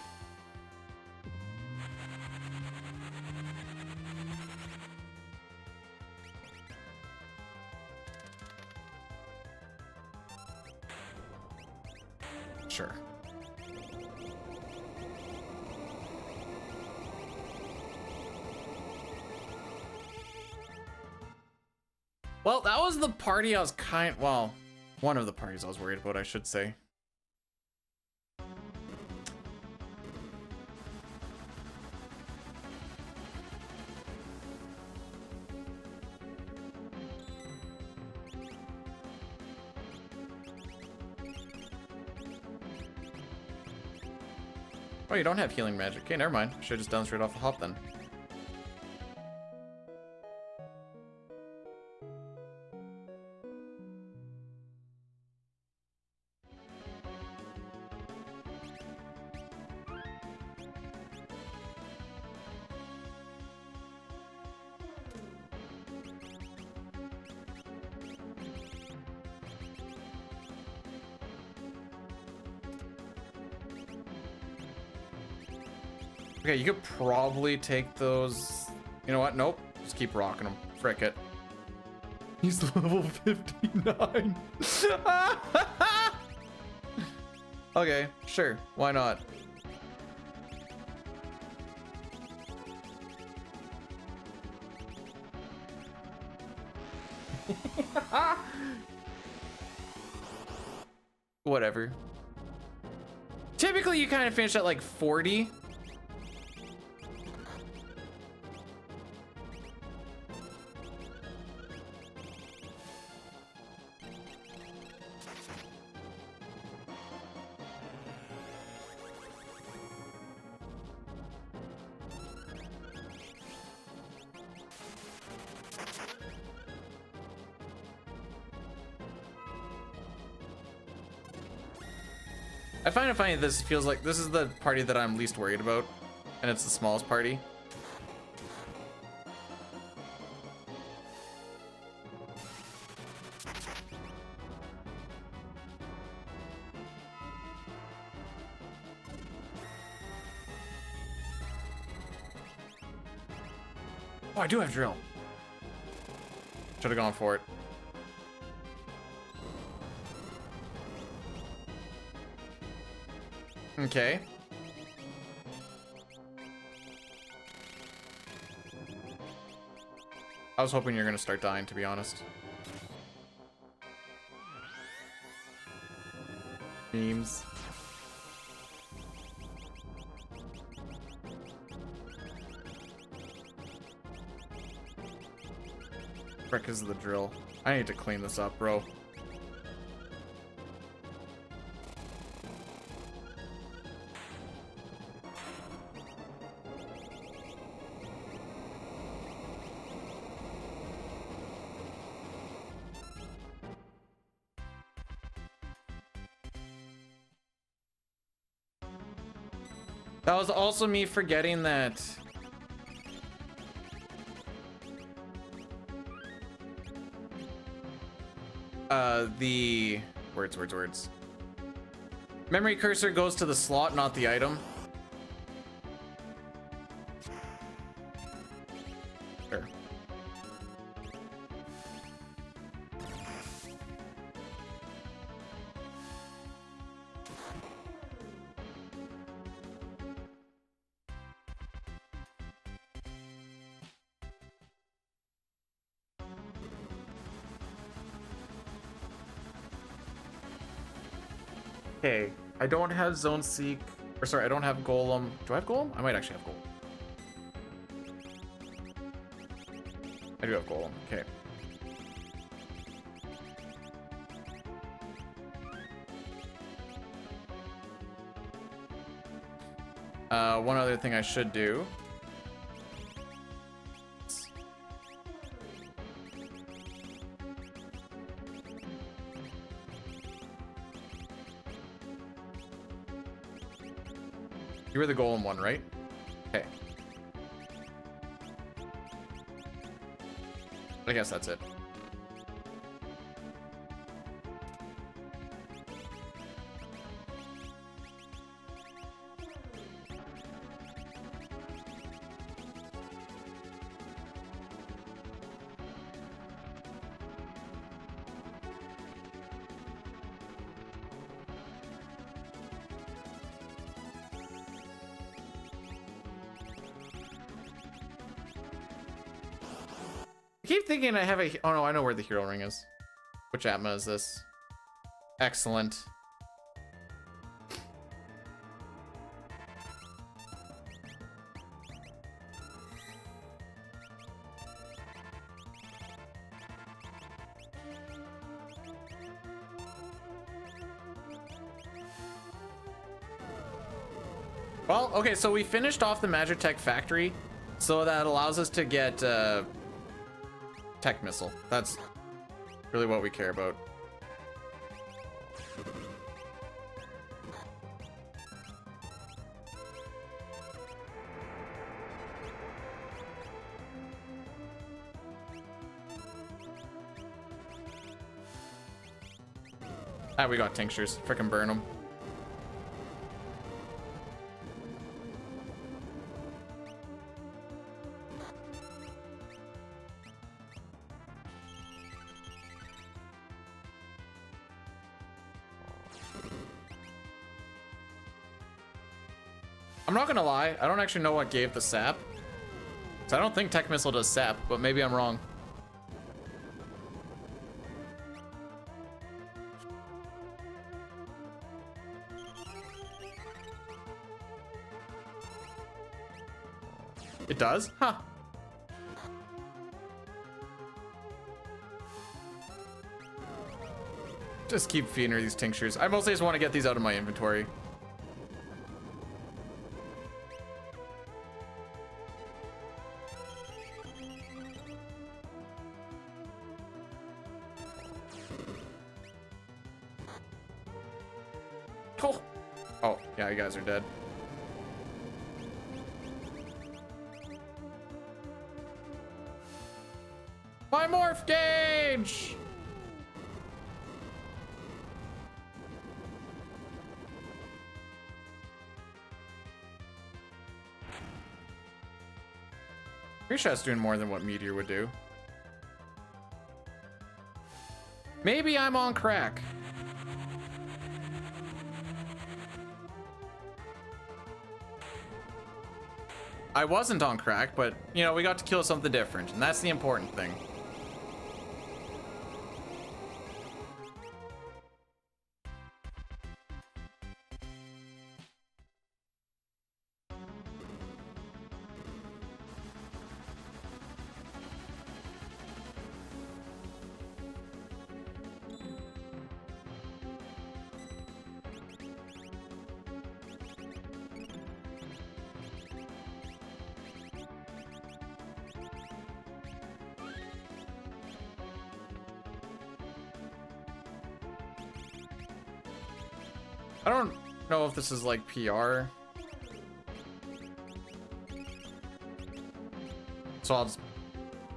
C: Sure. Well, that was the party I was well, one of the parties I was worried about, I should say. Oh, you don't have healing magic. Okay, never mind. Should've just done straight off the hop then. Okay, you could probably take those. You know what? Nope. Just keep rocking them. Frick it. He's level 59. Okay, sure. Why not? Whatever. Typically, you kind of finish at like 40. I find it funny this feels like this is the party that I'm least worried about, and it's the smallest party. Oh, I do have drill. Should have gone for it. Okay. I was hoping you're gonna start dying, to be honest. Memes. Frick is the drill. I need to clean this up, bro. That was also me forgetting that the words. Memory cursor goes to the slot, not the item. Sure. Okay, I don't have Zone Seek, or sorry, I don't have Golem. Do I have Golem? I might actually have Golem. I do have Golem, okay. One other thing I should do. You were the golem one, right? Okay. I guess that's it. I keep thinking I have a... Oh no, I know where the hero ring is. Which Atma is this? Excellent. Well, okay, so we finished off the Magitech factory, so that allows us to get Tech Missile. That's really what we care about. Ah, we got tinctures. Frickin' burn them. I'm not gonna lie, I don't actually know what gave the sap. So I don't think Tech Missile does sap, but maybe I'm wrong. It does? Huh. Just keep feeding her these tinctures. I mostly just want to get these out of my inventory. Oh, Oh, yeah, you guys are dead. My morph gauge! Pretty sure that's doing more than what Meteor would do. Maybe I'm on crack. I wasn't on crack, but, you know, we got to kill something different, and that's the important thing. I don't know if this is like PR. So I'll just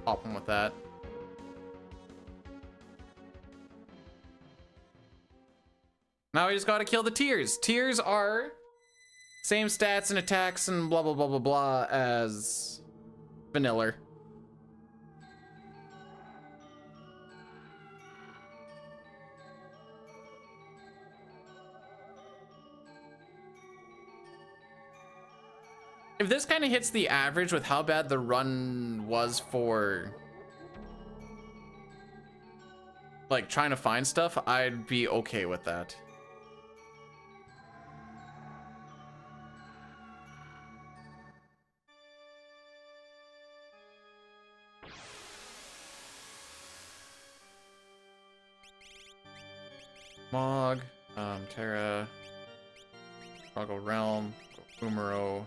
C: pop him with that. Now we just gotta kill the tiers. Tiers are same stats and attacks and blah blah blah blah blah as vanilla. If this kind of hits the average with how bad the run was for like trying to find stuff, I'd be okay with that. Mog, Terra, Chicago Realm, Umaro.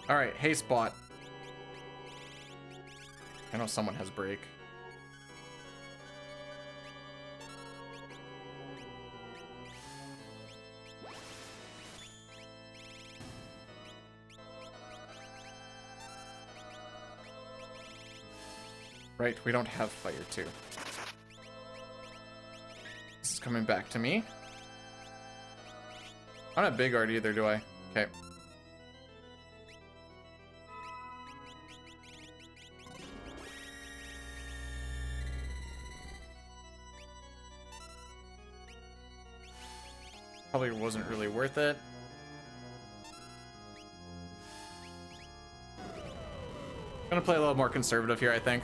C: All right, hey Spot. I know someone has break. Right, we don't have fire too. This is coming back to me. I don't have big art either, do I? Okay. Probably wasn't really worth it. Gonna play a little more conservative here, I think.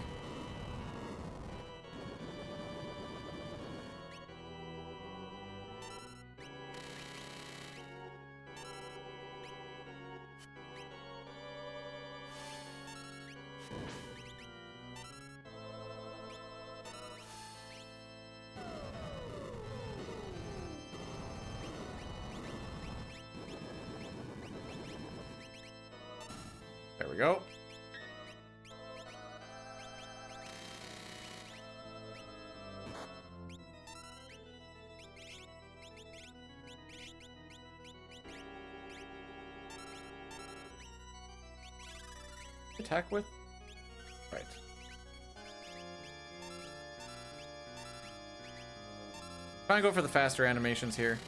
C: There we go. Attack with? Right. Try and go for the faster animations here.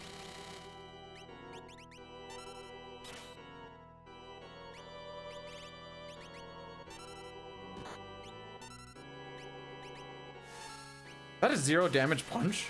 C: That is 0 damage punch.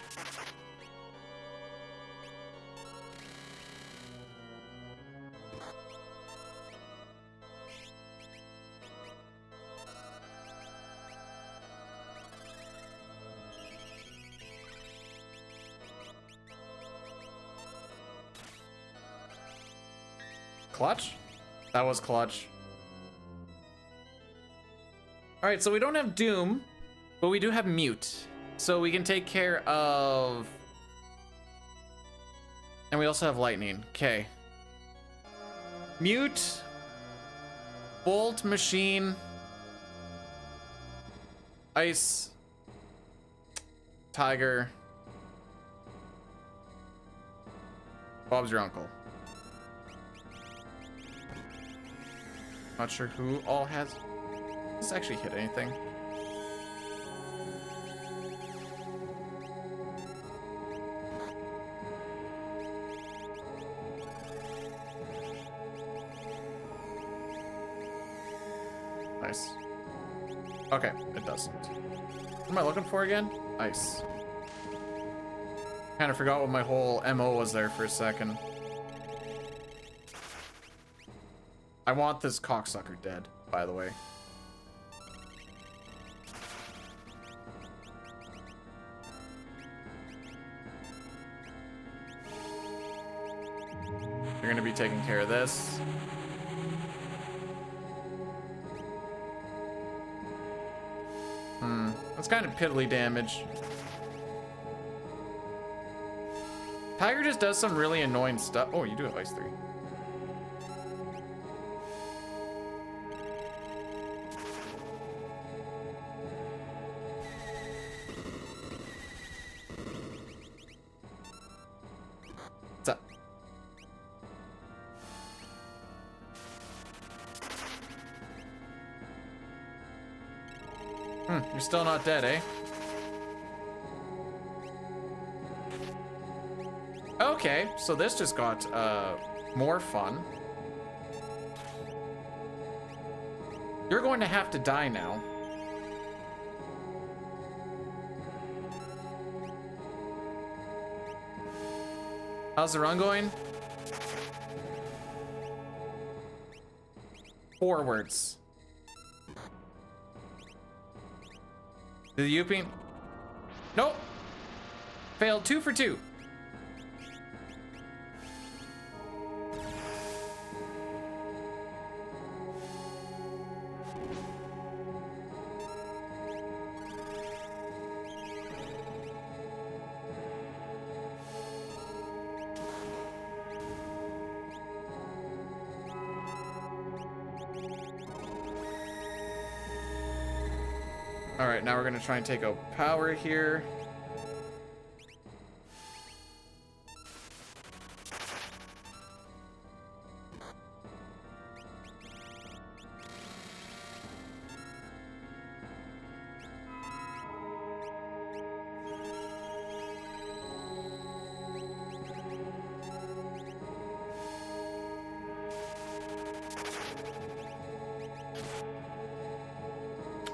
C: Clutch? That was clutch. All right, so we don't have Doom, but we do have Mute. So we can take care of... And we also have Lightning. Okay. Mute, Bolt, Machine, Ice, Tiger, Bob's your uncle. Not sure who all has. Does this actually hit anything? Nice. Okay, it doesn't. What am I looking for again? Ice. Kind of forgot what my whole MO was there for a second. I want this cocksucker dead, by the way. You're gonna be taking care of this. That's kind of piddly damage. Tiger just does some really annoying stuff. Oh, you do have Ice 3. What's up? You're still not dead, eh? Okay, so this just got more fun. You're going to have to die now. How's the run going? Forwards. Did the Youping? Nope. Failed 2 for 2. All right, now we're gonna try and take out power here.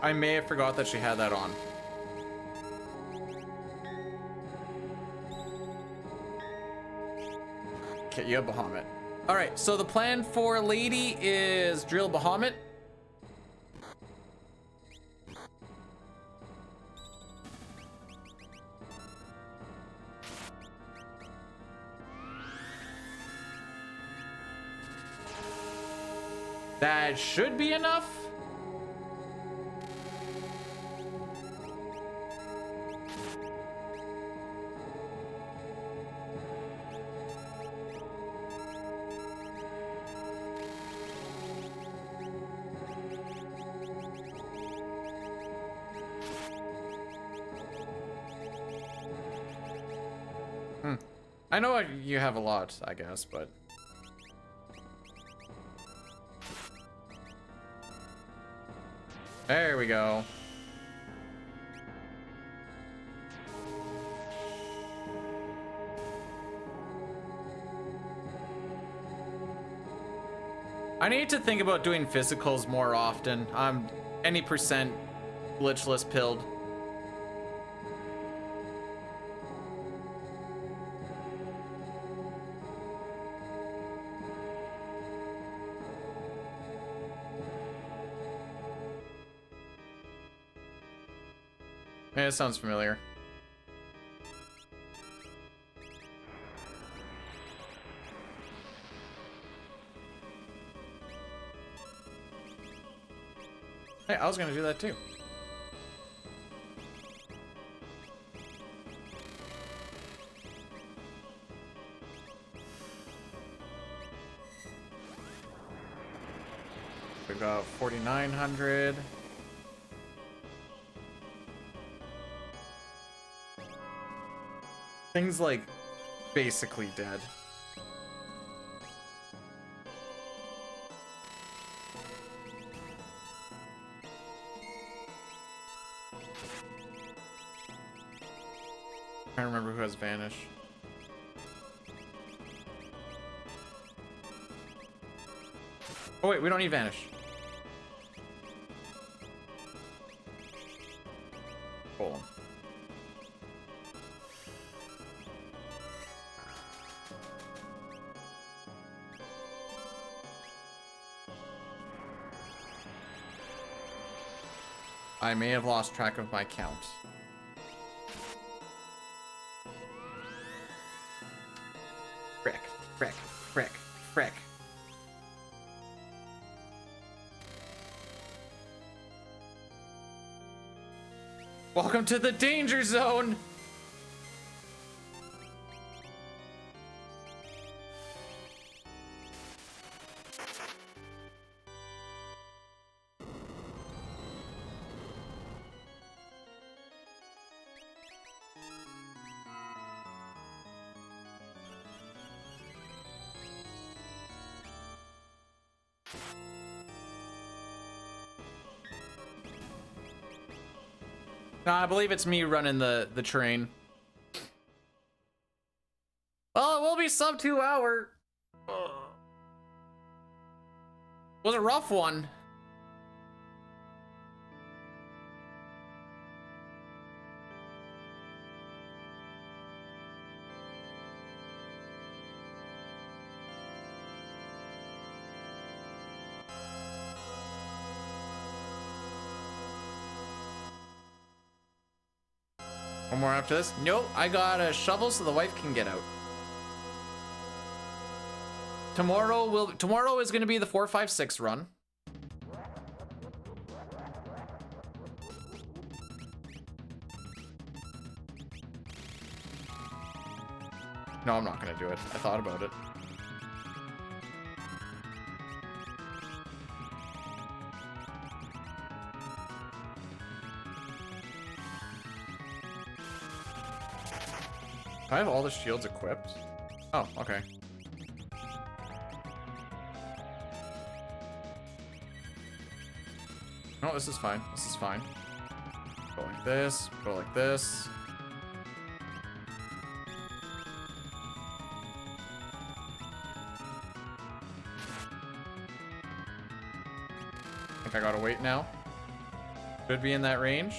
C: I may have forgot that she had that on. Okay, you have Bahamut. All right, so the plan for Lady is drill Bahamut. That should be enough. I know you have a lot, I guess, but... There we go. I need to think about doing physicals more often. I'm any percent glitchless pilled. Yeah, it sounds familiar. Hey, I was gonna do that too. we got 4,900. Things like basically dead. I don't remember who has Vanish. Oh wait, we don't need Vanish. Cool. I may have lost track of my count. Frick, frick, frick, frick. Welcome to the danger zone! No, I believe it's me running the train. Well, it will be sub 2 hour. Was a rough one. One more after this. Nope, I got a shovel so the wife can get out. Tomorrow is gonna be the 456 run. No, I'm not gonna do it. I thought about it. I have all the shields equipped. Oh, okay. No, this is fine. This is fine. Go like this. Go like this. I think I gotta wait now. Should be in that range.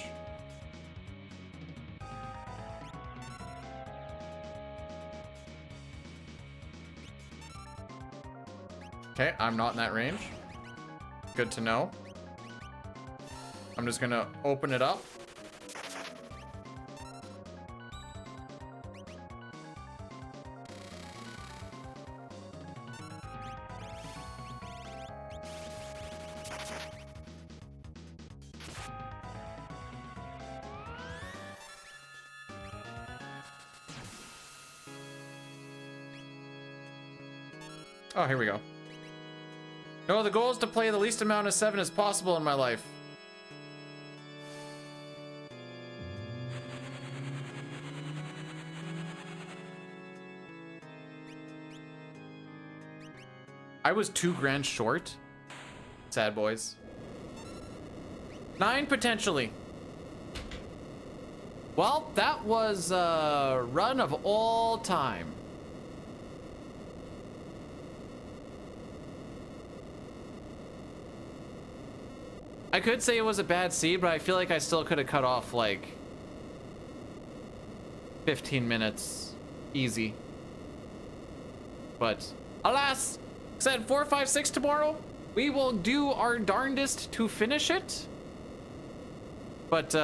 C: Okay, I'm not in that range. Good to know. I'm just gonna open it up. Oh, here we go. No, the goal is to play the least amount of 7 as possible in my life. I was 2 grand short. Sad boys. 9 potentially. Well, that was a run of all time. I could say it was a bad seed, but I feel like I still could have cut off like 15 minutes easy. But alas, said 456 tomorrow. We will do our darndest to finish it. But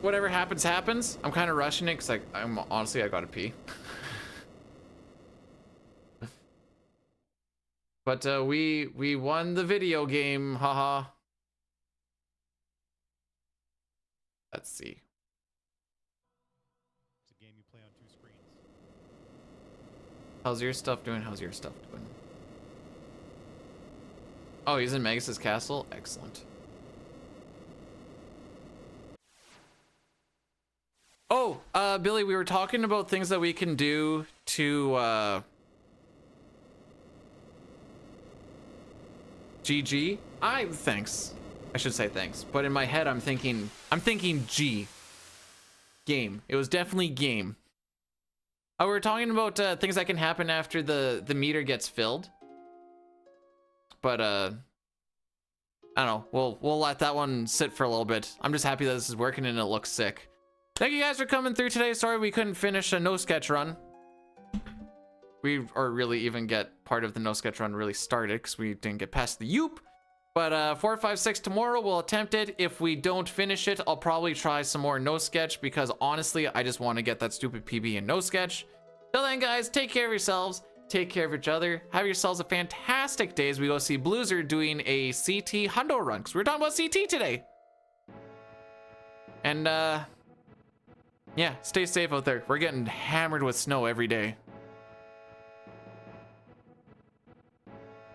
C: whatever happens, happens. I'm kind of rushing it because I'm honestly I gotta pee. But we won the video game, haha. Let's see.
E: It's a game you play on 2 screens.
C: How's your stuff doing? How's your stuff doing? Oh, he's in Magus' castle? Excellent. Oh, Billy, we were talking about things that we can do to, GG. Thanks. I should say thanks. But in my head, I'm thinking G. Game. It was definitely game. We were talking about things that can happen after the meter gets filled. But, I don't know. We'll let that one sit for a little bit. I'm just happy that this is working and it looks sick. Thank you guys for coming through today. Sorry we couldn't finish a no sketch run. Or really even get part of the no sketch run really started because we didn't get past the Yoop. But 4, 5, 6 tomorrow, we'll attempt it. If we don't finish it, I'll probably try some more no sketch because honestly, I just want to get that stupid PB in no sketch. Till then, guys, take care of yourselves. Take care of each other. Have yourselves a fantastic day as we go see Bloozer doing a CT hundo run because we were talking about CT today. And yeah, stay safe out there. We're getting hammered with snow every day.